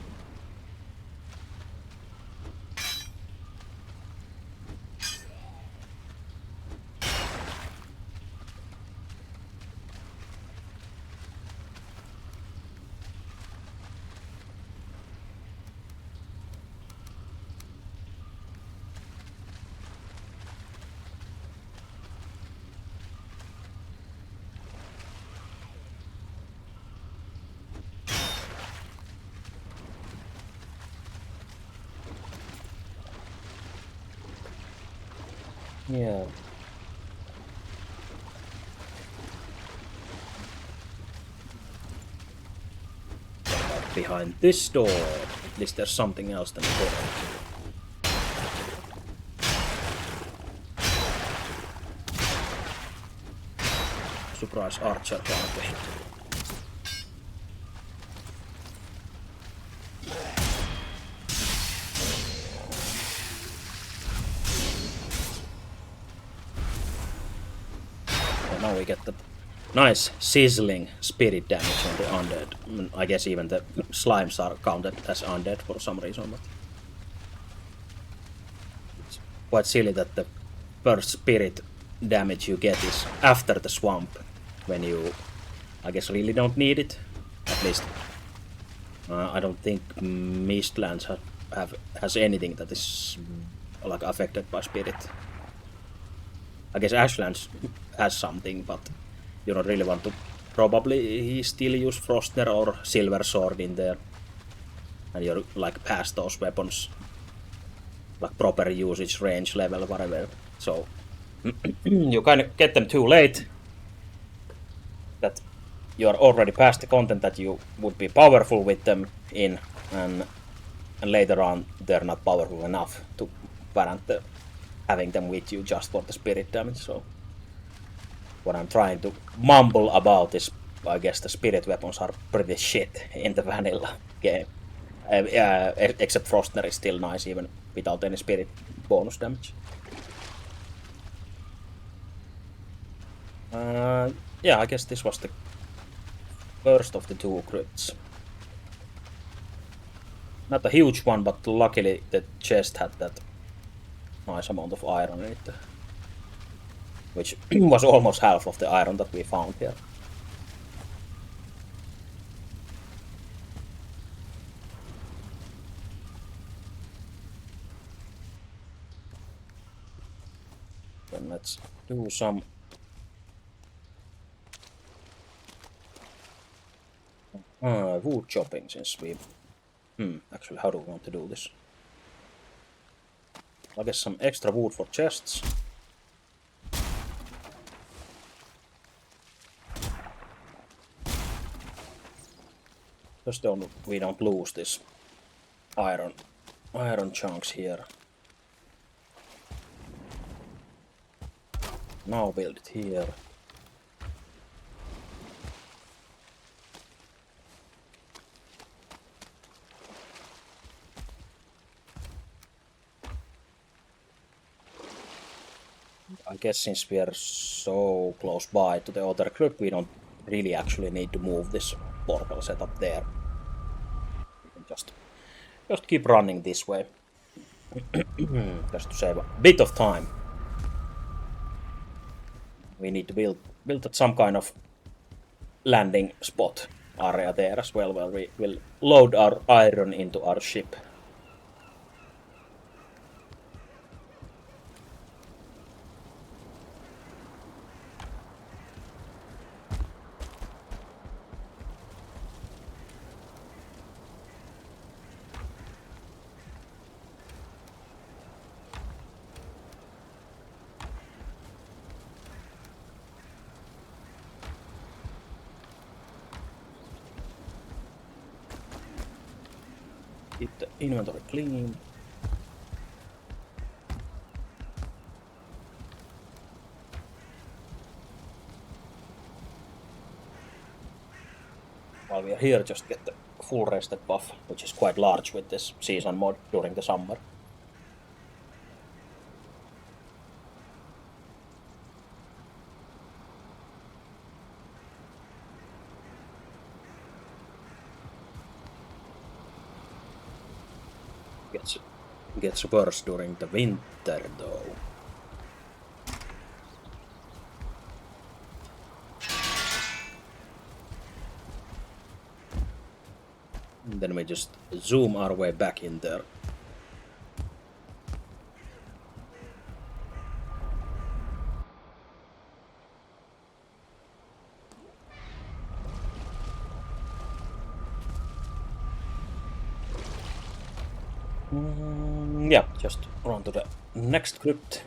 Yeah. Behind this door. At least there's something else than the door. Surprise archer party. Now we get the nice sizzling spirit damage on the undead. I guess even the slimes are counted as undead for some reason, but it's quite silly that the first spirit damage you get is after the swamp, when you, I guess, really don't need it. At least I don't think Mistlands has anything that is like affected by spirit. I guess Ashlands has something, but you don't really want to probably he still use Frostner or Silver Sword in there. And you're like past those weapons. Like proper usage range level, whatever. So you kind of get them too late. That you are already past the content that you would be powerful with them in, and later on they're not powerful enough to warrant having them with you just for the spirit damage. So what I'm trying to mumble about is, I guess the spirit weapons are pretty shit in the vanilla game. Except Frostner is still nice even without any spirit bonus damage. Yeah, I guess this was the first of the two crypts. Not a huge one, but luckily the chest had that nice amount of iron in it, which was almost half of the iron that we found here. Then let's do some wood chopping since we... actually, how do we want to do this? I guess some extra wood for chests. Just we don't lose this iron chunks here. Now build it here. I guess since we are so close by to the other group, we don't really actually need to move this portal setup there. We can just keep running this way. Just to save a bit of time. We need to build some kind of landing spot area there as well, where we will load our iron into our ship. Keep the inventory clean. While we are here, just get the full rested buff, which is quite large with this season mod during the summer. Gets worse during the winter though. And then we just zoom our way back in there. Yeah, just run to the next crypt.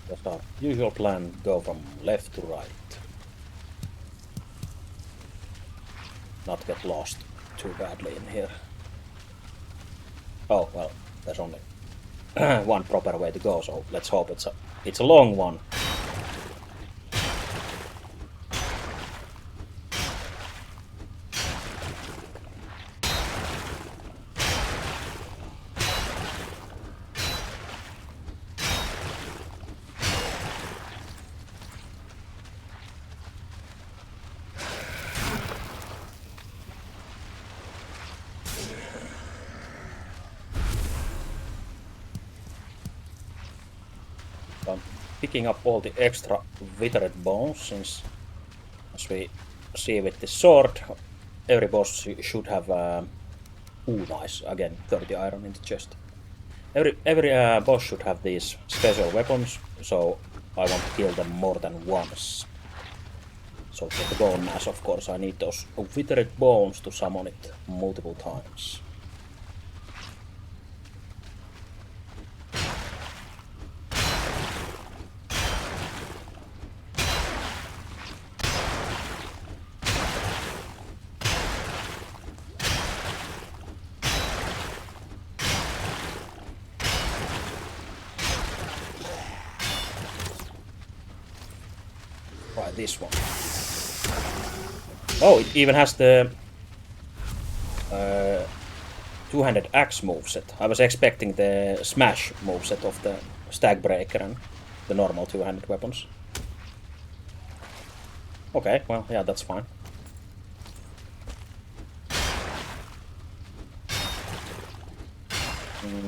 That's our usual plan, go from left to right. Not get lost too badly in here. Oh, well, there's only one proper way to go, so let's hope it's a long one. I'm picking up all the extra withered bones, since, as we see with the sword, every boss should have... nice, again, 30 iron in the chest. Every boss should have these special weapons, so I want to kill them more than once. So for the bone mass, of course, I need those withered bones to summon it multiple times. Right, this one. Oh, it even has the two-handed axe moveset. I was expecting the smash moveset of the stag breaker and the normal two-handed weapons. Okay, well, yeah, that's fine.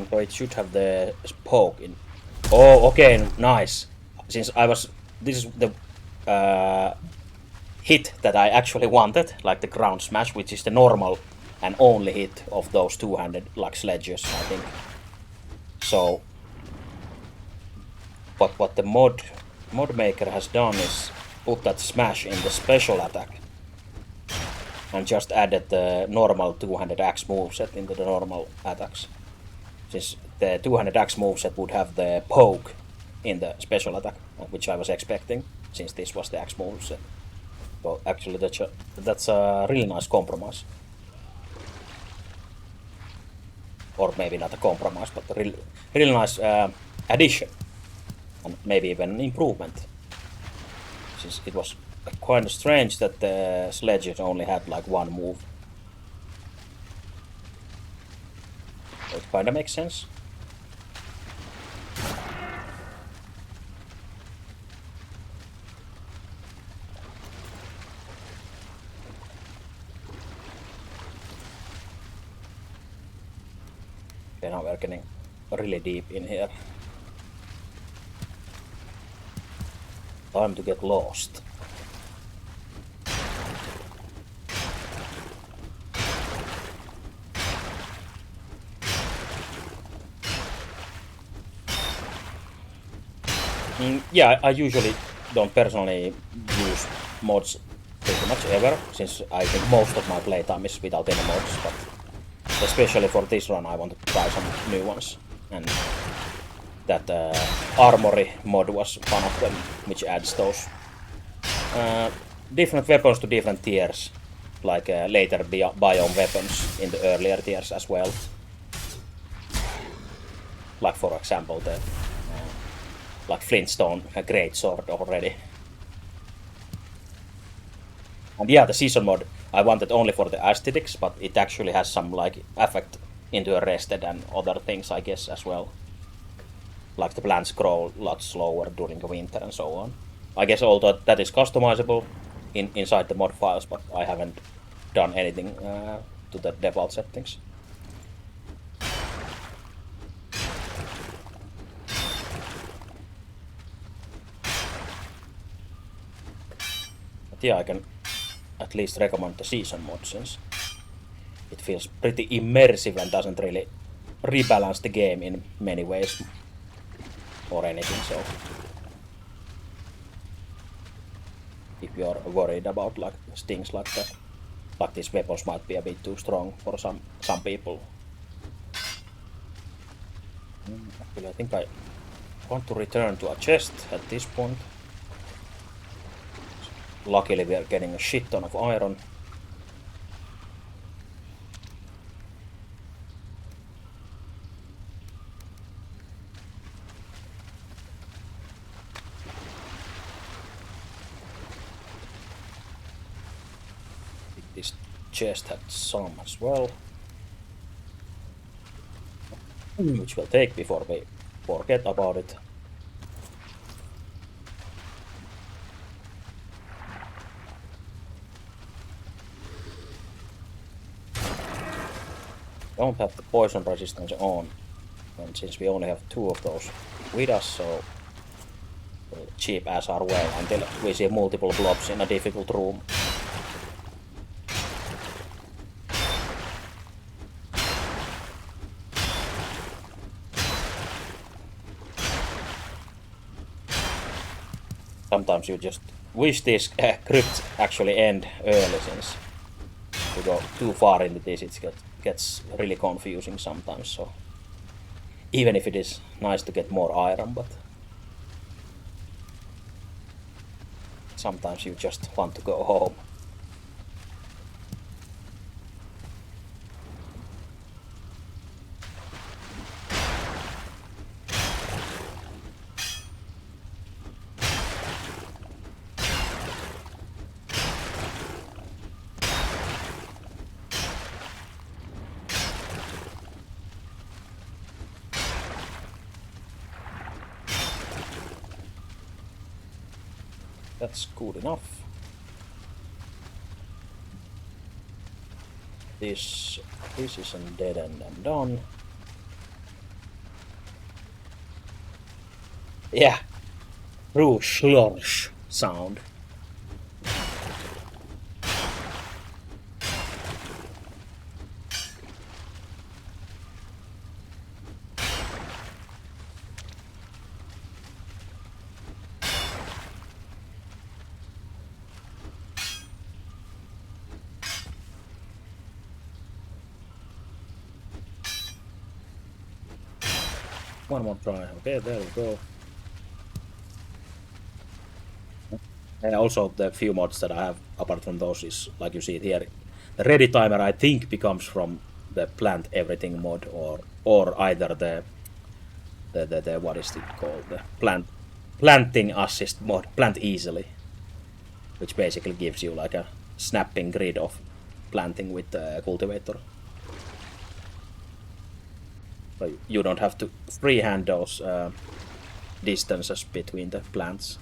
So it should have the poke in. Oh, okay, nice. Since I was... This is the hit that I actually wanted, like the ground smash, which is the normal and only hit of those two-handed like sledges, I think. So, but what the mod maker has done is put that smash in the special attack and just added the normal two-handed axe moveset into the normal attacks. Since the two-handed axe moveset would have the poke in the special attack, which I was expecting, since this was the axe moveset. So actually that's a really nice compromise. Or maybe not a compromise, but a really nice addition. And maybe even an improvement. Since it was kind of strange that the sledges only had like one move. So it kind of makes sense. Okay, now we're getting really deep in here. Time to get lost. Yeah, I usually don't personally use mods pretty much ever, since I think most of my playtime is without any mods, but especially for this run I want to try some new ones. And that armory mod was one of them, which adds those different weapons to different tiers, like later biome weapons in the earlier tiers as well. Like for example the like Flintstone greatsword already. And yeah, the season mod I wanted only for the aesthetics, but it actually has some like effect into arrested and other things, I guess, as well. Like the plants grow a lot slower during the winter and so on. I guess although that is customizable inside the mod files, but I haven't done anything to the default settings. But yeah, I can at least recommend the season mod, since it feels pretty immersive and doesn't really rebalance the game in many ways or anything. So if you're worried about like things like that, like these weapons might be a bit too strong for some people. Actually, I think I want to return to a chest at this point. Luckily, we are getting a shit ton of iron. This chest had some as well, which we'll take before we forget about it. Don't have the poison resistance on, and since we only have 2 of those with us, so cheap as our way until we see multiple blobs in a difficult room. Sometimes you just wish these crypts actually end early, since if you go too far into this it gets really confusing sometimes. So even if it is nice to get more iron, but sometimes you just want to go home. That's good enough. This isn't dead end and done. Yeah, true slursh sound. One more try. Okay, there we go. And also the few mods that I have apart from those is, like you see it here, the ready timer I think becomes from the plant everything mod, or either the what is it called, the planting assist mod, plant easily, which basically gives you like a snapping grid of planting with the cultivator. So you don't have to freehand those distances between the plants.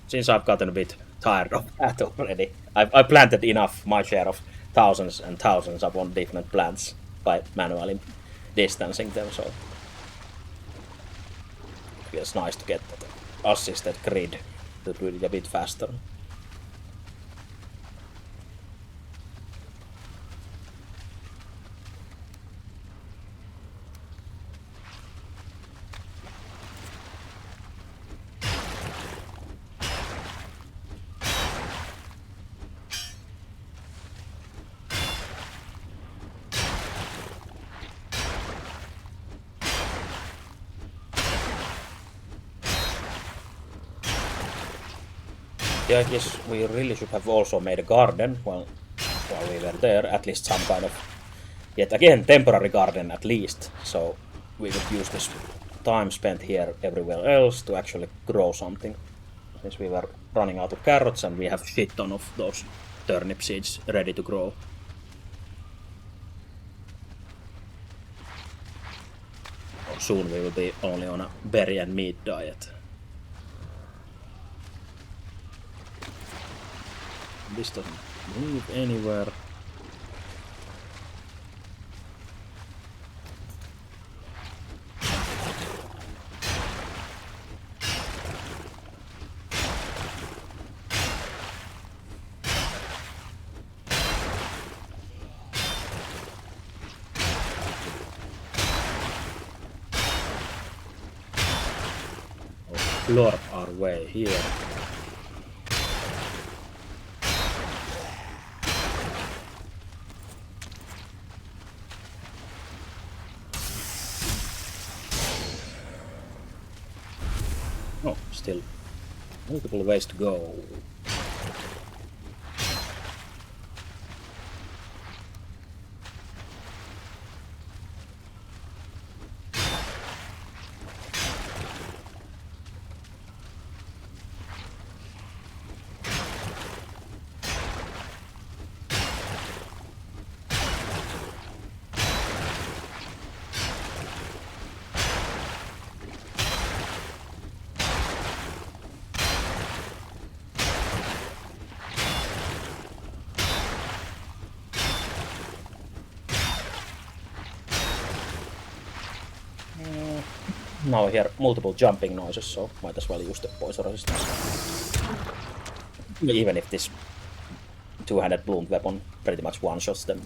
Since I've gotten a bit tired of that already, I planted enough, my share of thousands and thousands upon different plants by manually distancing them, so it feels nice to get that assisted grid to do it a bit faster. Yeah, I guess we really should have also made a garden while we were there, at least some kind of, yet again, temporary garden at least, so we could use this time spent here everywhere else to actually grow something, since we were running out of carrots and we have shit ton of those turnip seeds ready to grow. Soon we will be only on a berry and meat diet. This doesn't move anywhere. Explore our way here. Oh, still multiple ways to go. Now I hear multiple jumping noises, so might as well use the poison resistance. Even if this two-handed blunt weapon pretty much one-shots them,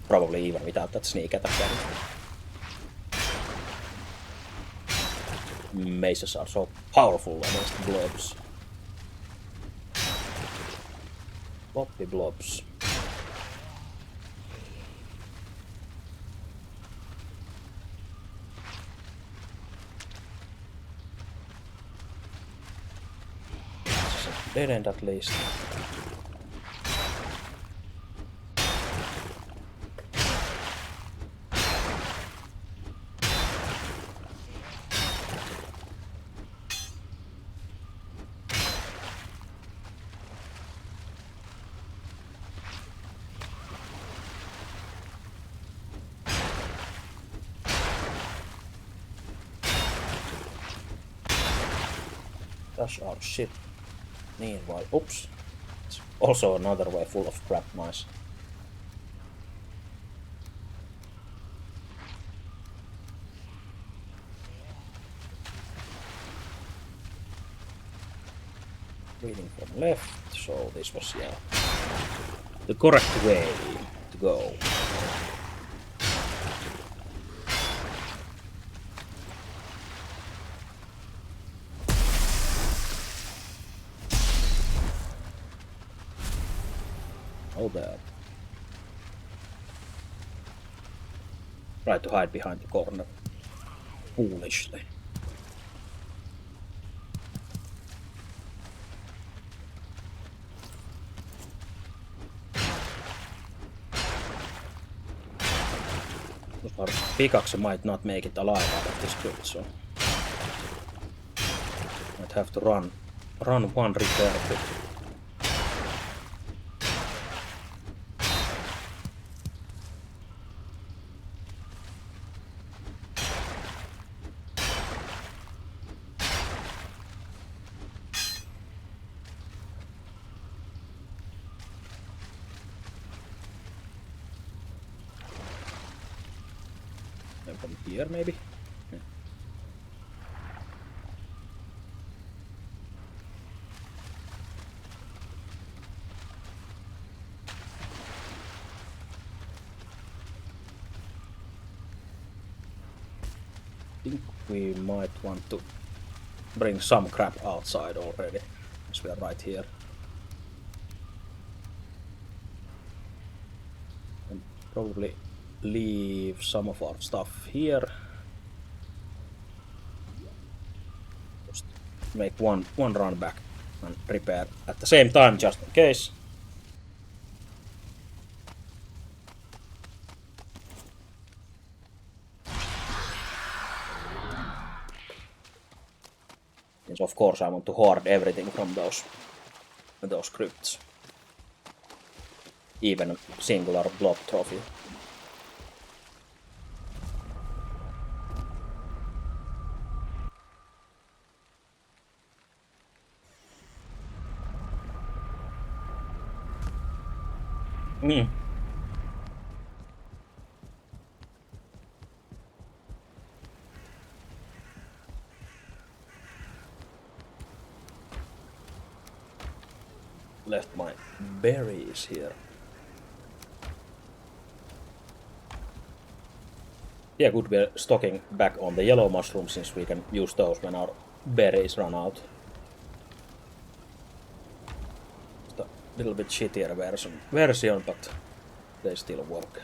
probably even without that sneak attack. Maces are so powerful against blobs. Floppy blobs. Dead end at least. Dash our ship. Meanwhile, oops. It's also another way full of crap mice. Reading from left, so this was, yeah, the correct way to go. Oh, bad. Try to hide behind the corner. Foolishly. Our pickaxe might not make it alive out of this crypt, so might have to run one repair crypt. And from here, maybe? Yeah. I think we might want to bring some crap outside already, as we are right here. And probably leave some of our stuff here. Just make one run back and repair at the same time, just in case. Since of course I want to hoard everything from those crypts. Even a singular blob trophy. Left my berries here. Yeah, good, we're stocking back on the yellow mushrooms since we can use those when our berries run out. Just a little bit shittier version, but they still work.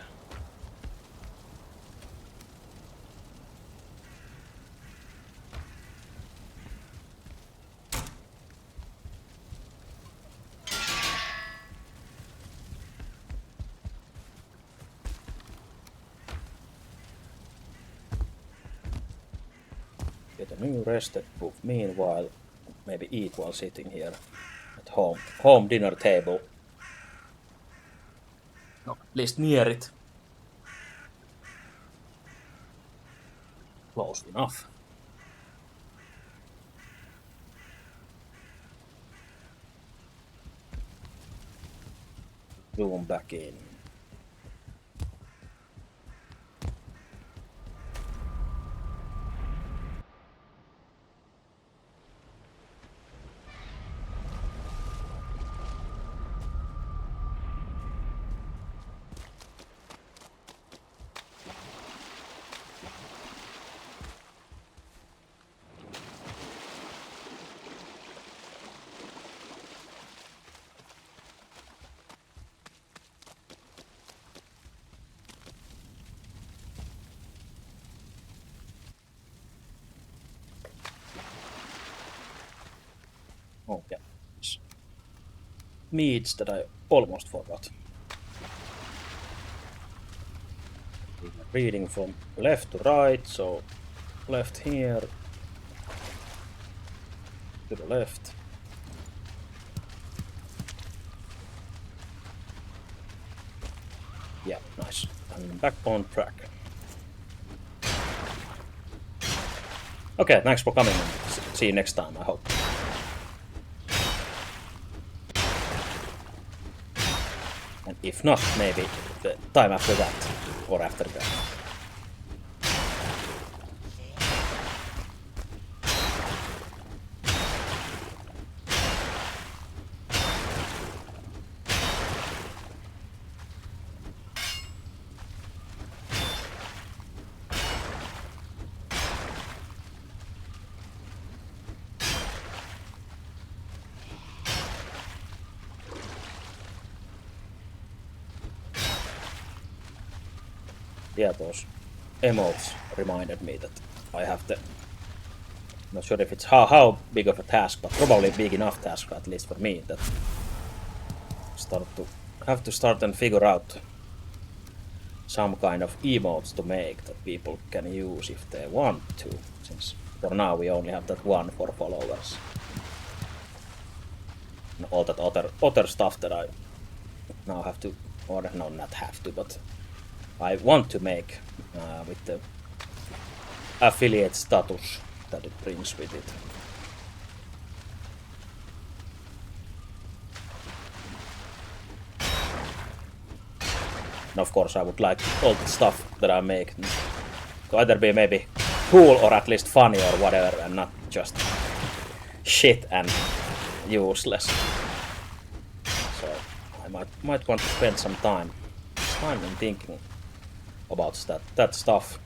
Get a new rested book. Meanwhile, maybe eat while sitting here at home dinner table. No, at least near it. Close enough. Zoom back in. Oh, yeah. Meats that I almost forgot. We are reading from left to right, so left here to the left. Yeah, nice. And back on track. Okay, thanks for coming. See you next time, I hope. And if not, maybe the time after that, or after that. Yeah, those emotes reminded me that I have to. Not sure if it's how big of a task, but probably big enough task, at least for me, that have to start and figure out some kind of emotes to make that people can use if they want to, since for now we only have that one for followers. And all that other stuff that I now have to, or no, not have to, but I want to make with the affiliate status that it brings with it. And of course I would like all the stuff that I make to either be maybe cool or at least funny or whatever, and not just shit and useless. So I might want to spend some time in thinking about that stuff.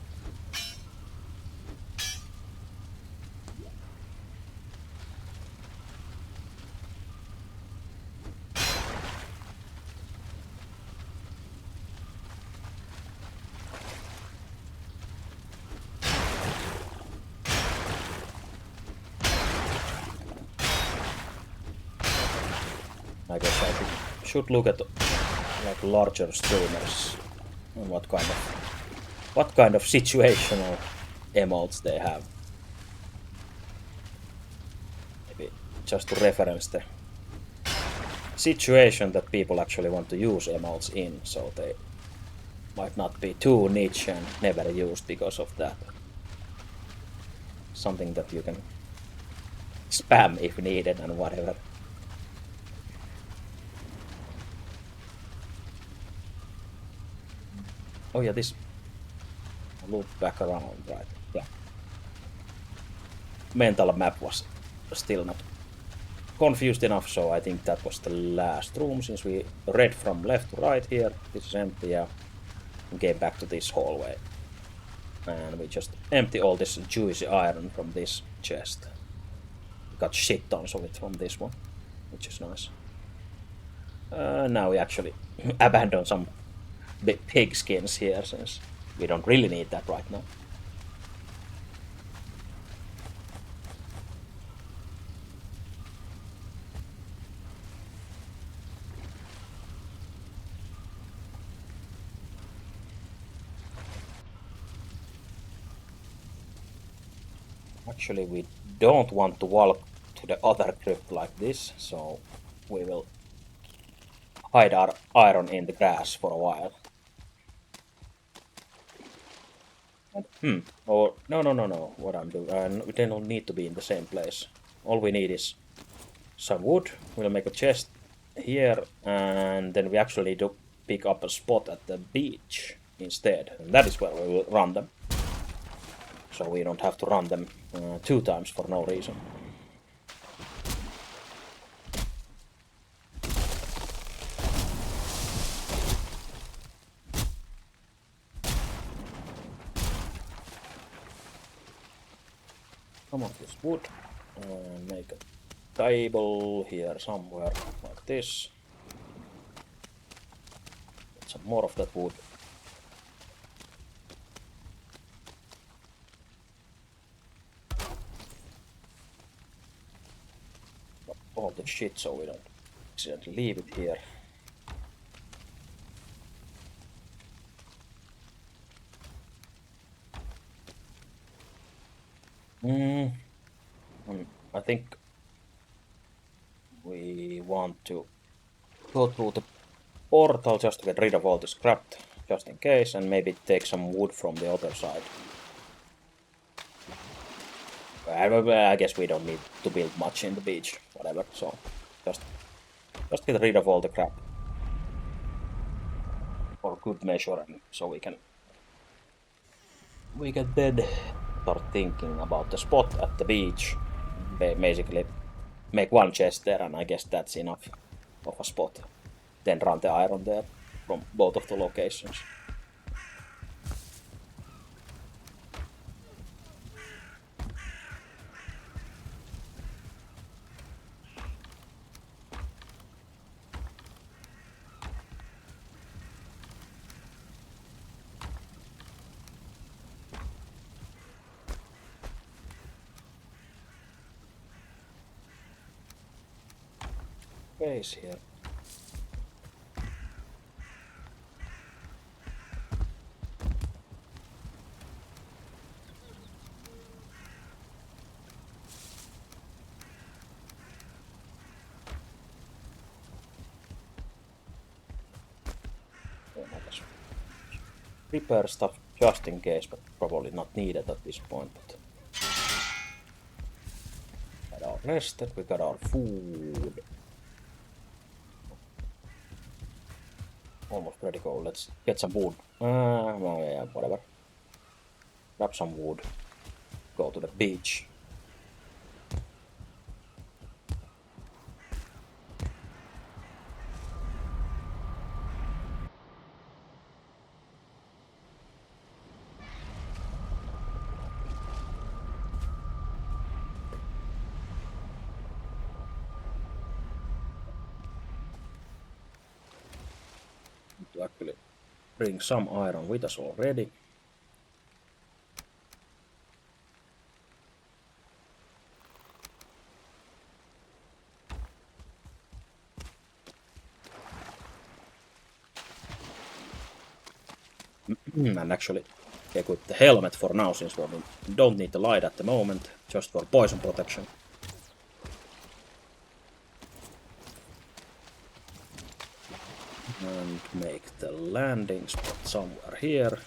I guess I should look at like larger streamers and what kind of situational emotes they have. Maybe just to reference the situation that people actually want to use emotes in, so they might not be too niche and never used because of that. Something that you can spam if needed and whatever. Oh yeah, this loop back around, right? Yeah. Mental map was still not confused enough, so I think that was the last room, since we read from left to right here. This is empty, yeah. We came back to this hallway. And we just empty all this juicy iron from this chest. We got shit tons of it from this one, which is nice. Now we actually abandon some big pig skins here, since we don't really need that right now. Actually, we don't want to walk to the other crypt like this, so we will hide our iron in the grass for a while. Or no. What I'm doing? We don't need to be in the same place. All we need is some wood. We'll make a chest here, and then we actually do pick up a spot at the beach instead, and that is where we will run them. So we don't have to run them 2 times for no reason. Come on, this wood, and make a table here somewhere like this. Get some more of that wood. all the shit so we don't accidentally leave it here. I think we want to go through the portal just to get rid of all the scrap, just in case, and maybe take some wood from the other side. I guess we don't need to build much in the beach, whatever, so just get rid of all the crap. For good measure, and so we can then start thinking about the spot at the beach. Basically make one chest there, and I guess that's enough of a spot. Then run the iron there from both of the locations. Base here. Prepare stuff just in case, but probably not needed at this point. But we got our rested, we got our food. Almost ready to go. Let's get some wood. Well, yeah, whatever. Grab some wood. Go to the beach. To actually bring some iron with us already. And actually equip the helmet for now, since we don't need the light at the moment, just for poison protection. And make the landing spot somewhere here.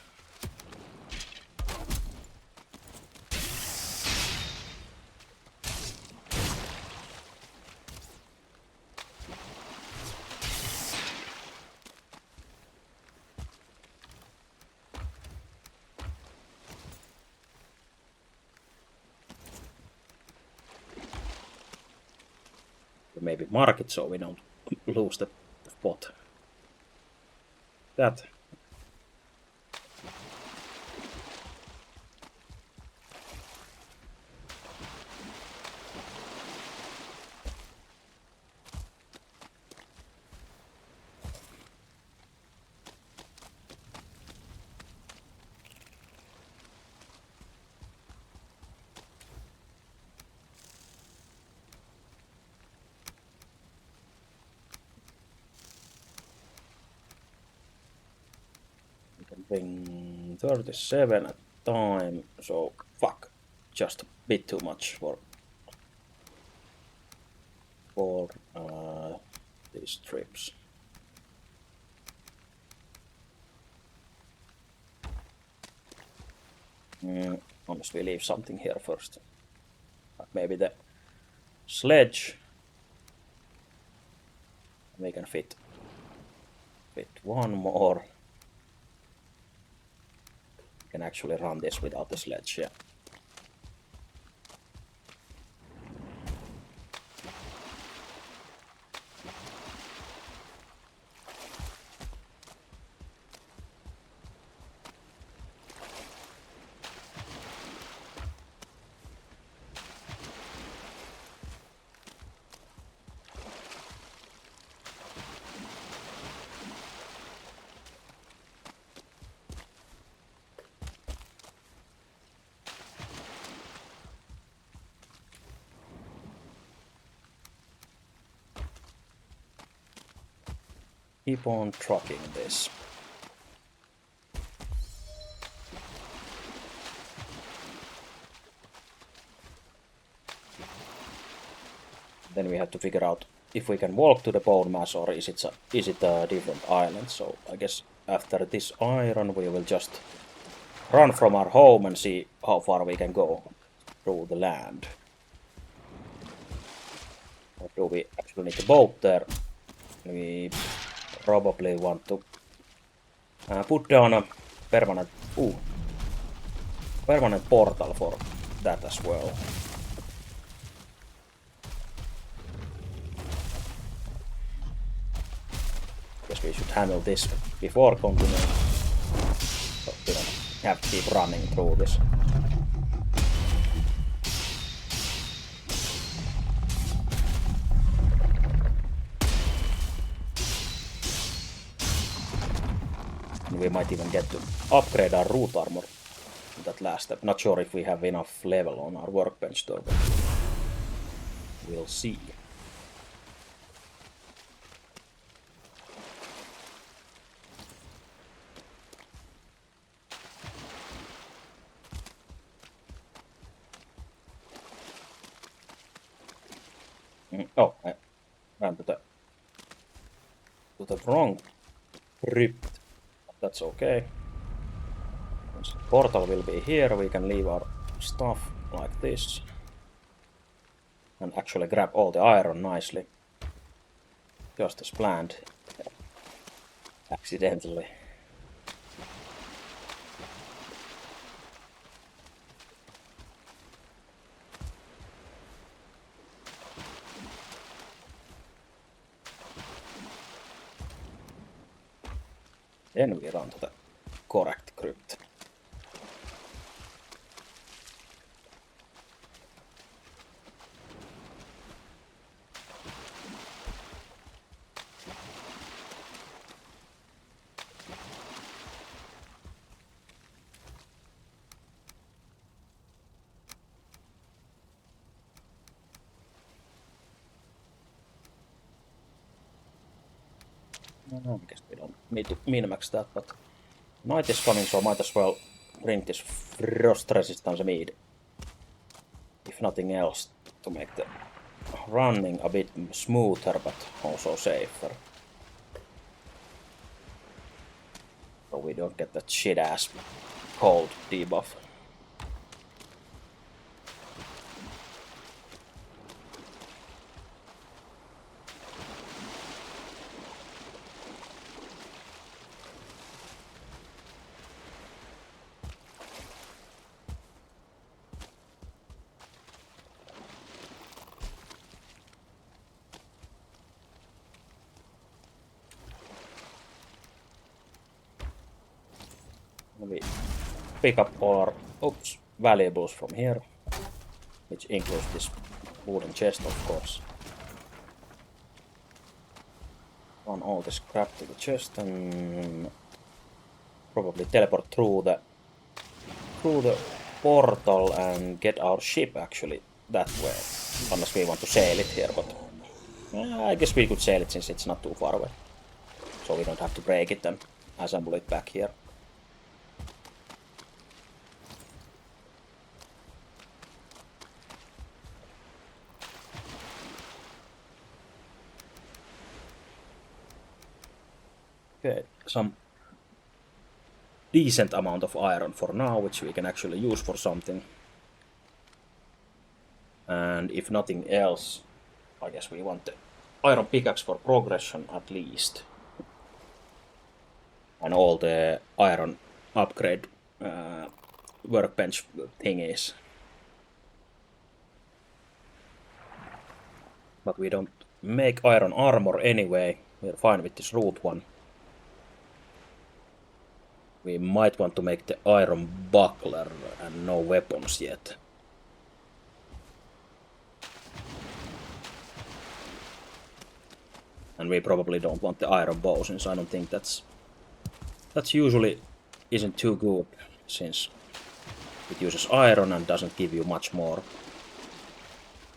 Maybe mark it so we don't lose the spot. That. Bring 37 at time, so fuck, just a bit too much for these trips. Honestly, we leave something here first. Maybe the sledge. We can fit one more. Can actually run this without the sledge, yeah. Keep on trucking this. Then we have to figure out if we can walk to the bone mass or is it a different island. So I guess after this iron we will just run from our home and see how far we can go through the land. Or do we actually need a boat there? We probably want to put down a permanent portal for that as well. Guess we should handle this before continuing. So we don't have to keep running through this. And we might even get to upgrade our root armor in that last step. Not sure if we have enough level on our workbench though, but we'll see. Oh, I ran to the wrong crypt. That's okay. Once the portal will be here, we can leave our stuff like this. And actually grab all the iron nicely. Just as planned. Accidentally. Then we run to the correct crypt. I guess we don't need to min-max that, but night is coming, so might as well drink this frost resistance mead. If nothing else, to make the running a bit smoother, but also safer. So we don't get that shit-ass cold debuff. We pick up our valuables from here, which includes this wooden chest, of course. Run all this crap to the chest and probably teleport through the portal and get our ship actually that way. Unless we want to sail it here, but I guess we could sail it since it's not too far away. So we don't have to break it and assemble it back here. Okay, some decent amount of iron for now, which we can actually use for something. And if nothing else, I guess we want the iron pickaxe for progression at least. And all the iron upgrade workbench thingies. But we don't make iron armor anyway. We're fine with this root one. We might want to make the iron buckler and no weapons yet. And we probably don't want the iron bow, since I don't think that's usually isn't too good, since it uses iron and doesn't give you much more.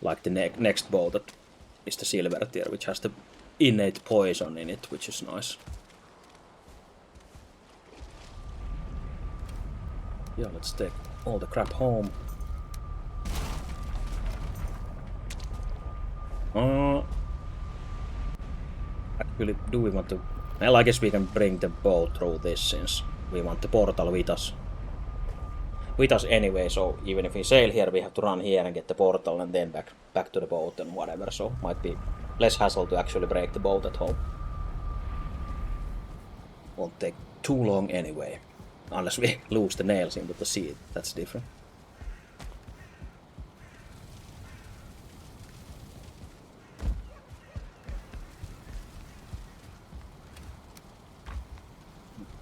Like the next bow that is the silver tier, which has the innate poison in it, which is nice. Yeah, let's take all the crap home. Actually, do we want to... Well, I guess we can bring the boat through this since we want the portal with us. With us anyway, so even if we sail here, we have to run here and get the portal and then back to the boat and whatever, so might be less hassle to actually break the boat at home. Won't take too long anyway. Unless we lose the nails into the sea, that's different.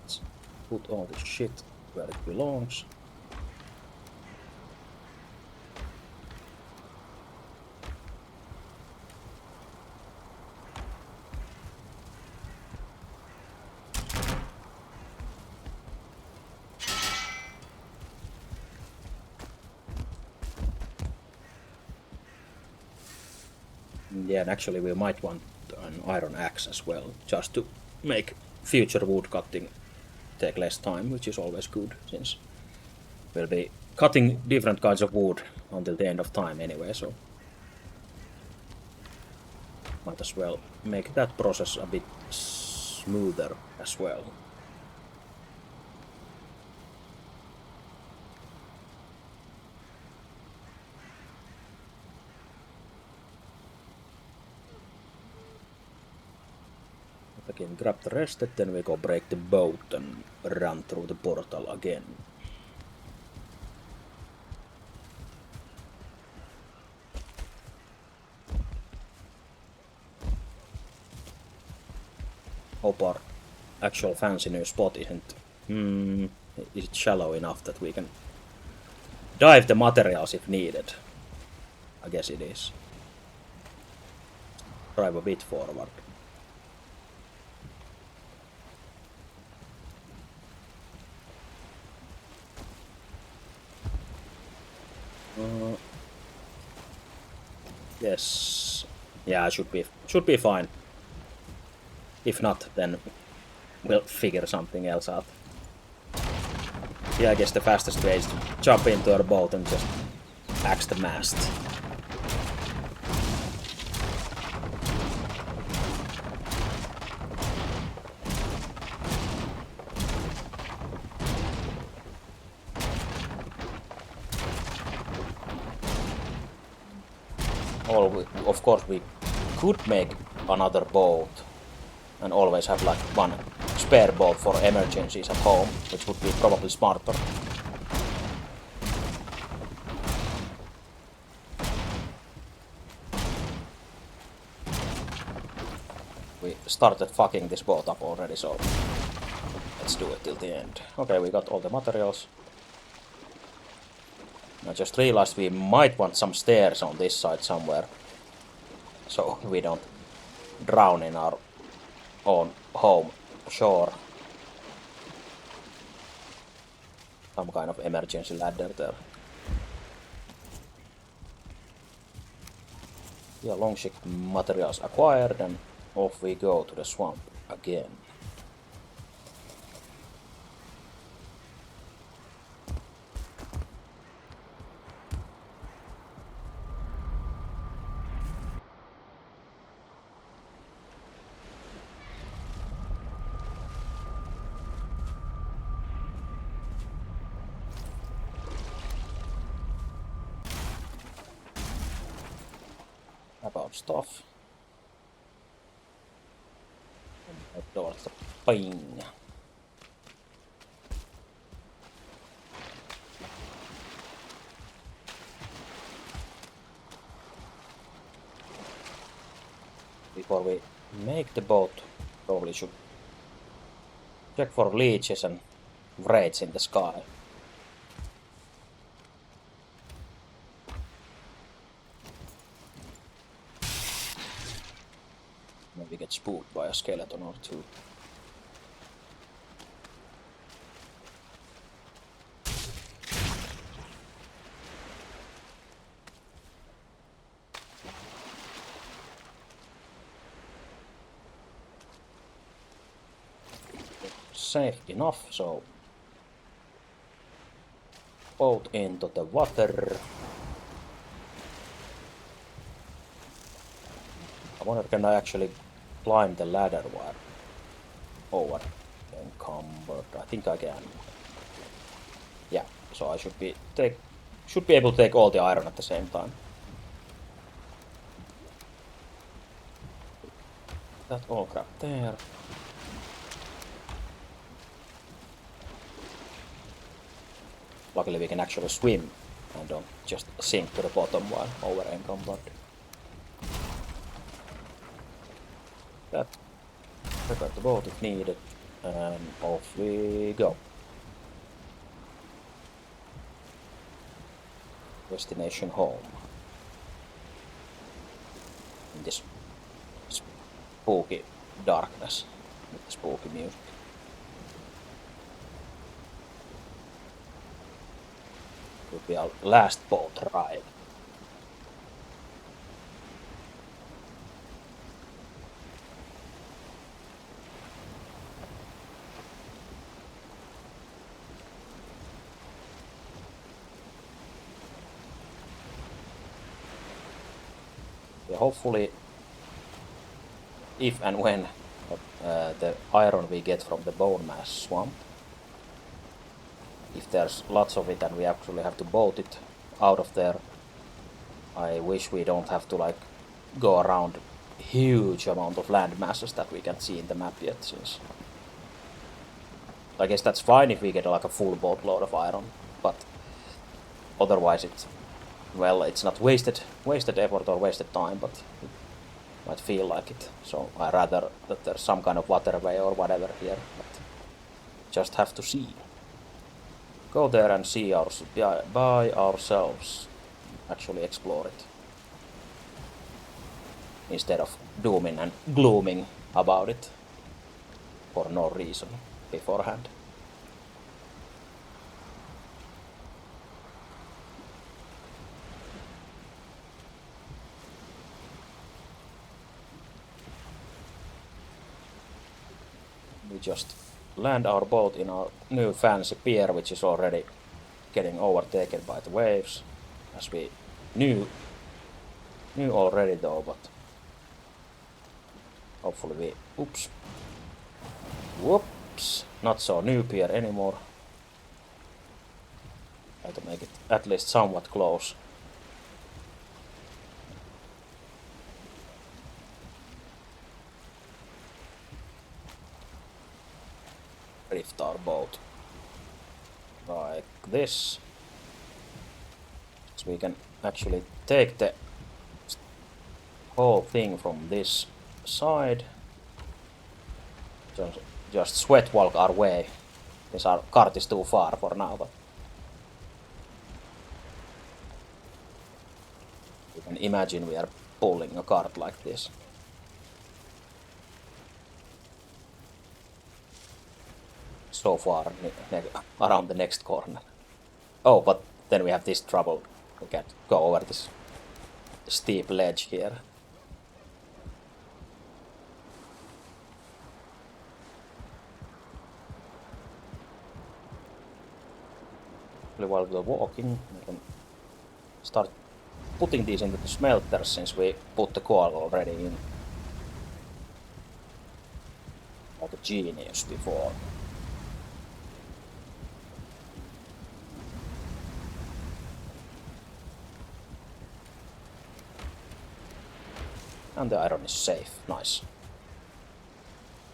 Let's put all this shit where it belongs. Yeah, and actually we might want an iron axe as well, just to make future wood cutting take less time, which is always good, since we'll be cutting different kinds of wood until the end of time anyway, so might as well make that process a bit smoother as well. Again, grab the rest, then we go break the boat and run through the portal again. Hope our actual fancy new spot isn't... is it shallow enough that we can dive the materials if needed? I guess it is. Drive a bit forward. Yes. Yeah, should be fine. If not, then we'll figure something else out. Yeah, I guess the fastest way is to jump into our boat and just axe the mast. Or of course we could make another boat and always have like one spare boat for emergencies at home, which would be probably smarter. We started fucking this boat up already, so let's do it till the end. Okay, we got all the materials. I just realized we might want some stairs on this side somewhere, so we don't drown in our own home shore. Some kind of emergency ladder there. Yeah, longship materials acquired, and off we go to the swamp again. About stuff. Towards the ping. Before we make the boat, probably should check for leeches and wraiths in the sky. Maybe get spooked by a skeleton or two. safe enough, so boat into the water. I wonder, can I actually climb the ladder while over encumbered? I think I can. Yeah, so I should be able to take all the iron at the same time. That all crap there. Luckily we can actually swim and don't just sink to the bottom while over encumbered. That. Prepare the boat if needed, and off we go. Destination home. In this spooky darkness with the spooky music. It will be our last boat ride. Yeah, hopefully, if and when the iron we get from the bone mass swamp, if there's lots of it and we actually have to boat it out of there, I wish we don't have to like go around huge amount of land masses that we can't see in the map yet, since I guess that's fine if we get like a full boatload of iron, but otherwise it's not wasted effort or wasted time, but it might feel like it. So I rather that there's some kind of waterway or whatever here, but just have to see. Go there and see by ourselves. Actually explore it. Instead of dooming and glooming about it for no reason beforehand. We just land our boat in our new fancy pier, which is already getting overtaken by the waves, as we knew already though, but hopefully whoops, not so new pier anymore. Try to make it at least somewhat close. Drift our boat like this, so we can actually take the whole thing from this side. Just sweat walk our way, since our cart is too far for now, but you can imagine we are pulling a cart like this. So far around the next corner. Oh, but then we have this trouble. We can't go over this steep ledge here. While we're walking, we can start putting these into the smelters, since we put the coal already in. Like a genius before. And the iron is safe. Nice.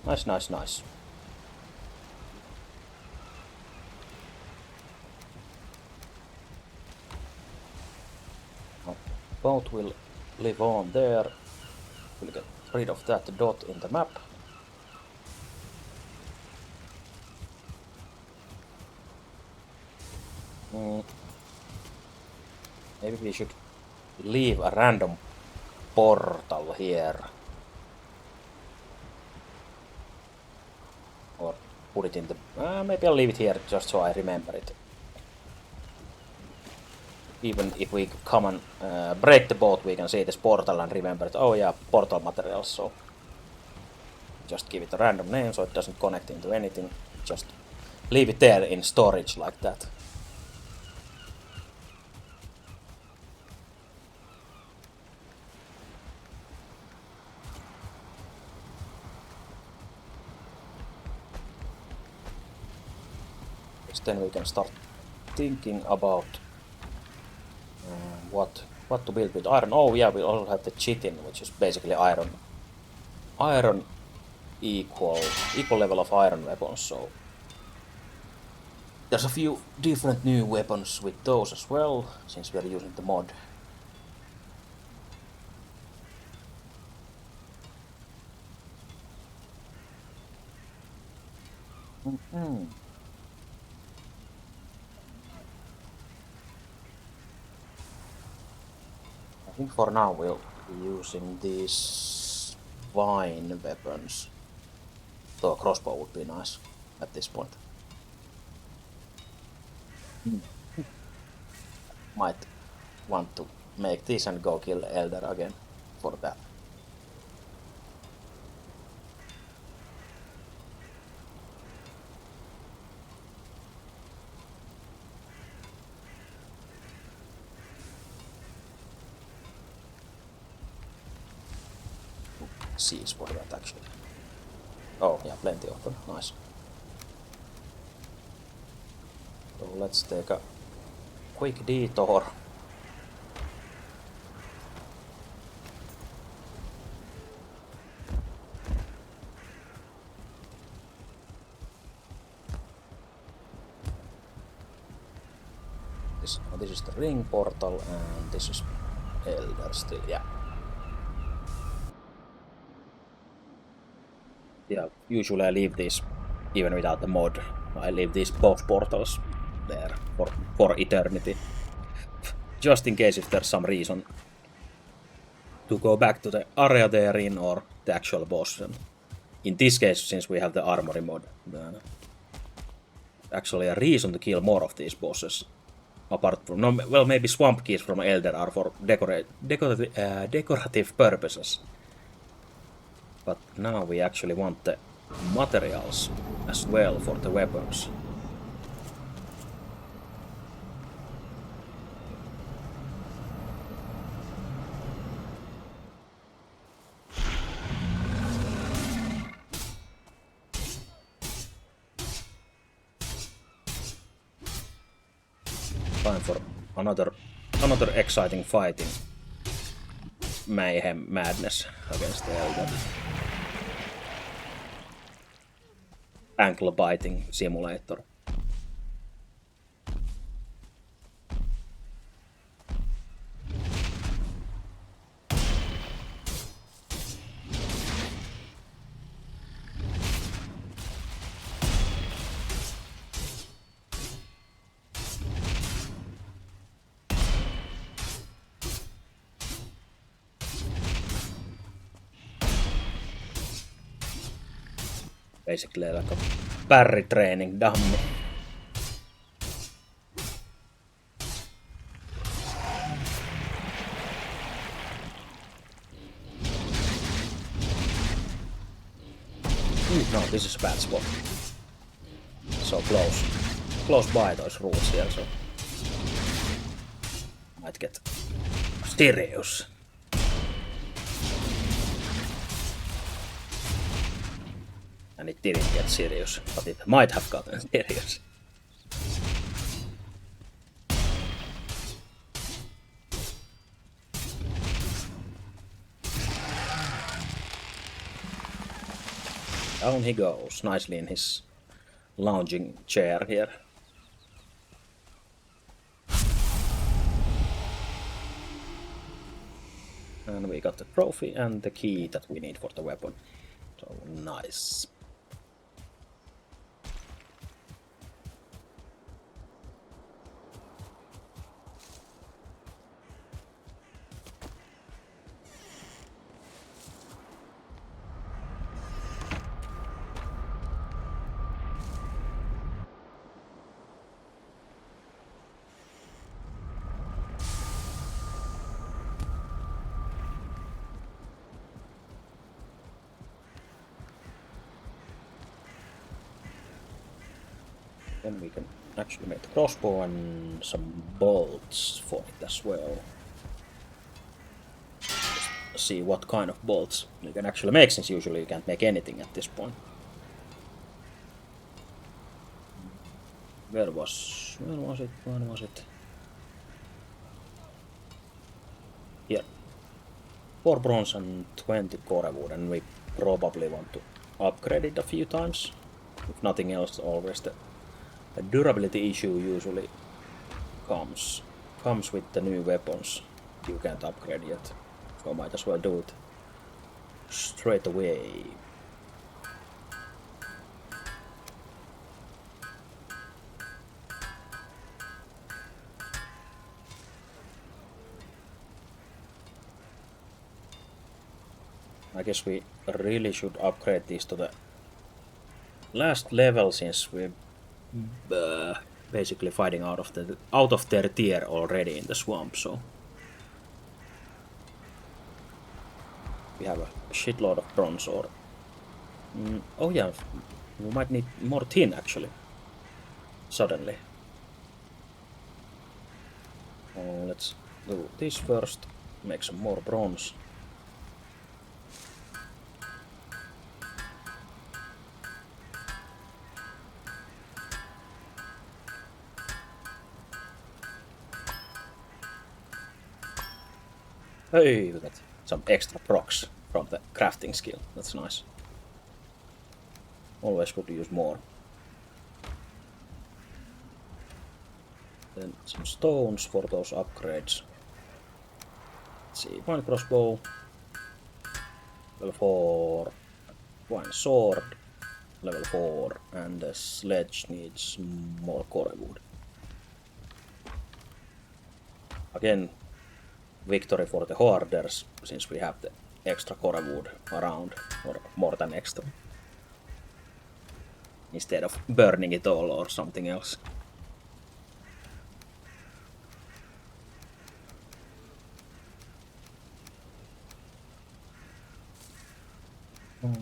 Nice. Our boat will live on there. We'll get rid of that dot in the map. Maybe we should leave a random portal here, or put it in the maybe I'll leave it here just so I remember it. Even if we come and break the boat, we can see this portal and remember it. Oh yeah, portal materials, so just give it a random name so it doesn't connect into anything. Just leave it there in storage like that. Then we can start thinking about what to build with iron. Oh yeah, we also have the chitin, which is basically iron equal level of iron weapons. So there's a few different new weapons with those as well, since we are using the mod. I think for now we'll be using these vine weapons. Though a crossbow would be nice at this point. Might want to make this and go kill Elder again for that. Seeds for that actually. Oh yeah, plenty of them. Nice. So let's take a quick detour. This is the ring portal and this is Elder still, yeah. Yeah, usually I leave these, even without the mod, I leave these both portals there for eternity. Just in case if there's some reason to go back to the area they're in or the actual boss. And in this case, since we have the armory mod, actually a reason to kill more of these bosses. Apart from, no, well, maybe swamp keys from Elder are for decorative purposes. But now we actually want the materials as well for the weapons. Time for another exciting fighting mayhem madness against the Elder. Ankle biting simulator. Basically like a parry training dummy. No, this is a bad spot. So close by those roots here, so might get serious. And it didn't get serious, but it might have gotten serious. Down he goes, nicely in his lounging chair here. And we got the trophy and the key that we need for the weapon. So nice. Then we can actually make the crossbow and some bolts for it as well. Just see what kind of bolts you can actually make, since usually you can't make anything at this point. Where was it? Here. 4 bronze and 20 core wood, and we probably want to upgrade it a few times. If nothing else, always the durability issue usually comes with the new weapons you can't upgrade yet. So might as well do it straight away. I guess we really should upgrade these to the last level, since we're basically fighting out of their tier already in the swamp, so we have a shitload of bronze ore. Oh yeah, we might need more tin actually. Suddenly. Let's do this first. Make some more bronze. Hey, we got some extra procs from the crafting skill. That's nice. Always could use more. Then some stones for those upgrades. Let's see, one crossbow, level 4, one sword, level 4, and the sledge needs more core wood. Again, victory for the hoarders, since we have the extra core wood around, or more than extra, instead of burning it all or something else.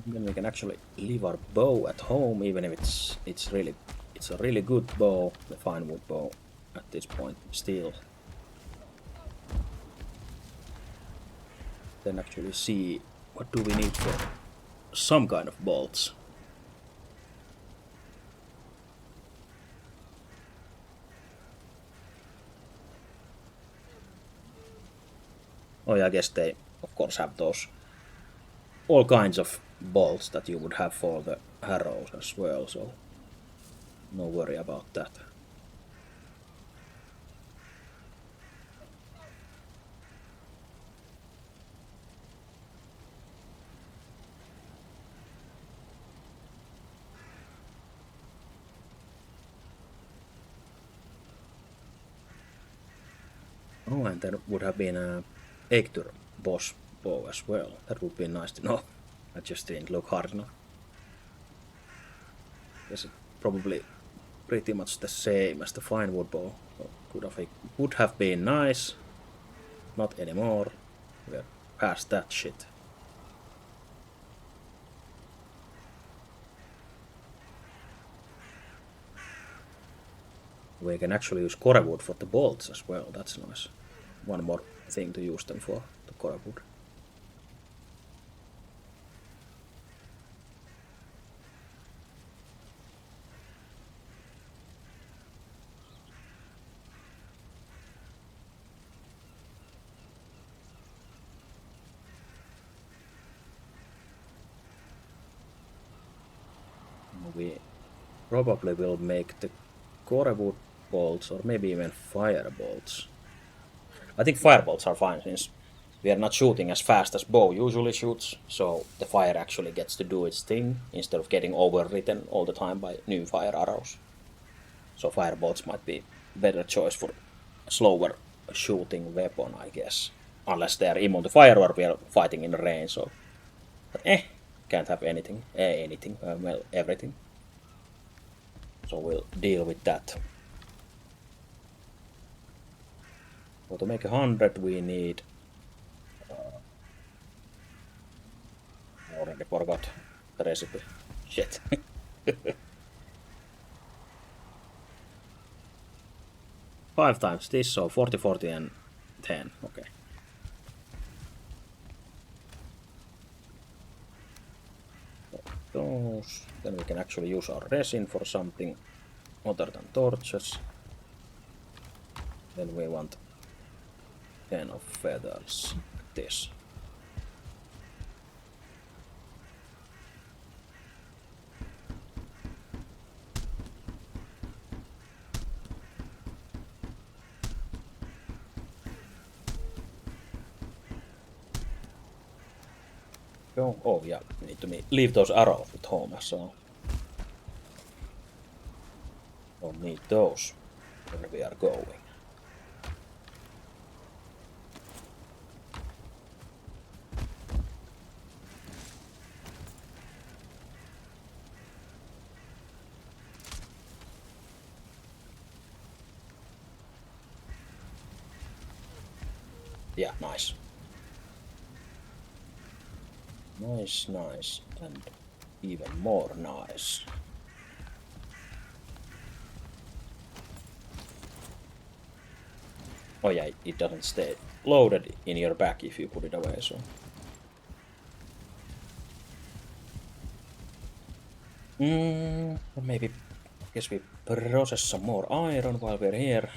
Then we can actually leave our bow at home, even if it's a really good bow, the fine wood bow at this point still. Then actually see what do we need for some kind of bolts. Oh yeah, I guess they of course have those all kinds of bolts that you would have for the arrows as well, so no worry about that. Oh, and there would have been a Eikthyr boss bow as well. That would be nice to know. I just didn't look hard enough. Guess it's probably pretty much the same as the fine wood bow. So would have been nice. Not anymore. We're past that shit. We can actually use core wood for the bolts as well. That's nice. One more thing to use them for, the core wood. We probably will make the core wood bolts, or maybe even fire bolts. I think fire bolts are fine, since we are not shooting as fast as bow usually shoots, so the fire actually gets to do its thing instead of getting overwritten all the time by new fire arrows. So fire bolts might be better choice for slower shooting weapon, I guess. Unless they are immune to fire or we are fighting in the rain, so... But can't have anything. Well, everything. So we'll deal with that. So to make 100 we need... I already forgot the recipe. Shit. 5 times this, so 40, 40 and 10. Okay. Those. Then we can actually use our resin for something other than torches. Then we want 10 of feathers, like this. Oh yeah, we need to leave those arrows at home as well. Don't need those when we are going. Yeah, nice. Nice, and even more nice. Oh yeah, it doesn't stay loaded in your back if you put it away, so. Maybe, I guess we process some more iron while we're here.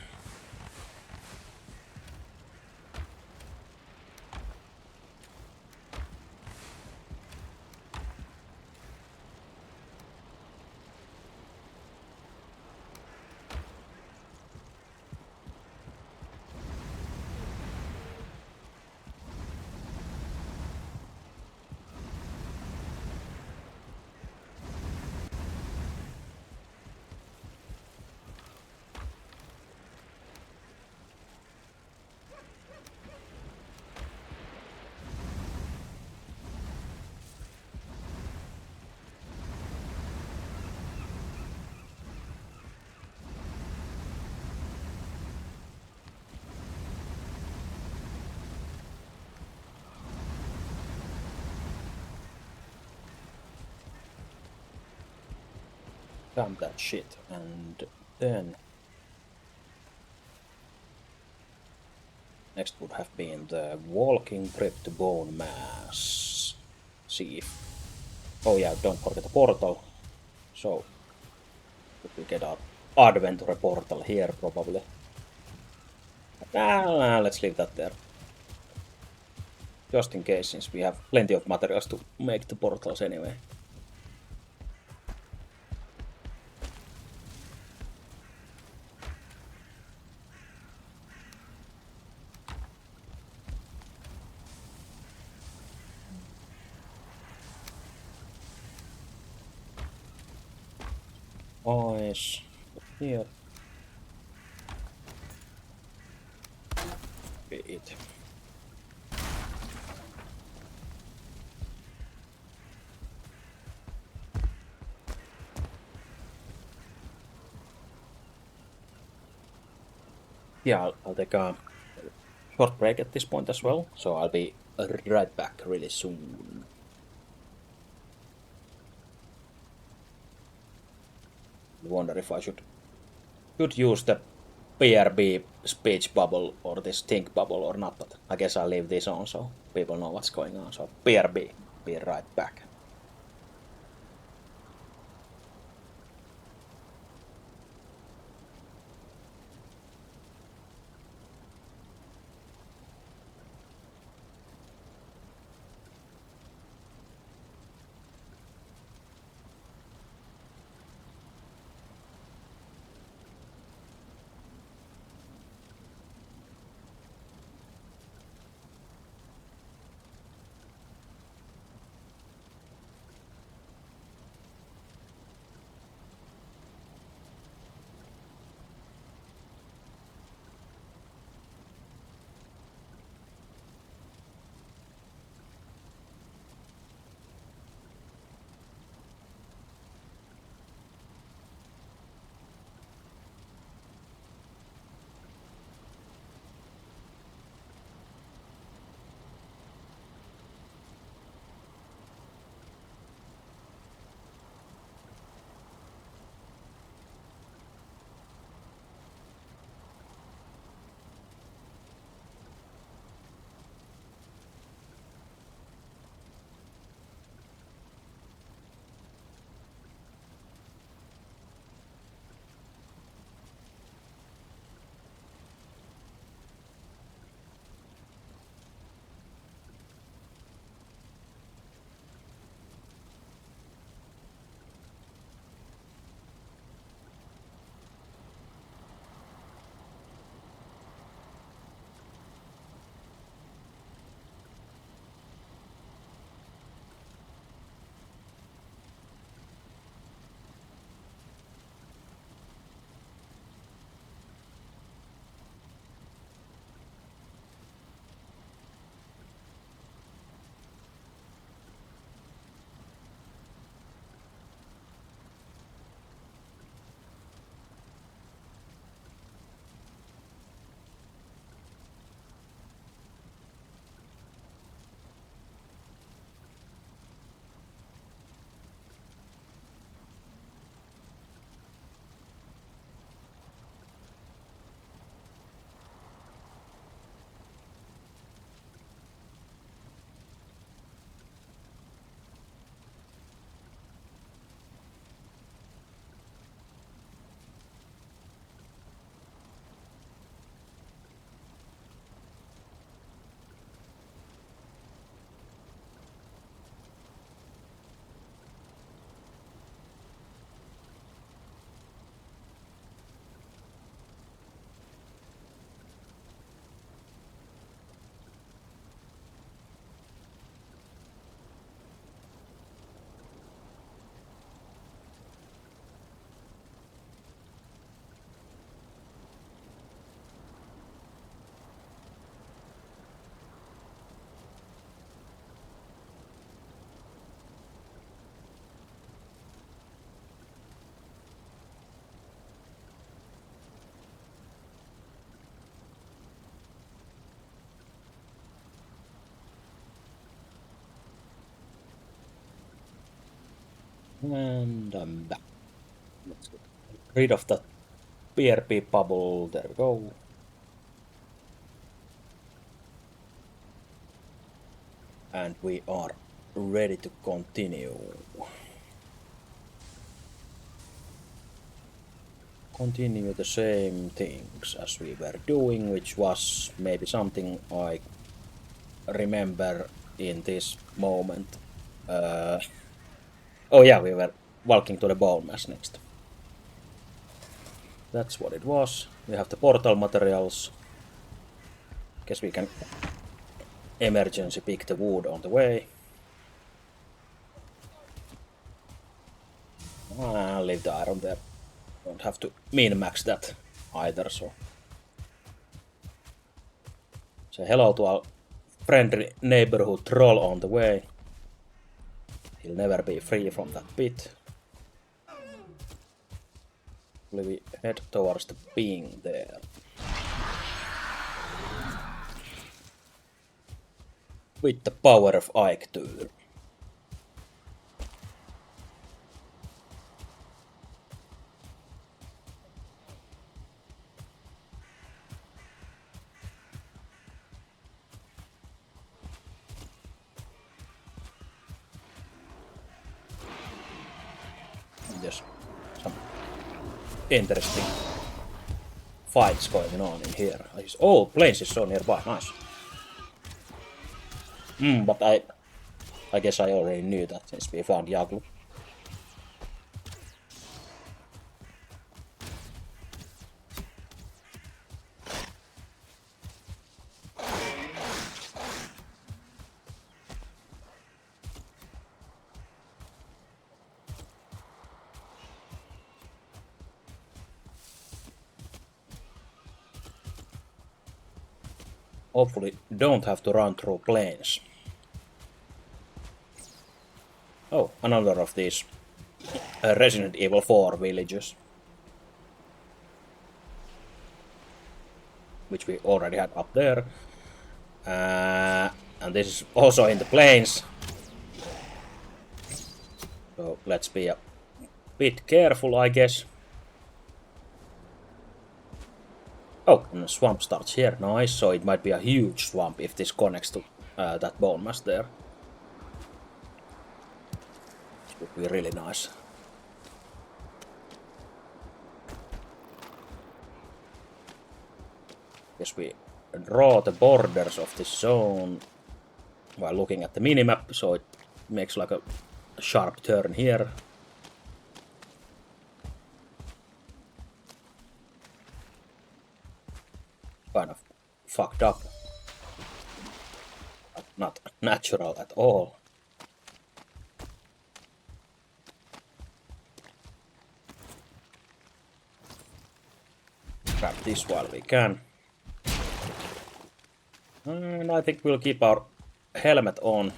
Dump that shit, and then next would have been the walking trip to bone mass. See if. Oh yeah, don't forget the portal. So we get our adventure portal here probably. Let's leave that there. Just in case, since we have plenty of materials to make the portals anyway. Nice. Here. It. Yeah, I'll take a short break at this point as well, so I'll be right back really soon. I wonder if I should use the PRB speech bubble or this think bubble or not, but I guess I'll leave this on so people know what's going on. So PRB, be right back. And I'm back. Let's get rid of that PRP bubble. There we go. And we are ready to continue. Continue the same things as we were doing, which was maybe something I remember in this moment. Oh yeah, we were walking to the bone mass next. That's what it was. We have the portal materials. Guess we can emergency pick the wood on the way. I'll leave the iron there. Don't have to min-max that either, so. Say hello to our friendly neighborhood troll on the way. He'll never be free from that pit. We head towards the being there. With the power of Ike tool. There's some interesting fights going on in here. Oh, planes is so nearby. Nice. But I guess I already knew that since we found Yaglu. Hopefully don't have to run through plains. Oh, another of these Resident Evil 4 villages. Which we already had up there. And this is also in the plains. So let's be a bit careful, I guess. Oh, and the swamp starts here. Nice, so it might be a huge swamp if this connects to that bone mass there. It would be really nice. Guess we draw the borders of this zone while looking at the minimap, so it makes like a sharp turn here. Kind of fucked up. Not natural at all. Grab this while we can. And I think we'll keep our helmet on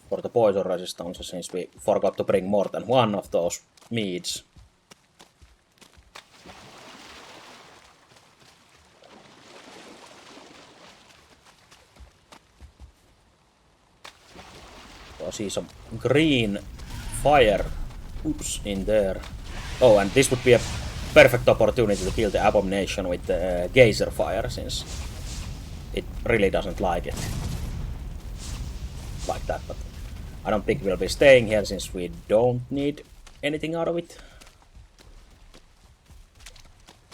for the poison resistance since we forgot to bring more than one of those meads. I see some green fire in there. Oh, and this would be a perfect opportunity to kill the abomination with the geyser fire, since it really doesn't like it like that. But I don't think we'll be staying here since we don't need anything out of it.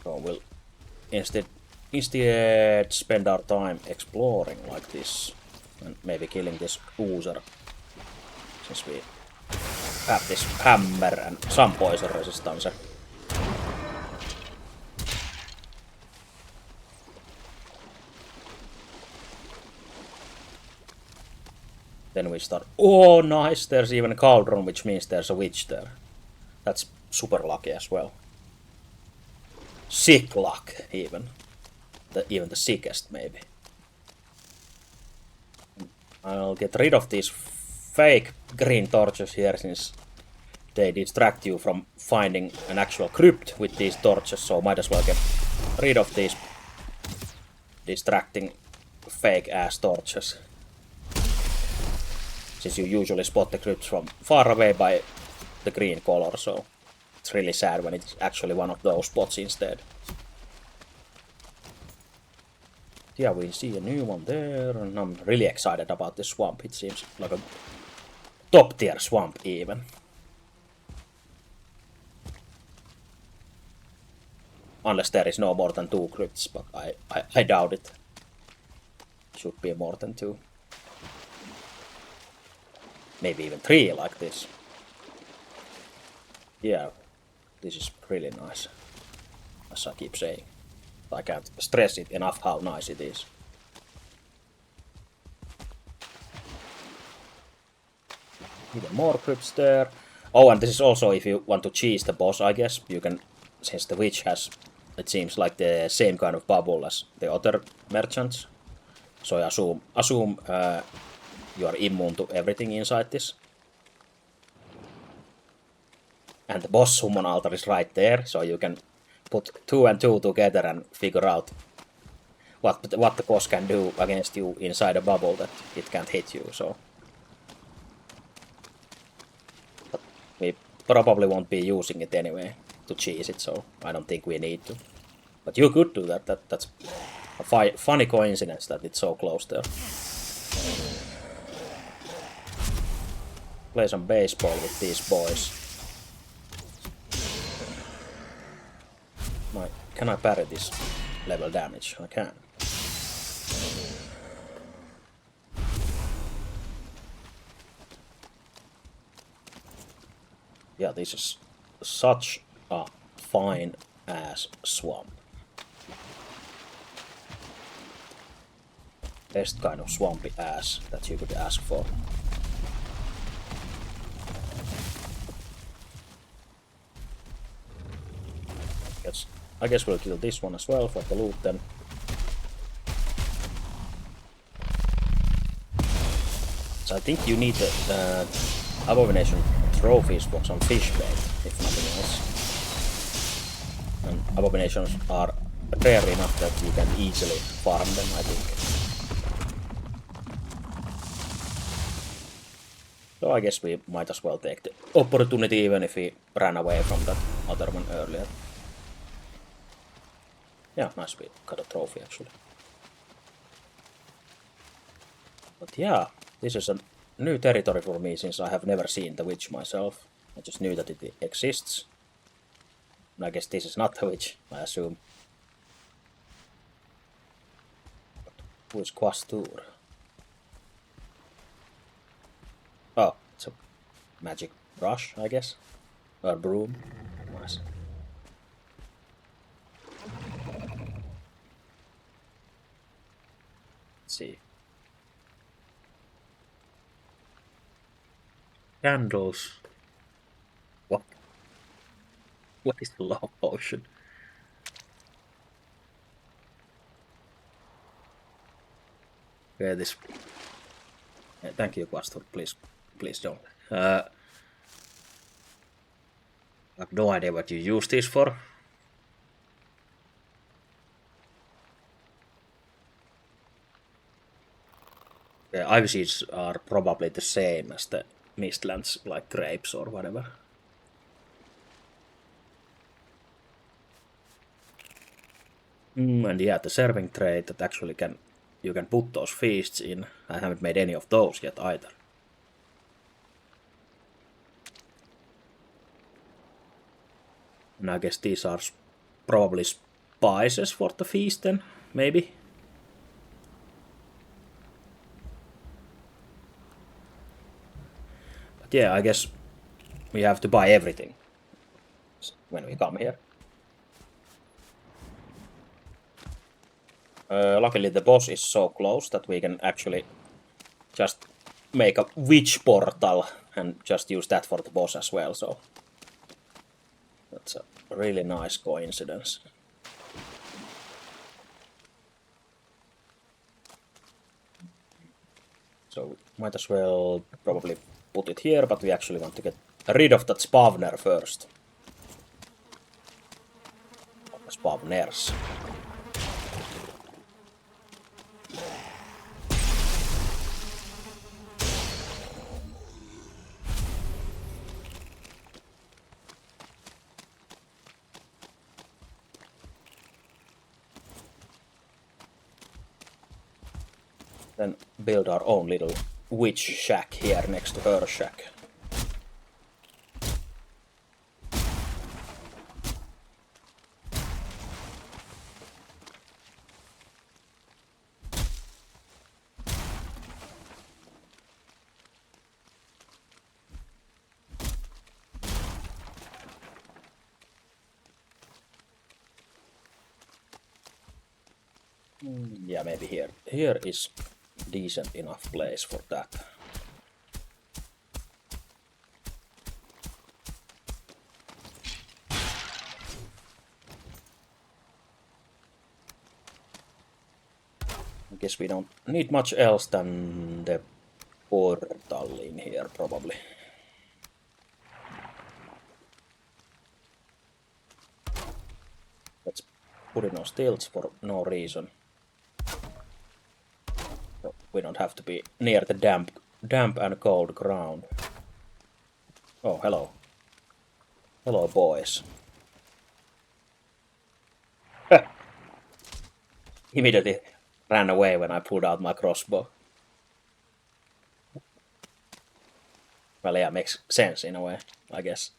So we'll instead spend our time exploring like this and maybe killing this oozer, since we have this hammer and some poison resistance. Then we start. Oh, nice! There's even a cauldron, which means there's a witch there. That's super lucky as well. Sick luck, even. Even the sickest, maybe. I'll get rid of these fake green torches here, since they distract you from finding an actual crypt with these torches, so might as well get rid of these distracting fake ass torches. Since you usually spot the crypts from far away by the green color, so it's really sad when it's actually one of those spots instead. Yeah, we see a new one there, and I'm really excited about this swamp. It seems like a top tier swamp even. Unless there is no more than 2 crypts, but I doubt it. Should be more than 2. Maybe even 3 like this. Yeah, this is really nice. As I keep saying. I can't stress it enough how nice it is. Even more crypts there. Oh, and this is also if you want to cheese the boss, I guess. You can, since the witch has, it seems like the same kind of bubble as the other merchants. So I assume you are immune to everything inside this. And the boss summon altar is right there, so you can put 2 and 2 together and figure out what the boss can do against you inside a bubble that it can't hit you. So but we probably won't be using it anyway to cheese it, so I don't think we need to. But you could do that. That's a funny coincidence that it's so close there. Play some baseball with these boys. Can I parry this level damage? I can. Yeah, this is such a fine ass swamp. Best kind of swampy ass that you could ask for. I guess we'll kill this one as well for the loot then. So I think you need the abomination trophies for some fish bait, if nothing else. And abominations are rare enough that you can easily farm them, I think. So I guess we might as well take the opportunity even if we ran away from that other one earlier. Yeah, nice, we got a trophy actually. But yeah, this is a new territory for me since I have never seen the witch myself. I just knew that it exists. And I guess this is not the witch, I assume. But who is Quastur? Oh, it's a magic brush, I guess. Or broom. Nice. See. Candles. What? What is the love potion? Okay, this. Yeah, thank you, Quastor. Please don't. I have no idea what you use this for. The ivy seeds are probably the same as the mistlands, like grapes or whatever. And yeah, the serving tray that actually you can put those feasts in. I haven't made any of those yet either. And I guess these are probably spices for the feast then, maybe. But yeah, I guess we have to buy everything when we come here. Luckily the boss is so close that we can actually just make a witch portal and just use that for the boss as well, so that's a really nice coincidence. So might as well probably put it here, but we actually want to get rid of that spawner first. Spawners. Then build our own little witch shack here next to her shack. Yeah, maybe here. Here is decent enough place for that. I guess we don't need much else than the portal in here, probably. Let's put it on stilts for no reason. So we don't have to be near the damp and cold ground. Oh, hello. Hello, boys. Immediately ran away when I pulled out my crossbow. Well, yeah, makes sense in a way, I guess.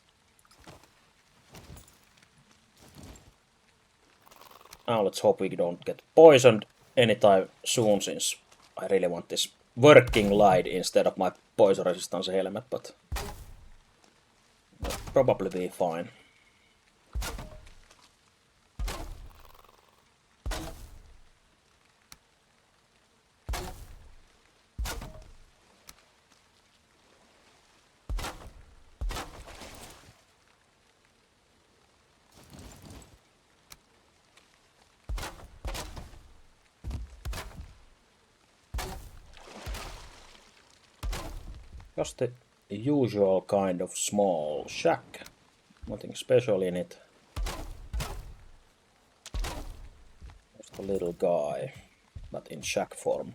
Now let's hope we don't get poisoned anytime soon, since I really want this working light instead of my poison resistance helmet, but it'll probably be fine. Just the usual kind of small shack. Nothing special in it. Just a little guy, but in shack form.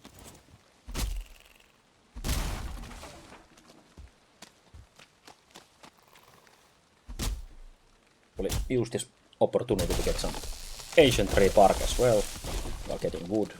We'll use this opportunity to get some ancient tree bark as well, while getting wood.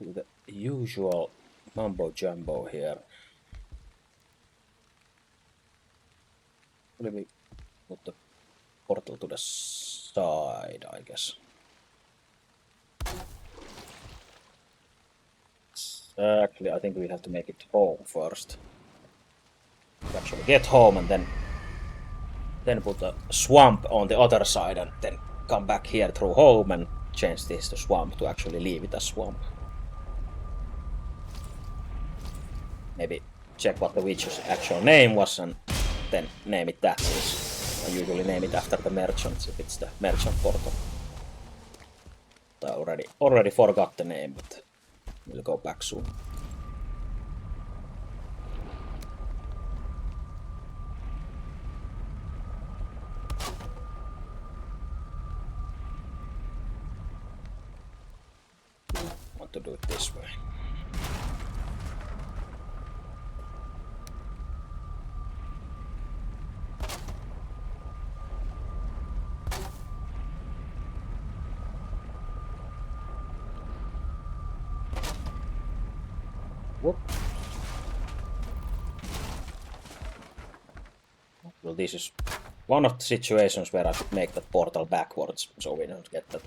The usual mumbo jumbo here. Will we put the portal to the side, I guess? Actually, I think we have to make it home first. Actually get home and then put a swamp on the other side and then come back here through home and change this to swamp to actually leave it as swamp. Maybe check what the witch's actual name was and then name it that, since I usually name it after the merchants if it's the merchant portal. I already forgot the name, but we'll go back soon. I want to do it this way. Whoop. Well, this is one of the situations where I should make that portal backwards, so we don't get that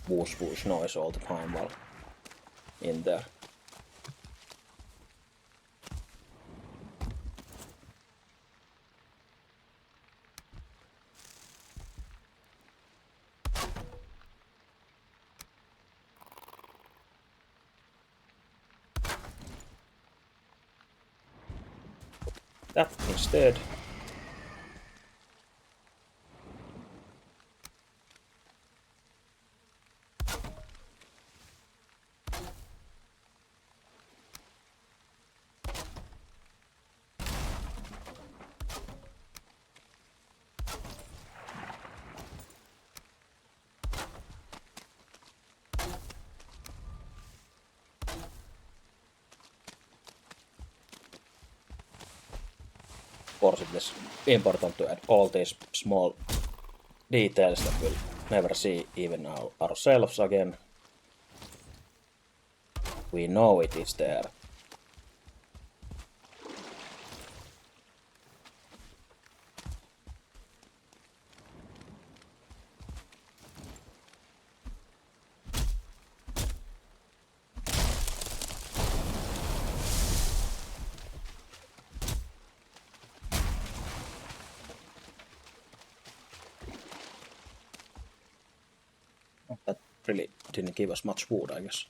whoosh whoosh noise all the time while in there. That instead. course it is important to add all these small details that we'll never see even ourselves again. We know it is there. That really didn't give us much wood, I guess.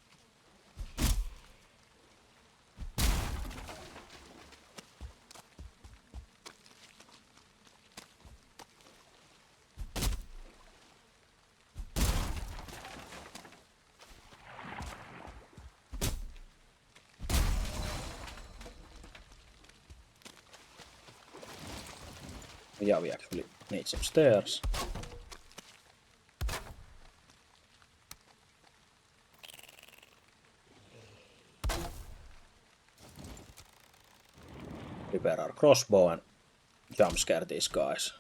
Yeah, we actually need some stairs. Repair our crossbow and jump scare these guys.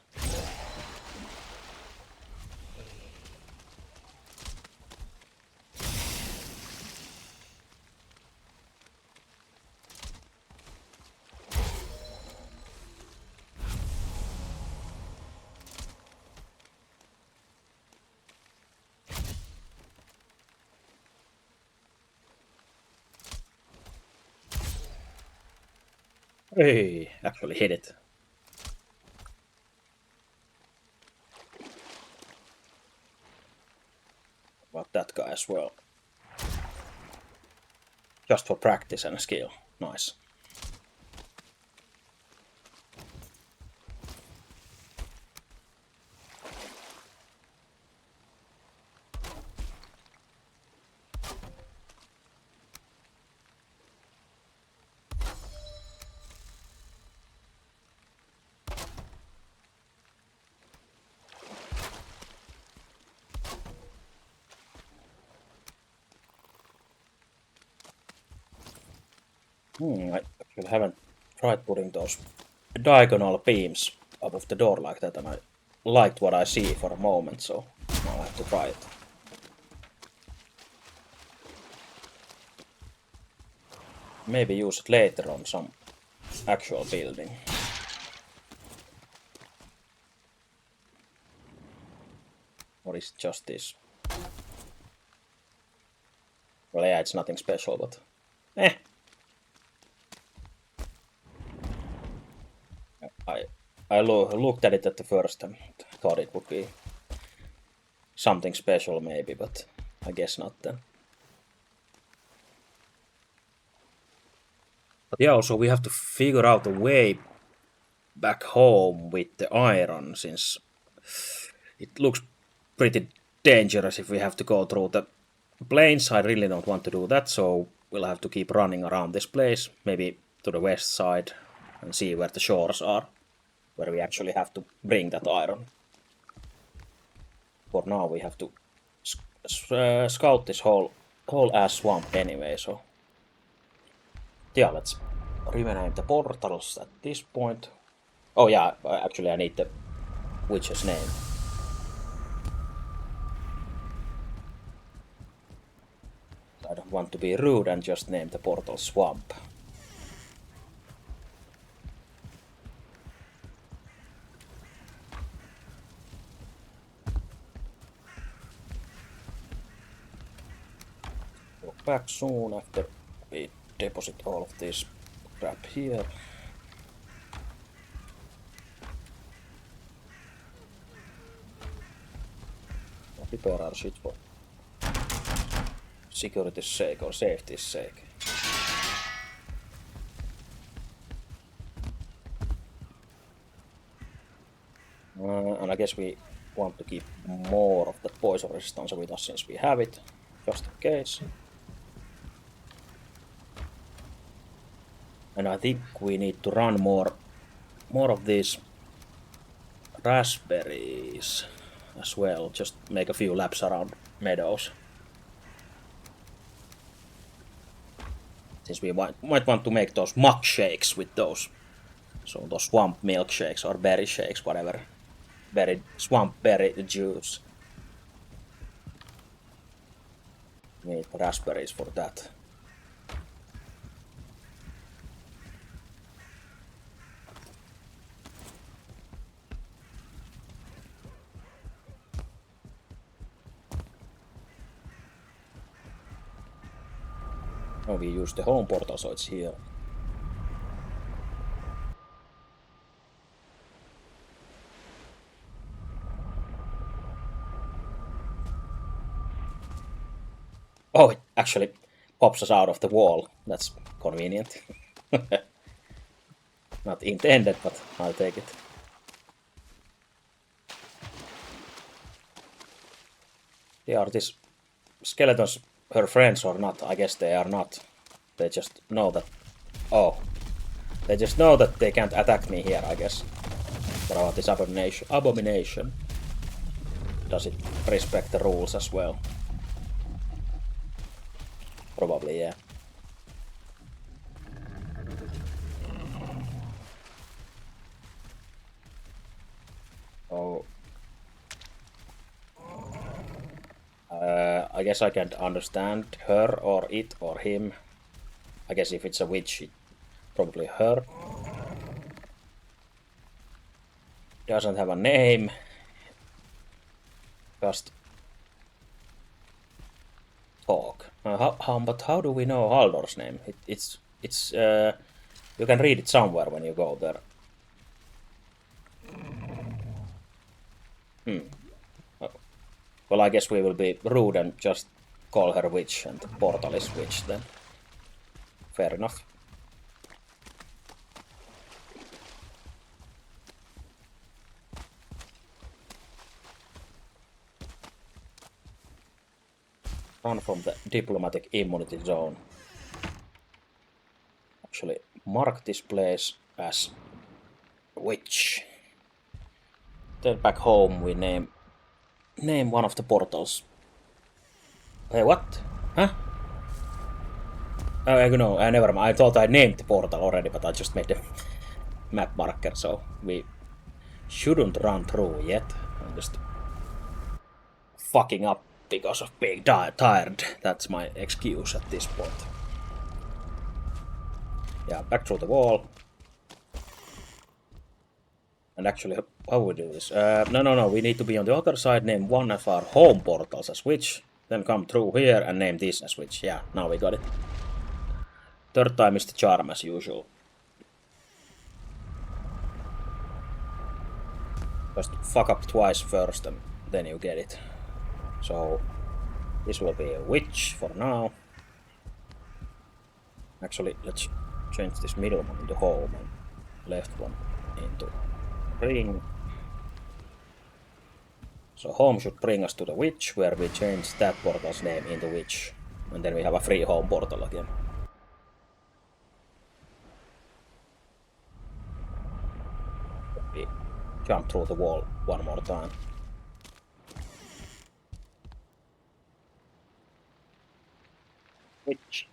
Hey, actually hit it. About that guy as well. Just for practice and skill. Nice. I actually haven't tried putting those diagonal beams above the door like that, and I liked what I see for a moment, so now I have to try it. Maybe use it later on some actual building. Or is it just this? Well, yeah, it's nothing special, but I looked at it at the first and thought it would be something special maybe, but I guess not then. But yeah, also we have to figure out a way back home with the iron, since it looks pretty dangerous if we have to go through the plains. I really don't want to do that, so we'll have to keep running around this place, maybe to the west side, and see where the shores are, where we actually have to bring that iron. For now we have to scout this whole ass swamp anyway, so yeah, let's rename the portals at this point. Oh yeah, actually I need the witch's name. I don't want to be rude and just name the portal Swamp. Go back soon after we deposit all of this crap here. Repair our shit for security's sake or safety's sake. And I guess we want to keep more of the poison resistance with us since we have it, just in case. And I think we need to run more of these raspberries as well, just make a few laps around meadows. Since we might want to make those muck shakes with those So those swamp milkshakes or berry shakes, whatever. Swamp berry juice. Need raspberries for that. Oh, we use the home portal, so it's here. Oh, it actually pops us out of the wall. That's convenient. Not intended, but I'll take it. Are these skeletons her friends or not? I guess they are not. They just know that... Oh. They just know that they can't attack me here, I guess. What about this abomination? Does it respect the rules as well? Probably, yeah. Oh. I guess I can't understand her or it or him. I guess if it's a witch, it probably her. Doesn't have a name. Just talk. But how do we know Haldor's name? It's you can read it somewhere when you go there. Well, I guess we will be rude and just call her witch, and the portal is witch then. Fair enough. Run from the diplomatic immunity zone. Actually, mark this place as witch. Then back home we name one of the portals. Hey, what? Huh? No, never mind. I thought I named the portal already, but I just made the map marker, so we shouldn't run through yet. I'm just fucking up because of being tired. That's my excuse at this point. Yeah, back through the wall. And actually, how we do this? No. We need to be on the other side, name one of our home portals as witch, then come through here and name this as witch. Yeah, now we got it. Third time is the charm as usual. Just fuck up twice first and then you get it. So, this will be a witch for now. Actually, let's change this middle one into home and left one into ring. So home should bring us to the witch, where we change that portal's name into witch. And then we have a free home portal again. We jump through the wall one more time. Witch.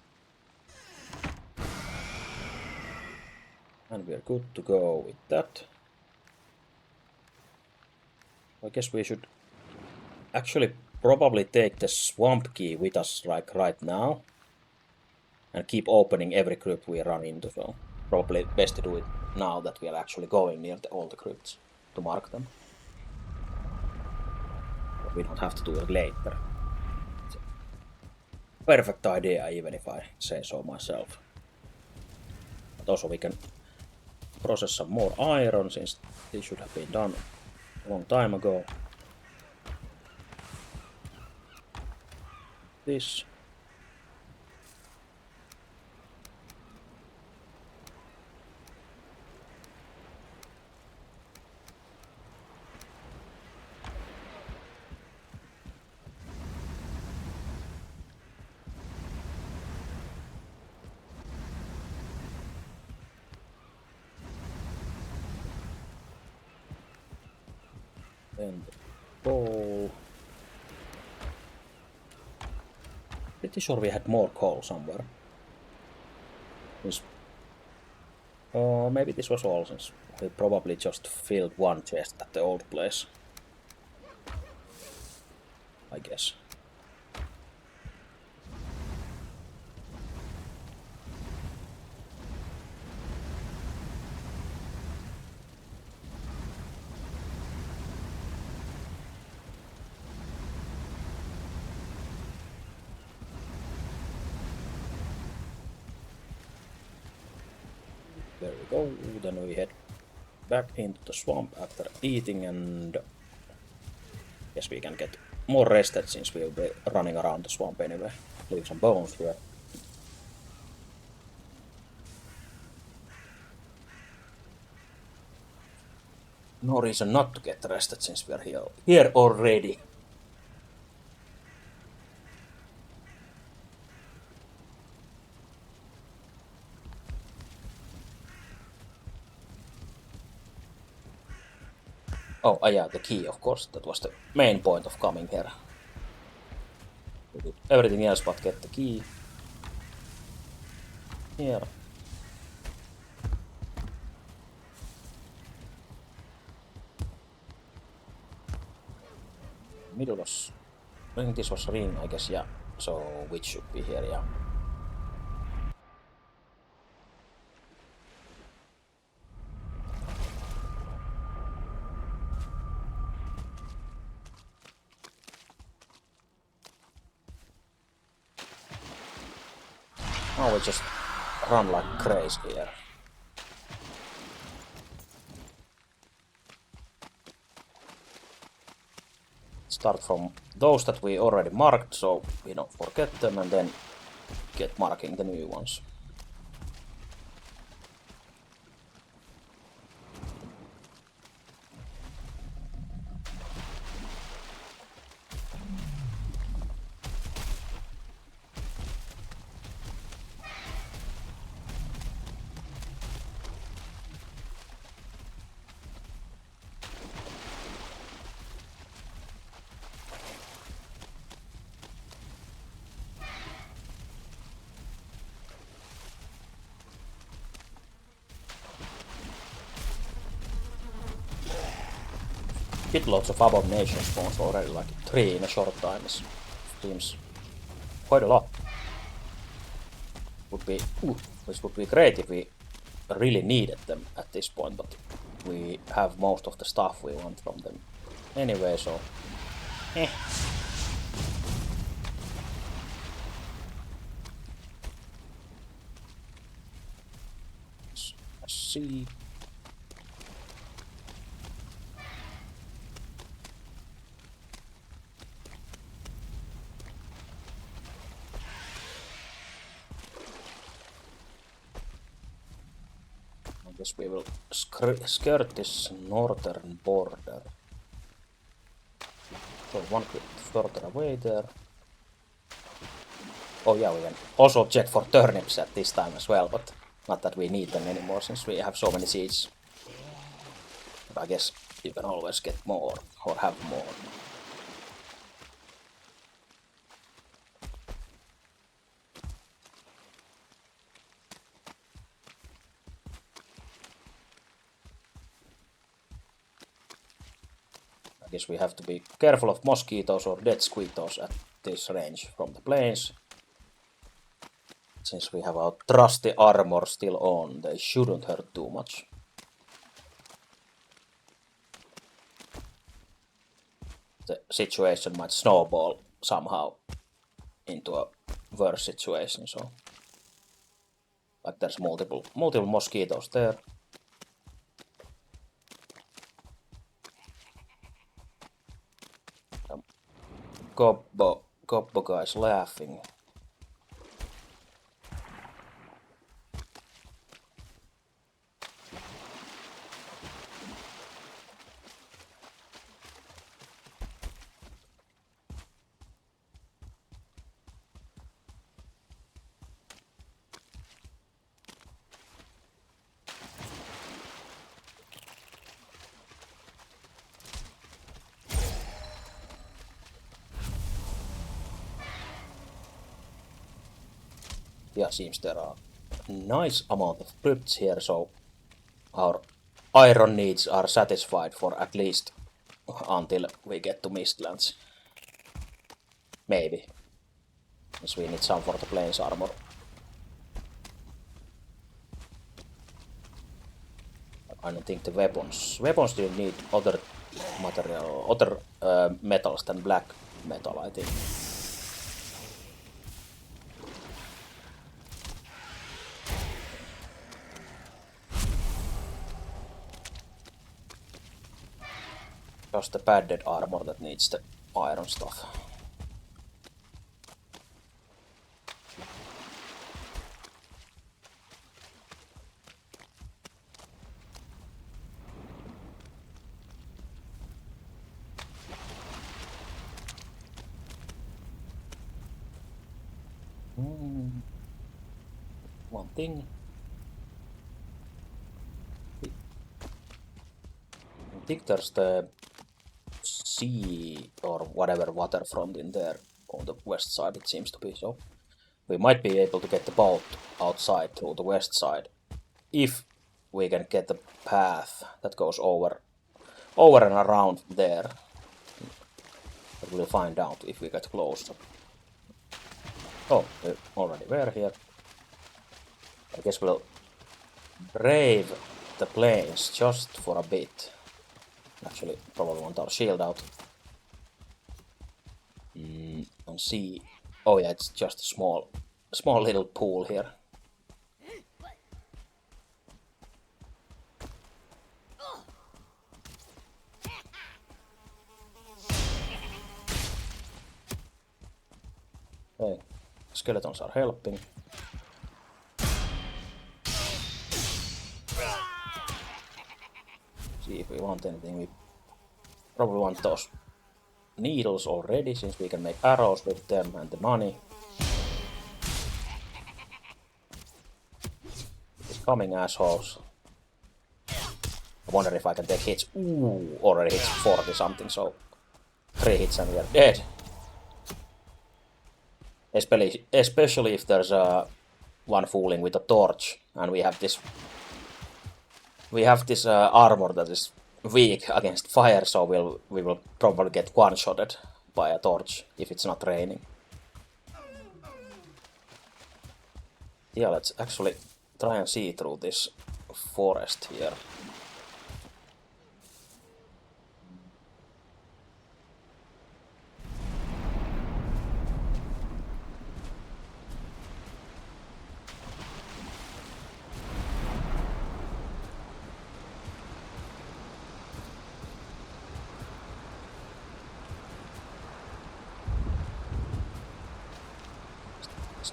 And we're good to go with that. I guess we should actually probably take the swamp key with us like right now. And keep opening every crypt we run into, so probably best to do it now that we are actually going near all the crypts to mark them. But we don't have to do it later. It's a perfect idea, even if I say so myself. But also we can process some more iron, since this should have been done a long time ago. This. Then the coal. Pretty sure we had more coal somewhere. Or maybe this was all, since we probably just filled one chest at the old place. I guess. There we go. Then we head back into the swamp after eating, and guess we can get more rested since we'll be running around the swamp anyway. Leave some bones here. No reason not to get rested since we are here already. Oh, yeah, the key, of course. That was the main point of coming here. We did everything else but get the key. Here. Middle was... I think this was ring, I guess, yeah. So, which should be here, yeah. Now we just run like crazy here. Start from those that we already marked, so we don't forget them, and then get marking the new ones. Hit loads of abomination spawns already, like 3 in a short time. Seems quite a lot. Which would be great if we really needed them at this point, but we have most of the stuff we want from them anyway, so Let's see. I guess we will skirt this northern border. So one bit further away there. Oh yeah, we can also check for turnips at this time as well, but not that we need them anymore since we have so many seeds. But I guess you can always get more or have more. I guess we have to be careful of mosquitoes or dead squitoes at this range from the plains. Since we have our trusty armor still on, they shouldn't hurt too much. The situation might snowball somehow into a worse situation, so... Like there's multiple mosquitoes there. Gobbo guy's laughing. Yeah, seems there are a nice amount of crypts here, so our iron needs are satisfied for at least until we get to Mistlands. Maybe. Because we need some for the plains armor. I don't think the weapons. Weapons do need other material, other metals than black metal, I think. Just the padded armor that needs the iron stuff. One thing. I think there's the sea or whatever waterfront in there on the west side, it seems to be, so we might be able to get the boat outside through the west side if we can get the path that goes over and around there. But we'll find out if we get closer. Oh, we already were here. I guess we'll brave the plains just for a bit. Actually, probably want our shield out. And see. Oh yeah, it's just a small little pool here. Okay, skeletons are helping. See if we want anything. We probably want those needles already, since we can make arrows with them, and the money. It's coming, assholes. I wonder if I can take hits. Ooh, already hits 40 something, so 3 hits and we are dead. Especially if there's one fooling with a torch, and we have this armor that is weak against fire, so we will probably get one-shotted by a torch if it's not raining. Yeah, let's actually try and see through this forest here.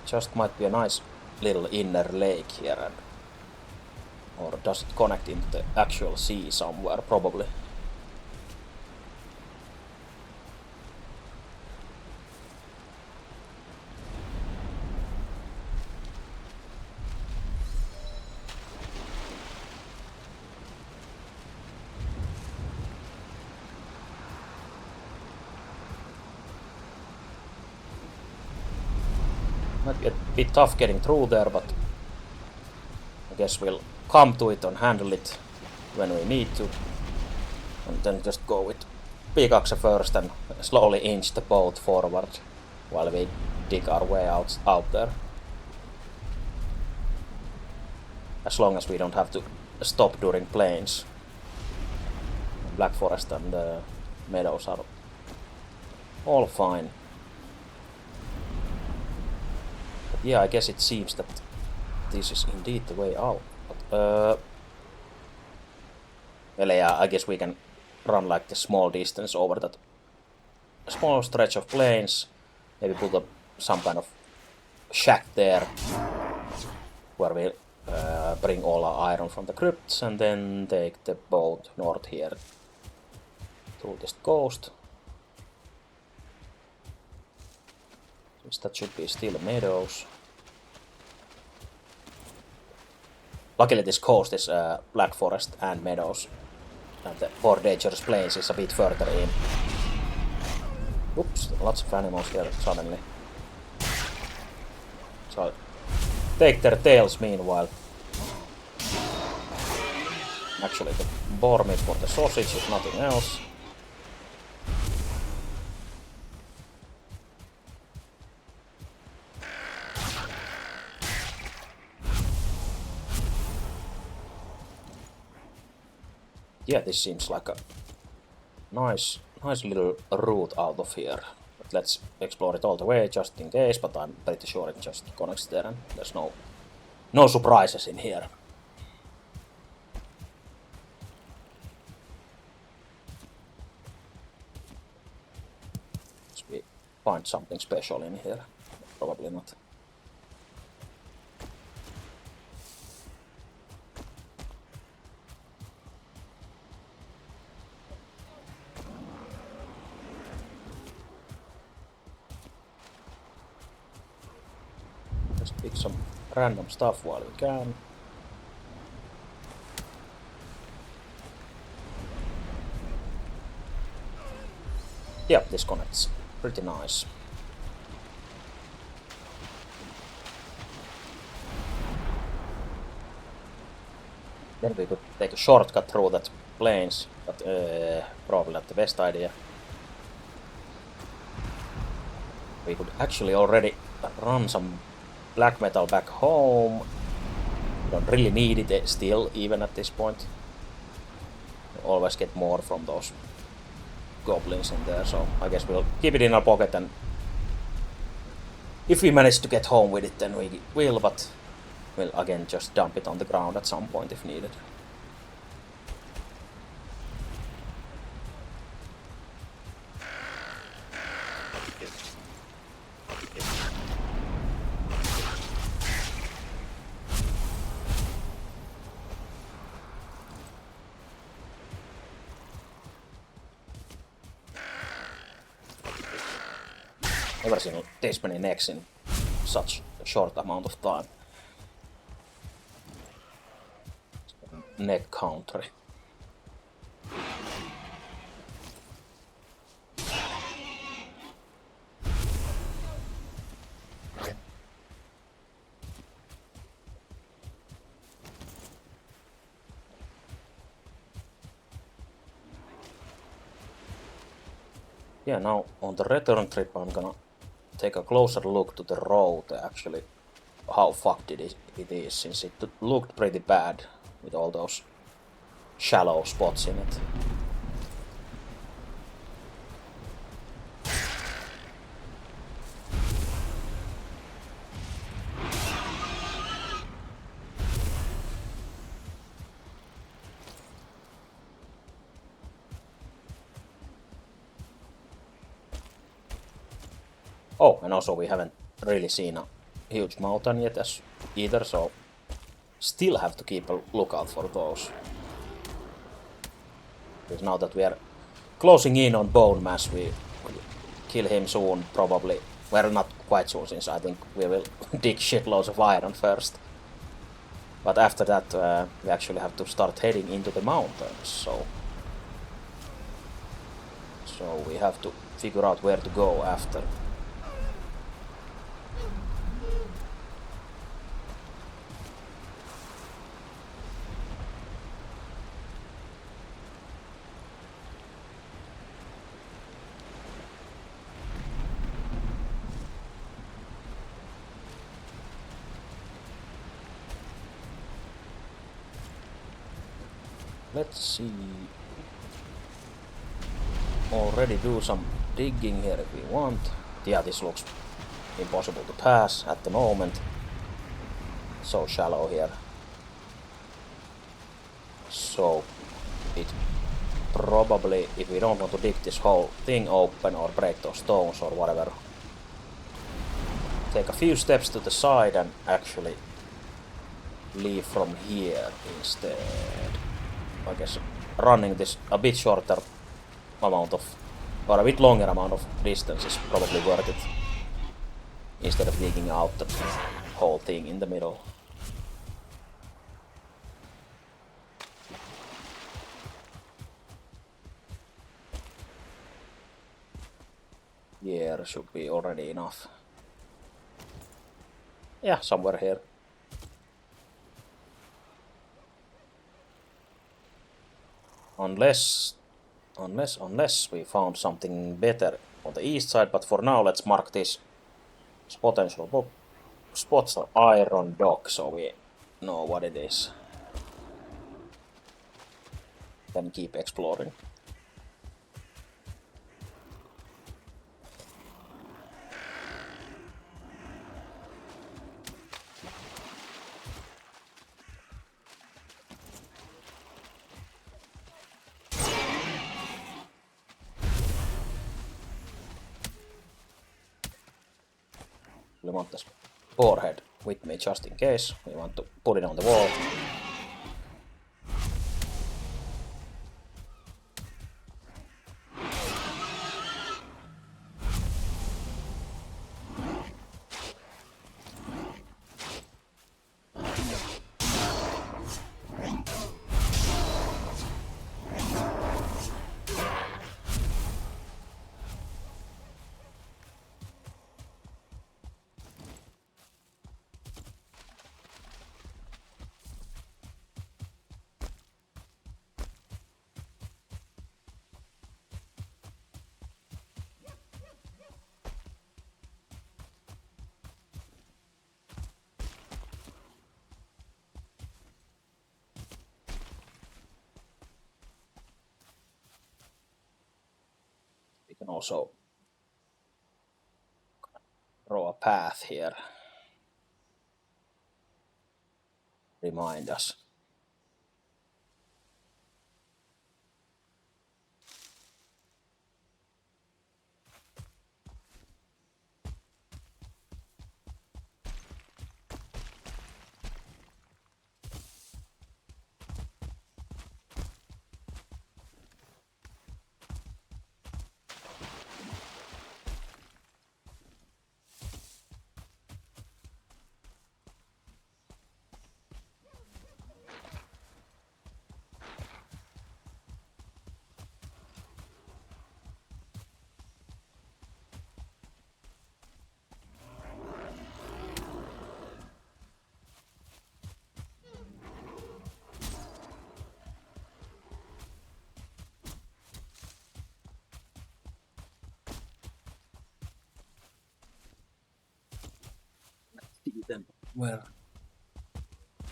Just might be a nice little inner lake here, or does it connect into the actual sea somewhere? Probably. Might be a bit tough getting through there, but I guess we'll come to it and handle it when we need to. And then just go with pickaxe first and slowly inch the boat forward while we dig our way out there. As long as we don't have to stop during plains. Black Forest and meadows are all fine. Yeah, I guess it seems that this is indeed the way out. But, well, yeah, I guess we can run like the small distance over that small stretch of plains. Maybe put up some kind of shack there where we bring all our iron from the crypts, and then take the boat north here through this coast. That should be still meadows. Luckily this coast is Black Forest and meadows, and the more dangerous plains is a bit further in. Oops, lots of animals here suddenly. So take their tails meanwhile. actually the boar meat for the sausage, if nothing else. Yeah, this seems like a nice little route out of here. But let's explore it all the way just in case, but I'm pretty sure it just connects there and there's no surprises in here. Let's we find something special in here. Probably not. Just pick some random stuff while we can. Yeah, this connects. Pretty nice. Then we could take a shortcut through that plains, but probably not the best idea. We could actually already run some black metal back home. We don't really need it still, even at this point. We always get more from those goblins in there, so I guess we'll keep it in our pocket, and if we manage to get home with it, then we will, but we'll again just dump it on the ground at some point if needed. Never seen this many necks in such a short amount of time. Neck country. Yeah, now on the return trip I'm gonna take a closer look to the road, actually how fucked it is, since it looked pretty bad with all those shallow spots in it. Oh, and also we haven't really seen a huge mountain yet either, so still have to keep a lookout for those. Because now that we are closing in on Bone Mass, we will kill him soon, probably. Well, not quite soon, since I think we will dig shitloads of iron first. But after that, we actually have to start heading into the mountains, so we have to figure out where to go after. Let's see. Already do some digging here if we want. Yeah, this looks impossible to pass at the moment. So shallow here. So it probably, if we don't want to dig this whole thing open or break those stones or whatever, take a few steps to the side and actually leave from here instead. I guess running this a bit shorter amount of, or a bit longer amount of distance is probably worth it, instead of digging out the whole thing in the middle. Yeah, should be already enough. Yeah, somewhere here. Unless we found something better on the east side, but for now let's mark this potential spots are iron dock, so we know what it is. Then keep exploring. We want this boarhead with me just in case. We want to put it on the wall. We can also draw a path here. Remind us.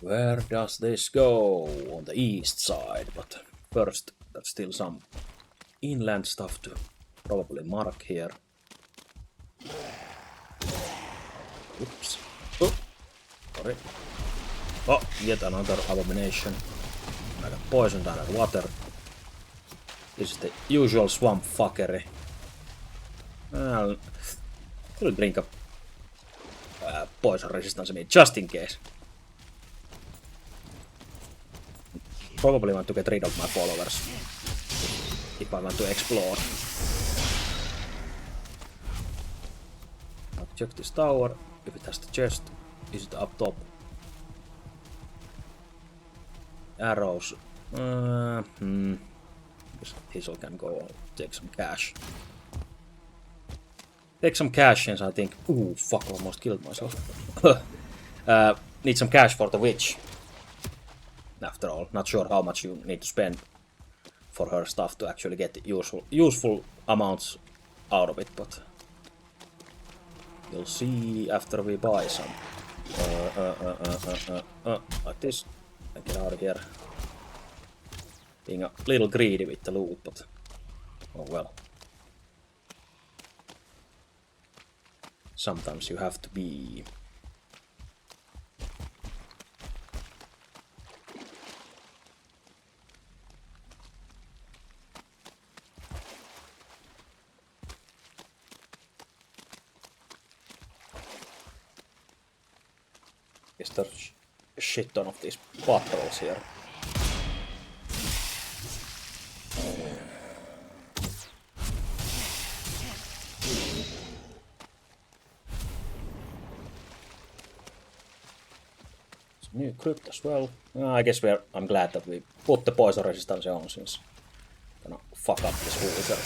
Where does this go? On the east side, but first there's still some inland stuff to probably mark here. Oops. Oh, sorry. Oh, yet another abomination. I got poisoned under water. This is the usual swamp fuckery. I'll drink a poison resistance meat just in case. Probably want to get rid of my followers if I want to explore. I'll check this tower if it has the chest. Is it up top? Arrows. Hazel can go take some cash. Take some cash since I think. Ooh, fuck! Almost killed myself. Need some cash for the witch. After all, not sure how much you need to spend for her stuff to actually get useful amounts out of it, but you'll see after we buy some. Like this. I get out of here. Being a little greedy with the loot, but oh well. Sometimes you have to be. Is there a shit ton of these patrols here? New crypt as well. I guess I'm glad that we put the poison resistance on since gonna fuck up this wizard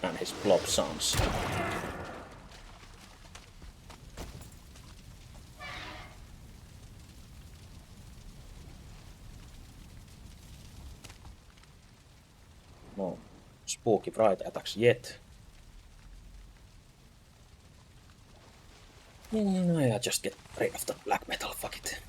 and his blob sons. No spooky bright attacks yet. I just get rid of the black metal, fuck it.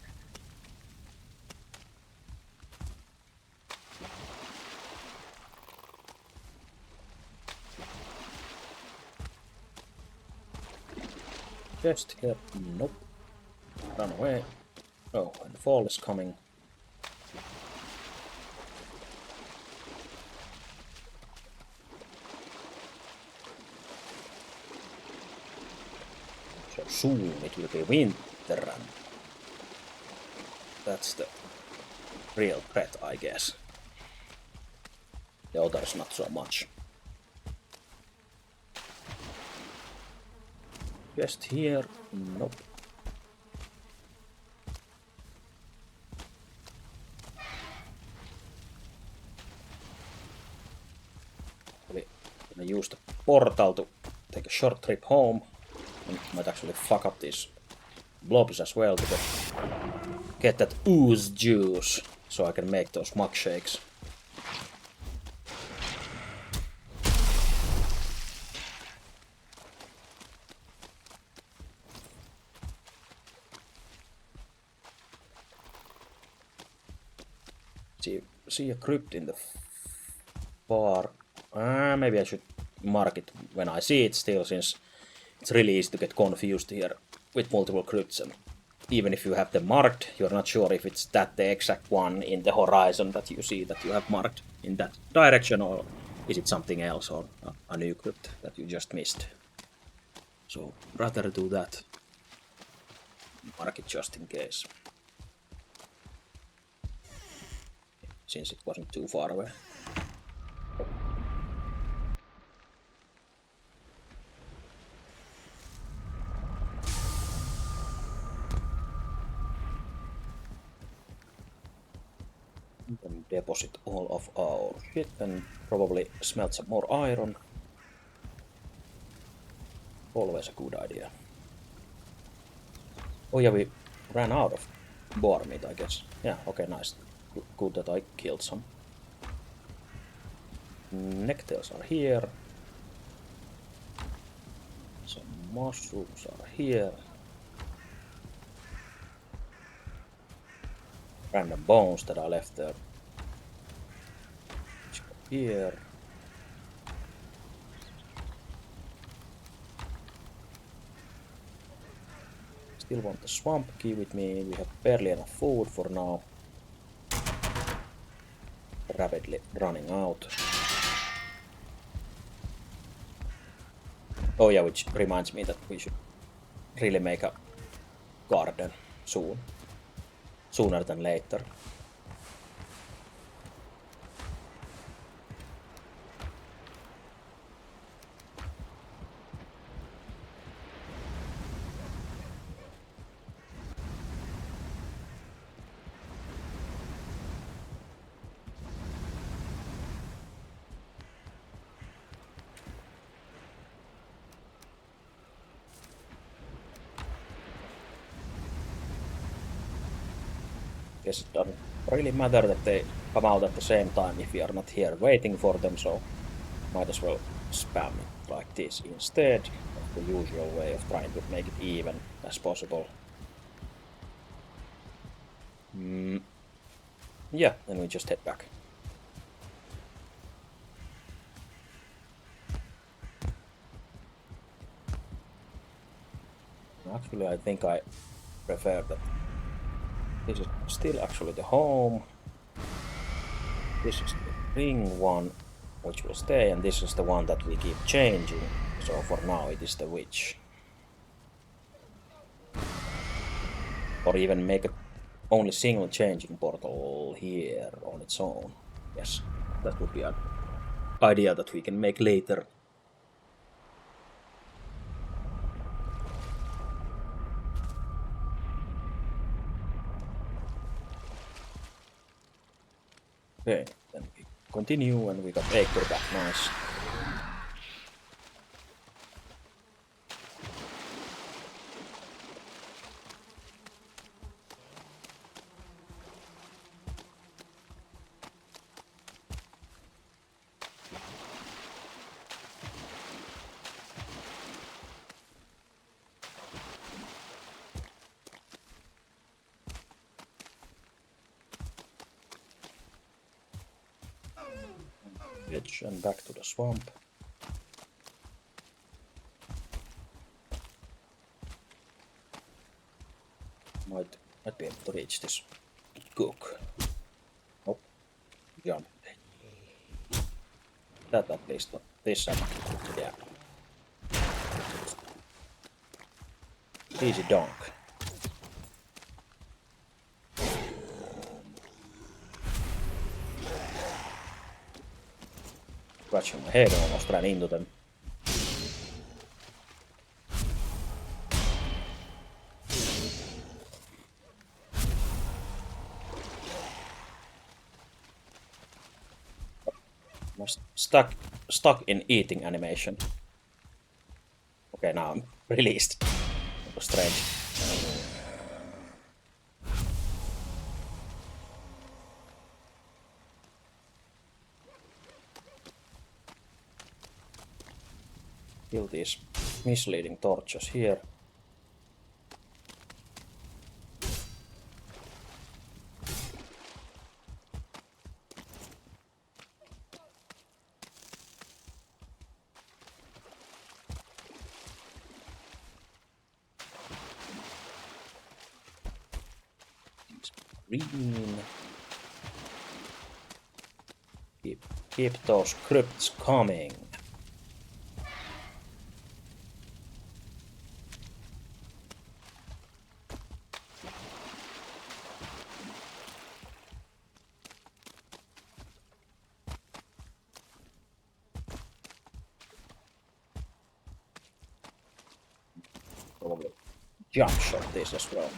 Just here. Nope. Run away. Oh, and the fall is coming. So soon it will be winter, and that's the real threat, I guess. The others not so much. Just here. Nope. I'm gonna use the portal to take a short trip home. And might actually fuck up these blobs as well to get that ooze juice so I can make those mug shakes. See a crypt in the far. Maybe I should mark it when I see it still, since it's really easy to get confused here with multiple crypts, and even if you have them marked, you're not sure if it's that the exact one in the horizon that you see that you have marked in that direction, or is it something else, or a new crypt that you just missed. So rather do that. Mark it just in case, since it wasn't too far away. Then deposit all of our shit and probably smelt some more iron. Always a good idea. Oh yeah, we ran out of boar meat, I guess. Yeah, okay, nice. Good that I killed some. Necktails are here. Some mushrooms are here. Random bones that I left there. Here. Still want the swamp key with me. We have barely enough food for now. Rapidly running out. Oh yeah, which reminds me that we should really make a garden soon. Sooner than later. Guess it doesn't really matter that they come out at the same time if we are not here waiting for them, so might as well spam it like this instead of the usual way of trying to make it even as possible. Yeah, then we just head back. Actually, I think I prefer that this is still actually the home. This is the ring one, which will stay, and this is the one that we keep changing. So for now it is the witch. Or even make a only single changing portal here on its own. Yes, that would be an idea that we can make later. Okay, then we continue, and we got Acre back, nice. Edge and back to the swamp. Might be able to reach this cook. Nope. Jump. That at least. This yeah. Easy donk. Scratching my head, almost ran into them. I'm stuck in eating animation. Okay, now I'm released. It was strange. Kill these misleading torches here. Green. Keep those crypts coming. Probably jump shot this as well.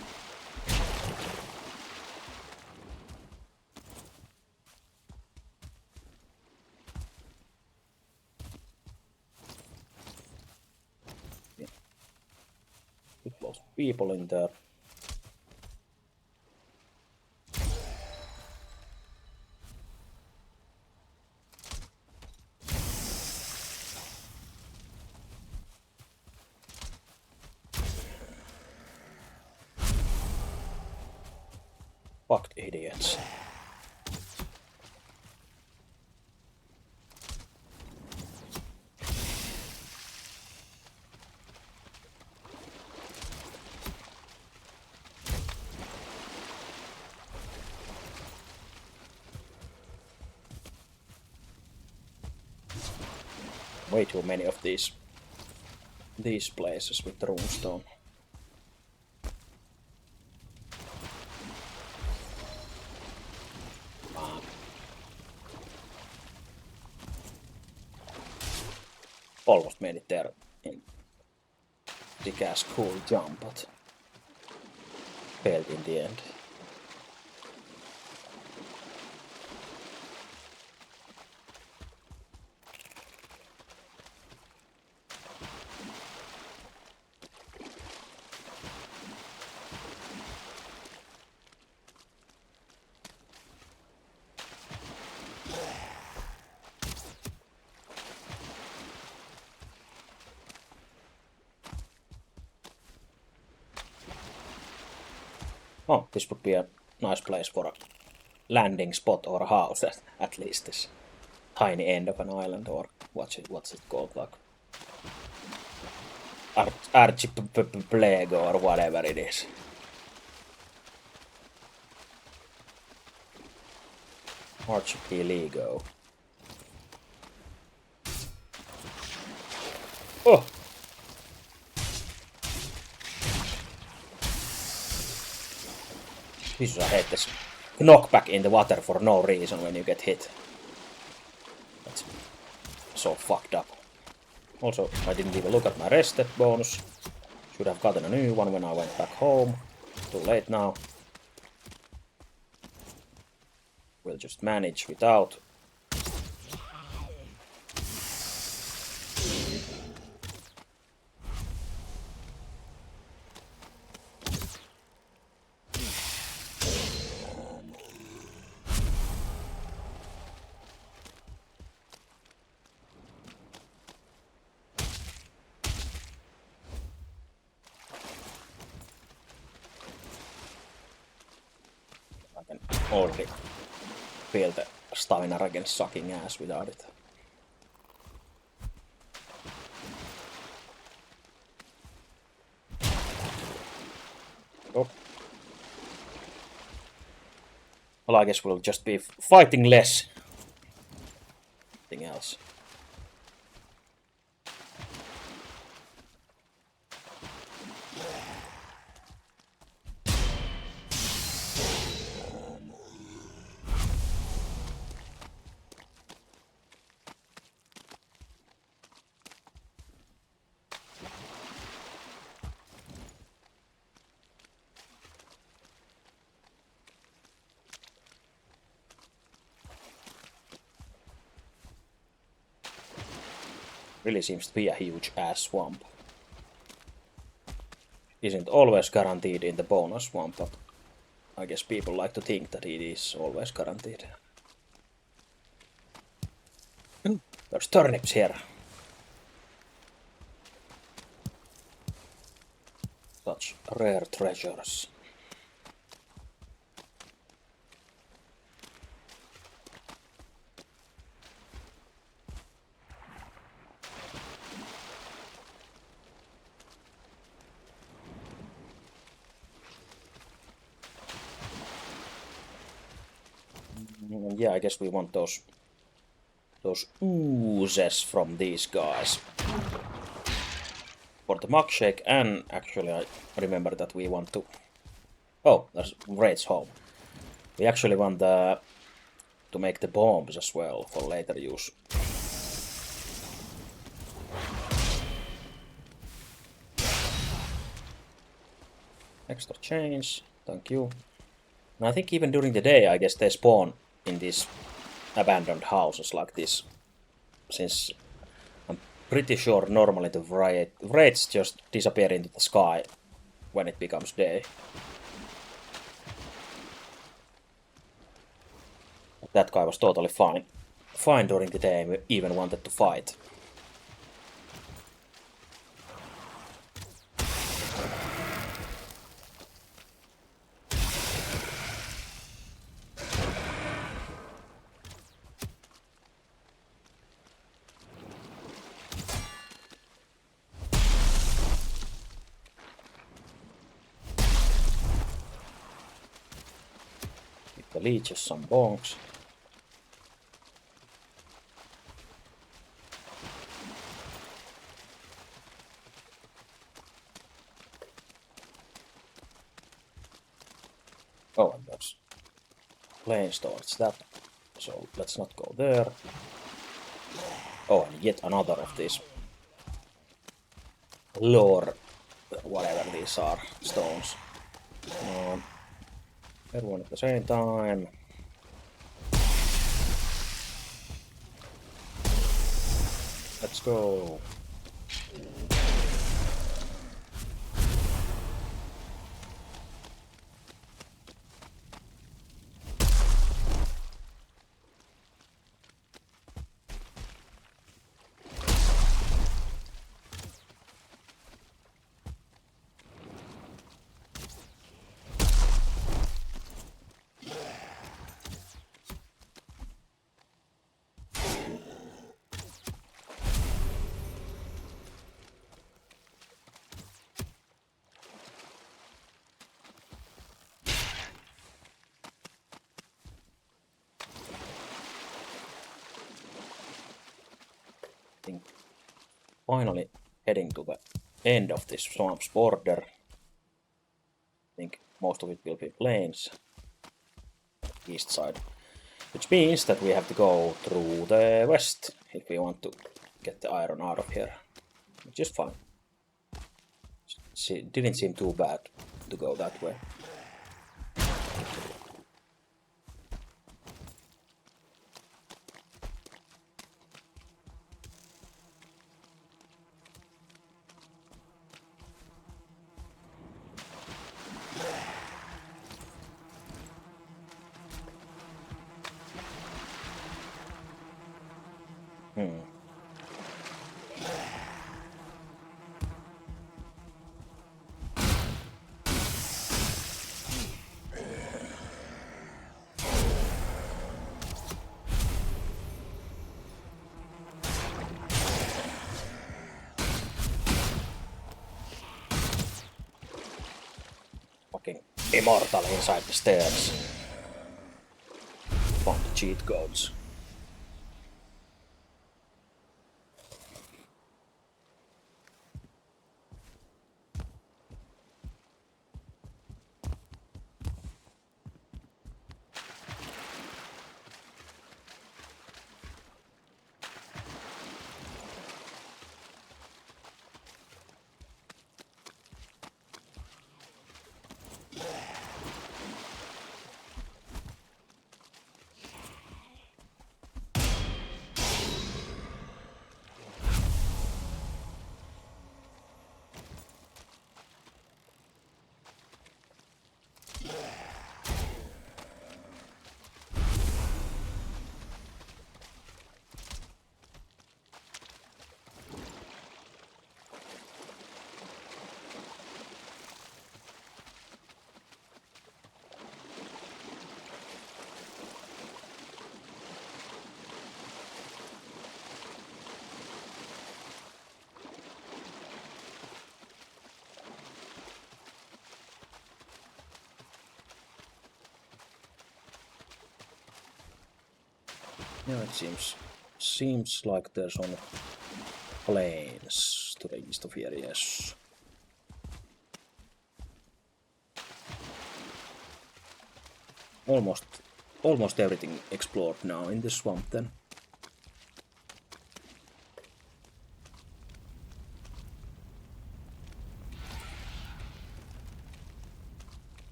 Put those people in there. Fucked idiots. Way too many of these places with the runestone. Almost made it there in the ass cool jump, but failed in the end. Oh, this would be a nice place for a landing spot or a house, at least this tiny end of an island, or what's it called, like archipelago or whatever it is. Archipelago. Oh! Jesus, I hate this knockback in the water for no reason when you get hit. That's so fucked up. Also, I didn't even look at my rested bonus. Should have gotten a new one when I went back home. Too late now. We'll just manage without. I can already feel the stamina regen sucking ass without it. Oh. Well, I guess we'll just be fighting less. Nothing else. Really seems to be a huge ass swamp. Isn't always guaranteed in the bonus swamp, but I guess people like to think that it is always guaranteed. There's turnips here. Such rare treasures. Yeah, I guess we want those oozes from these guys. For the mug shake, and actually I remember that we want to... Oh, there's Wraith's home. We actually want to make the bombs as well for later use. Extra chains, thank you. And I think even during the day, I guess they spawn in these abandoned houses like this. Since I'm pretty sure normally the wraiths just disappear into the sky when it becomes day. But that guy was totally fine. Fine during the day, we even wanted to fight. The leeches some bonks. Oh, and there's planes towards that. So let's not go there. Oh, and yet another of these lore, whatever these are, stones. Everyone at the same time. Let's go. Finally heading to the end of this swamp's border. I think most of it will be plains. East side. Which means that we have to go through the west if we want to get the iron out of here. Which is fine. It didn't seem too bad to go that way. immortal inside the stairs. Found the cheat codes. Yeah, it seems like there's on planes to the east of here, yes. Almost everything explored now in the swamp then.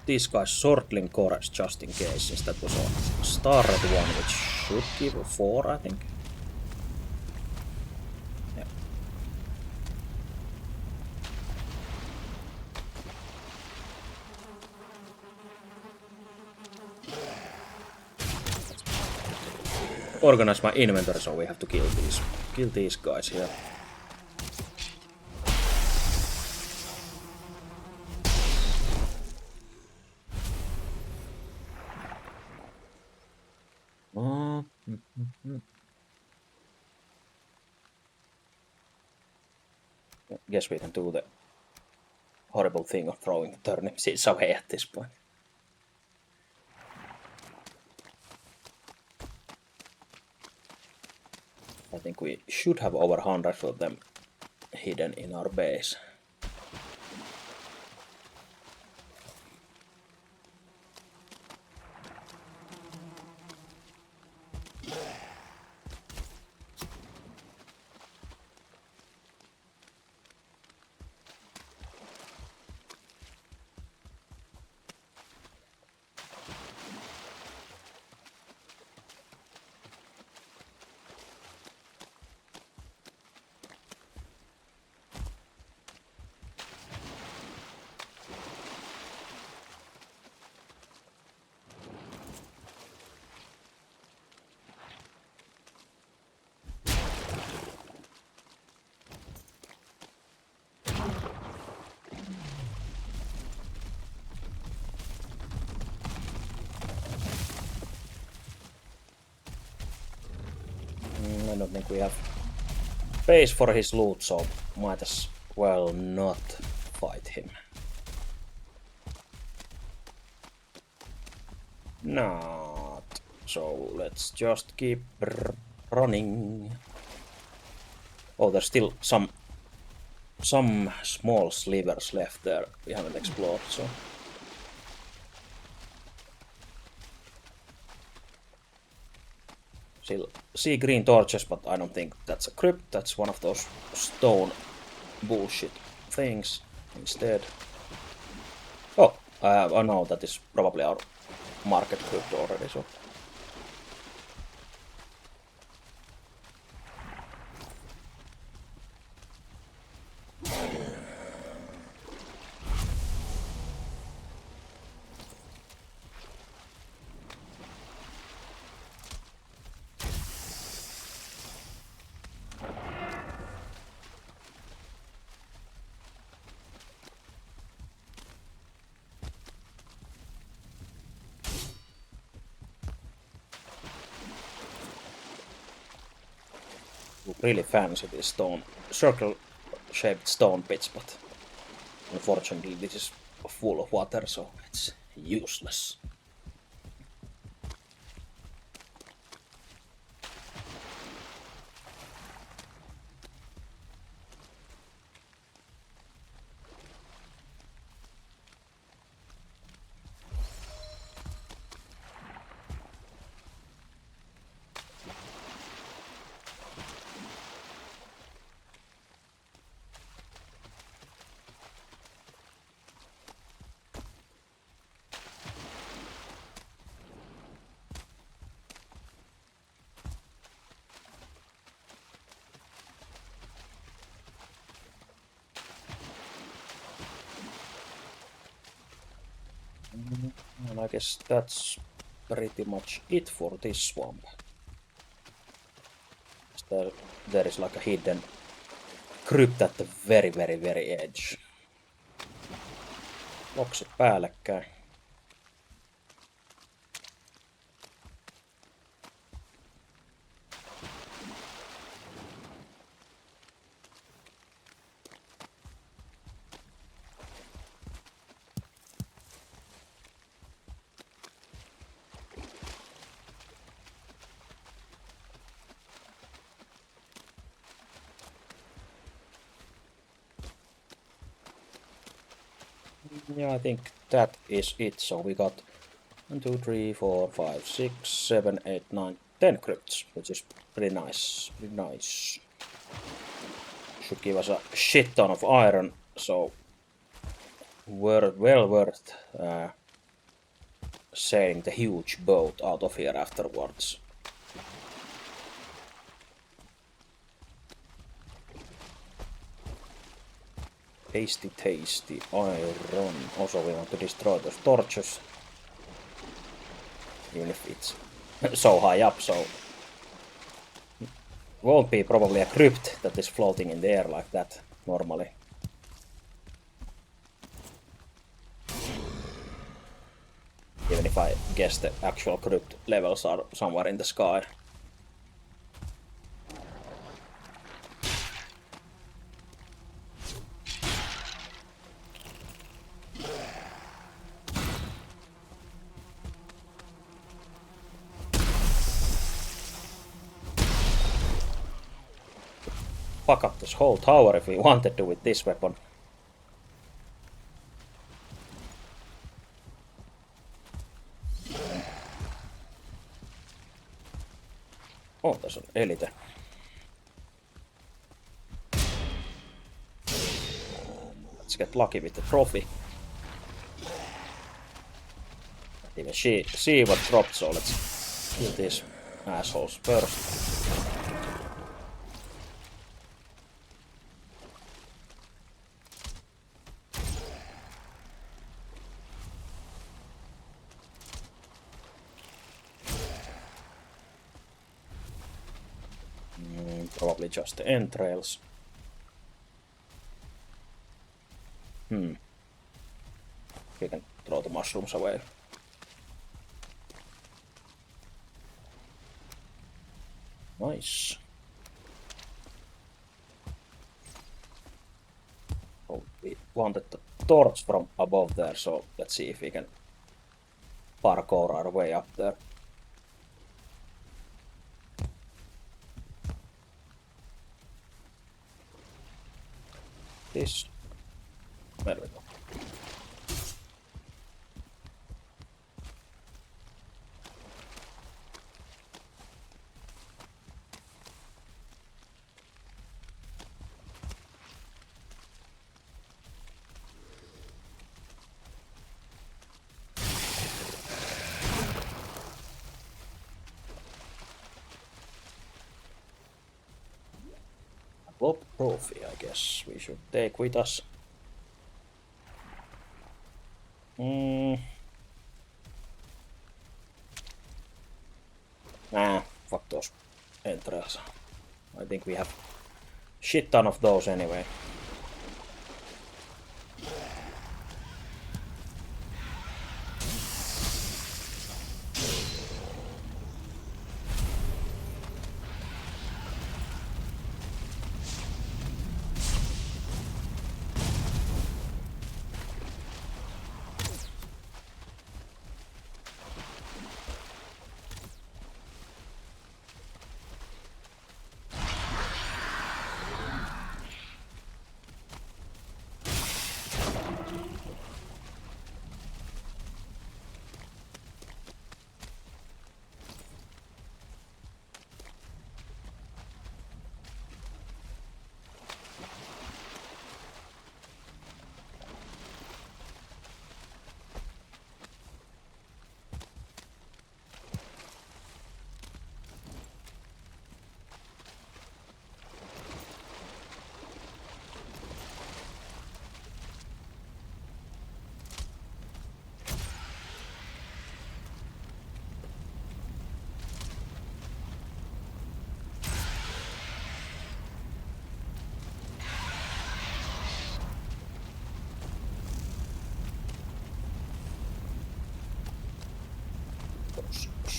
These guys sortling cores just in case, since that was a starred one, which should give a 4, I think. Yeah. Organize my inventory, so we have to kill these guys here. Guess we can do the horrible thing of throwing the turnip seeds away at this point. I think we should have over 100 of them hidden in our base. I don't think we have space for his loot, so might as well not fight him. Not. So let's just keep running. Oh, there's still some small slivers left there we haven't explored, so. Still see green torches, but I don't think that's a crypt. That's one of those stone bullshit things instead. Oh, no, that is probably our market crypt already, so. really fancy these stone, circle-shaped stone pits, but unfortunately this is full of water, so it's useless. And I guess that's pretty much it for this swamp. There is like a hidden crypt at the very edge. Boksit päällekkäin. Yeah, I think that is it. So we got 1, 2, 3, 4, 5, 6, 7, 8, 9, 10 crypts, which is pretty nice. Pretty nice. Should give us a shit ton of iron, so well worth sailing the huge boat out of here afterwards. Tasty iron. Also we want to destroy those torches. Even if it's so high up, so won't be probably a crypt that is floating in the air like that normally. Even if I guess the actual crypt levels are somewhere in the sky. Fuck up this whole tower if we wanted to with this weapon. Oh, tässä on elite. Let's get lucky with the trophy. Can't even see what dropped, so let's kill these assholes first. Probably just the entrails. We can throw the mushrooms away. Nice. Oh, we wanted the torch from above there, so let's see if we can parkour our way up there. This. There we go. Blob trophy, I guess we should take with us. Nah, fuck those entrails. I think we have shit ton of those anyway.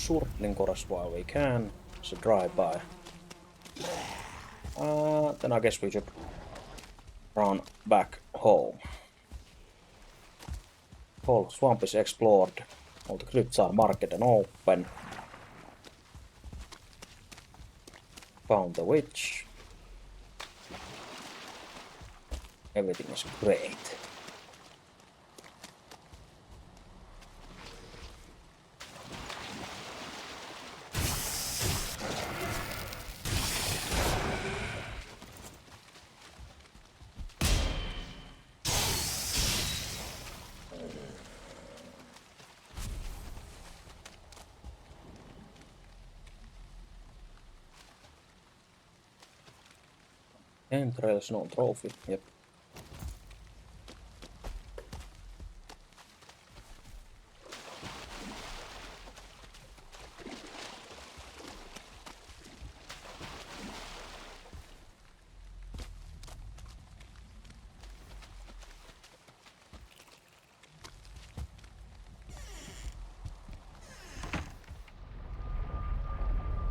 surtling chorus while we can. It's a drive-by. Then I guess we should run back home. Whole swamp is explored. All the crypts are marked and open. Found the witch. Everything is great. Entrails, no trophy. Yep.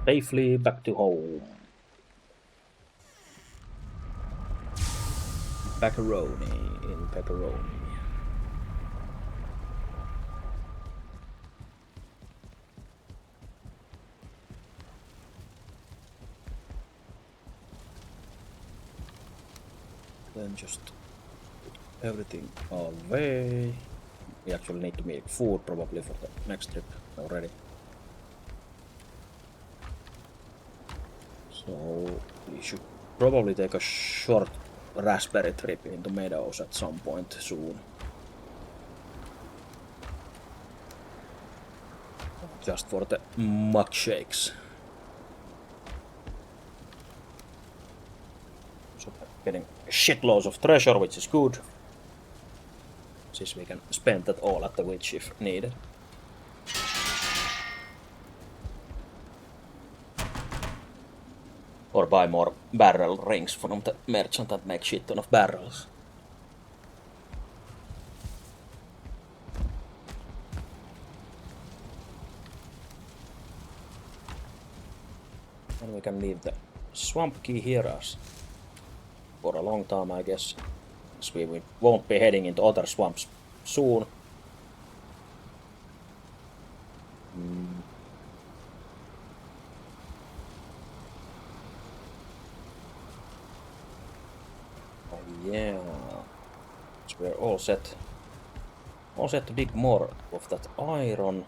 Safely back to home. Pepperoni in pepperoni. Then just put everything away. We actually need to make food probably for the next trip already. So we should probably take a short raspberry trip into meadows at some point soon. Just for the mug shakes. So getting shitloads of treasure, which is good. Since we can spend that all at the witch if needed. Or buy more barrel rings from the merchant that make shit ton of barrels. And we can leave the swamp key here as for a long time, I guess. Because we won't be heading into other swamps soon. Yeah, so we're all set. All set to dig more of that iron.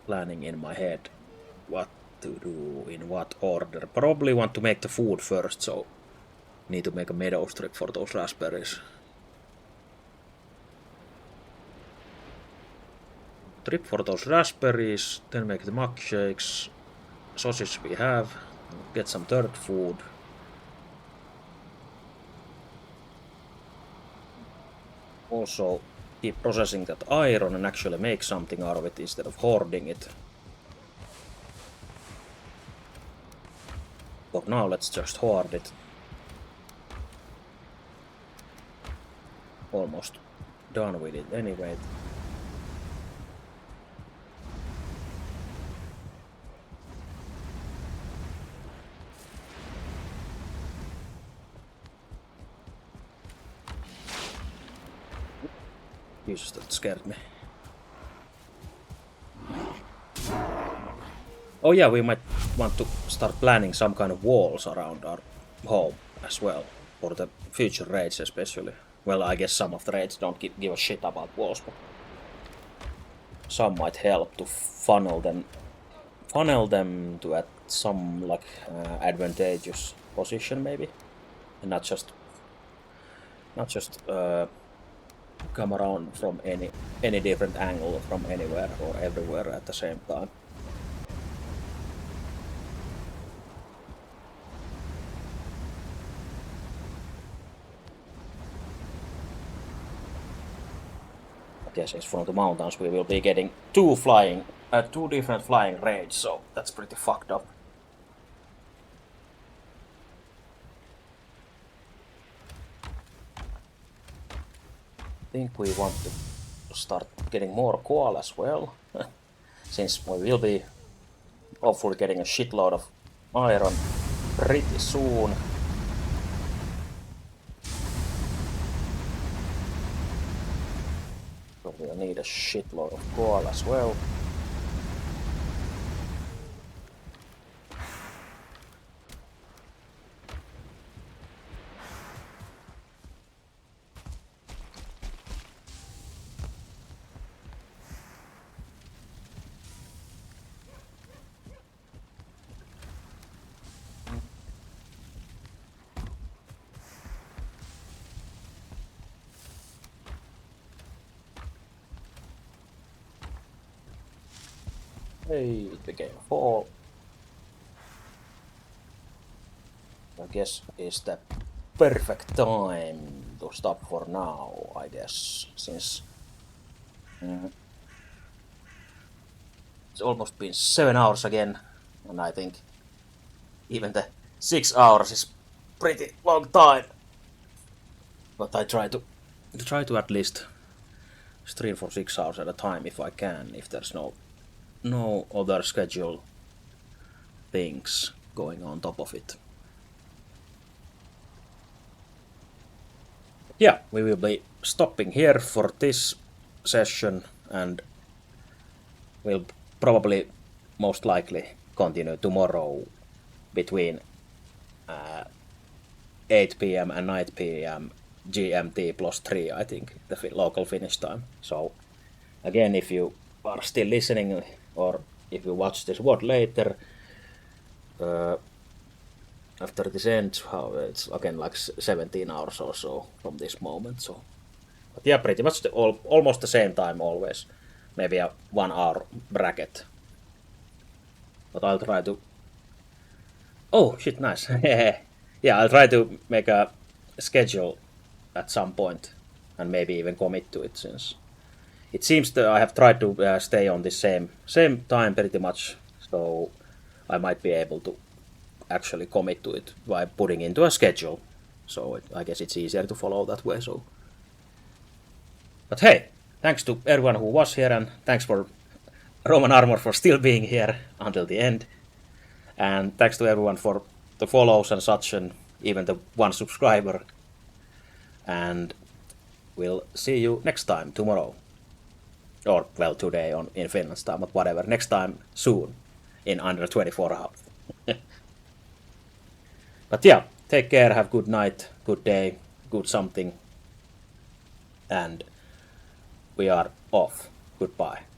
Planning in my head what to do in what order. Probably want to make the food first, so need to make a meadow strip for those raspberries. Trip for those raspberries, then make the mug shakes. Sausage we have. Get some dirt food. Also keep processing that iron and actually make something out of it instead of hoarding it. For now, let's just hoard it. Almost done with it anyway. Jesus, that scared me. Oh yeah, we might want to start planning some kind of walls around our home as well. For the future raids especially. Well, I guess some of the raids don't give a shit about walls, but some might help to funnel them to at some like advantageous position maybe, and not just come around from any different angle from anywhere or everywhere at the same time. But yes, it's from the mountains we will be getting two different flying raids, so that's pretty fucked up. think we want to start getting more coal as well, since we will be hopefully getting a shitload of iron pretty soon. So we'll need a shitload of coal as well. Hey, it became fall. I guess is the perfect time to stop for now, I guess, since it's almost been 7 hours again, and I think even the 6 hours is pretty long time. But I try to at least stream for 6 hours at a time if I can, if there's no other schedule things going on top of it. Yeah, we will be stopping here for this session, and we'll probably most likely continue tomorrow between 8 p.m. and 9 p.m. GMT +3, I think, the local Finnish time. So again, if you are still listening, or if you watch this VOD later, after this ends, it's again like 17 hours or so from this moment. So, but yeah, pretty much almost the same time always. Maybe a 1 hour bracket. But I'll try to. Oh shit, nice. Yeah, I'll try to make a schedule at some point and maybe even commit to it, since it seems that I have tried to stay on the same time pretty much, so I might be able to actually commit to it by putting into a schedule. So I guess it's easier to follow that way. So, but hey, thanks to everyone who was here, and thanks for Roman Armor for still being here until the end, and thanks to everyone for the follows and such, and even the 1 subscriber. And we'll see you next time tomorrow. Or, well, today in Finland's time, but whatever. Next time, soon, in under 24 hours. But yeah, take care, have good night, good day, good something. And we are off. Goodbye.